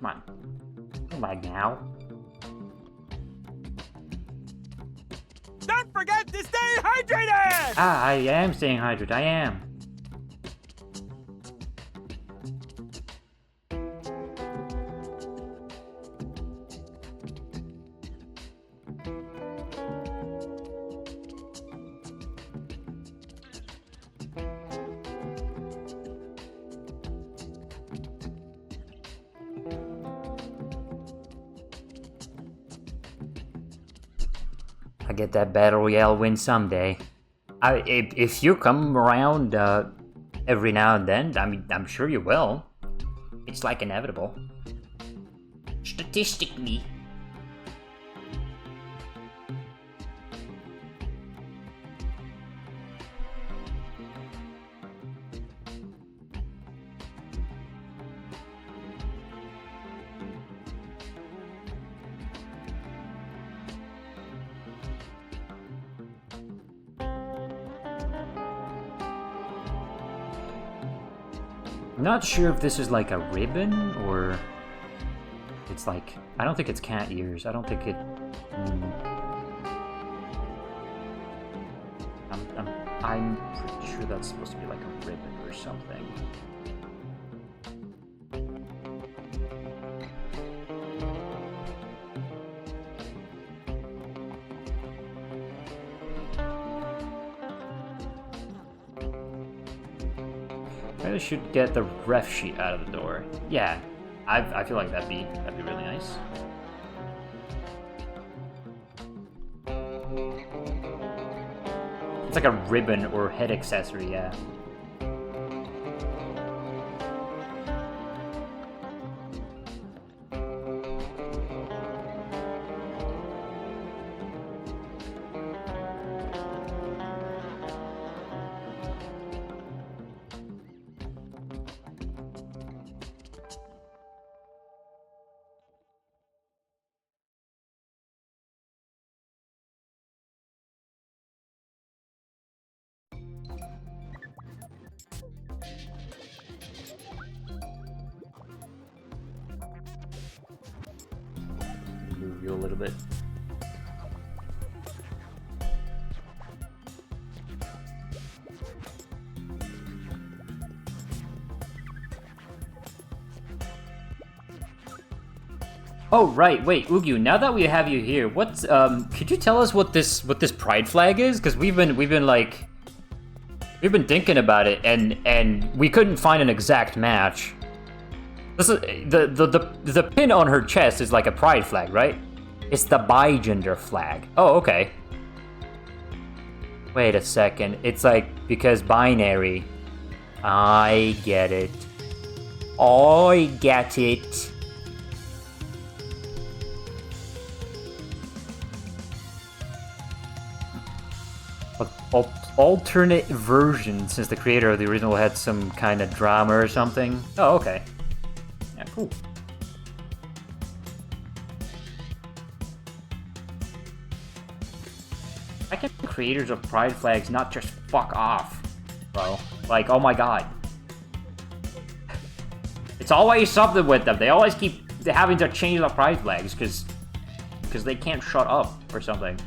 Come on. Don't lag now. Don't forget to stay hydrated! Ah, I am staying hydrated. I am. I get that battle royale win someday. If you come around every now and then, I mean, I'm sure you will. It's like inevitable. Statistically. I'm not sure if this is like a ribbon or it's like, I don't think it's cat ears. I don't think it. I'm pretty sure that's supposed to be like a ribbon or something. I should get the ref sheet out of the door. Yeah, I feel like that'd be really nice. It's like a ribbon or head accessory, yeah. Move you a little bit. Oh right, wait, Ugyu. Now that we have you here, what's could you tell us what this pride flag is? Because we've been thinking about it, and we couldn't find an exact match. This is the pin on her chest is like a pride flag, right? It's the bigender flag. Oh, okay. Wait a second. It's like because binary. I get it. I get it. Alternate version, since the creator of the original had some kind of drama or something. Oh, okay. Yeah, cool. Why can creators of pride flags not just fuck off, bro? Like, oh my god. It's always something with them. They always keep having to change the pride flags because they can't shut up or something.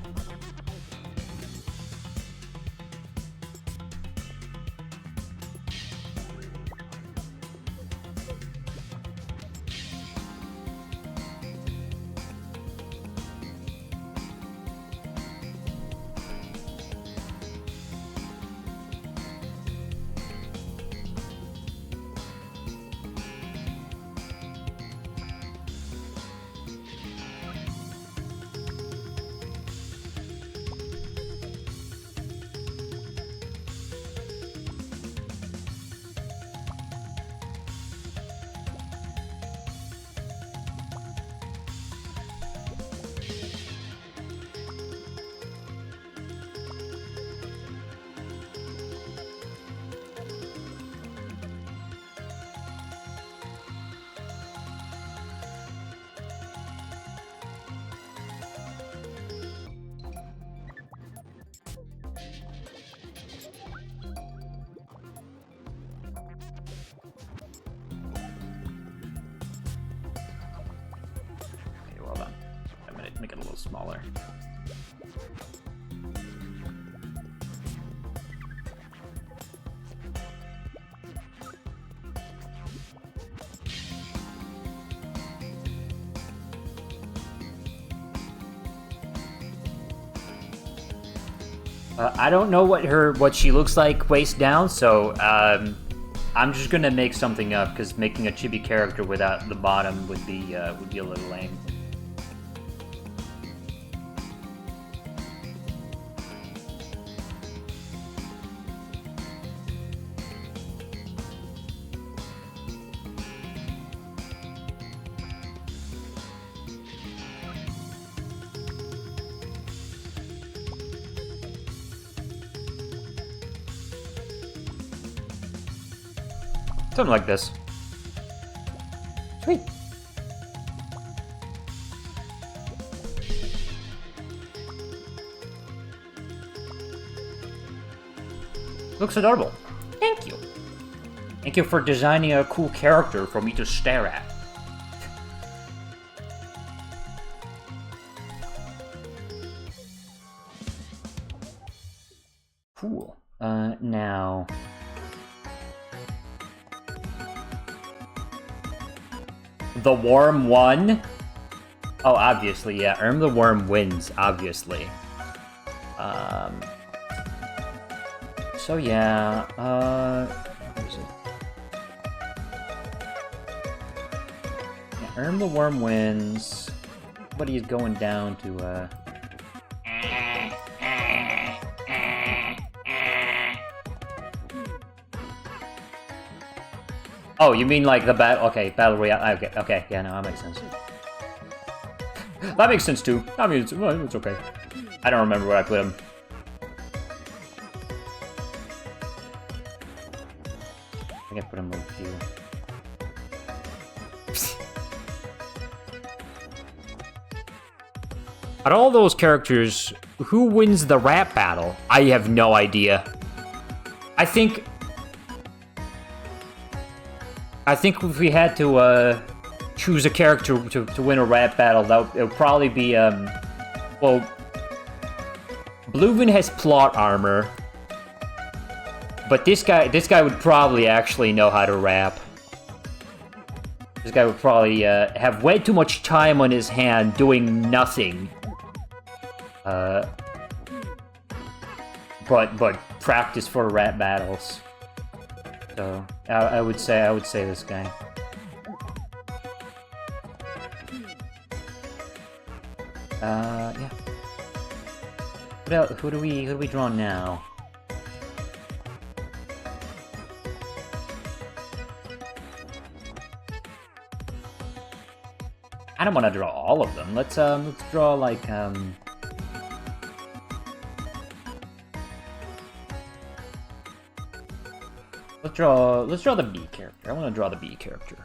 Make it a little smaller. I don't know what she looks like waist down, so I'm just gonna make something up because making a chibi character without the bottom would be a little lame. Something like this. Sweet. Looks adorable. Thank you. Thank you for designing a cool character for me to stare at. Cool. Now... The worm won? Oh, obviously, yeah. The worm wins, obviously. So yeah, where is it? Yeah, the worm wins. Somebody's going down to, Oh, you mean like the Battle Royale? Okay, yeah, no, that makes sense. That makes sense too. I mean, it's okay. I don't remember where I put him. I think I put him over here. Out of all those characters, who wins the rap battle? I have no idea. I think if we had to choose a character to win a rap battle, it would probably be well, Bluevin has plot armor, but this guy would probably actually know how to rap. This guy would probably have way too much time on his hand doing nothing. But practice for rat battles. So I would say this guy. Yeah. What else? Who do we draw now? I don't want to draw all of them. Let's draw like let's draw the B character. I want to draw the B character.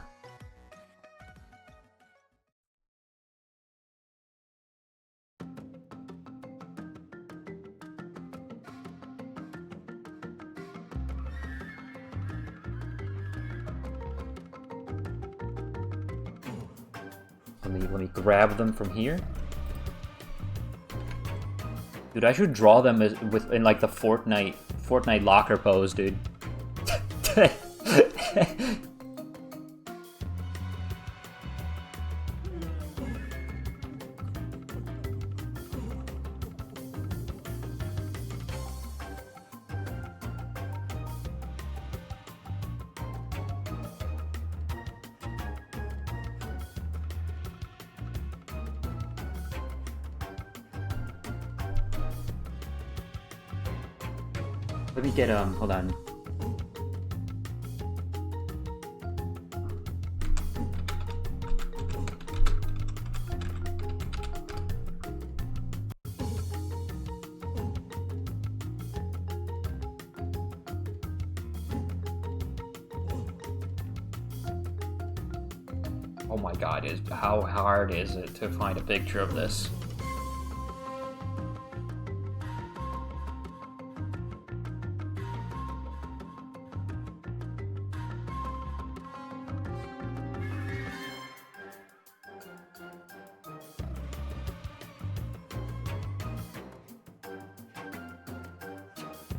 Let me grab them from here. Dude, I should draw them in like the Fortnite locker pose, dude. Let me get, hold on. Oh my god, how hard is it to find a picture of this?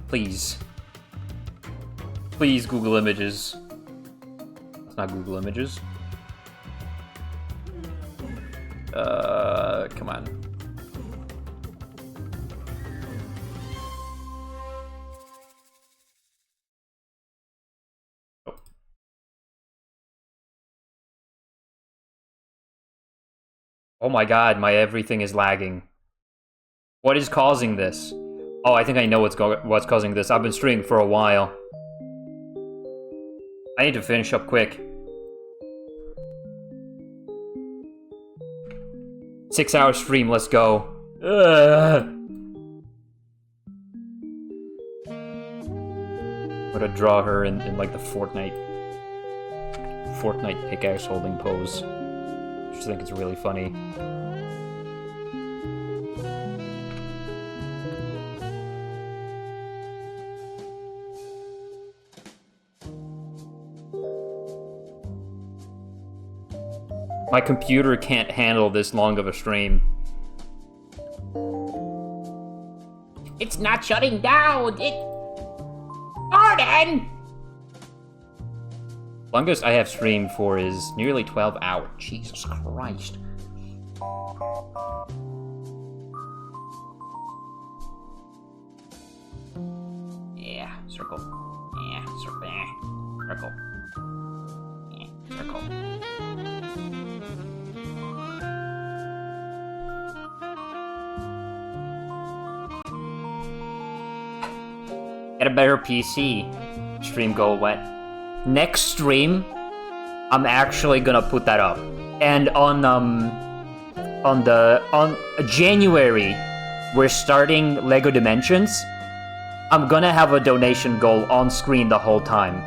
Please. Please, Google Images. That's not Google Images. Come on. Oh. Oh my god, my everything is lagging. What is causing this? Oh, I think I know what's causing this. I've been streaming for a while. I need to finish up quick. 6-hour stream, let's go. Ugh. I'm gonna draw her in like the Fortnite pickaxe holding pose. I just think it's really funny. My computer can't handle this long of a stream. It's not shutting down. Arden! Longest I have streamed for is nearly 12 hours. Jesus Christ. Yeah, circle. Yeah, circle. Circle. Yeah, circle. Get a better PC. Stream go wet. Next stream, I'm actually gonna put that up. And on January, we're starting Lego Dimensions. I'm gonna have a donation goal on screen the whole time.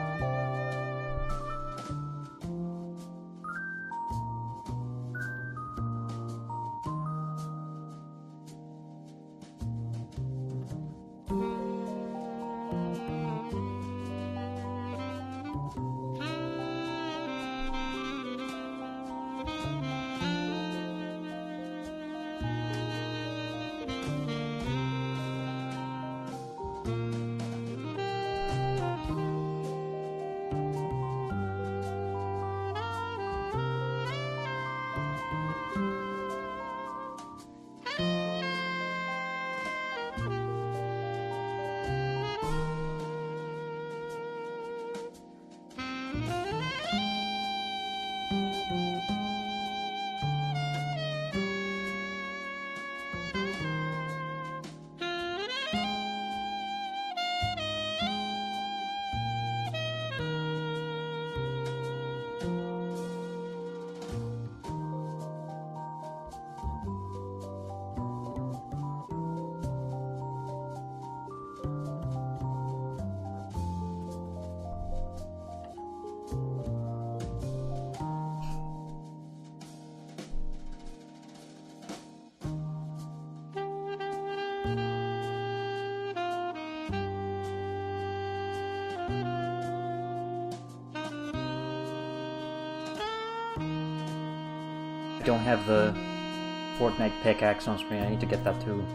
don't have the Fortnite pickaxe on screen. I need to get that too.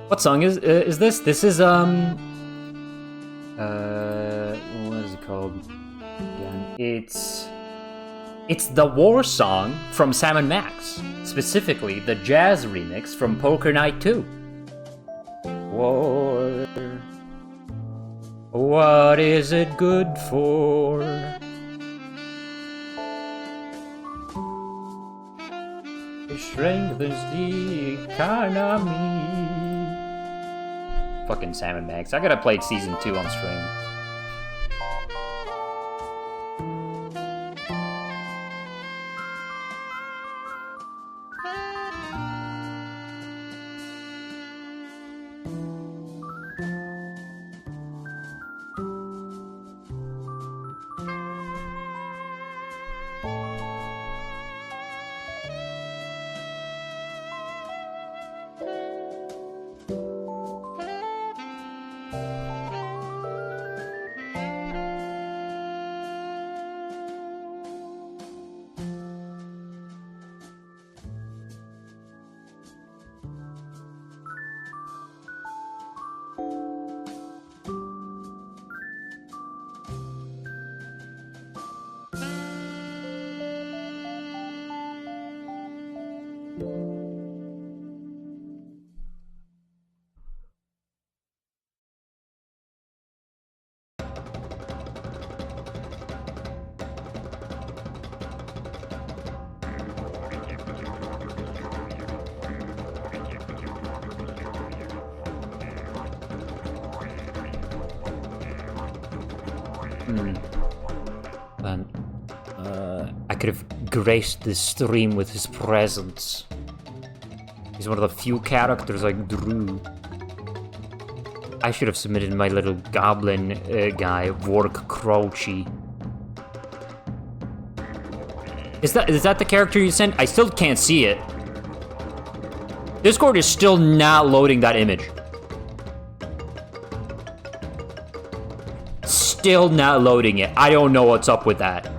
What song is this? This is what is it called? Again? It's the War song from Sam & Max, specifically the jazz remix from Poker Night 2. War, what is it good for? It strengthens the economy. Fucking Sam & Max. I gotta play season 2 on stream. Man, I could have graced this stream with his presence. He's one of the few characters I drew. I should have submitted my little goblin guy, Vork Crouchy. Is that the character you sent? I still can't see it. Discord is still not loading that image. Still not loading it. I don't know what's up with that.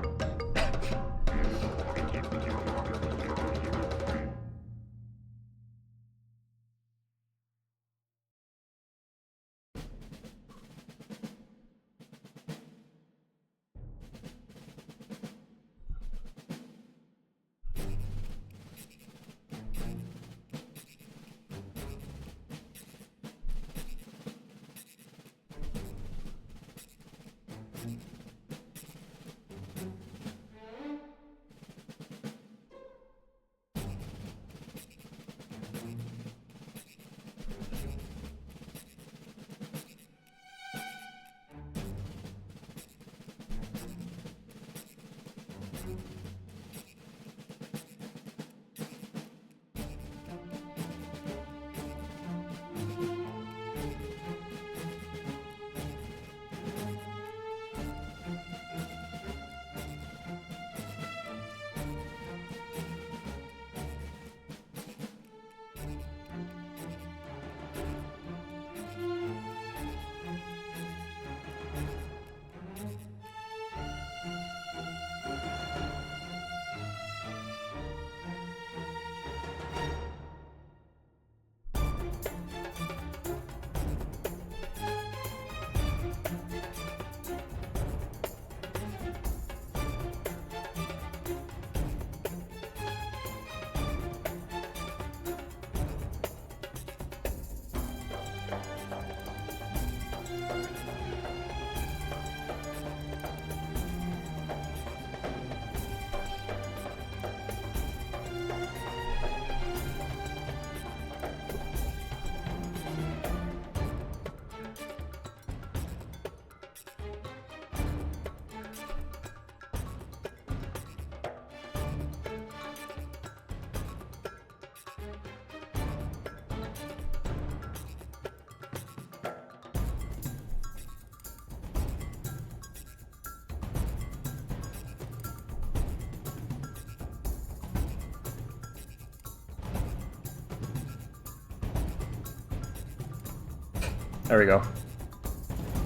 There we go.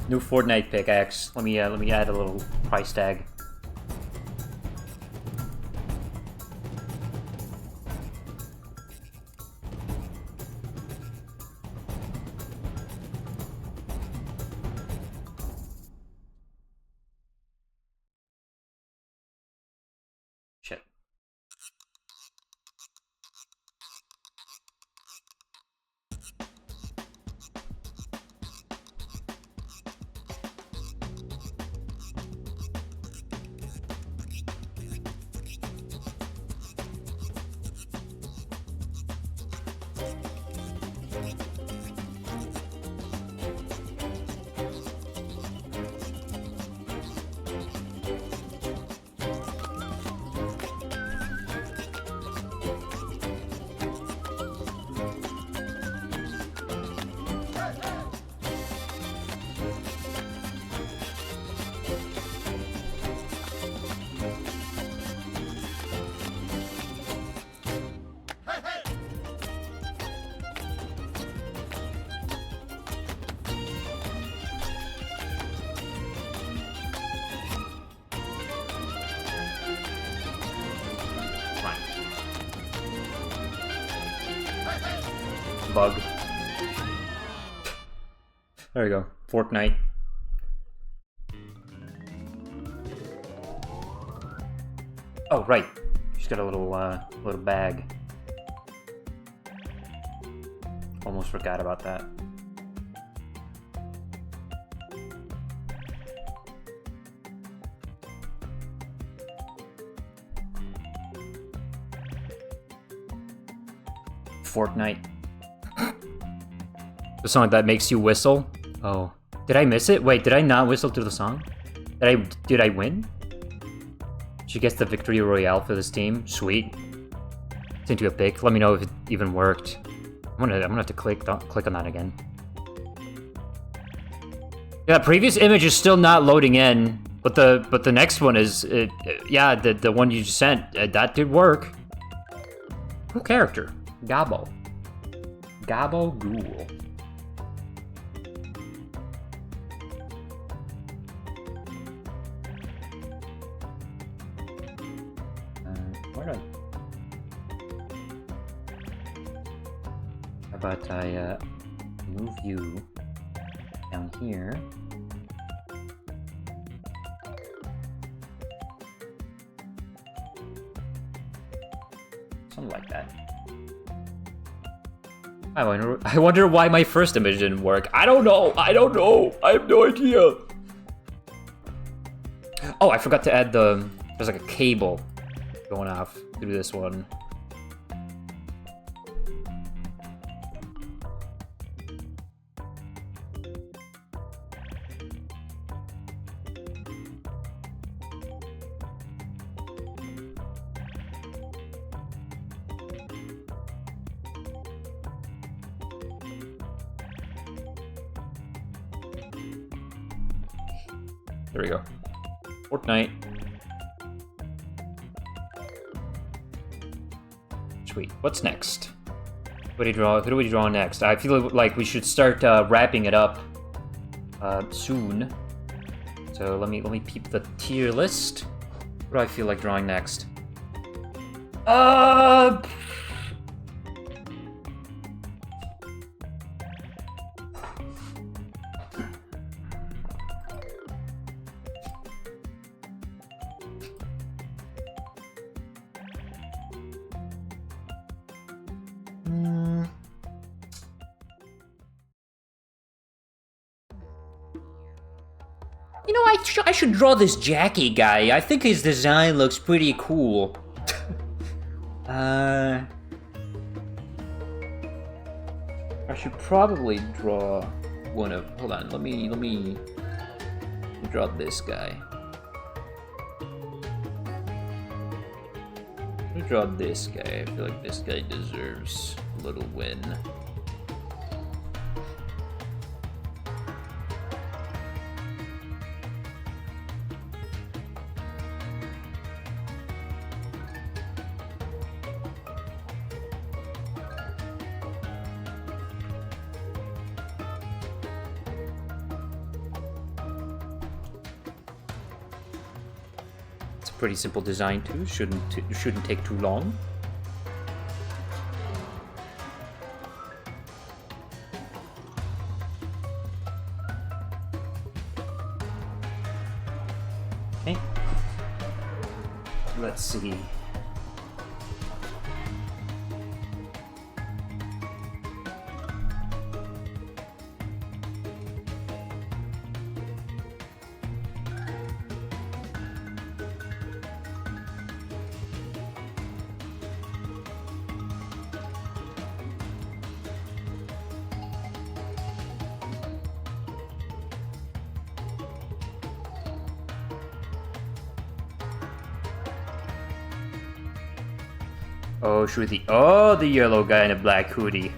New Fortnite pickaxe. Let me add a little price tag. Shit. Bug. There we go. Fortnite. Oh, right. She's got a little bag. Almost forgot about that. Fortnite. The song that makes you whistle? Oh. Did I miss it? Wait, did I not whistle through the song? Did I win? She gets the victory royale for this team. Sweet. Sent you a pic. Let me know if it even worked. I'm gonna have to click on that again. Yeah, previous image is still not loading in, but the next one is yeah, the one you just sent, that did work. Cool character. Gabo. Gabo Ghoul. Where do How about I move you down here? Something like that. I wonder why my first image didn't work. I don't know. I have no idea. Oh, I forgot to add there's like a cable going off through this one. There we go. Fortnite. Sweet. What's next? What do you draw? Who do we draw next? I feel like we should start wrapping it up soon. So let me peep the tier list. What do I feel like drawing next? You know, I should draw this Jackie guy. I think his design looks pretty cool. I should probably draw one of. Hold on. Let me draw this guy. Let me draw this guy. I feel like this guy deserves a little win. pretty simple design too. Shouldn't take too long. Okay. Let's see. Oh, shoot, the yellow guy in a black hoodie.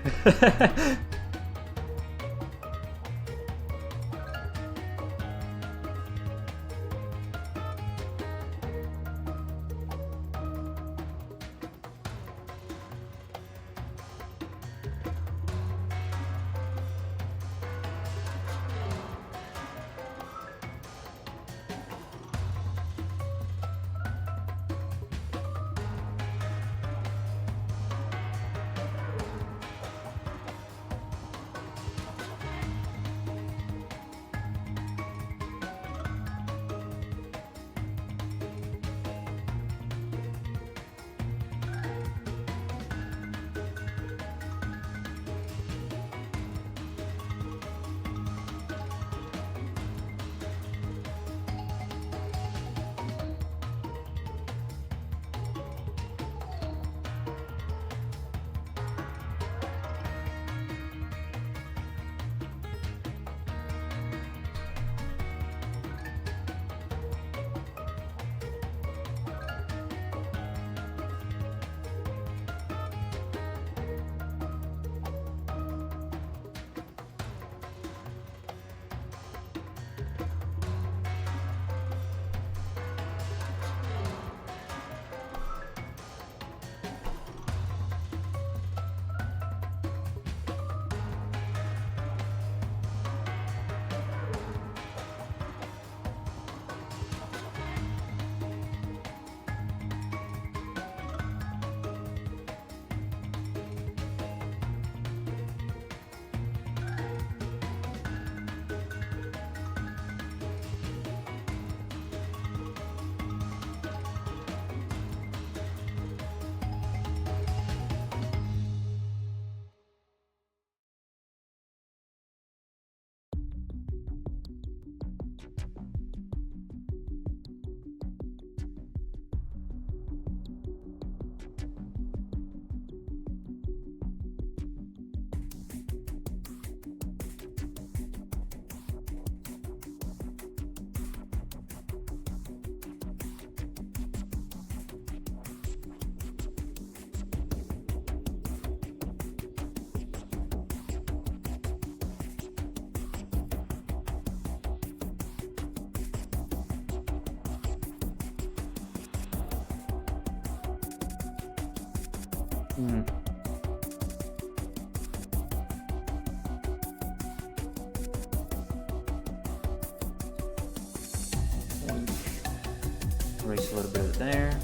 Erase a little bit of there.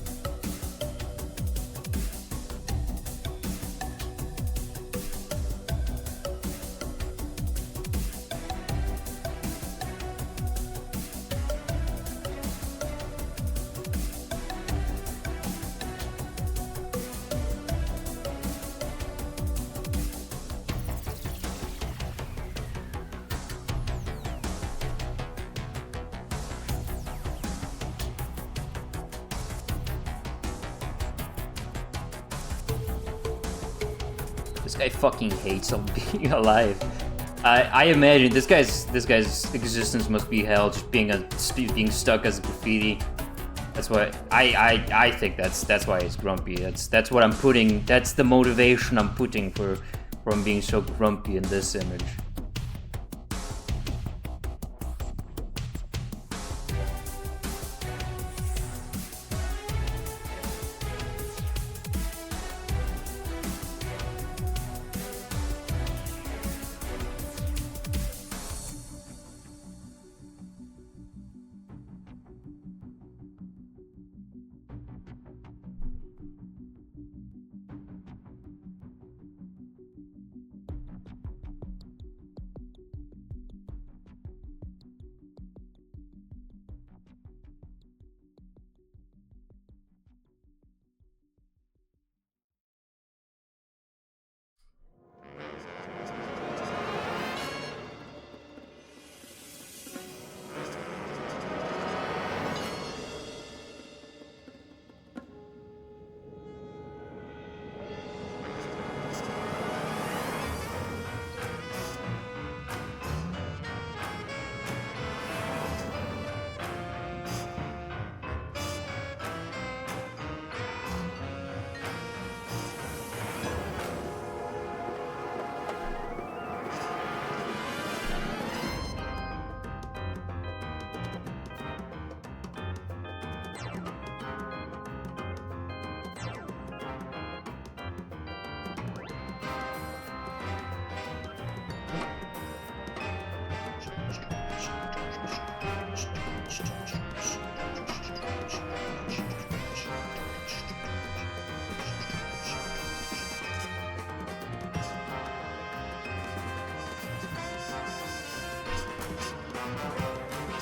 This guy fucking hates on being alive. I imagine this guy's existence must be hell, just being stuck as graffiti. That's what I think. That's why he's grumpy. That's what I'm putting. That's the motivation I'm putting from being so grumpy in this image.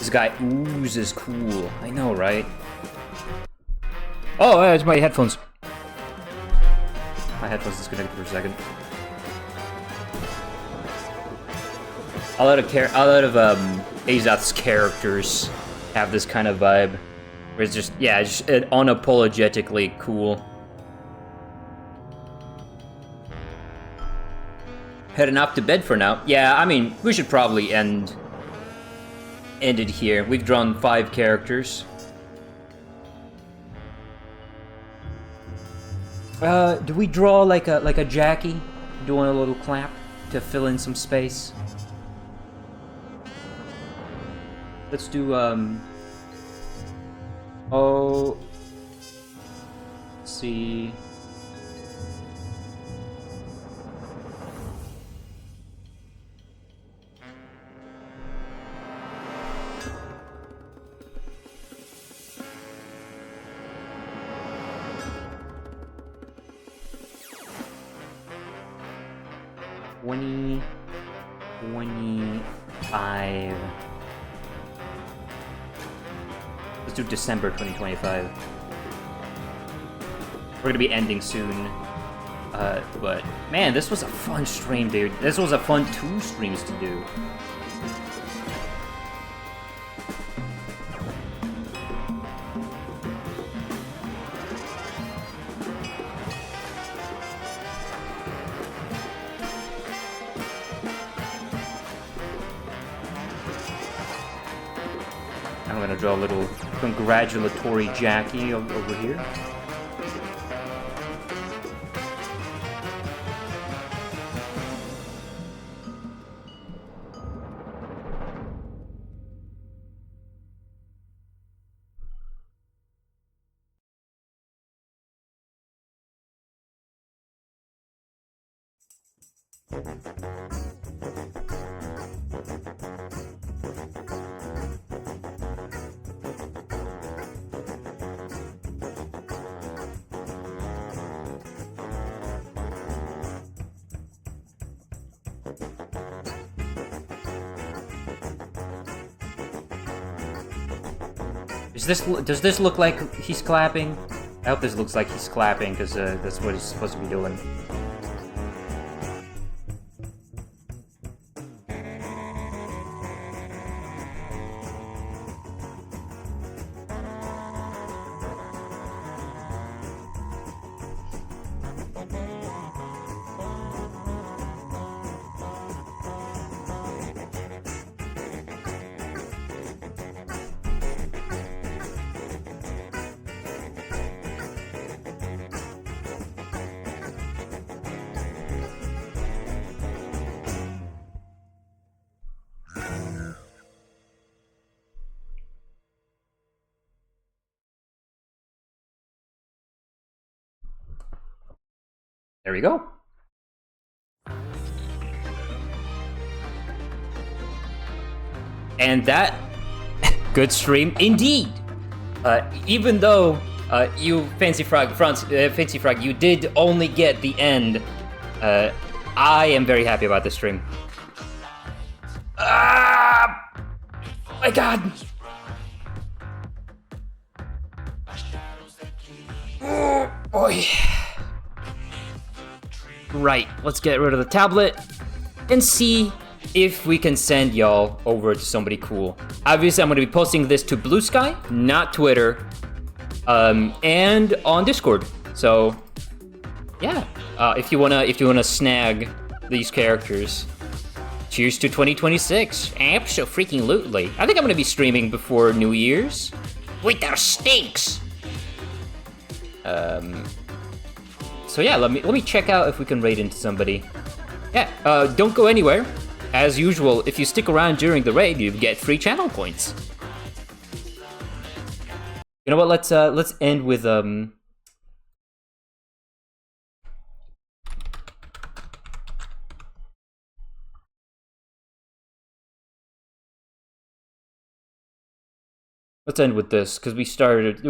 This guy oozes cool. I know, right? Oh, it's my headphones. My headphones disconnected for a second. A lot of Azoth's characters have this kind of vibe, where it's just unapologetically cool. Heading off to bed for now. Yeah, I mean, we should probably end it here. We've drawn 5 characters. Do we draw like a Jackie doing a little clap to fill in some space? Let's do let's see. $20, $25. Let's do December 2025. We're gonna be ending soon. But man, this was a fun stream, dude. This was a fun 2 streams to do. I'm gonna draw a little congratulatory Jackie over here. Does this look like he's clapping? I hope this looks like he's clapping, because that's what he's supposed to be doing. There we go. And that, good stream indeed. Even though you, Fancy Frog, you did only get the end. I am very happy about this stream. Ah, my God. Oh boy. Right, let's get rid of the tablet and see if we can send y'all over to somebody cool. Obviously, I'm going to be posting this to Blue Sky, not Twitter, and on Discord. So, yeah, if you wanna snag these characters, cheers to 2026. Abso-freaking-lutely. I think I'm going to be streaming before New Year's. With our stinks. So yeah, let me check out if we can raid into somebody. Yeah, don't go anywhere. As usual, if you stick around during the raid, you get free channel points. You know what? Let's end with let's end with this, because we started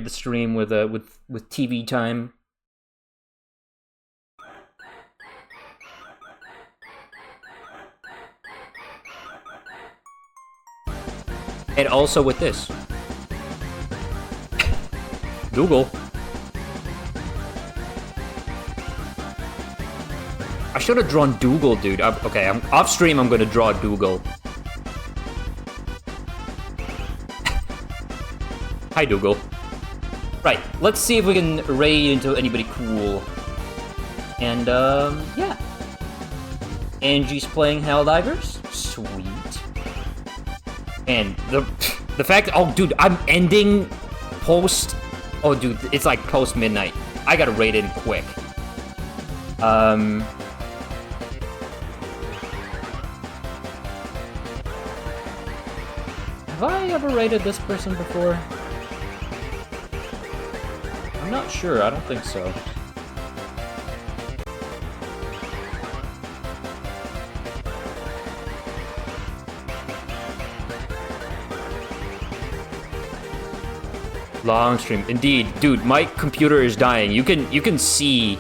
the stream with TV time. And also with this. Dougal. I should have drawn Dougal, dude. Okay, I'm off stream. I'm gonna draw Dougal. Hi, Dougal. Right, let's see if we can raid into anybody cool. And, yeah. Angie's playing Helldivers. Sweet. And the fact... Oh, dude, I'm ending post... Oh, dude, it's like post midnight. I gotta raid in quick. Have I ever raided this person before? I'm not sure, I don't think so. Long stream, indeed, dude. My computer is dying. You can see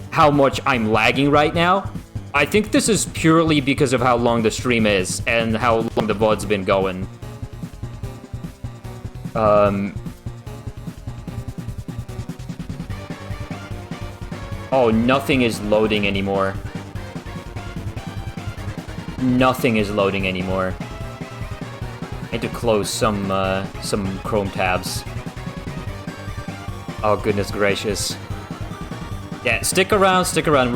how much I'm lagging right now. I think this is purely because of how long the stream is and how long the VOD's been going. Oh, nothing is loading anymore. Nothing is loading anymore. I need to close some Chrome tabs. Oh, goodness gracious. Yeah, stick around, stick around.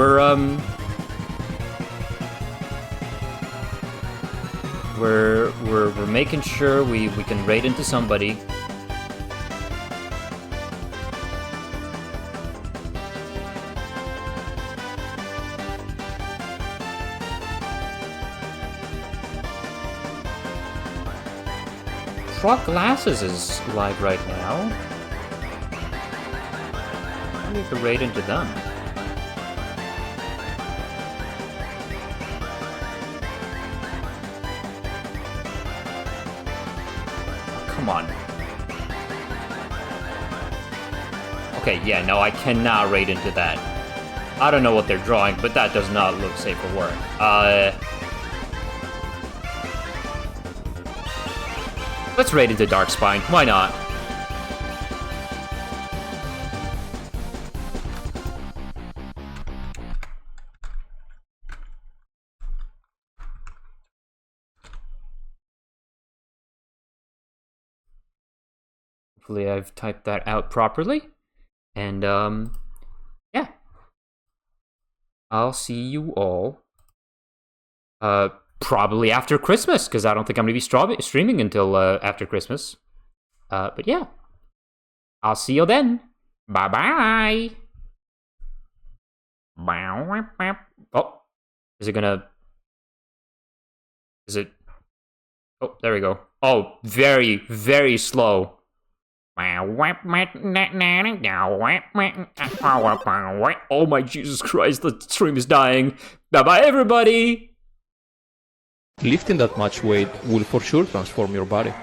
We're making sure we can raid into somebody. Truck Glasses is live right now. I need to raid into them. Oh, come on. Okay, yeah, no, I cannot raid into that. I don't know what they're drawing, but that does not look safe for work. Let's raid into Darkspine. Why not? Hopefully I've typed that out properly. And, yeah. I'll see you all. Probably after Christmas, because I don't think I'm going to be streaming until after Christmas. But yeah. I'll see you then. Bye-bye. Oh. Is it gonna... Is it... Oh, there we go. Oh, very, very slow. Oh my Jesus Christ, the stream is dying. Bye-bye, everybody! Lifting that much weight will for sure transform your body.